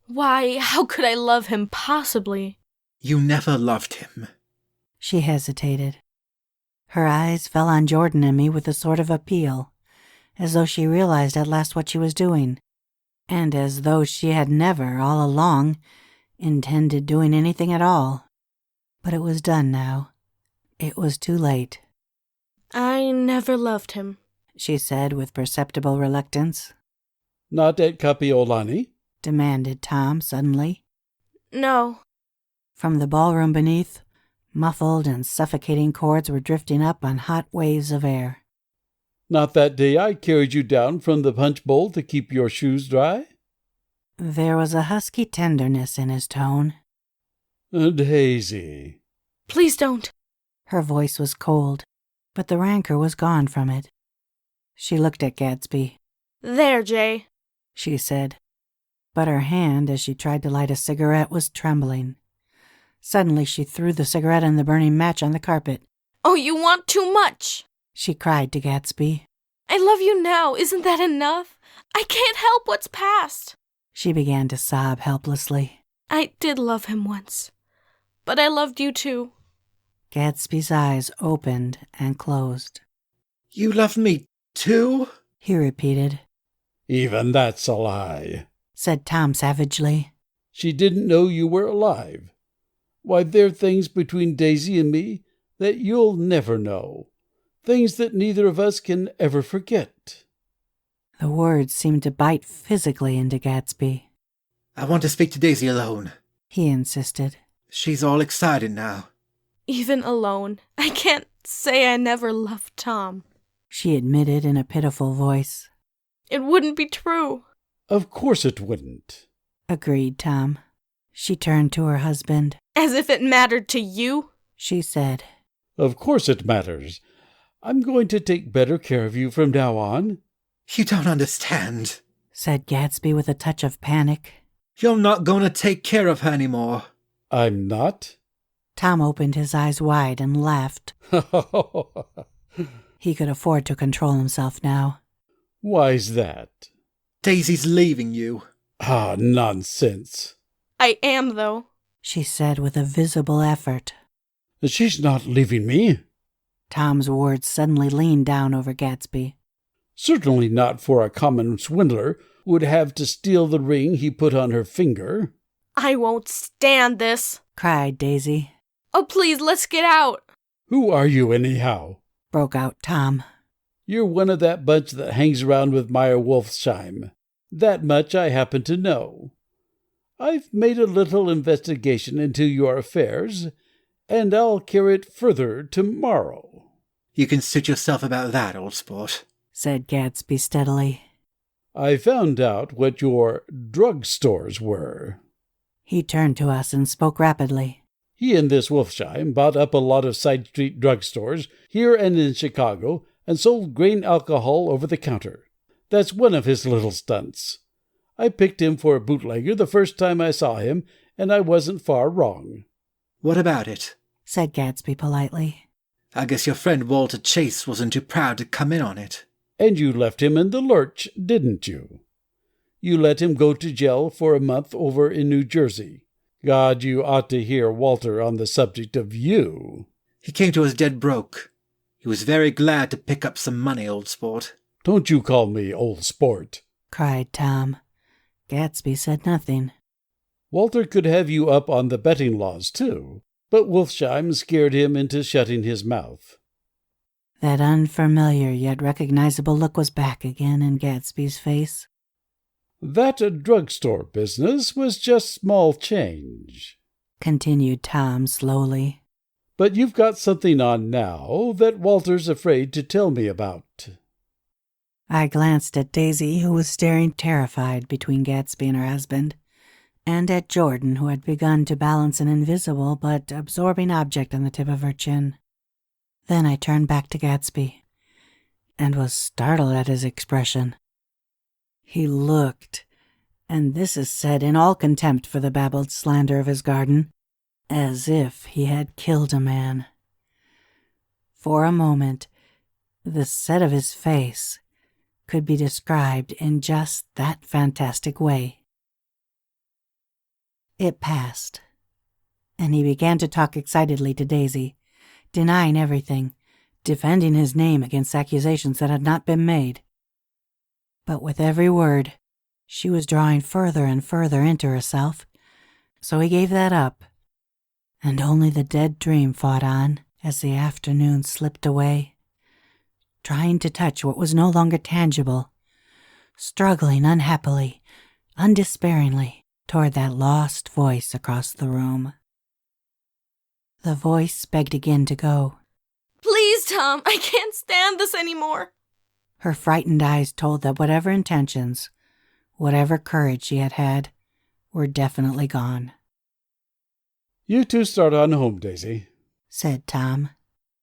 Why, how could I love him possibly? You never loved him. She hesitated. Her eyes fell on Jordan and me with a sort of appeal, as though she realized at last what she was doing, and as though she had never, all along, intended doing anything at all. But it was done now. It was too late. I never loved him, she said with perceptible reluctance. Not at Kapiolani? Demanded Tom suddenly. No. From the ballroom beneath, muffled and suffocating chords were drifting up on hot waves of air. Not that day I carried you down from the punch bowl to keep your shoes dry? There was a husky tenderness in his tone. Daisy. Please don't. Her voice was cold, but the rancor was gone from it. She looked at Gatsby. There, Jay, she said, but her hand, as she tried to light a cigarette, was trembling. Suddenly she threw the cigarette and the burning match on the carpet. Oh, you want too much, she cried to Gatsby. I love you now, isn't that enough? I can't help what's past. She began to sob helplessly. I did love him once, but I loved you too. Gatsby's eyes opened and closed. You loved me too? He repeated. Even that's a lie, said Tom savagely. She didn't know you were alive. Why, there are things between Daisy and me that you'll never know. Things that neither of us can ever forget. The words seemed to bite physically into Gatsby. I want to speak to Daisy alone, he insisted. She's all excited now. Even alone, I can't say I never loved Tom, she admitted in a pitiful voice. It wouldn't be true. Of course it wouldn't, agreed Tom. She turned to her husband. As if it mattered to you, she said. Of course it matters. I'm going to take better care of you from now on. You don't understand, said Gatsby with a touch of panic. You're not going to take care of her anymore. I'm not? Tom opened his eyes wide and laughed. He could afford to control himself now. Why's that? Daisy's leaving you. Ah, nonsense. I am, though, she said with a visible effort. She's not leaving me. Tom's words suddenly leaned down over Gatsby. Certainly not for a common swindler who would have to steal the ring he put on her finger. I won't stand this, cried Daisy. Oh, please, let's get out. Who are you, anyhow? Broke out Tom. You're one of that bunch that hangs around with Meyer Wolfsheim. That much I happen to know. I've made a little investigation into your affairs, and I'll carry it further tomorrow. You can suit yourself about that, old sport, said Gatsby steadily. I found out what your drugstores were. He turned to us and spoke rapidly. He and this Wolfsheim bought up a lot of side street drugstores here and in Chicago and sold grain alcohol over the counter. That's one of his little stunts. I picked him for a bootlegger the first time I saw him, and I wasn't far wrong. What about it? Said Gatsby politely. I guess your friend Walter Chase wasn't too proud to come in on it. And you left him in the lurch, didn't you? You let him go to jail for a month over in New Jersey. God, you ought to hear Walter on the subject of you. He came to us dead broke. He was very glad to pick up some money, old sport. Don't you call me old sport, cried Tom. Gatsby said nothing. Walter could have you up on the betting laws, too, but Wolfsheim scared him into shutting his mouth. That unfamiliar yet recognizable look was back again in Gatsby's face. That drugstore business was just small change, continued Tom slowly. But you've got something on now that Walter's afraid to tell me about. I glanced at Daisy, who was staring terrified between Gatsby and her husband, and at Jordan, who had begun to balance an invisible but absorbing object on the tip of her chin. Then I turned back to Gatsby, and was startled at his expression. He looked, and this is said in all contempt for the babbled slander of his garden, as if he had killed a man. For a moment, the set of his face could be described in just that fantastic way. It passed, and he began to talk excitedly to Daisy, denying everything, defending his name against accusations that had not been made. But with every word, she was drawing further and further into herself, so he gave that up, and only the dead dream fought on as the afternoon slipped away, trying to touch what was no longer tangible, struggling unhappily, undespairingly toward that lost voice across the room. The voice begged again to go. Please, Tom, I can't stand this anymore. Her frightened eyes told that whatever intentions, whatever courage she had had, were definitely gone. You two start on home, Daisy, said Tom.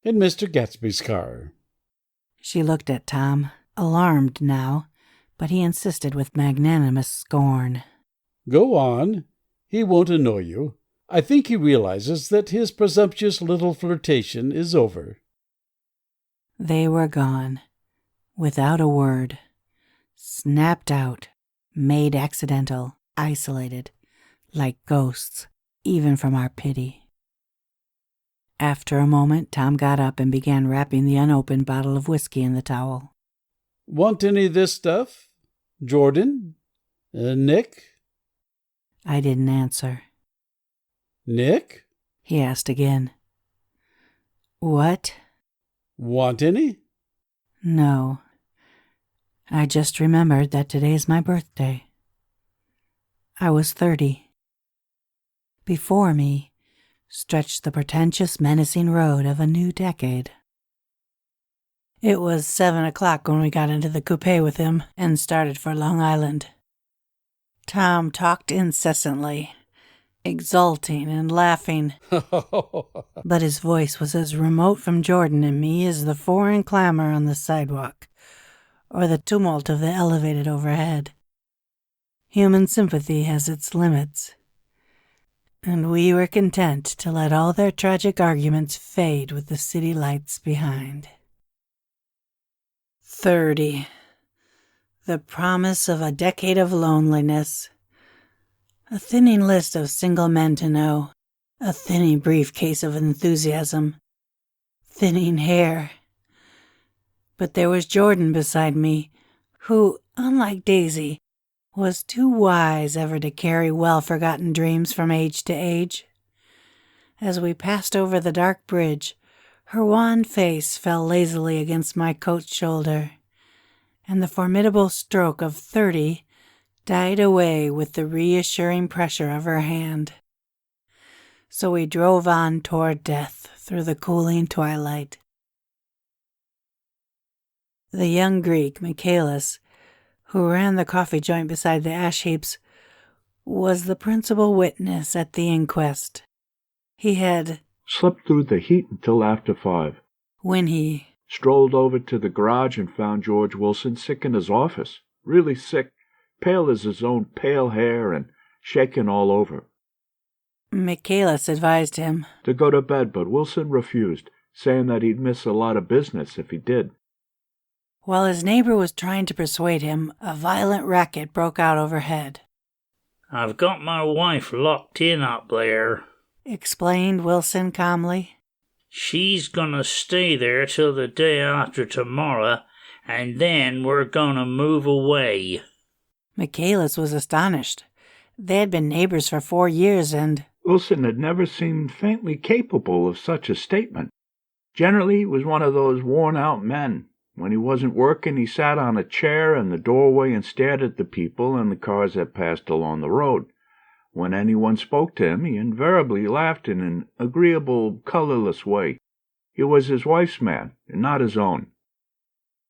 In Mr. Gatsby's car. She looked at Tom, alarmed now, but he insisted with magnanimous scorn. Go on. He won't annoy you. I think he realizes that his presumptuous little flirtation is over. They were gone, without a word, snapped out, made accidental, isolated, like ghosts, even from our pity. After a moment, Tom got up and began wrapping the unopened bottle of whiskey in the towel. Want any of this stuff? Jordan? Nick? I didn't answer. Nick? He asked again. What? Want any? No. I just remembered that today's my birthday. I was 30. Before me stretched the pretentious, menacing road of a new decade. It was 7 o'clock when we got into the coupe with him and started for Long Island. Tom talked incessantly, exulting and laughing, but his voice was as remote from Jordan and me as the foreign clamor on the sidewalk or the tumult of the elevated overhead. Human sympathy has its limits, and we were content to let all their tragic arguments fade with the city lights behind. 30. The promise of a decade of loneliness. A thinning list of single men to know. A thinning briefcase of enthusiasm. Thinning hair. But there was Jordan beside me, who, unlike Daisy, was too wise ever to carry well-forgotten dreams from age to age. As we passed over the dark bridge, her wan face fell lazily against my coat's shoulder, and the formidable stroke of 30 died away with the reassuring pressure of her hand. So we drove on toward death through the cooling twilight. The young Greek, Michaelis, who ran the coffee joint beside the ash heaps, was the principal witness at the inquest. He had slept through the heat until after 5. When he strolled over to the garage and found George Wilson sick in his office. Really sick, pale as his own pale hair and shaking all over. Michaelis advised him to go to bed, but Wilson refused, saying that he'd miss a lot of business if he did. While his neighbor was trying to persuade him, a violent racket broke out overhead. I've got my wife locked in up there, explained Wilson calmly. She's gonna stay there till the day after tomorrow, and then we're gonna move away. Michaelis was astonished. They had been neighbors for 4 years, and Wilson had never seemed faintly capable of such a statement. Generally, he was one of those worn-out men. When he wasn't working, he sat on a chair in the doorway and stared at the people and the cars that passed along the road. When anyone spoke to him, he invariably laughed in an agreeable, colorless way. He was his wife's man, and not his own.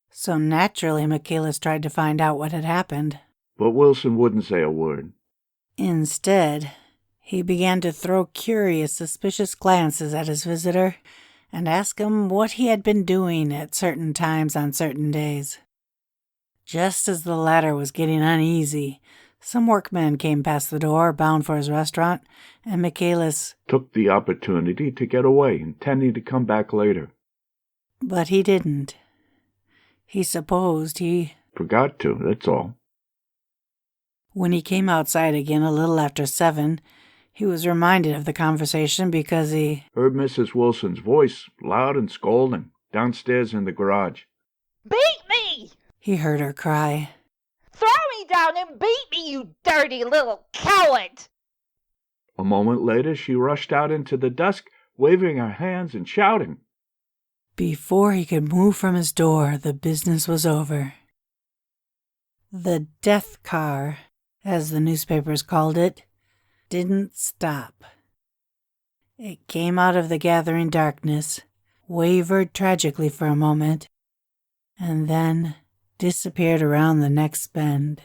So naturally, Michaelis tried to find out what had happened. But Wilson wouldn't say a word. Instead, he began to throw curious, suspicious glances at his visitor and ask him what he had been doing at certain times on certain days. Just as the latter was getting uneasy, some workmen came past the door, bound for his restaurant, and Michaelis took the opportunity to get away, intending to come back later. But he didn't. He supposed he forgot to, that's all. When he came outside again a little after 7, he was reminded of the conversation because he heard Mrs. Wilson's voice, loud and scolding, downstairs in the garage. Beat me! He heard her cry. me down and beat me, you dirty little coward! A moment later, she rushed out into the dusk, waving her hands and shouting. Before he could move from his door, the business was over. The death car, as the newspapers called it, didn't stop. It came out of the gathering darkness, wavered tragically for a moment, and then disappeared around the next bend.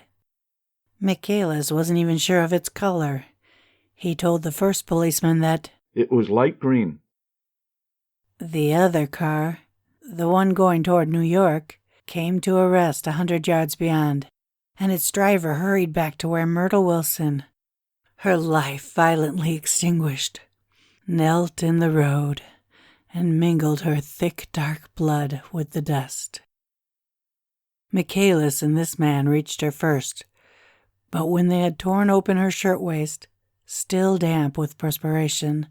Michaelis wasn't even sure of its color. He told the first policeman that it was light green. The other car, the one going toward New York, came to a rest 100 yards beyond, and its driver hurried back to where Myrtle Wilson, her life violently extinguished, knelt in the road and mingled her thick dark blood with the dust. Michaelis and this man reached her first, but when they had torn open her shirtwaist, still damp with perspiration,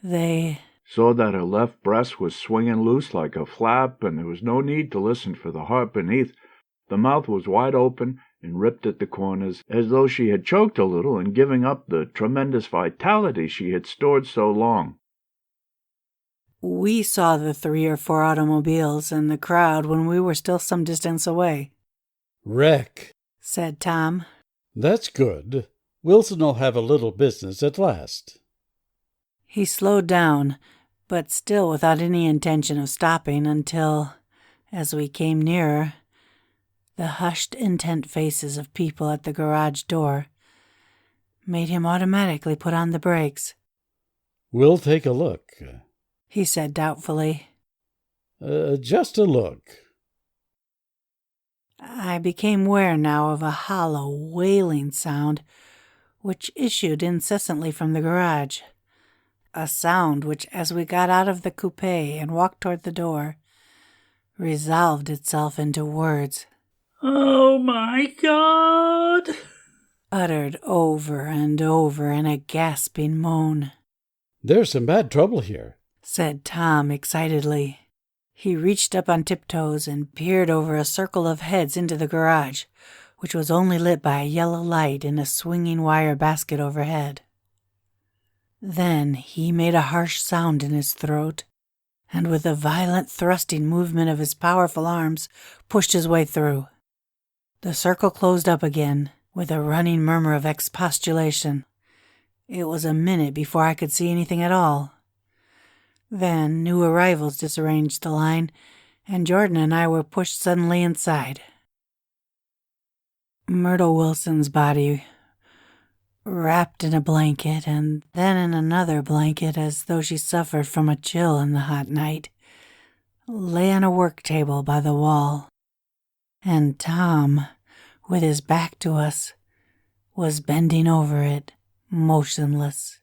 they saw that her left breast was swinging loose like a flap, and there was no need to listen for the heart beneath. The mouth was wide open and ripped at the corners, as though she had choked a little in giving up the tremendous vitality she had stored so long. We saw the 3 or 4 automobiles and the crowd when we were still some distance away. Wreck, said Tom. That's good. Wilson'll have a little business at last. He slowed down, but still without any intention of stopping until, as we came nearer, the hushed, intent faces of people at the garage door made him automatically put on the brakes. We'll take a look, he said doubtfully. Just a look. I became aware now of a hollow, wailing sound which issued incessantly from the garage. A sound which, as we got out of the coupe and walked toward the door, resolved itself into words. Oh my God! Uttered over and over in a gasping moan. There's some bad trouble here, said Tom excitedly. He reached up on tiptoes and peered over a circle of heads into the garage, which was only lit by a yellow light in a swinging wire basket overhead. Then he made a harsh sound in his throat, and with a violent thrusting movement of his powerful arms, pushed his way through. The circle closed up again, with a running murmur of expostulation. It was a minute before I could see anything at all. Then new arrivals disarranged the line, and Jordan and I were pushed suddenly inside. Myrtle Wilson's body, wrapped in a blanket and then in another blanket as though she suffered from a chill in the hot night, lay on a work table by the wall, and Tom, with his back to us, was bending over it, motionless.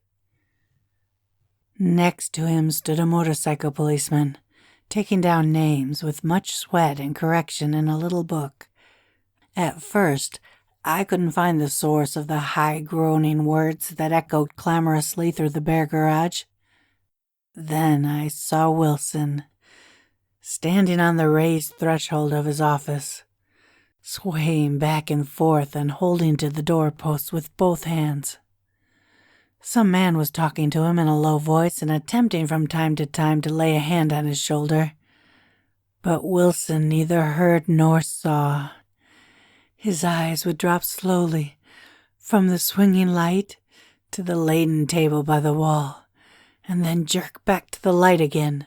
Next to him stood a motorcycle policeman, taking down names with much sweat and correction in a little book. At first, I couldn't find the source of the high groaning words that echoed clamorously through the bare garage. Then I saw Wilson, standing on the raised threshold of his office, swaying back and forth and holding to the doorpost with both hands. Some man was talking to him in a low voice and attempting from time to time to lay a hand on his shoulder. But Wilson neither heard nor saw. His eyes would drop slowly from the swinging light to the laden table by the wall, and then jerk back to the light again.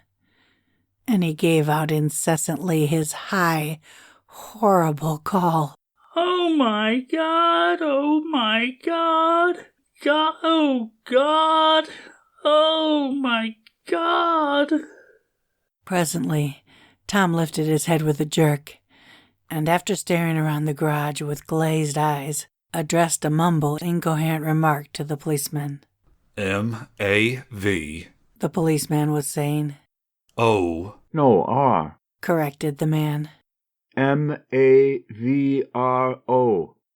And he gave out incessantly his high, horrible call. Oh my God! Oh my God! God! Oh God! Oh my God! Presently, Tom lifted his head with a jerk, and after staring around the garage with glazed eyes, addressed a mumbled, incoherent remark to the policeman. M-A-V. The policeman was saying. O. No, R. Corrected the man. M-A-V-R-O.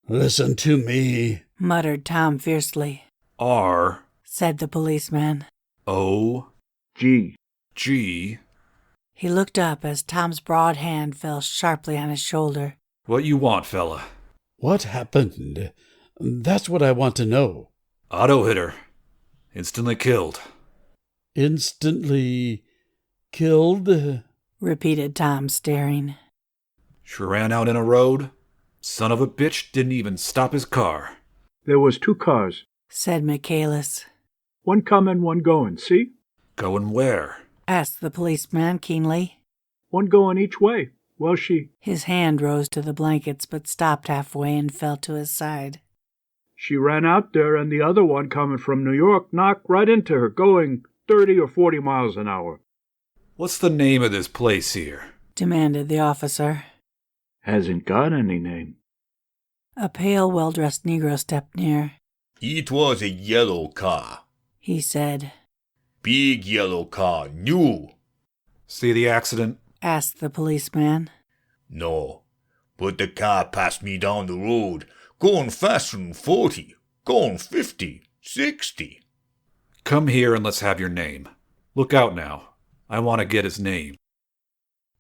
Listen to me, muttered Tom fiercely. R. Said the policeman. O. G. G. He looked up as Tom's broad hand fell sharply on his shoulder. What you want, fella? What happened? That's what I want to know. Auto hit her. Instantly killed. Instantly killed? Repeated Tom, staring. She ran out in a road. Son of a bitch didn't even stop his car. There was 2 cars. Said Michaelis. One coming, one going, see? Going where? Asked the policeman keenly. One going each way. Well, His hand rose to the blankets, but stopped halfway and fell to his side. She ran out there, and the other one coming from New York knocked right into her, going 30 or 40 miles an hour. What's the name of this place here? Demanded the officer. Hasn't got any name. A pale, well-dressed Negro stepped near. It was a yellow car, he said. Big yellow car, new. See the accident? Asked the policeman. No, but the car passed me down the road, going faster than 40, going 50, 60. Come here and let's have your name. Look out now. I want to get his name.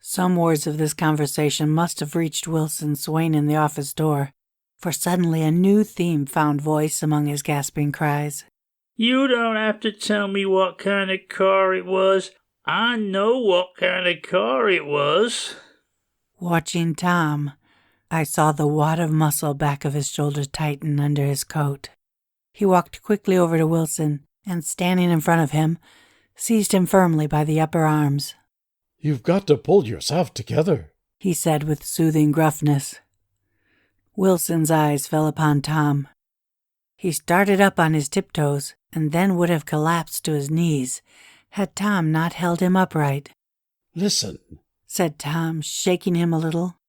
Some words of this conversation must have reached Wilson swaying in the office door, for suddenly a new theme found voice among his gasping cries. You don't have to tell me what kind of car it was. I know what kind of car it was. Watching Tom, I saw the wad of muscle back of his shoulder tighten under his coat. He walked quickly over to Wilson and, standing in front of him, seized him firmly by the upper arms. You've got to pull yourself together, he said with soothing gruffness. Wilson's eyes fell upon Tom. He started up on his tiptoes and then would have collapsed to his knees had Tom not held him upright. Listen, said Tom, shaking him a little.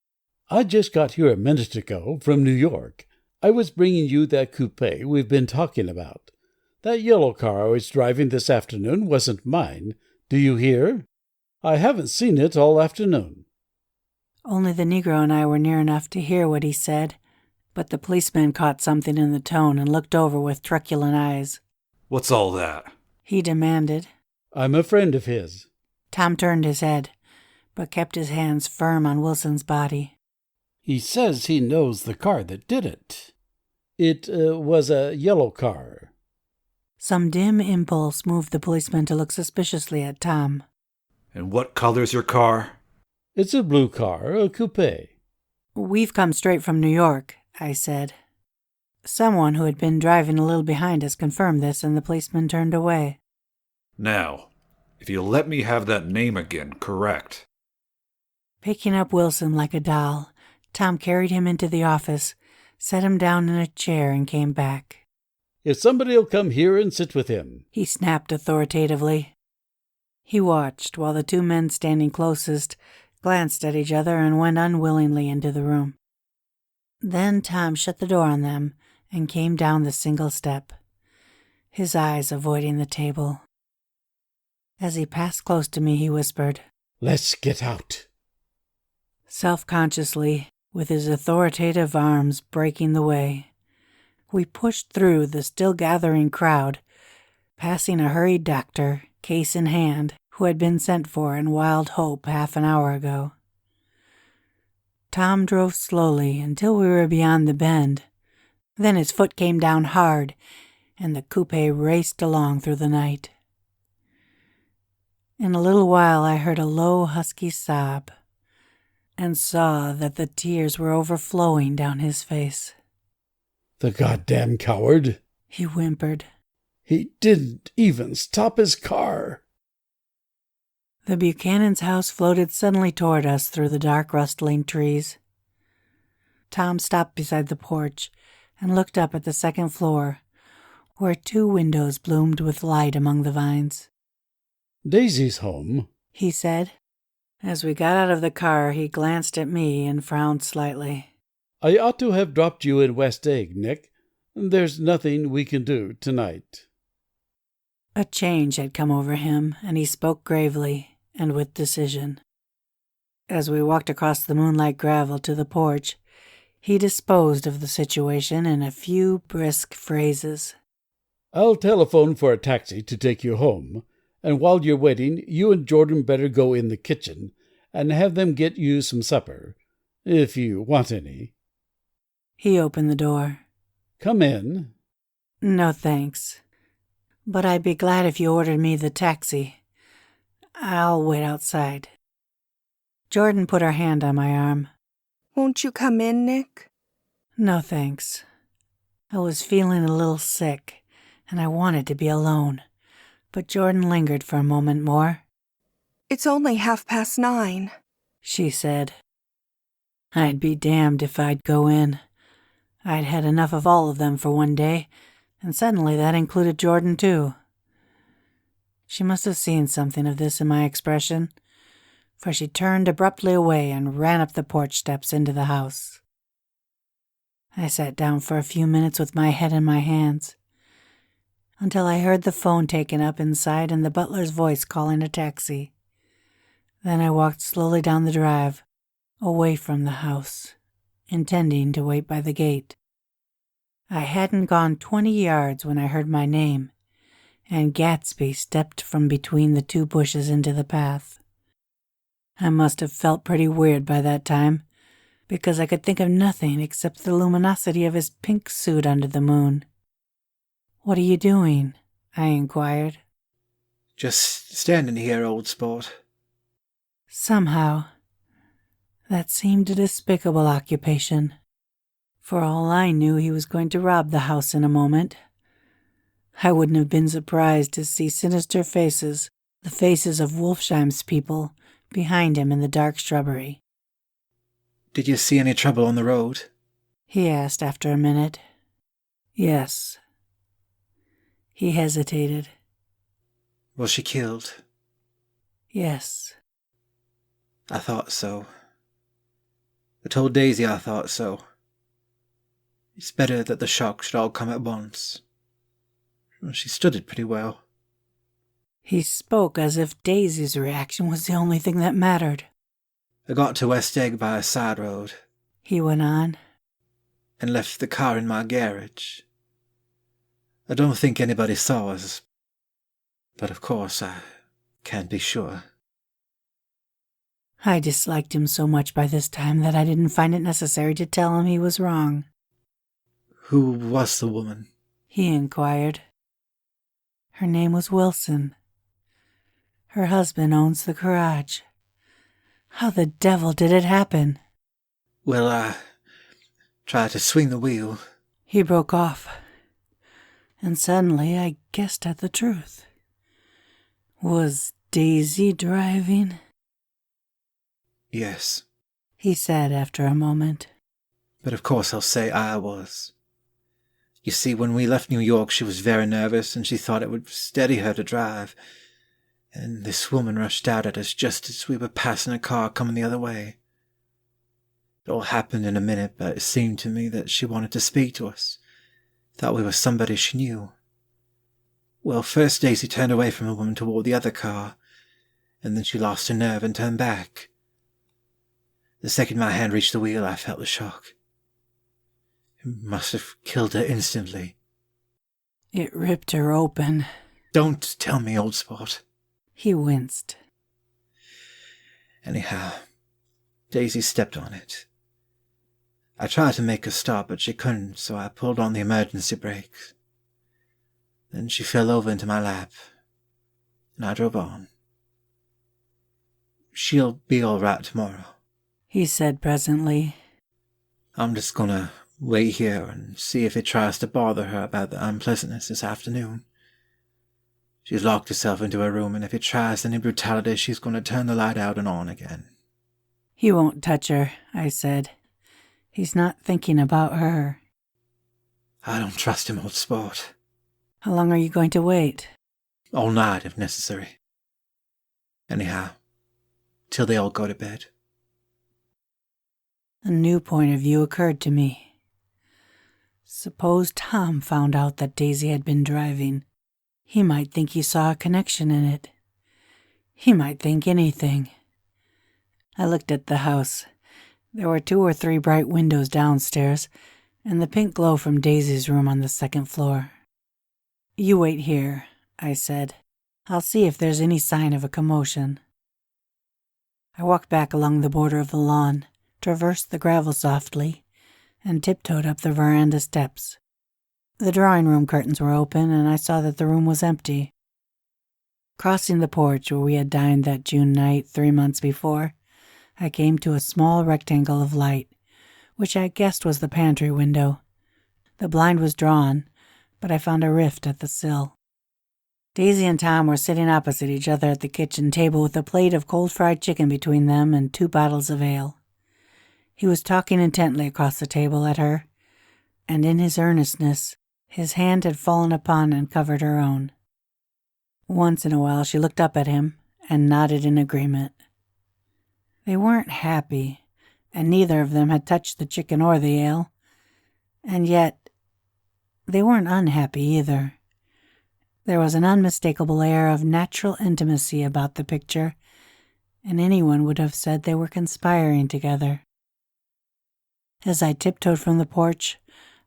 I just got here a minute ago from New York. I was bringing you that coupe we've been talking about. That yellow car I was driving this afternoon wasn't mine. Do you hear? I haven't seen it all afternoon. Only the Negro and I were near enough to hear what he said, but the policeman caught something in the tone and looked over with truculent eyes. What's all that? He demanded. I'm a friend of his. Tom turned his head, but kept his hands firm on Wilson's body. He says he knows the car that did it. It was a yellow car. Some dim impulse moved the policeman to look suspiciously at Tom. And what color's your car? It's a blue car, a coupe. We've come straight from New York, I said. Someone who had been driving a little behind us confirmed this, and the policeman turned away. Now, if you let me have that name again, correct. Picking up Wilson like a doll, Tom carried him into the office, set him down in a chair, and came back. If somebody'll come here and sit with him, he snapped authoritatively. He watched while the 2 men standing closest glanced at each other and went unwillingly into the room. Then Tom shut the door on them and came down the single step, his eyes avoiding the table. As he passed close to me, he whispered, Let's get out. Self-consciously, with his authoritative arms breaking the way, we pushed through the still gathering crowd, passing a hurried doctor, case in hand, who had been sent for in wild hope half an hour ago. Tom drove slowly until we were beyond the bend. Then his foot came down hard, and the coupe raced along through the night. In a little while I heard a low, husky sob, and saw that the tears were overflowing down his face. The goddamn coward, he whimpered. He didn't even stop his car. The Buchanan's house floated suddenly toward us through the dark, rustling trees. Tom stopped beside the porch and looked up at the second floor, where 2 windows bloomed with light among the vines. Daisy's home, he said. As we got out of the car, he glanced at me and frowned slightly. I ought to have dropped you in West Egg, Nick. There's nothing we can do tonight. A change had come over him, and he spoke gravely and with decision. As we walked across the moonlight gravel to the porch, he disposed of the situation in a few brisk phrases. I'll telephone for a taxi to take you home, and while you're waiting, you and Jordan better go in the kitchen and have them get you some supper, if you want any. He opened the door. Come in. No, thanks. But I'd be glad if you ordered me the taxi. I'll wait outside. Jordan put her hand on my arm. Won't you come in, Nick? No, thanks. I was feeling a little sick, and I wanted to be alone. But Jordan lingered for a moment more. It's only 9:30, she said. I'd be damned if I'd go in. I'd had enough of all of them for one day, and suddenly that included Jordan too. She must have seen something of this in my expression, for she turned abruptly away and ran up the porch steps into the house. I sat down for a few minutes with my head in my hands, until I heard the phone taken up inside and the butler's voice calling a taxi. Then I walked slowly down the drive, away from the house, intending to wait by the gate. I hadn't gone 20 yards when I heard my name, and Gatsby stepped from between the two bushes into the path. I must have felt pretty weird by that time, because I could think of nothing except the luminosity of his pink suit under the moon. "What are you doing?" I inquired. "Just standing here, old sport." Somehow, that seemed a despicable occupation. For all I knew, he was going to rob the house in a moment. I wouldn't have been surprised to see sinister faces, the faces of Wolfsheim's people, behind him in the dark shrubbery. "Did you see any trouble on the road?" he asked after a minute. "Yes." He hesitated. "Was she killed?" "Yes." "I thought so. I told Daisy I thought so. It's better that the shock should all come at once. She stood it pretty well." He spoke as if Daisy's reaction was the only thing that mattered. "I got to West Egg by a side road," he went on, "and left the car in my garage. I don't think anybody saw us, but of course I can't be sure." I disliked him so much by this time that I didn't find it necessary to tell him he was wrong. "Who was the woman?" he inquired. "Her name was Wilson. Her husband owns the garage. How the devil did it happen?" "Well, I tried to swing the wheel." He broke off, and suddenly I guessed at the truth. Was Daisy driving? "Yes," he said after a moment. "but of course I'll say I was. You see, when we left New York she was very nervous and she thought it would steady her to drive. And this woman rushed out at us just as we were passing a car coming the other way. It all happened in a minute, but it seemed to me that she wanted to speak to us. Thought we were somebody she knew. Well, first Daisy turned away from the woman toward the other car, and then she lost her nerve and turned back. The second my hand reached the wheel, I felt the shock. It must have killed her instantly." It ripped her open. "Don't tell me, old sport." He winced. Anyhow, Daisy stepped on it. I tried to make her stop, but she couldn't, so I pulled on the emergency brakes. Then she fell over into my lap, and I drove on. "She'll be all right tomorrow," he said presently. "I'm just gonna wait here and see if it tries to bother her about the unpleasantness this afternoon. She's locked herself into her room, and if it tries any brutality, she's going to turn the light out and on again." "He won't touch her," I said. "He's not thinking about her." "I don't trust him, old sport." "How long are you going to wait?" "All night, if necessary. Anyhow, till they all go to bed." A new point of view occurred to me. Suppose Tom found out that Daisy had been driving. He might think he saw a connection in it. He might think anything. I looked at the house. There were 2 or 3 bright windows downstairs, and the pink glow from Daisy's room on the second floor. "You wait here," I said. "I'll see if there's any sign of a commotion." I walked back along the border of the lawn, traversed the gravel softly, and tiptoed up the veranda steps. The drawing-room curtains were open, and I saw that the room was empty. Crossing the porch where we had dined that June night 3 months before, I came to a small rectangle of light, which I guessed was the pantry window. The blind was drawn, but I found a rift at the sill. Daisy and Tom were sitting opposite each other at the kitchen table with a plate of cold fried chicken between them and 2 bottles of ale. He was talking intently across the table at her, and in his earnestness, his hand had fallen upon and covered her own. Once in a while she looked up at him and nodded in agreement. They weren't happy, and neither of them had touched the chicken or the ale, and yet they weren't unhappy either. There was an unmistakable air of natural intimacy about the picture, and anyone would have said they were conspiring together. As I tiptoed from the porch,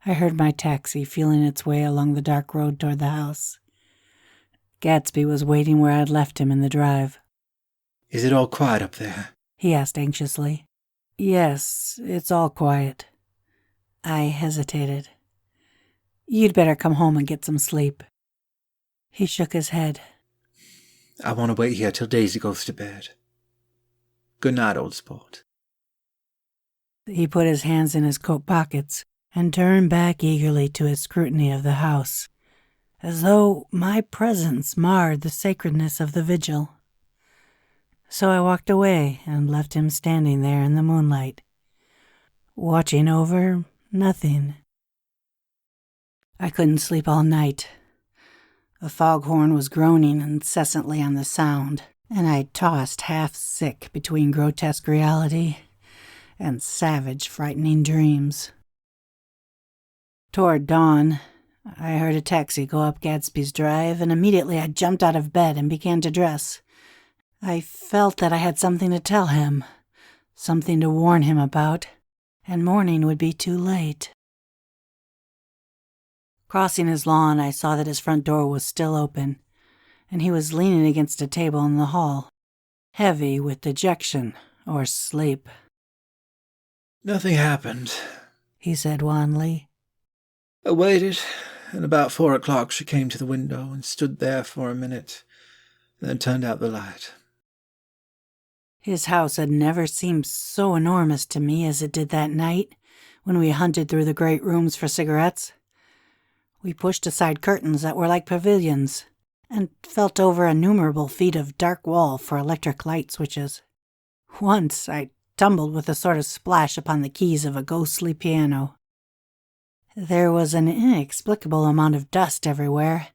I heard my taxi feeling its way along the dark road toward the house. Gatsby was waiting where I had left him in the drive. Is it all quiet up there? He asked anxiously. Yes, it's all quiet. I hesitated. You'd better come home and get some sleep. He shook his head. I want to wait here till Daisy goes to bed. Good night, old sport. He put his hands in his coat pockets and turned back eagerly to his scrutiny of the house, as though my presence marred the sacredness of the vigil. So I walked away and left him standing there in the moonlight, watching over nothing. I couldn't sleep all night. A foghorn was groaning incessantly on the sound, and I tossed half sick between grotesque reality and savage, frightening dreams. Toward dawn, I heard a taxi go up Gatsby's drive, and immediately I jumped out of bed and began to dress. I felt that I had something to tell him, something to warn him about, and morning would be too late. Crossing his lawn, I saw that his front door was still open, and he was leaning against a table in the hall, heavy with dejection or sleep. Nothing happened, he said wanly. I waited, and about 4 o'clock she came to the window and stood there for a minute, then turned out the light. His house had never seemed so enormous to me as it did that night when we hunted through the great rooms for cigarettes. We pushed aside curtains that were like pavilions and felt over innumerable feet of dark wall for electric light switches. Once I tumbled with a sort of splash upon the keys of a ghostly piano. There was an inexplicable amount of dust everywhere,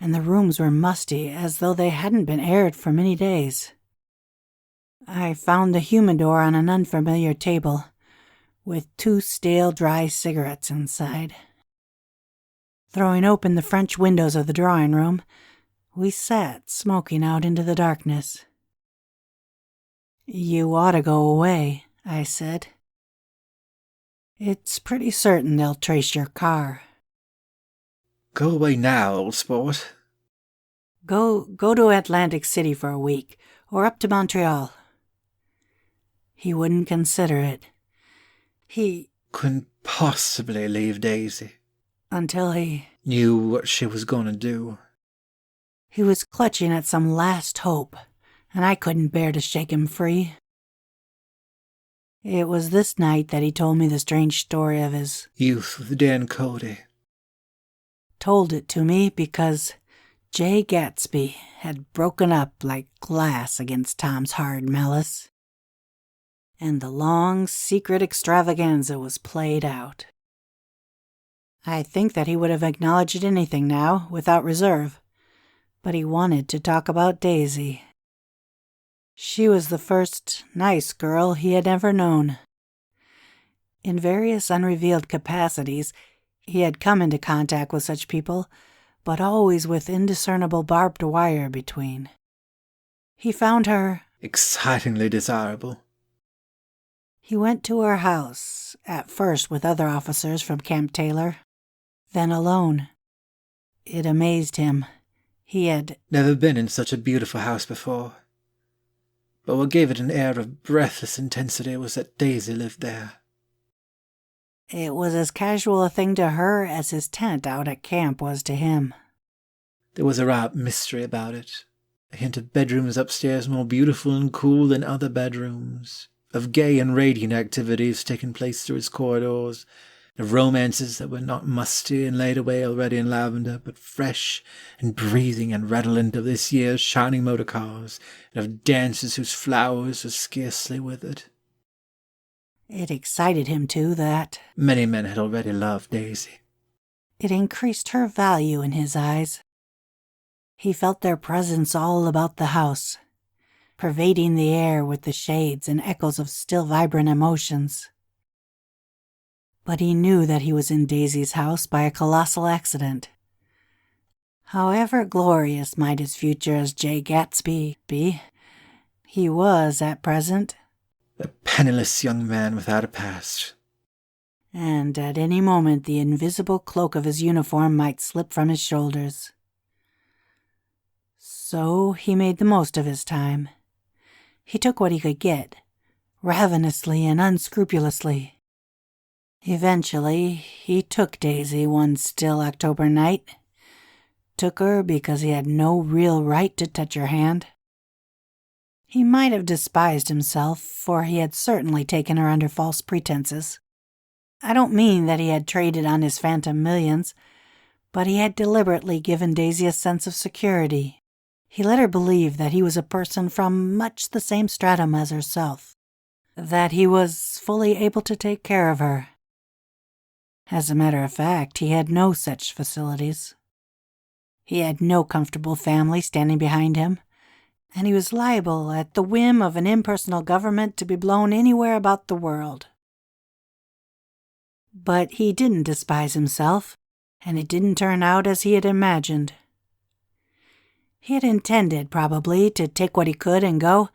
and the rooms were musty as though they hadn't been aired for many days. I found the humidor on an unfamiliar table, with 2 stale, dry cigarettes inside. Throwing open the French windows of the drawing room, we sat smoking out into the darkness. You ought to go away, I said. It's pretty certain they'll trace your car. Go away now, old sport. Go to Atlantic City for a week, or up to Montreal. He wouldn't consider it. He couldn't possibly leave Daisy. Until he knew what she was going to do. He was clutching at some last hope, and I couldn't bear to shake him free. It was this night that he told me the strange story of his youth with Dan Cody. Told it to me because Jay Gatsby had broken up like glass against Tom's hard malice, and the long, secret extravaganza was played out. I think that he would have acknowledged anything now, without reserve, but he wanted to talk about Daisy. She was the first nice girl he had ever known. In various unrevealed capacities, he had come into contact with such people, but always with indiscernible barbed wire between. He found her excitingly desirable. He went to her house, at first with other officers from Camp Taylor, then alone. It amazed him. He had never been in such a beautiful house before. But what gave it an air of breathless intensity was that Daisy lived there. It was as casual a thing to her as his tent out at camp was to him. There was a ripe mystery about it, a hint of bedrooms upstairs more beautiful and cool than other bedrooms, of gay and radiant activities taking place through its corridors, of romances that were not musty and laid away already in lavender, but fresh and breathing and redolent of this year's shining motor cars, and of dances whose flowers were scarcely withered. It excited him, too, that many men had already loved Daisy. It increased her value in his eyes. He felt their presence all about the house, pervading the air with the shades and echoes of still vibrant emotions. But he knew that he was in Daisy's house by a colossal accident. However glorious might his future as J. Gatsby be, he was, at present, a penniless young man without a past. And at any moment the invisible cloak of his uniform might slip from his shoulders. So he made the most of his time. He took what he could get, ravenously and unscrupulously. Eventually, he took Daisy one still October night. Took her because he had no real right to touch her hand. He might have despised himself, for he had certainly taken her under false pretenses. I don't mean that he had traded on his phantom millions, but he had deliberately given Daisy a sense of security. He let her believe that he was a person from much the same stratum as herself, that he was fully able to take care of her. As a matter of fact, he had no such facilities. He had no comfortable family standing behind him, and he was liable at the whim of an impersonal government to be blown anywhere about the world. But he didn't despise himself, and it didn't turn out as he had imagined. He had intended, probably, to take what he could and go,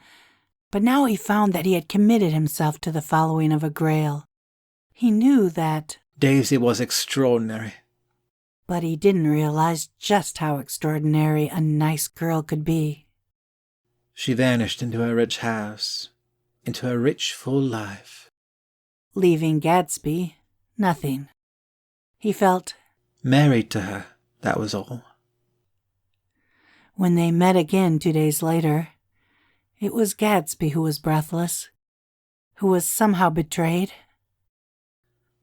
but now he found that he had committed himself to the following of a grail. He knew that Daisy was extraordinary. But he didn't realize just how extraordinary a nice girl could be. She vanished into her rich house, into her rich, full life. Leaving Gatsby, nothing. He felt married to her, that was all. When they met again 2 days later, it was Gatsby who was breathless, who was somehow betrayed.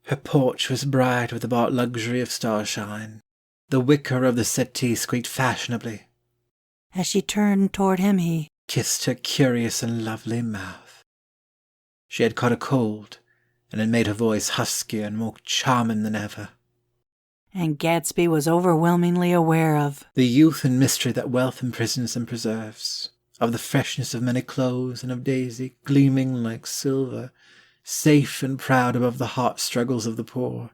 Her porch was bright with the bought luxury of starshine. The wicker of the settee squeaked fashionably. As she turned toward him, he kissed her curious and lovely mouth. She had caught a cold, and it made her voice huskier and more charming than ever. And Gatsby was overwhelmingly aware of the youth and mystery that wealth imprisons and preserves, of the freshness of many clothes, and of Daisy, gleaming like silver, safe and proud above the heart struggles of the poor.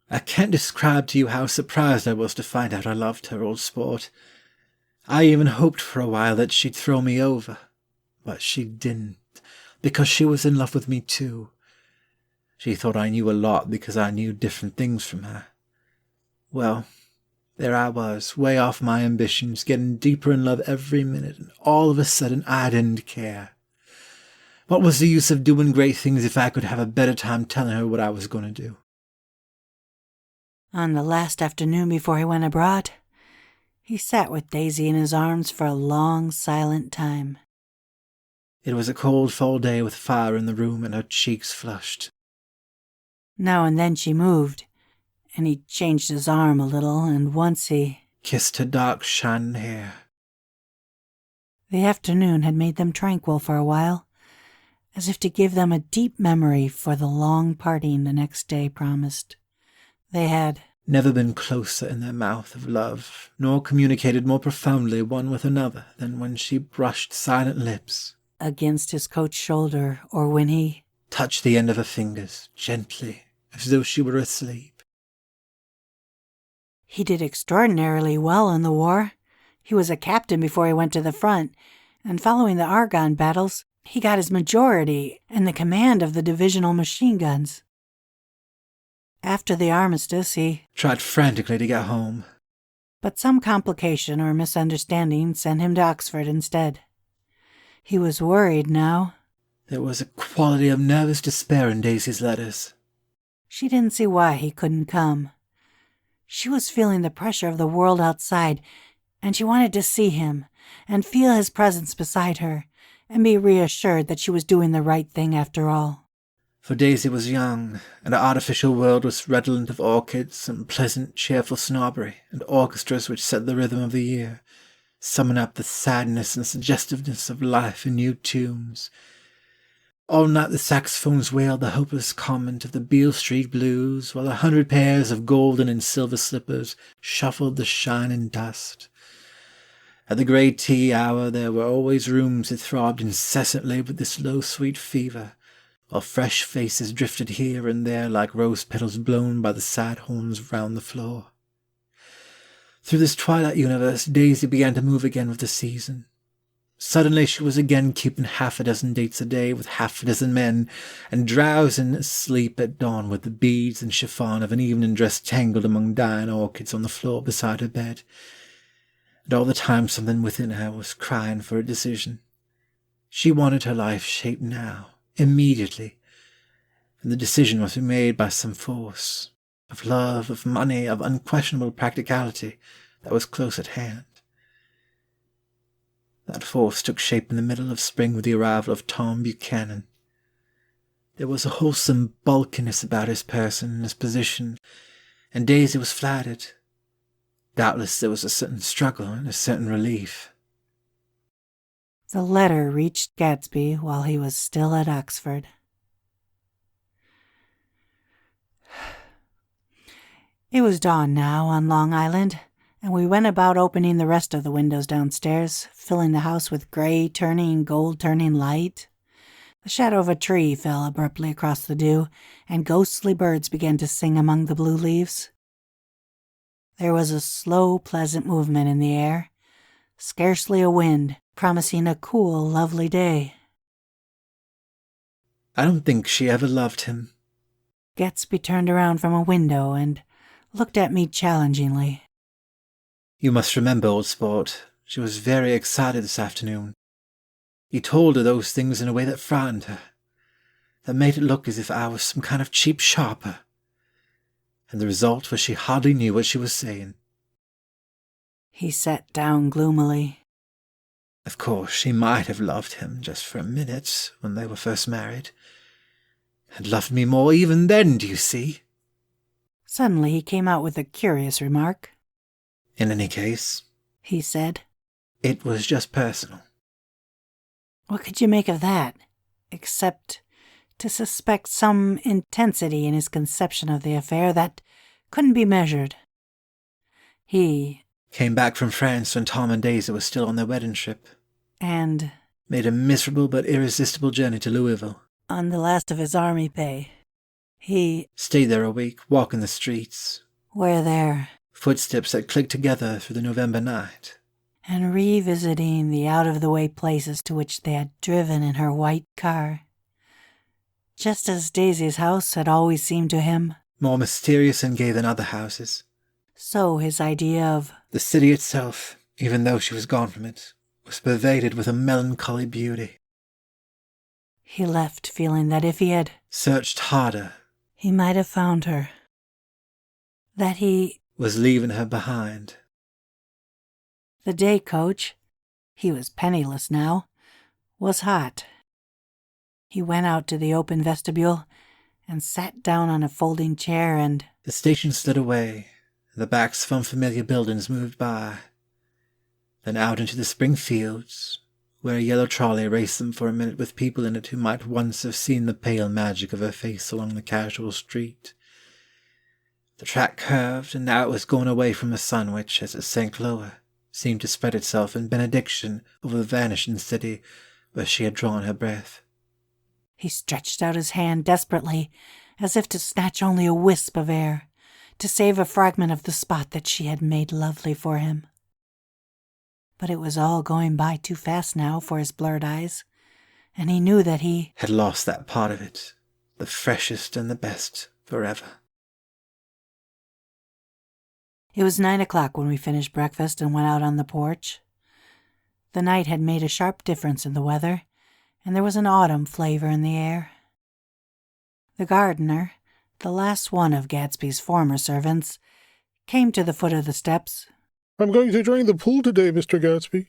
I can't describe to you how surprised I was to find out I loved her, old sport. I even hoped for a while that she'd throw me over, but she didn't, because she was in love with me too. She thought I knew a lot because I knew different things from her. Well, there I was, way off my ambitions, getting deeper in love every minute, and all of a sudden I didn't care. What was the use of doing great things if I could have a better time telling her what I was going to do? On the last afternoon before he went abroad, he sat with Daisy in his arms for a long, silent time. It was a cold fall day with fire in the room, and her cheeks flushed. Now and then she moved, and he changed his arm a little, and once he kissed her dark, shining hair. The afternoon had made them tranquil for a while, as if to give them a deep memory for the long parting the next day promised. They had never been closer in their mouth of love, nor communicated more profoundly one with another than when she brushed silent lips against his coat's shoulder, or when he touched the end of her fingers, gently, as though she were asleep. He did extraordinarily well in the war. He was a captain before he went to the front, and following the Argonne battles, he got his majority and the command of the divisional machine guns. After the armistice, he tried frantically to get home. But some complication or misunderstanding sent him to Oxford instead. He was worried now. There was a quality of nervous despair in Daisy's letters. She didn't see why he couldn't come. She was feeling the pressure of the world outside, and she wanted to see him and feel his presence beside her and be reassured that she was doing the right thing after all. For Daisy was young, and the artificial world was redolent of orchids and pleasant, cheerful snobbery, and orchestras which set the rhythm of the year, summon up the sadness and suggestiveness of life in new tunes. All night the saxophones wailed the hopeless comment of the Beale Street blues, while 100 pairs of golden and silver slippers shuffled the shining dust. At the grey tea hour there were always rooms that throbbed incessantly with this low sweet fever, while fresh faces drifted here and there like rose petals blown by the side horns round the floor. Through this twilight universe Daisy began to move again with the season. Suddenly she was again keeping 6 dates a day with 6 men, and drowsing asleep at dawn with the beads and chiffon of an evening dress tangled among dying orchids on the floor beside her bed. And all the time something within her was crying for a decision. She wanted her life shaped now, immediately, and the decision must be made by some force, of love, of money, of unquestionable practicality, that was close at hand. That force took shape in the middle of spring with the arrival of Tom Buchanan. There was a wholesome bulkiness about his person and his position, and Daisy was flattered. Doubtless there was a certain struggle and a certain relief. The letter reached Gatsby while he was still at Oxford. It was dawn now on Long Island, and we went about opening the rest of the windows downstairs, filling the house with gray-turning, gold-turning light. The shadow of a tree fell abruptly across the dew, and ghostly birds began to sing among the blue leaves. There was a slow, pleasant movement in the air, scarcely a wind, promising a cool, lovely day. I don't think she ever loved him. Gatsby turned around from a window and looked at me challengingly. You must remember, old sport, she was very excited this afternoon. You told her those things in a way that frightened her, that made it look as if I was some kind of cheap sharper. And the result was she hardly knew what she was saying. He sat down gloomily. Of course, she might have loved him just for a minute when they were first married. And loved me more even then, do you see? Suddenly he came out with a curious remark. In any case, he said, it was just personal. What could you make of that, except to suspect some intensity in his conception of the affair that couldn't be measured? He came back from France when Tom and Daisy were still on their wedding trip, and made a miserable but irresistible journey to Louisville. On the last of his army pay, he stayed there a week, walking the streets. Where there? Footsteps that clicked together through the November night. And revisiting the out-of-the-way places to which they had driven in her white car. Just as Daisy's house had always seemed to him. More mysterious and gay than other houses. So his idea of the city itself, even though she was gone from it, was pervaded with a melancholy beauty. He left feeling that if he had searched harder, he might have found her. That he was leaving her behind. The day coach, he was penniless now, was hot. He went out to the open vestibule and sat down on a folding chair and the station slid away, and the backs of unfamiliar buildings moved by. Then out into the spring fields, where a yellow trolley raced them for a minute with people in it who might once have seen the pale magic of her face along the casual street. The track curved, and now it was going away from the sun which, as it sank lower, seemed to spread itself in benediction over the vanishing city where she had drawn her breath. He stretched out his hand desperately, as if to snatch only a wisp of air, to save a fragment of the spot that she had made lovely for him. But it was all going by too fast now for his blurred eyes, and he knew that he had lost that part of it, the freshest and the best, forever. It was 9 o'clock when we finished breakfast and went out on the porch. The night had made a sharp difference in the weather, and there was an autumn flavor in the air. The gardener, the last one of Gatsby's former servants, came to the foot of the steps. I'm going to drain the pool today, Mr. Gatsby.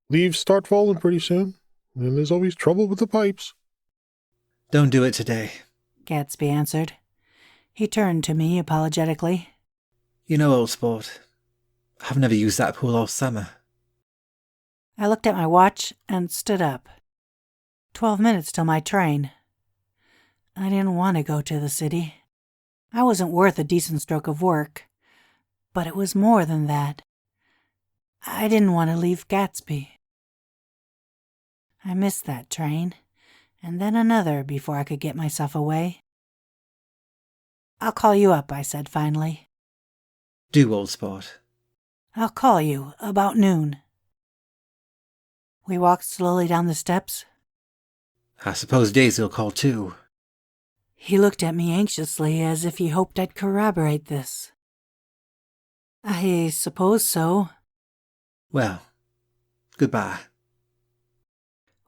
Leaves start falling pretty soon, and there's always trouble with the pipes. Don't do it today, Gatsby answered. He turned to me apologetically. You know, old sport, I've never used that pool all summer. I looked at my watch and stood up. 12 minutes till my train. I didn't want to go to the city. I wasn't worth a decent stroke of work. But it was more than that. I didn't want to leave Gatsby. I missed that train, and then another before I could get myself away. I'll call you up, I said finally. Do, old sport. I'll call you about noon. We walked slowly down the steps. I suppose Daisy'll call too. He looked at me anxiously as if he hoped I'd corroborate this. I suppose so. Well, goodbye.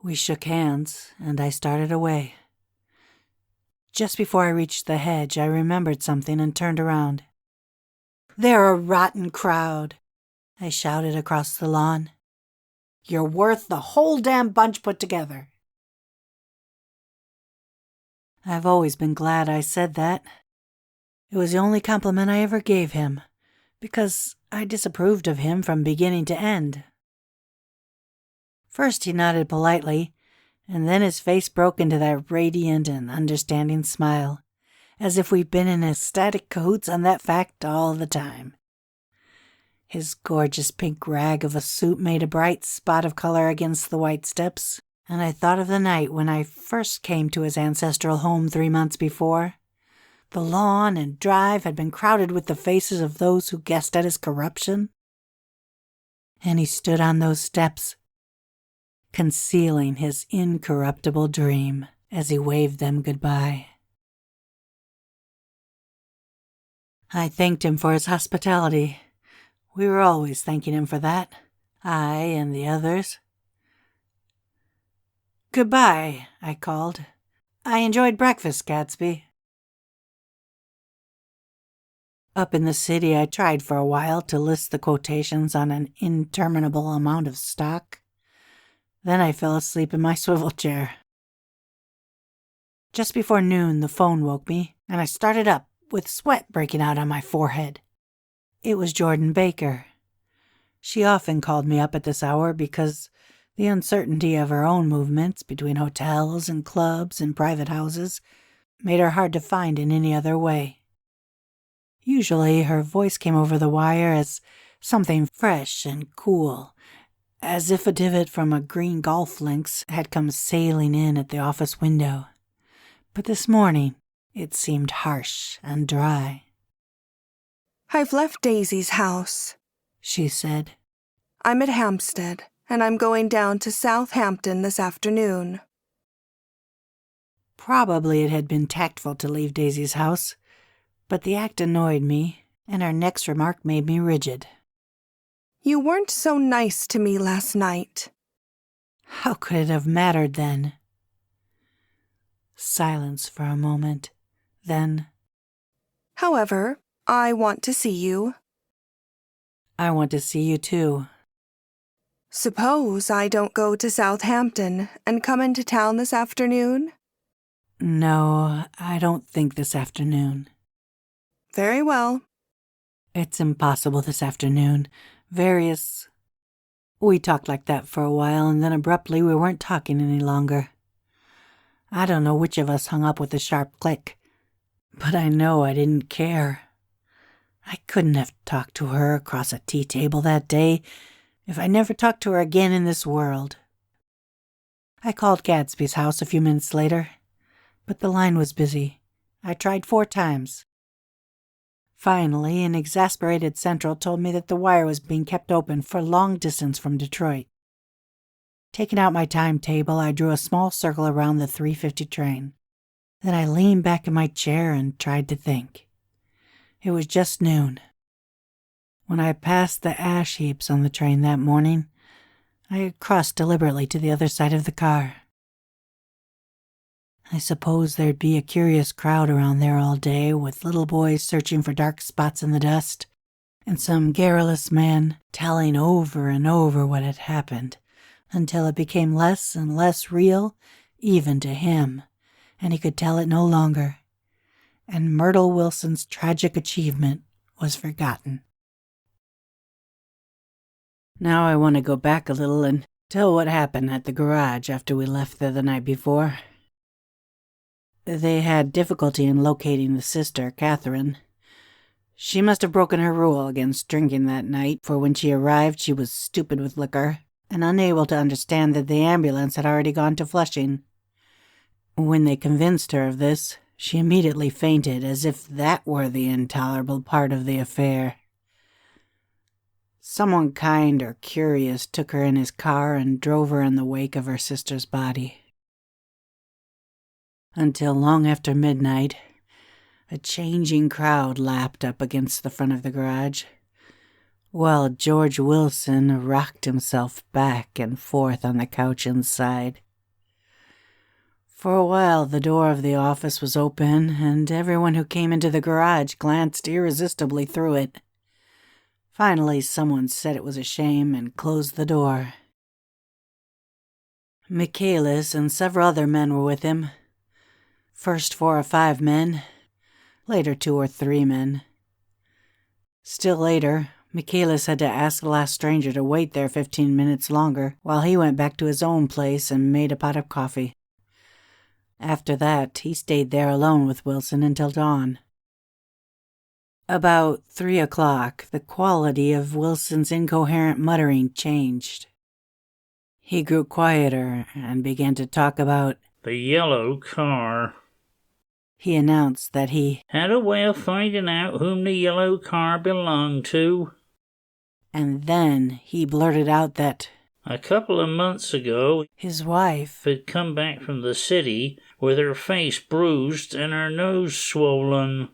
We shook hands, and I started away. Just before I reached the hedge, I remembered something and turned around. They're a rotten crowd, I shouted across the lawn. You're worth the whole damn bunch put together. I've always been glad I said that. It was the only compliment I ever gave him, because I disapproved of him from beginning to end. First he nodded politely, and then his face broke into that radiant and understanding smile, as if we'd been in ecstatic cahoots on that fact all the time. His gorgeous pink rag of a suit made a bright spot of color against the white steps, and I thought of the night when I first came to his ancestral home 3 months before. The lawn and drive had been crowded with the faces of those who guessed at his corruption. And he stood on those steps, concealing his incorruptible dream as he waved them goodbye. I thanked him for his hospitality. We were always thanking him for that, I and the others. Goodbye, I called. I enjoyed breakfast, Gatsby. Up in the city, I tried for a while to list the quotations on an interminable amount of stock. Then I fell asleep in my swivel chair. Just before noon, the phone woke me, and I started up with sweat breaking out on my forehead. It was Jordan Baker. She often called me up at this hour because the uncertainty of her own movements between hotels and clubs and private houses made her hard to find in any other way. Usually her voice came over the wire as something fresh and cool, as if a divot from a green golf links had come sailing in at the office window. But this morning it seemed harsh and dry. I've left Daisy's house, she said. I'm at Hampstead, and I'm going down to Southampton this afternoon. Probably it had been tactful to leave Daisy's house, but the act annoyed me, and her next remark made me rigid. You weren't so nice to me last night. How could it have mattered then? Silence for a moment, then... However, I want to see you. I want to see you too. Suppose I don't go to Southampton and come into town this afternoon? No, I don't think this afternoon. Very well. It's impossible this afternoon. We talked like that for a while, and then abruptly we weren't talking any longer. I don't know which of us hung up with a sharp click, but I know I didn't care. I couldn't have talked to her across a tea table that day if I never talked to her again in this world. I called Gatsby's house a few minutes later, but the line was busy. I tried 4 times. Finally, an exasperated central told me that the wire was being kept open for long distance from Detroit. Taking out my timetable, I drew a small circle around the 3:50 train. Then I leaned back in my chair and tried to think. It was just noon. When I passed the ash heaps on the train that morning, I had crossed deliberately to the other side of the car. I suppose there'd be a curious crowd around there all day, with little boys searching for dark spots in the dust, and some garrulous man telling over and over what had happened, until it became less and less real, even to him, and he could tell it no longer, and Myrtle Wilson's tragic achievement was forgotten. Now I want to go back a little and tell what happened at the garage after we left there the night before. They had difficulty in locating the sister, Catherine. She must have broken her rule against drinking that night, for when she arrived she was stupid with liquor and unable to understand that the ambulance had already gone to Flushing. When they convinced her of this, she immediately fainted, as if that were the intolerable part of the affair. Someone kind or curious took her in his car and drove her in the wake of her sister's body. Until long after midnight, a changing crowd lapped up against the front of the garage, while George Wilson rocked himself back and forth on the couch inside. For a while the door of the office was open, and everyone who came into the garage glanced irresistibly through it. Finally, someone said it was a shame and closed the door. Michaelis and several other men were with him. First 4 or 5 men, later 2 or 3 men. Still later, Michaelis had to ask the last stranger to wait there 15 minutes longer while he went back to his own place and made a pot of coffee. After that, he stayed there alone with Wilson until dawn. About 3 o'clock, the quality of Wilson's incoherent muttering changed. He grew quieter and began to talk about the yellow car. He announced that he had a way of finding out whom the yellow car belonged to. And then he blurted out that a couple of months ago, his wife had come back from the city with her face bruised and her nose swollen.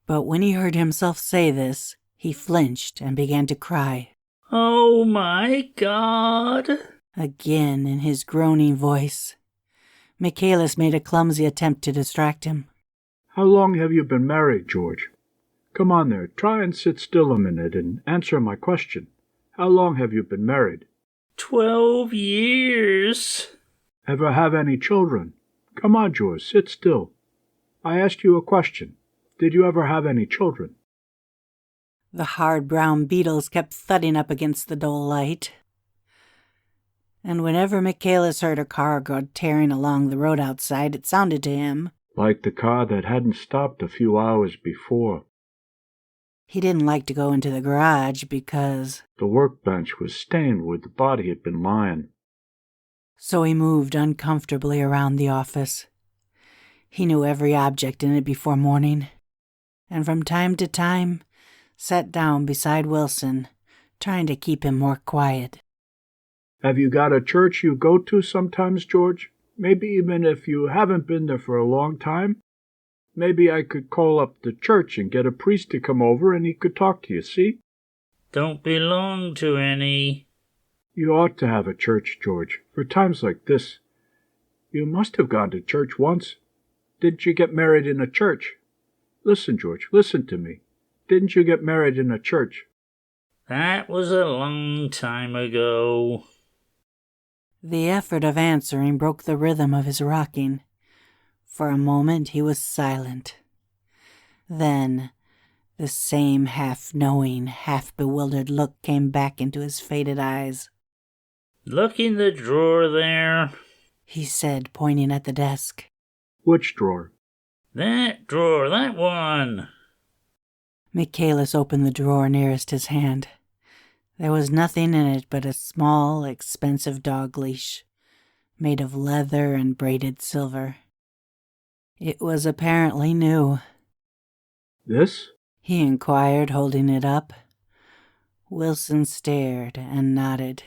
But when he heard himself say this, he flinched and began to cry. Oh my God! Again in his groaning voice. Michaelis made a clumsy attempt to distract him. How long have you been married, George? Come on there, try and sit still a minute and answer my question. How long have you been married? 12 years. Ever have any children? Come on, George, sit still. I asked you a question. Did you ever have any children? The hard brown beetles kept thudding up against the dull light. And whenever Michaelis heard a car go tearing along the road outside, it sounded to him like the car that hadn't stopped a few hours before. He didn't like to go into the garage because the workbench was stained where the body had been lying. So he moved uncomfortably around the office. He knew every object in it before morning, and from time to time sat down beside Wilson, trying to keep him more quiet. Have you got a church you go to sometimes, George? Maybe even if you haven't been there for a long time? Maybe I could call up the church and get a priest to come over and he could talk to you, see? Don't belong to any. You ought to have a church, George, for times like this. You must have gone to church once. Didn't you get married in a church? Listen, George, listen to me. Didn't you get married in a church? That was a long time ago. The effort of answering broke the rhythm of his rocking. For a moment he was silent. Then the same half-knowing, half-bewildered look came back into his faded eyes. Look in the drawer there, he said, pointing at the desk. Which drawer? That drawer, that one. Michaelis opened the drawer nearest his hand. There was nothing in it but a small, expensive dog leash, made of leather and braided silver. It was apparently new. This? He inquired, holding it up. Wilson stared and nodded.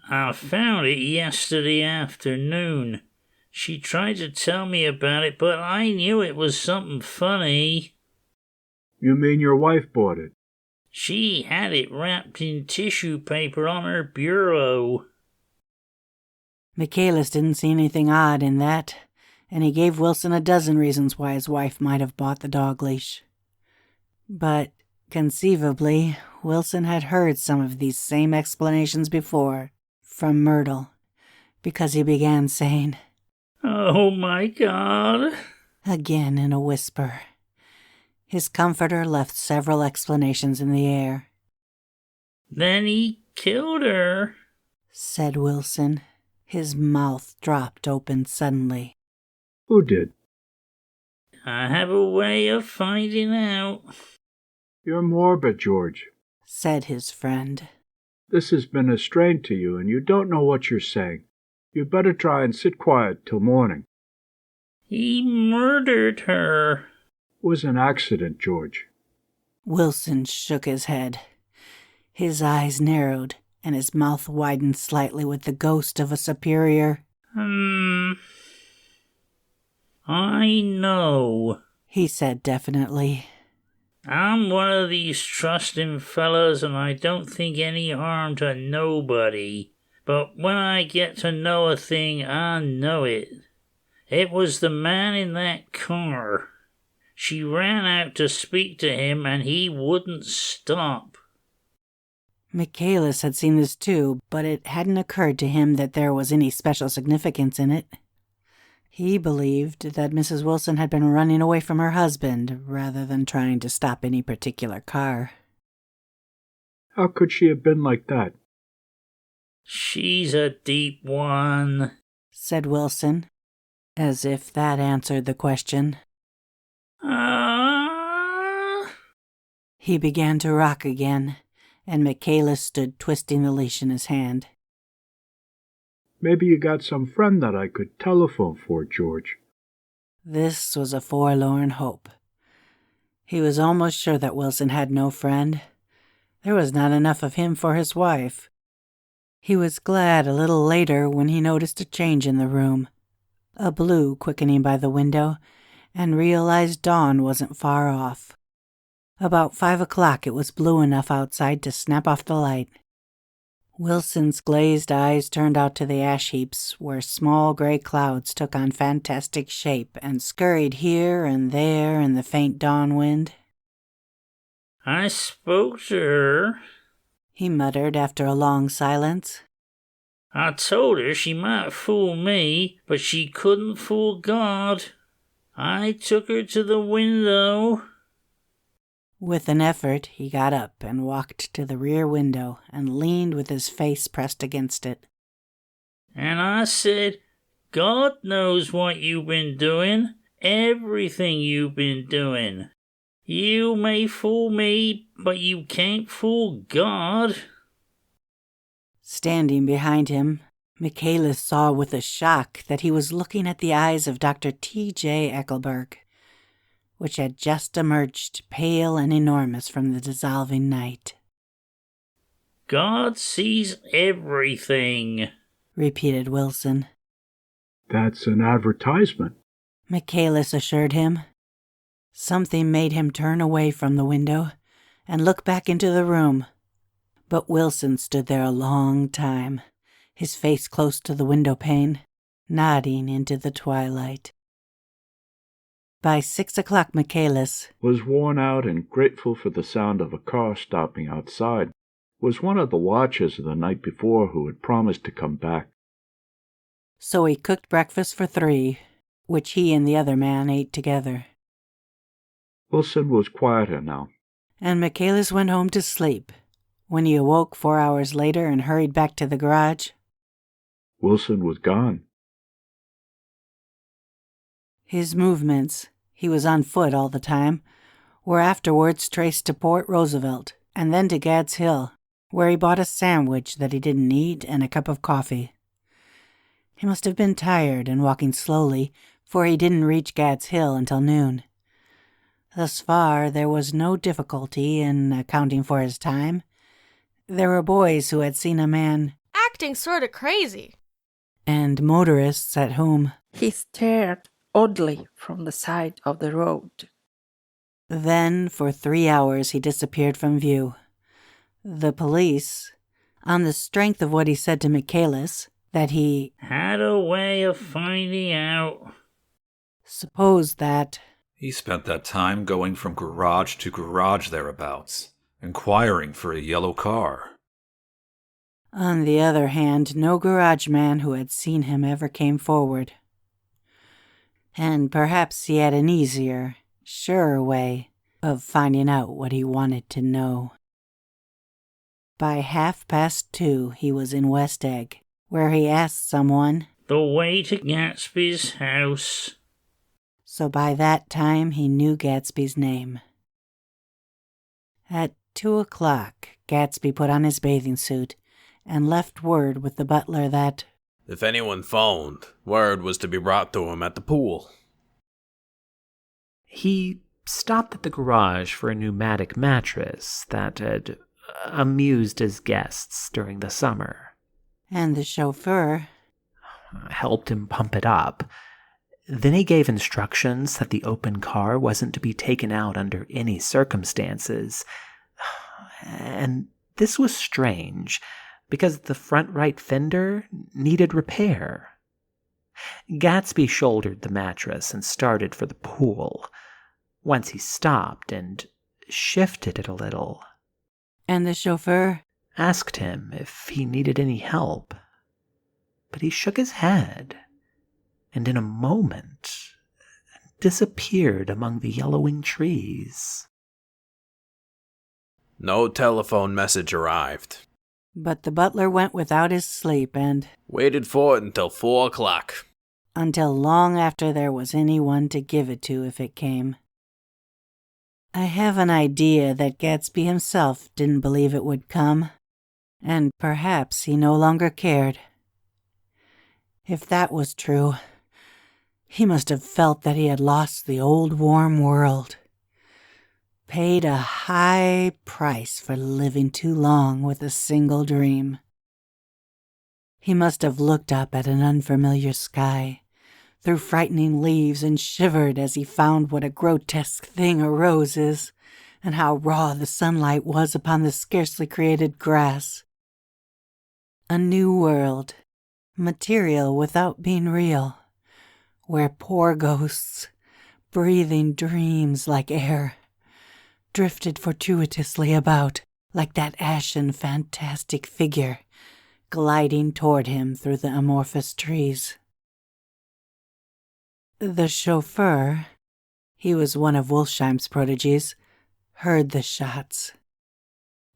I found it yesterday afternoon. She tried to tell me about it, but I knew it was something funny. You mean your wife bought it? She had it wrapped in tissue paper on her bureau. Michaelis didn't see anything odd in that, and he gave Wilson a dozen reasons why his wife might have bought the dog leash. But, conceivably, Wilson had heard some of these same explanations before, from Myrtle, because he began saying, "Oh my God," again in a whisper. His comforter left several explanations in the air. "Then he killed her," said Wilson. His mouth dropped open suddenly. Who did? "I have a way of finding out." You're morbid, George, said his friend. This has been a strain to you, and you don't know what you're saying. You'd better try and sit quiet till morning. "He murdered her." It was an accident, George. Wilson shook his head. His eyes narrowed, and his mouth widened slightly with the ghost of a superior. I know, he said definitely. "I'm one of these trusting fellas, and I don't think any harm to nobody. But when I get to know a thing, I know it. It was the man in that car. She ran out to speak to him, and he wouldn't stop." Michaelis had seen this too, but it hadn't occurred to him that there was any special significance in it. He believed that Mrs. Wilson had been running away from her husband rather than trying to stop any particular car. How could she have been like that? "She's a deep one," said Wilson, as if that answered the question. He began to rock again, and Michaelis stood twisting the leash in his hand. Maybe you got some friend that I could telephone for, George. This was a forlorn hope. He was almost sure that Wilson had no friend. There was not enough of him for his wife. He was glad a little later when he noticed a change in the room, a blue quickening by the window, and realized dawn wasn't far off. About 5 o'clock it was blue enough outside to snap off the light. Wilson's glazed eyes turned out to the ash heaps where small gray clouds took on fantastic shape and scurried here and there in the faint dawn wind. "I spoke to her," he muttered after a long silence. "I told her she might fool me, but she couldn't fool God. I took her to the window." With an effort, he got up and walked to the rear window and leaned with his face pressed against it. "And I said, God knows what you've been doing, everything you've been doing. You may fool me, but you can't fool God." Standing behind him, Michaelis saw with a shock that he was looking at the eyes of Dr. T.J. Eckelberg, which had just emerged pale and enormous from the dissolving night. "God sees everything," repeated Wilson. That's an advertisement, Michaelis assured him. Something made him turn away from the window and look back into the room. But Wilson stood there a long time, his face close to the window pane, nodding into the twilight. By 6 o'clock, Michaelis was worn out and grateful for the sound of a car stopping outside. Was one of the watchers of the night before who had promised to come back. So he cooked breakfast for 3, which he and the other man ate together. Wilson was quieter now. And Michaelis went home to sleep. When he awoke 4 hours later and hurried back to the garage, Wilson was gone. His movements, he was on foot all the time, were afterwards traced to Port Roosevelt and then to Gad's Hill, where he bought a sandwich that he didn't eat and a cup of coffee. He must have been tired and walking slowly, for he didn't reach Gad's Hill until noon. Thus far, there was no difficulty in accounting for his time. There were boys who had seen a man acting sort of crazy, and motorists at whom he stared oddly from the side of the road. Then, for 3 hours, he disappeared from view. The police, on the strength of what he said to Michaelis, That he had a way of finding out. Suppose that he spent that time going from garage to garage thereabouts, inquiring for a yellow car. On the other hand, no garage man who had seen him ever came forward. And perhaps he had an easier, surer way of finding out what he wanted to know. By 2:30 he was in West Egg, where he asked someone the way to Gatsby's house. So by that time he knew Gatsby's name. At 2:00, Gatsby put on his bathing suit and left word with the butler that if anyone phoned, word was to be brought to him at the pool. He stopped at the garage for a pneumatic mattress that had amused his guests during the summer. And the chauffeur helped him pump it up. Then he gave instructions that the open car wasn't to be taken out under any circumstances. And this was strange, because the front right fender needed repair. Gatsby shouldered the mattress and started for the pool. Once he stopped and shifted it a little. And the chauffeur asked him if he needed any help. But he shook his head, and in a moment disappeared among the yellowing trees. No telephone message arrived. But the butler went without his sleep and waited for it until 4:00. Until long after there was anyone to give it to if it came. I have an idea that Gatsby himself didn't believe it would come, and perhaps he no longer cared. If that was true, he must have felt that he had lost the old warm world, paid a high price for living too long with a single dream. He must have looked up at an unfamiliar sky, through frightening leaves, and shivered as he found what a grotesque thing a rose is, and how raw the sunlight was upon the scarcely created grass. A new world, material without being real, where poor ghosts, breathing dreams like air, drifted fortuitously about like that ashen fantastic figure gliding toward him through the amorphous trees. The chauffeur, he was one of Wolfsheim's prodigies, heard the shots.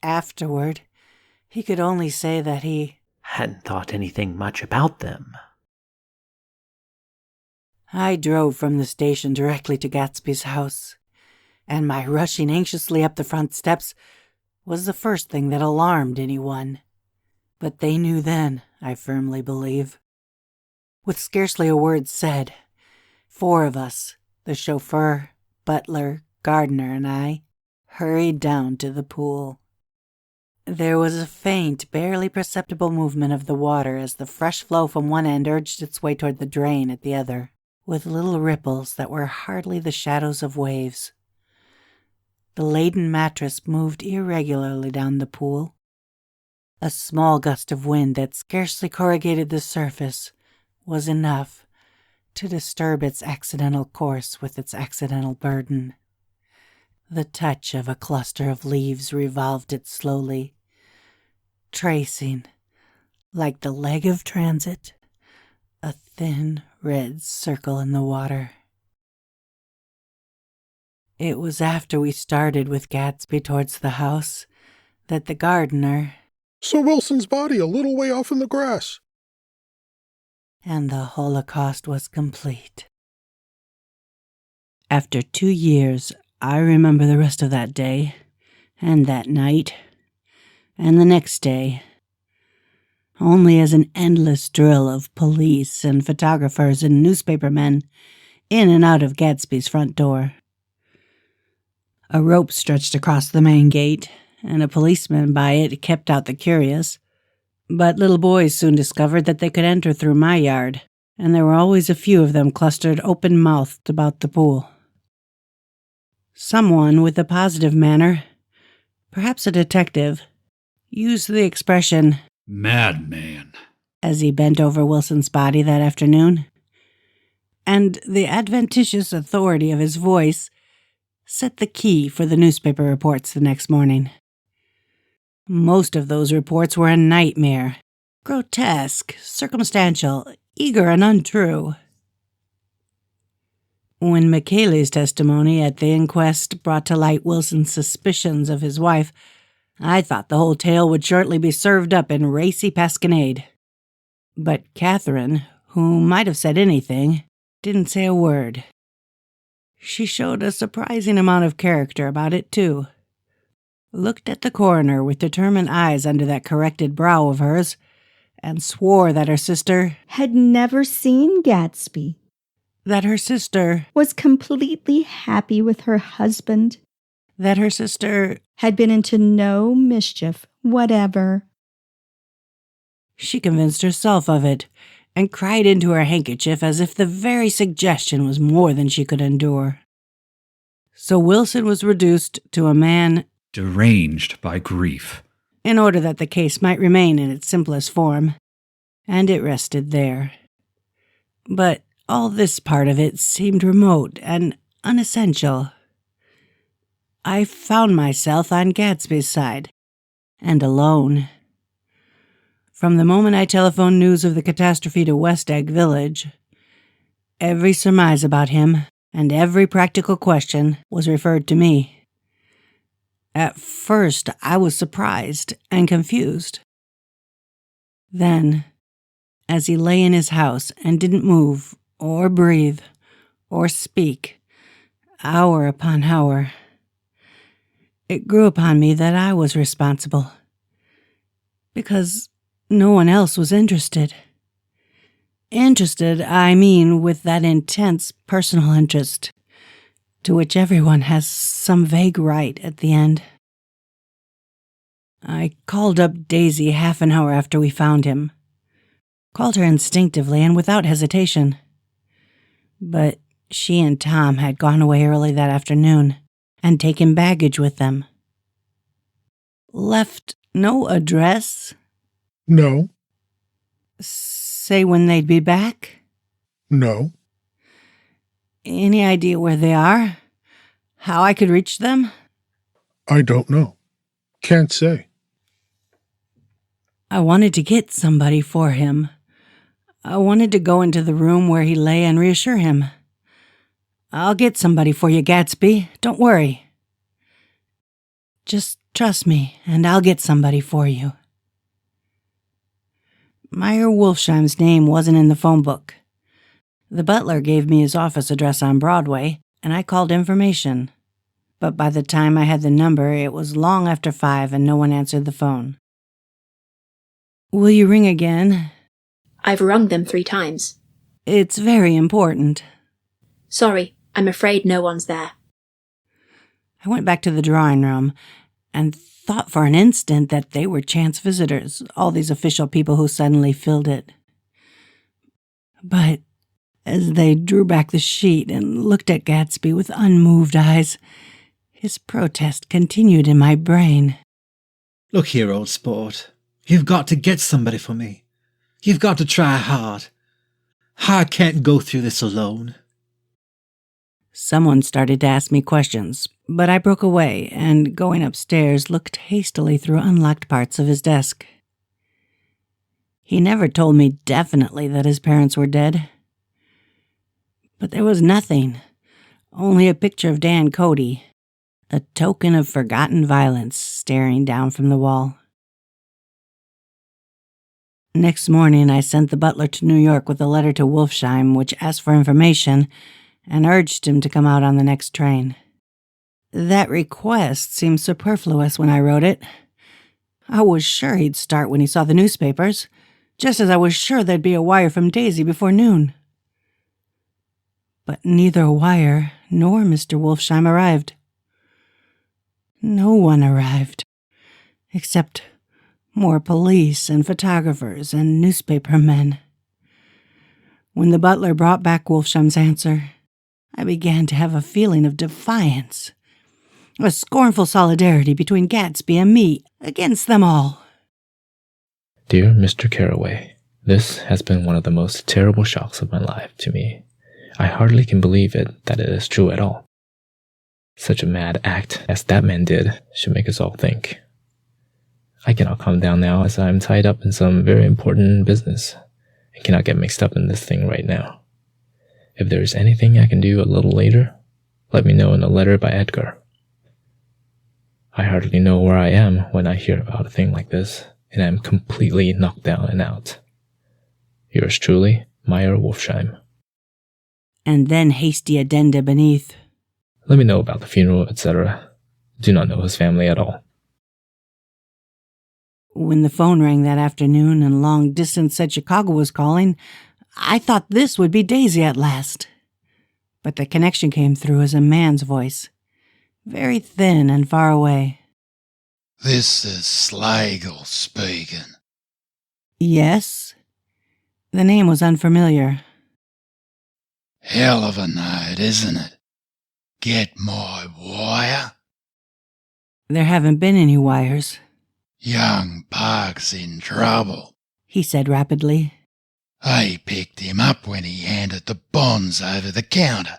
Afterward, he could only say that he hadn't thought anything much about them. I drove from the station directly to Gatsby's house, and my rushing anxiously up the front steps was the first thing that alarmed anyone. But they knew then, I firmly believe. With scarcely a word said, 4 of us, the chauffeur, butler, gardener, and I, hurried down to the pool. There was a faint, barely perceptible movement of the water as the fresh flow from one end urged its way toward the drain at the other, with little ripples that were hardly the shadows of waves. The laden mattress moved irregularly down the pool. A small gust of wind that scarcely corrugated the surface was enough to disturb its accidental course with its accidental burden. The touch of a cluster of leaves revolved it slowly, tracing, like the leg of transit, a thin red circle in the water. It was after we started with Gatsby towards the house that the gardener, Sir Wilson's body a little way off in the grass. And the Holocaust was complete. After 2 years, I remember the rest of that day, and that night, and the next day, only as an endless drill of police and photographers and newspapermen in and out of Gatsby's front door. A rope stretched across the main gate, and a policeman by it kept out the curious. But little boys soon discovered that they could enter through my yard, and there were always a few of them clustered open-mouthed about the pool. Someone with a positive manner, perhaps a detective, used the expression, "Madman." as he bent over Wilson's body that afternoon. And the adventitious authority of his voice set the key for the newspaper reports the next morning. Most of those reports were a nightmare, grotesque, circumstantial, eager, and untrue. When Michaela's testimony at the inquest brought to light Wilson's suspicions of his wife, I thought the whole tale would shortly be served up in racy pasquinade. But Catherine, who might have said anything, didn't say a word. She showed a surprising amount of character about it, too. Looked at the coroner with determined eyes under that corrected brow of hers, and swore that her sister had never seen Gatsby. That her sister was completely happy with her husband. That her sister had been into no mischief whatever. She convinced herself of it, and cried into her handkerchief as if the very suggestion was more than she could endure. So Wilson was reduced to a man deranged by grief, in order that the case might remain in its simplest form, and it rested there. But all this part of it seemed remote and unessential. I found myself on Gatsby's side, and alone. From the moment I telephoned news of the catastrophe to West Egg Village, every surmise about him and every practical question was referred to me. At first, I was surprised and confused. Then, as he lay in his house and didn't move or breathe or speak, hour upon hour, it grew upon me that I was responsible, because no one else was interested. Interested, I mean, with that intense personal interest, to which everyone has some vague right at the end. I called up Daisy half an hour after we found him. Called her instinctively and without hesitation. But she and Tom had gone away early that afternoon and taken baggage with them. Left no address? No. Say when they'd be back? No. Any idea where they are? How I could reach them? I don't know. Can't say. I wanted to get somebody for him. I wanted to go into the room where he lay and reassure him. I'll get somebody for you, Gatsby. Don't worry. Just trust me, and I'll get somebody for you. Meyer Wolfsheim's name wasn't in the phone book. The butler gave me his office address on Broadway, and I called information. But by the time I had the number, it was long after 5 and no one answered the phone. Will you ring again? I've rung them 3 times. It's very important. Sorry, I'm afraid no one's there. I went back to the drawing room and thought for an instant that they were chance visitors, all these official people who suddenly filled it. But as they drew back the sheet and looked at Gatsby with unmoved eyes, his protest continued in my brain. Look here, old sport. You've got to get somebody for me. You've got to try hard. I can't go through this alone. Someone started to ask me questions, but I broke away and, going upstairs, looked hastily through unlocked parts of his desk. He never told me definitely that his parents were dead. But there was nothing, only a picture of Dan Cody, a token of forgotten violence staring down from the wall. Next morning, I sent the butler to New York with a letter to Wolfsheim which asked for information and urged him to come out on the next train. That request seemed superfluous when I wrote it. I was sure he'd start when he saw the newspapers, just as I was sure there'd be a wire from Daisy before noon. But neither a wire nor Mr. Wolfsheim arrived. No one arrived, except more police and photographers and newspaper men. When the butler brought back Wolfsheim's answer, I began to have a feeling of defiance, a scornful solidarity between Gatsby and me against them all. Dear Mr. Carraway, This has been one of the most terrible shocks of my life to me. I hardly can believe that it is true at all. Such a mad act as that man did should make us all think. I cannot calm down now as I am tied up in some very important business and cannot get mixed up in this thing right now. If there is anything I can do a little later, let me know in a letter by Edgar. I hardly know where I am when I hear about a thing like this, and I am completely knocked down and out. Yours truly, Meyer Wolfsheim. And then hasty addenda beneath. Let me know about the funeral, etc. Do not know his family at all. When the phone rang that afternoon and long distance said Chicago was calling, I thought this would be Daisy at last. But the connection came through as a man's voice, very thin and far away. This is Slagle speaking. Yes? The name was unfamiliar. Hell of a night, isn't it? Get my wire? There haven't been any wires. Young Park's in trouble, he said rapidly. I picked him up when he handed the bonds over the counter.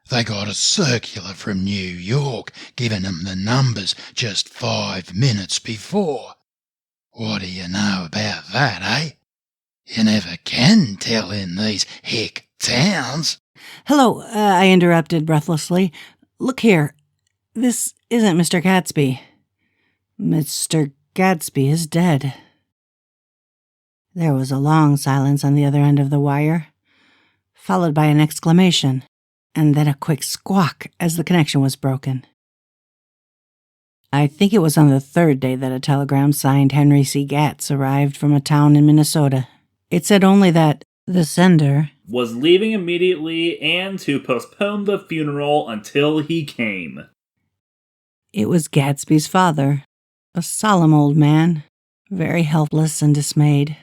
They got a circular from New York giving them the numbers just 5 minutes before. What do you know about that, eh? You never can tell in these hick towns. Hello, I interrupted breathlessly. Look here. This isn't Mr. Gatsby. Mr. Gatsby is dead. There was a long silence on the other end of the wire, followed by an exclamation, and then a quick squawk as the connection was broken. I think it was on the third day that a telegram signed Henry C. Gatz arrived from a town in Minnesota. It said only that the sender was leaving immediately and to postpone the funeral until he came. It was Gatsby's father, a solemn old man, very helpless and dismayed,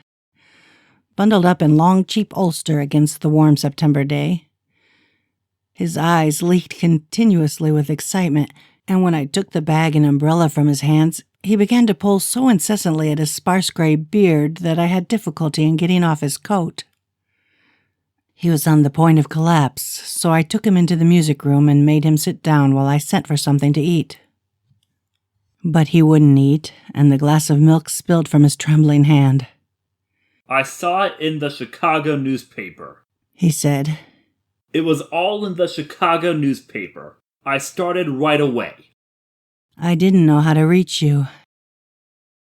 bundled up in long cheap ulster against the warm September day. His eyes leaked continuously with excitement, and when I took the bag and umbrella from his hands, he began to pull so incessantly at his sparse gray beard that I had difficulty in getting off his coat. He was on the point of collapse, so I took him into the music room and made him sit down while I sent for something to eat. But he wouldn't eat, and the glass of milk spilled from his trembling hand. I saw it in the Chicago newspaper, he said. It was all in the Chicago newspaper. I started right away. I didn't know how to reach you.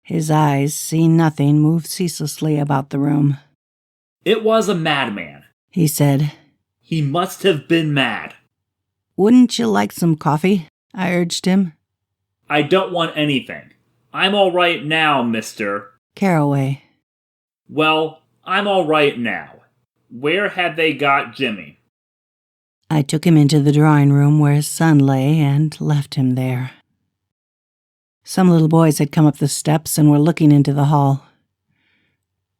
His eyes, seeing nothing, moved ceaselessly about the room. It was a madman, he said. He must have been mad. Wouldn't you like some coffee? I urged him. I don't want anything. I'm all right now, mister. Caraway. Well, I'm all right now. Where had they got Jimmy? I took him into the drawing room where his son lay and left him there. Some little boys had come up the steps and were looking into the hall.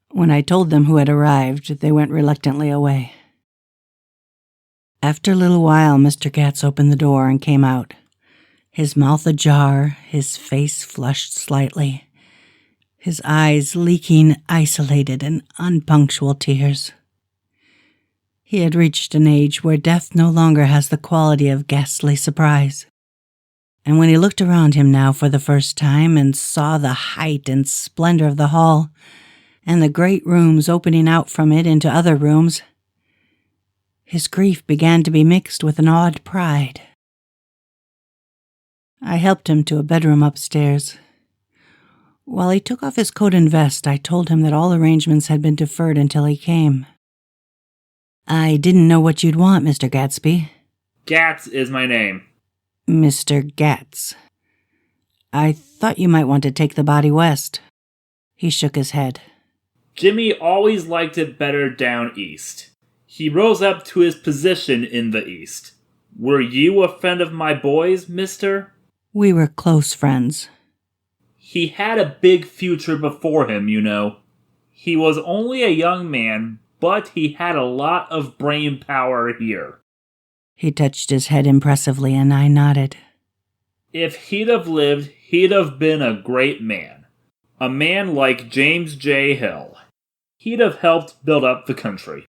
When I told them who had arrived, they went reluctantly away. After a little while, Mr. Gatz opened the door and came out, his mouth ajar, his face flushed slightly, his eyes leaking isolated and unpunctual tears. He had reached an age where death no longer has the quality of ghastly surprise. And when he looked around him now for the first time and saw the height and splendor of the hall, and the great rooms opening out from it into other rooms, his grief began to be mixed with an odd pride. I helped him to a bedroom upstairs. While he took off his coat and vest, I told him that all arrangements had been deferred until he came. I didn't know what you'd want, Mr. Gatsby. Gatz is my name. Mr. Gatz. I thought you might want to take the body west. He shook his head. Jimmy always liked it better down east. He rose up to his position in the east. Were you a friend of my boy's, mister? We were close friends. He had a big future before him, you know. He was only a young man, but he had a lot of brain power here. He touched his head impressively, and I nodded. If he'd have lived, he'd have been a great man. A man like James J. Hill. he'd have helped build up the country.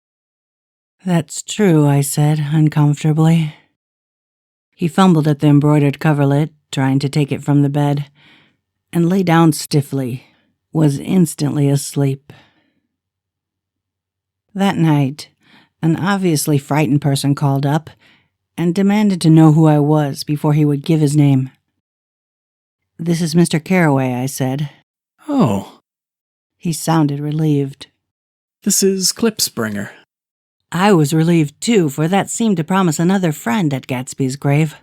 That's true, I said, uncomfortably. He fumbled at the embroidered coverlet, trying to take it from the bed, and lay down stiffly, was instantly asleep. That night, an obviously frightened person called up and demanded to know who I was before he would give his name. "This is Mr. Carraway," I said. "Oh." He sounded relieved. "This is Klipspringer." I was relieved too, for that seemed to promise another friend at Gatsby's grave.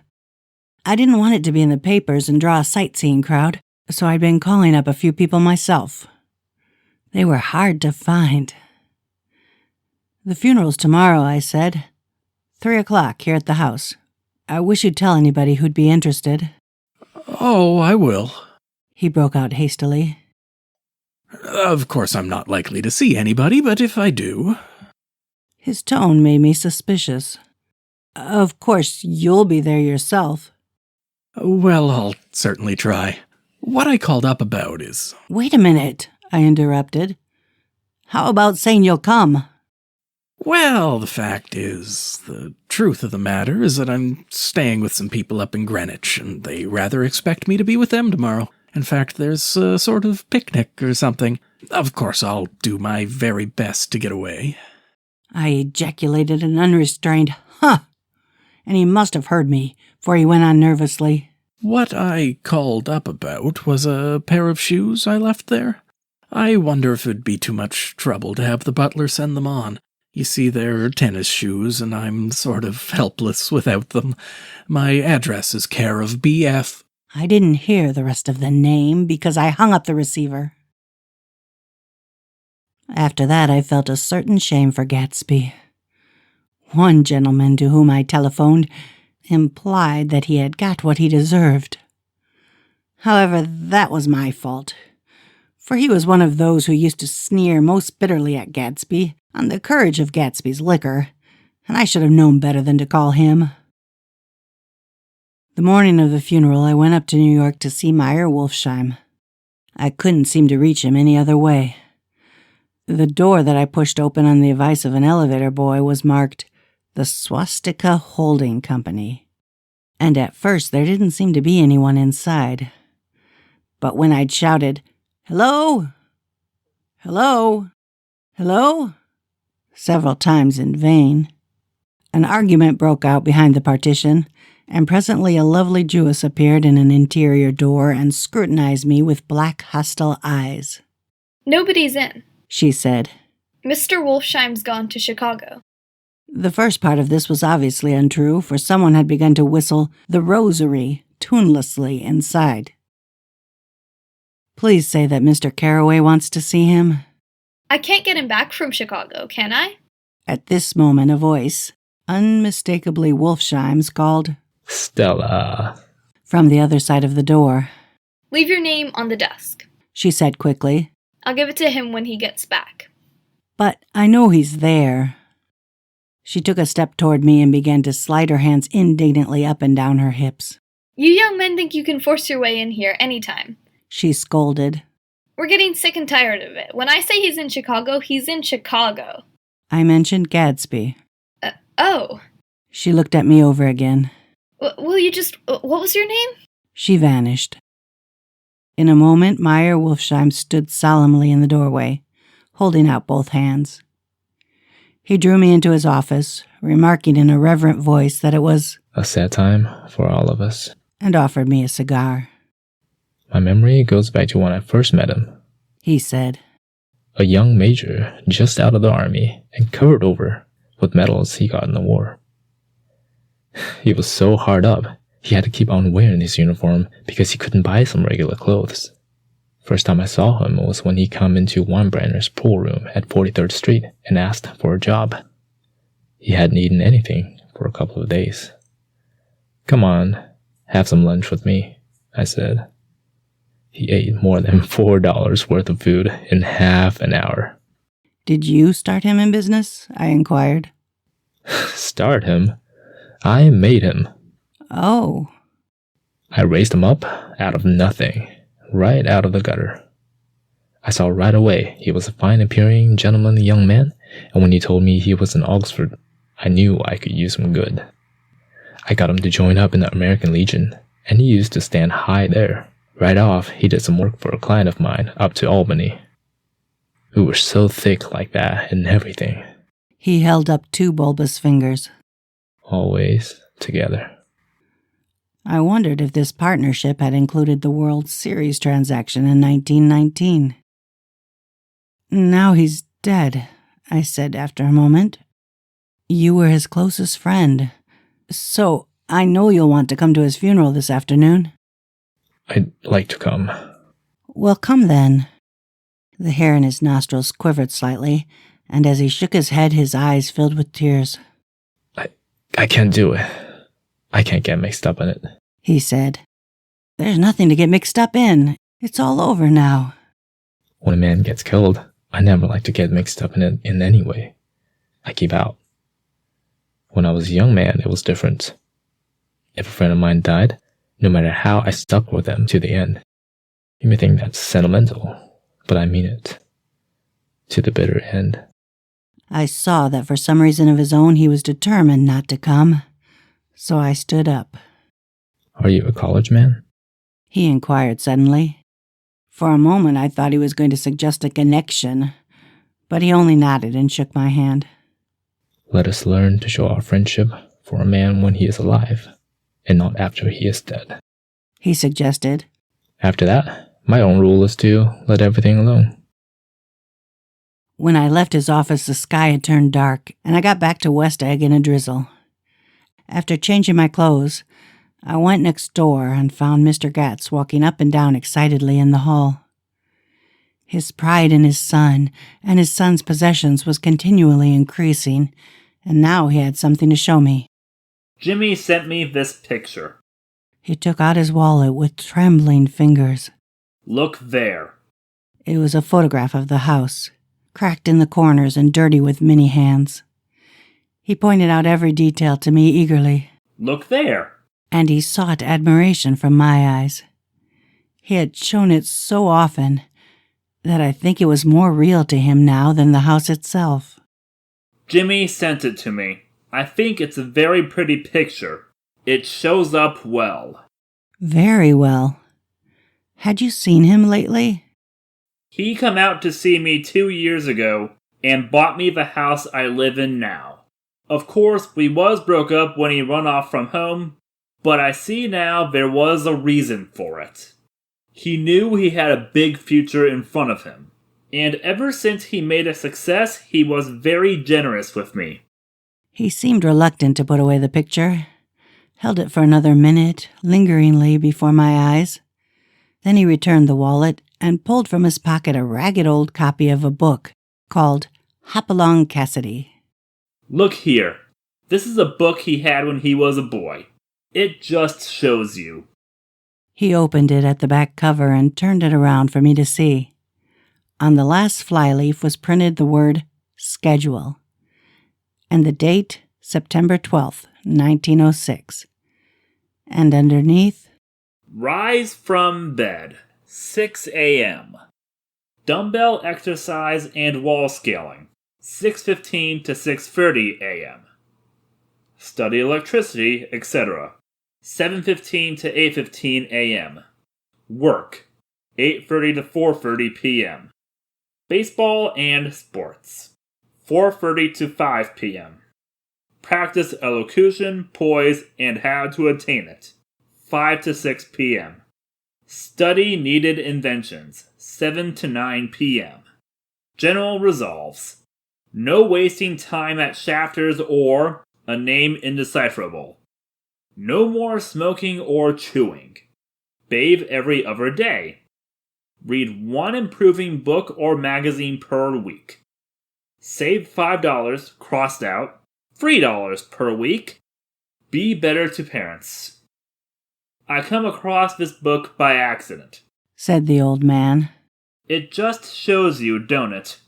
I didn't want it to be in the papers and draw a sightseeing crowd, so I'd been calling up a few people myself. They were hard to find. "The funeral's tomorrow," I said. 3 o'clock here at the house. I wish you'd tell anybody who'd be interested." "Oh, I will," he broke out hastily. "Of course I'm not likely to see anybody, but if I do—" His tone made me suspicious. "Of course you'll be there yourself." "Well, I'll certainly try. What I called up about is—" "Wait a minute," I interrupted. "How about saying you'll come?" "Well, the fact is, the truth of the matter is that I'm staying with some people up in Greenwich, and they rather expect me to be with them tomorrow. In fact, there's a sort of picnic or something. Of course, I'll do my very best to get away." I ejaculated an unrestrained, "Huh!" and he must have heard me, for he went on nervously. "What I called up about was a pair of shoes I left there. I wonder if it'd be too much trouble to have the butler send them on. You see, they're tennis shoes, and I'm sort of helpless without them. My address is care of B.F. I didn't hear the rest of the name because I hung up the receiver. After that, I felt a certain shame for Gatsby. One gentleman to whom I telephoned implied that he had got what he deserved. However, that was my fault, for he was one of those who used to sneer most bitterly at Gatsby on the courage of Gatsby's liquor, and I should have known better than to call him. The morning of the funeral, I went up to New York to see Meyer Wolfsheim. I couldn't seem to reach him any other way. The door that I pushed open on the advice of an elevator boy was marked the Swastika Holding Company, and at first there didn't seem to be anyone inside. But when I'd shouted, "Hello? Hello? Hello?" several times in vain, an argument broke out behind the partition, and presently a lovely Jewess appeared in an interior door and scrutinized me with black, hostile eyes. "Nobody's in," she said. "Mr. Wolfsheim's gone to Chicago." The first part of this was obviously untrue, for someone had begun to whistle "The Rosary" tunelessly inside. "Please say that Mr. Carraway wants to see him." "I can't get him back from Chicago, can I?" At this moment a voice, unmistakably Wolfsheim's, called, "Stella," from the other side of the door. "Leave your name on the desk," she said quickly. "I'll give it to him when he gets back." "But I know he's there." She took a step toward me and began to slide her hands indignantly up and down her hips. "You young men think you can force your way in here anytime," she scolded. "We're getting sick and tired of it. When I say he's in Chicago, he's in Chicago." I mentioned Gatsby. Oh. She looked at me over again. Will you just... What was your name? She vanished. In a moment, Meyer Wolfsheim stood solemnly in the doorway, holding out both hands. He drew me into his office, remarking in a reverent voice that it was a sad time for all of us, and offered me a cigar. "My memory goes back to when I first met him," he said. "A young major just out of the army and covered over with medals he got in the war. He was so hard up, he had to keep on wearing his uniform because he couldn't buy some regular clothes. First time I saw him was when he come into Weinbrenner's pool room at 43rd Street and asked for a job. He hadn't eaten anything for a couple of days. 'Come on, have some lunch with me,' I said. He ate more than $4 worth of food in half an hour." "Did you start him in business?" I inquired. "Start him? I made him." "Oh." "I raised him up out of nothing, right out of the gutter. I saw right away he was a fine-appearing, gentlemanly young man, and when he told me he was in Oxford, I knew I could use him good. I got him to join up in the American Legion, and he used to stand high there. Right off, he did some work for a client of mine up to Albany. We were so thick like that and everything. He held up 2 bulbous fingers. Always together. I wondered if this partnership had included the World Series transaction in 1919. Now he's dead, I said after a moment. You were his closest friend, so I know you'll want to come to his funeral this afternoon. I'd like to come. Well, come then. The hair in his nostrils quivered slightly, and as he shook his head, his eyes filled with tears. I can't do it. I can't get mixed up in it, he said. There's nothing to get mixed up in. It's all over now. When a man gets killed, I never like to get mixed up in it in any way. I keep out. When I was a young man, it was different. If a friend of mine died, no matter how, I stuck with them to the end. You may think that's sentimental, but I mean it. To the bitter end. I saw that for some reason of his own he was determined not to come, so I stood up. Are you a college man? He inquired suddenly. For a moment I thought he was going to suggest a connection, but he only nodded and shook my hand. Let us learn to show our friendship for a man when he is alive, and not after he is dead, he suggested. After that, my own rule is to let everything alone. When I left his office, the sky had turned dark, and I got back to West Egg in a drizzle. After changing my clothes, I went next door and found Mr. Gatz walking up and down excitedly in the hall. His pride in his son and his son's possessions was continually increasing, and now he had something to show me. Jimmy sent me this picture. He took out his wallet with trembling fingers. Look there. It was a photograph of the house, cracked in the corners and dirty with many hands. He pointed out every detail to me eagerly. Look there. And he sought admiration from my eyes. He had shown it so often that I think it was more real to him now than the house itself. Jimmy sent it to me. I think it's a very pretty picture. It shows up well. Very well. Had you seen him lately? He come out to see me 2 years ago and bought me the house I live in now. Of course, we was broke up when he run off from home, but I see now there was a reason for it. He knew he had a big future in front of him, and ever since he made a success, he was very generous with me. He seemed reluctant to put away the picture, held it for another minute, lingeringly before my eyes. Then he returned the wallet and pulled from his pocket a ragged old copy of a book called Hopalong Cassidy. Look here. This is a book he had when he was a boy. It just shows you. He opened it at the back cover and turned it around for me to see. On the last flyleaf was printed the word schedule, and the date September 12th, 1906. And underneath, rise from bed, 6 a.m. Dumbbell exercise and wall scaling, 6:15 to 6:30 a.m. Study electricity, etc. 7:15 to 8:15 a.m. Work, 8:30 to 4:30 p.m. Baseball and sports, 4:30 to 5 p.m. Practice elocution, poise, and how to attain it, 5 to 6 p.m. Study needed inventions, 7 to 9 p.m. General resolves, no wasting time at shafters or a name indecipherable. No more smoking or chewing. Bathe every other day. Read one improving book or magazine per week. Save $5, crossed out, $3 per week. Be better to parents. I come across this book by accident, said the old man. It just shows you, don't it?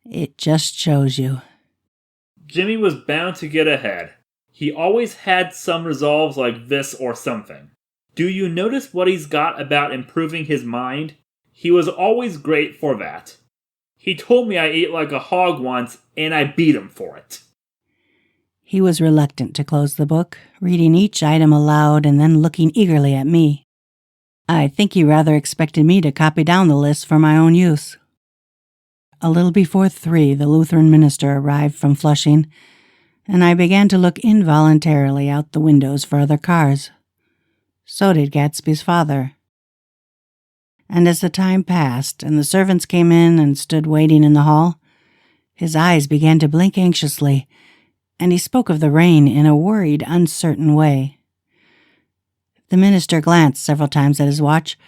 It just shows you. Jimmy was bound to get ahead. He always had some resolves like this or something. Do you notice what he's got about improving his mind? He was always great for that. He told me I ate like a hog once, and I beat him for it. He was reluctant to close the book, reading each item aloud and then looking eagerly at me. I think he rather expected me to copy down the list for my own use. A little before 3, the Lutheran minister arrived from Flushing, and I began to look involuntarily out the windows for other cars. So did Gatsby's father. And as the time passed and the servants came in and stood waiting in the hall, his eyes began to blink anxiously, and he spoke of the rain in a worried, uncertain way. The minister glanced several times at his watch,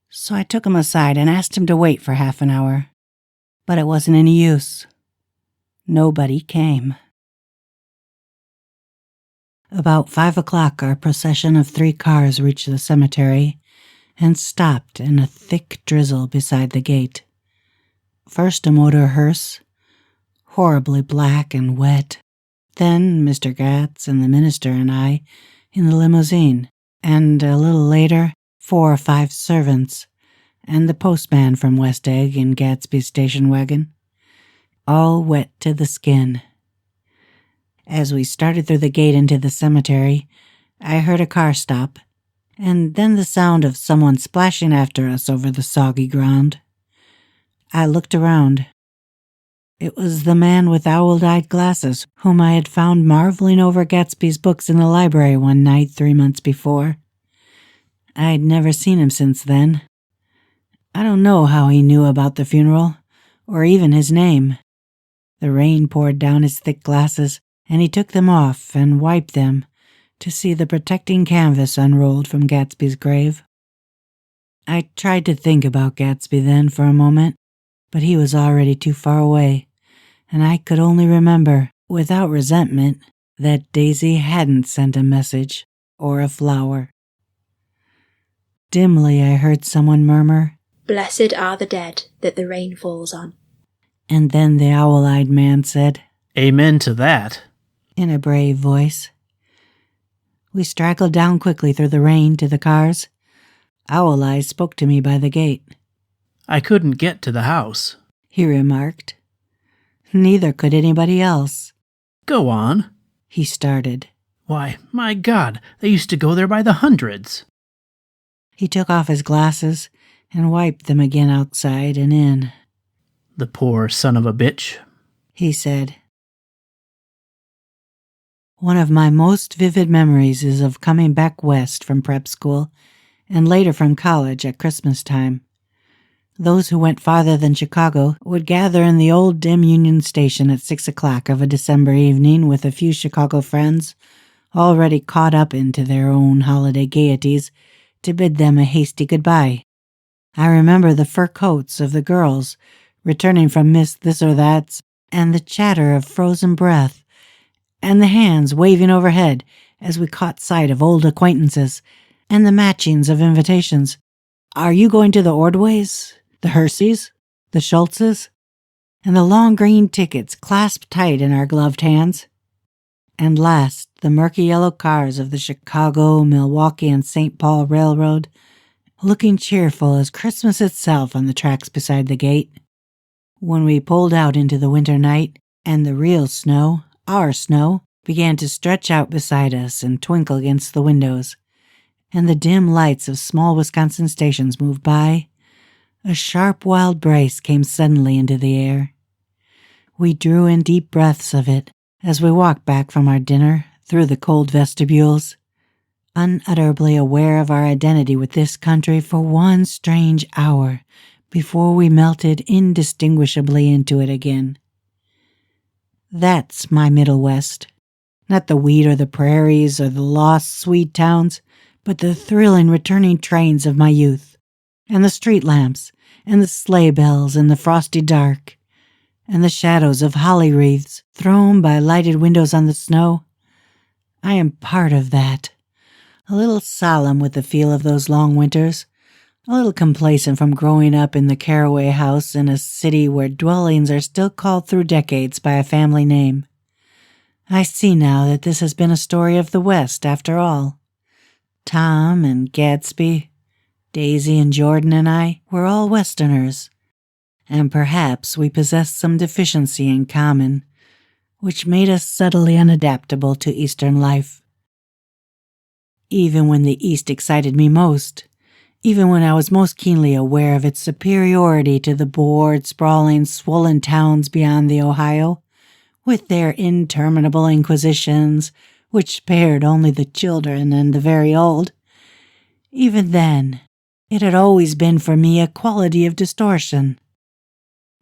so I took him aside and asked him to wait for half an hour. But it wasn't any use. Nobody came. About 5 o'clock, our procession of 3 cars reached the cemetery and stopped in a thick drizzle beside the gate. First a motor hearse, horribly black and wet. Then Mr. Gratz and the minister and I in the limousine, and a little later 4 or 5 servants and the postman from West Egg in Gatsby's station wagon, all wet to the skin. As we started through the gate into the cemetery, I heard a car stop, and then the sound of someone splashing after us over the soggy ground. I looked around. It was the man with owl-eyed glasses whom I had found marveling over Gatsby's books in the library one night 3 months before. I'd never seen him since then. I don't know how he knew about the funeral, or even his name. The rain poured down his thick glasses, and he took them off and wiped them to see the protecting canvas unrolled from Gatsby's grave. I tried to think about Gatsby then for a moment, but he was already too far away, and I could only remember, without resentment, that Daisy hadn't sent a message or a flower. Dimly I heard someone murmur, "Blessed are the dead that the rain falls on." And then the owl-eyed man said, "Amen to that," in a brave voice. We straggled down quickly through the rain to the cars. Owl Eyes spoke to me by the gate. "I couldn't get to the house," he remarked. Neither could anybody else. "Go on," he started. "Why, my God, they used to go there by the hundreds." He took off his glasses and wiped them again outside and in. "The poor son of a bitch," he said. One of my most vivid memories is of coming back west from prep school and later from college at Christmas time. Those who went farther than Chicago would gather in the old dim Union Station at 6 o'clock of a December evening with a few Chicago friends, already caught up into their own holiday gaieties, to bid them a hasty goodbye. I remember the fur coats of the girls returning from Miss This or That's, and the chatter of frozen breath, and the hands waving overhead as we caught sight of old acquaintances, and the matchings of invitations. Are you going to the Ordways, the Herseys, the Schultzes? And the long green tickets clasped tight in our gloved hands. And last, the murky yellow cars of the Chicago, Milwaukee, and St. Paul Railroad, looking cheerful as Christmas itself on the tracks beside the gate. When we pulled out into the winter night, and the real snow, our snow, began to stretch out beside us and twinkle against the windows, and the dim lights of small Wisconsin stations moved by, a sharp wild brace came suddenly into the air. We drew in deep breaths of it as we walked back from our dinner through the cold vestibules, unutterably aware of our identity with this country for one strange hour before we melted indistinguishably into it again. That's my Middle West. Not the wheat or the prairies or the lost Swede towns, but the thrilling returning trains of my youth, and the street lamps, and the sleigh bells in the frosty dark, and the shadows of holly wreaths thrown by lighted windows on the snow. I am part of that, a little solemn with the feel of those long winters, a little complacent from growing up in the Caraway house in a city where dwellings are still called through decades by a family name. I see now that this has been a story of the West after all. Tom and Gatsby, Daisy and Jordan and I were all Westerners, and perhaps we possessed some deficiency in common, which made us subtly unadaptable to Eastern life. Even when the East excited me most, even when I was most keenly aware of its superiority to the bored, sprawling, swollen towns beyond the Ohio, with their interminable inquisitions, which spared only the children and the very old, even then, it had always been for me a quality of distortion.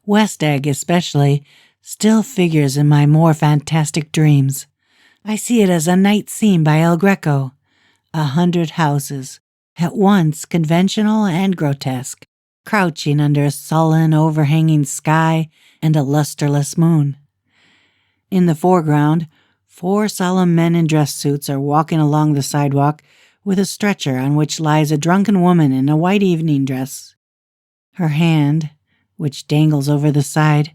West Egg, especially, still figures in my more fantastic dreams. I see it as a night scene by El Greco, 100 houses, at once conventional and grotesque, crouching under a sullen, overhanging sky and a lusterless moon. In the foreground, 4 solemn men in dress suits are walking along the sidewalk with a stretcher on which lies a drunken woman in a white evening dress. Her hand, which dangles over the side,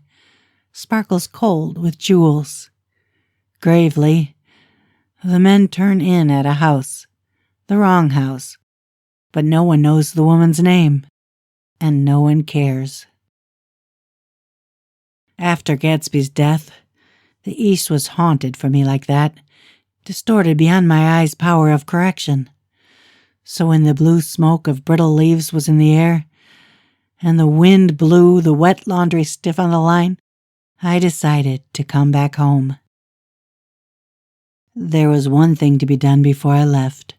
sparkles cold with jewels. Gravely, the men turn in at a house, the wrong house, but no one knows the woman's name, and no one cares. After Gatsby's death, the East was haunted for me like that, distorted beyond my eyes' power of correction. So when the blue smoke of brittle leaves was in the air, and the wind blew the wet laundry stiff on the line, I decided to come back home. There was one thing to be done before I left,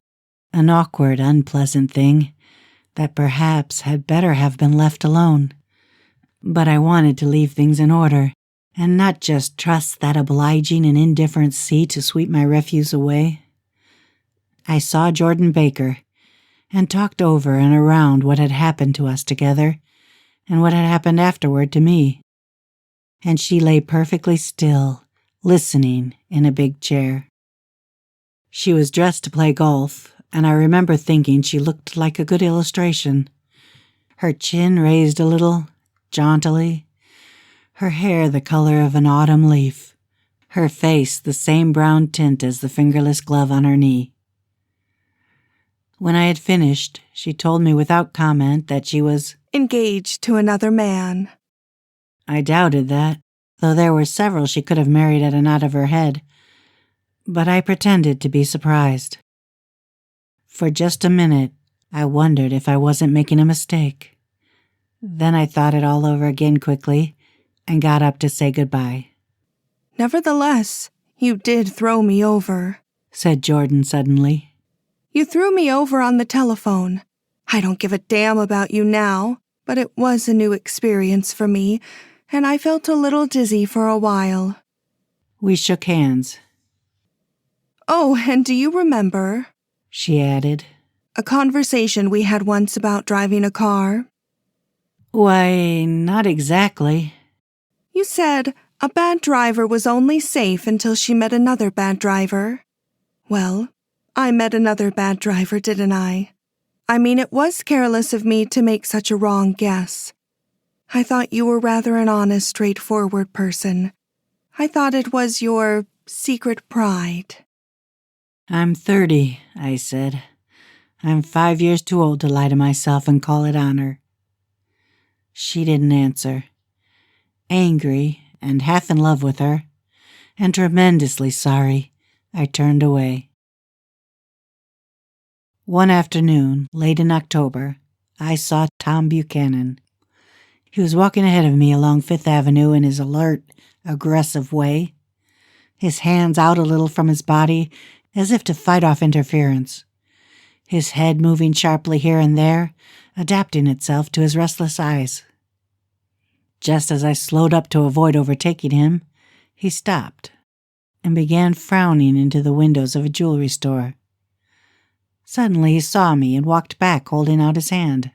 an awkward, unpleasant thing that perhaps had better have been left alone. But I wanted to leave things in order, and not just trust that obliging and indifferent sea to sweep my refuse away. I saw Jordan Baker, and talked over and around what had happened to us together, and what had happened afterward to me. And she lay perfectly still, listening in a big chair. She was dressed to play golf, and I remember thinking she looked like a good illustration. Her chin raised a little, jauntily, her hair the color of an autumn leaf, her face the same brown tint as the fingerless glove on her knee. When I had finished, she told me without comment that she was engaged to another man. I doubted that, though there were several she could have married at a nod of her head, but I pretended to be surprised. For just a minute, I wondered if I wasn't making a mistake. Then I thought it all over again quickly and got up to say goodbye. Nevertheless, you did throw me over, said Jordan suddenly. You threw me over on the telephone. I don't give a damn about you now, but it was a new experience for me, and I felt a little dizzy for a while. We shook hands. Oh, and do you remember, she added, a conversation we had once about driving a car? Why, not exactly. You said a bad driver was only safe until she met another bad driver. Well, I met another bad driver, didn't I? I mean, it was careless of me to make such a wrong guess. I thought you were rather an honest, straightforward person. I thought it was your secret pride. I'm 30, I said. I'm 5 years too old to lie to myself and call it honor. She didn't answer. Angry and half in love with her, and tremendously sorry, I turned away. One afternoon, late in October, I saw Tom Buchanan. He was walking ahead of me along Fifth Avenue in his alert, aggressive way, his hands out a little from his body as if to fight off interference, his head moving sharply here and there, adapting itself to his restless eyes. Just as I slowed up to avoid overtaking him, he stopped and began frowning into the windows of a jewelry store. Suddenly he saw me and walked back holding out his hand.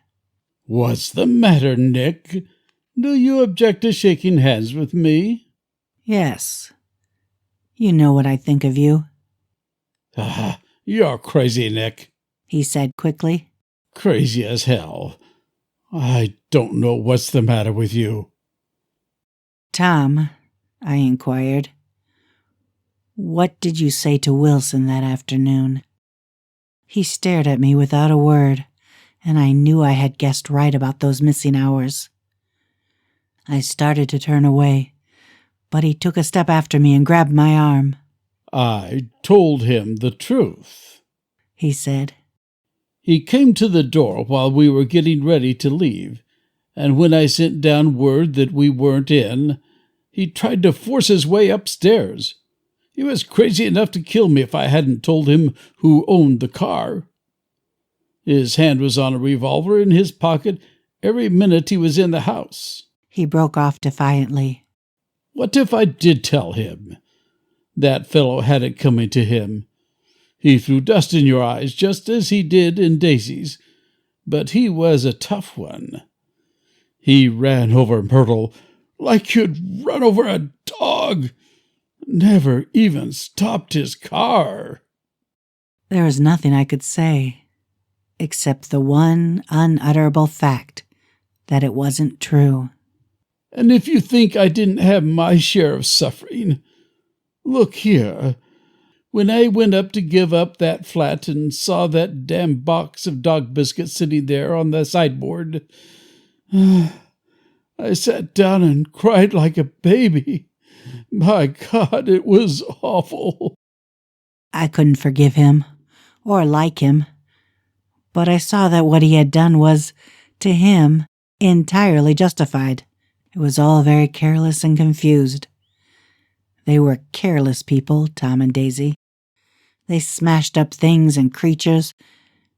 What's the matter, Nick? Do you object to shaking hands with me? Yes. You know what I think of you. Ah, you're crazy, Nick, he said quickly. Crazy as hell. I don't know what's the matter with you. Tom, I inquired, what did you say to Wilson that afternoon? He stared at me without a word, and I knew I had guessed right about those missing hours. I started to turn away, but he took a step after me and grabbed my arm. I told him the truth, he said. He came to the door while we were getting ready to leave, and when I sent down word that we weren't in, he tried to force his way upstairs. He was crazy enough to kill me if I hadn't told him who owned the car. His hand was on a revolver in his pocket every minute he was in the house. He broke off defiantly. What if I did tell him? That fellow had it coming to him. He threw dust in your eyes just as he did in Daisy's, but he was a tough one. He ran over Myrtle like you'd run over a dog. Never even stopped his car. There was nothing I could say, except the one unutterable fact that it wasn't true. And if you think I didn't have my share of suffering, look here. When I went up to give up that flat and saw that damn box of dog biscuits sitting there on the sideboard, I sat down and cried like a baby. My God, it was awful. I couldn't forgive him or like him, but I saw that what he had done was, to him, entirely justified. It was all very careless and confused. They were careless people, Tom and Daisy. They smashed up things and creatures,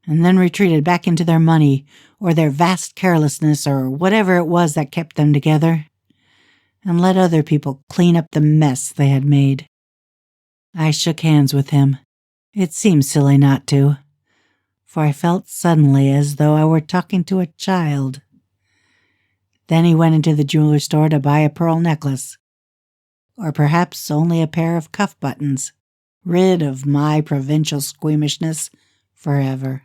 and then retreated back into their money or their vast carelessness or whatever it was that kept them together, and let other people clean up the mess they had made. I shook hands with him. It seemed silly not to, for I felt suddenly as though I were talking to a child. Then he went into the jeweler's store to buy a pearl necklace, or perhaps only a pair of cuff buttons, rid of my provincial squeamishness forever.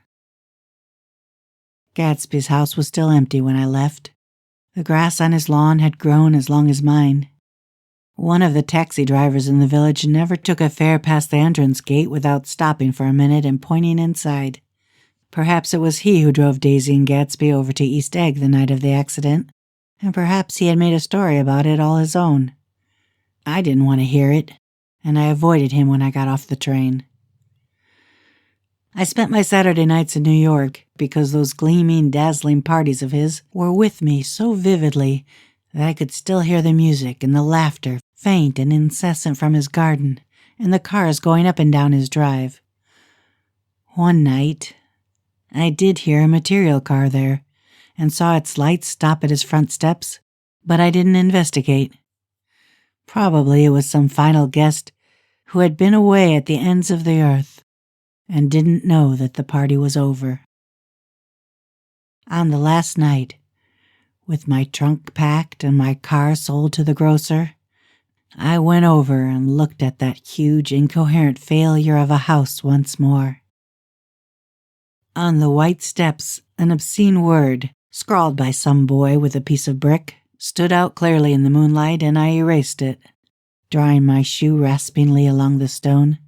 Gatsby's house was still empty when I left. The grass on his lawn had grown as long as mine. One of the taxi drivers in the village never took a fare past the entrance gate without stopping for a minute and pointing inside. Perhaps it was he who drove Daisy and Gatsby over to East Egg the night of the accident, and perhaps he had made a story about it all his own. I didn't want to hear it, and I avoided him when I got off the train. I spent my Saturday nights in New York because those gleaming, dazzling parties of his were with me so vividly that I could still hear the music and the laughter, faint and incessant from his garden, and the cars going up and down his drive. One night, I did hear a material car there, and saw its lights stop at his front steps, but I didn't investigate. Probably it was some final guest who had been away at the ends of the earth and didn't know that the party was over. On the last night, with my trunk packed and my car sold to the grocer, I went over and looked at that huge, incoherent failure of a house once more. On the white steps, an obscene word, scrawled by some boy with a piece of brick, stood out clearly in the moonlight, and I erased it, drawing my shoe raspingly along the stone.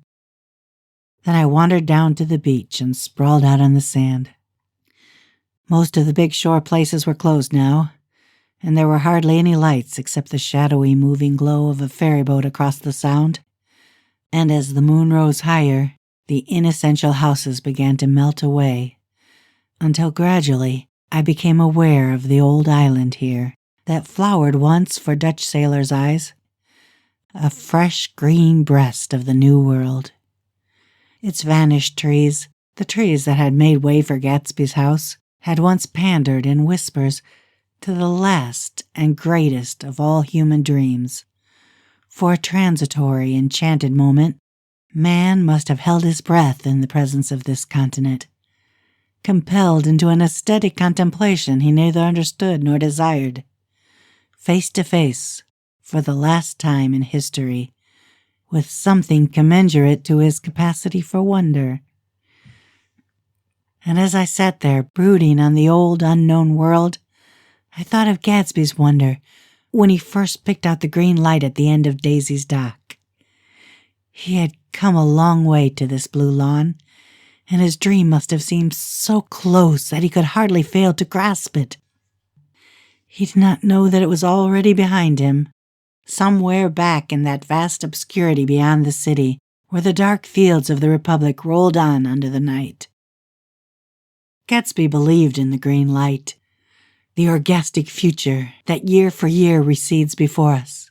Then I wandered down to the beach and sprawled out on the sand. Most of the big shore places were closed now, and there were hardly any lights except the shadowy moving glow of a ferry boat across the sound. And as the moon rose higher, the inessential houses began to melt away, until gradually I became aware of the old island here that flowered once for Dutch sailors' eyes, a fresh green breast of the New World. Its vanished trees, the trees that had made way for Gatsby's house, had once pandered in whispers to the last and greatest of all human dreams. For a transitory, enchanted moment, man must have held his breath in the presence of this continent, compelled into an aesthetic contemplation he neither understood nor desired, face to face, for the last time in history, with something commensurate to his capacity for wonder. And as I sat there brooding on the old unknown world, I thought of Gatsby's wonder when he first picked out the green light at the end of Daisy's dock. He had come a long way to this blue lawn, and his dream must have seemed so close that he could hardly fail to grasp it. He did not know that it was already behind him, somewhere back in that vast obscurity beyond the city, where the dark fields of the Republic rolled on under the night. Gatsby believed in the green light, the orgastic future that year for year recedes before us.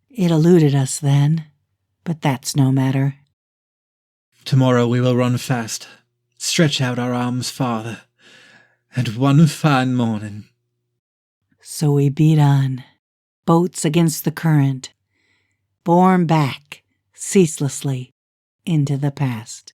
It eluded us then, but that's no matter. Tomorrow we will run fast, stretch out our arms farther, and one fine morning. So we beat on, boats against the current, borne back ceaselessly into the past.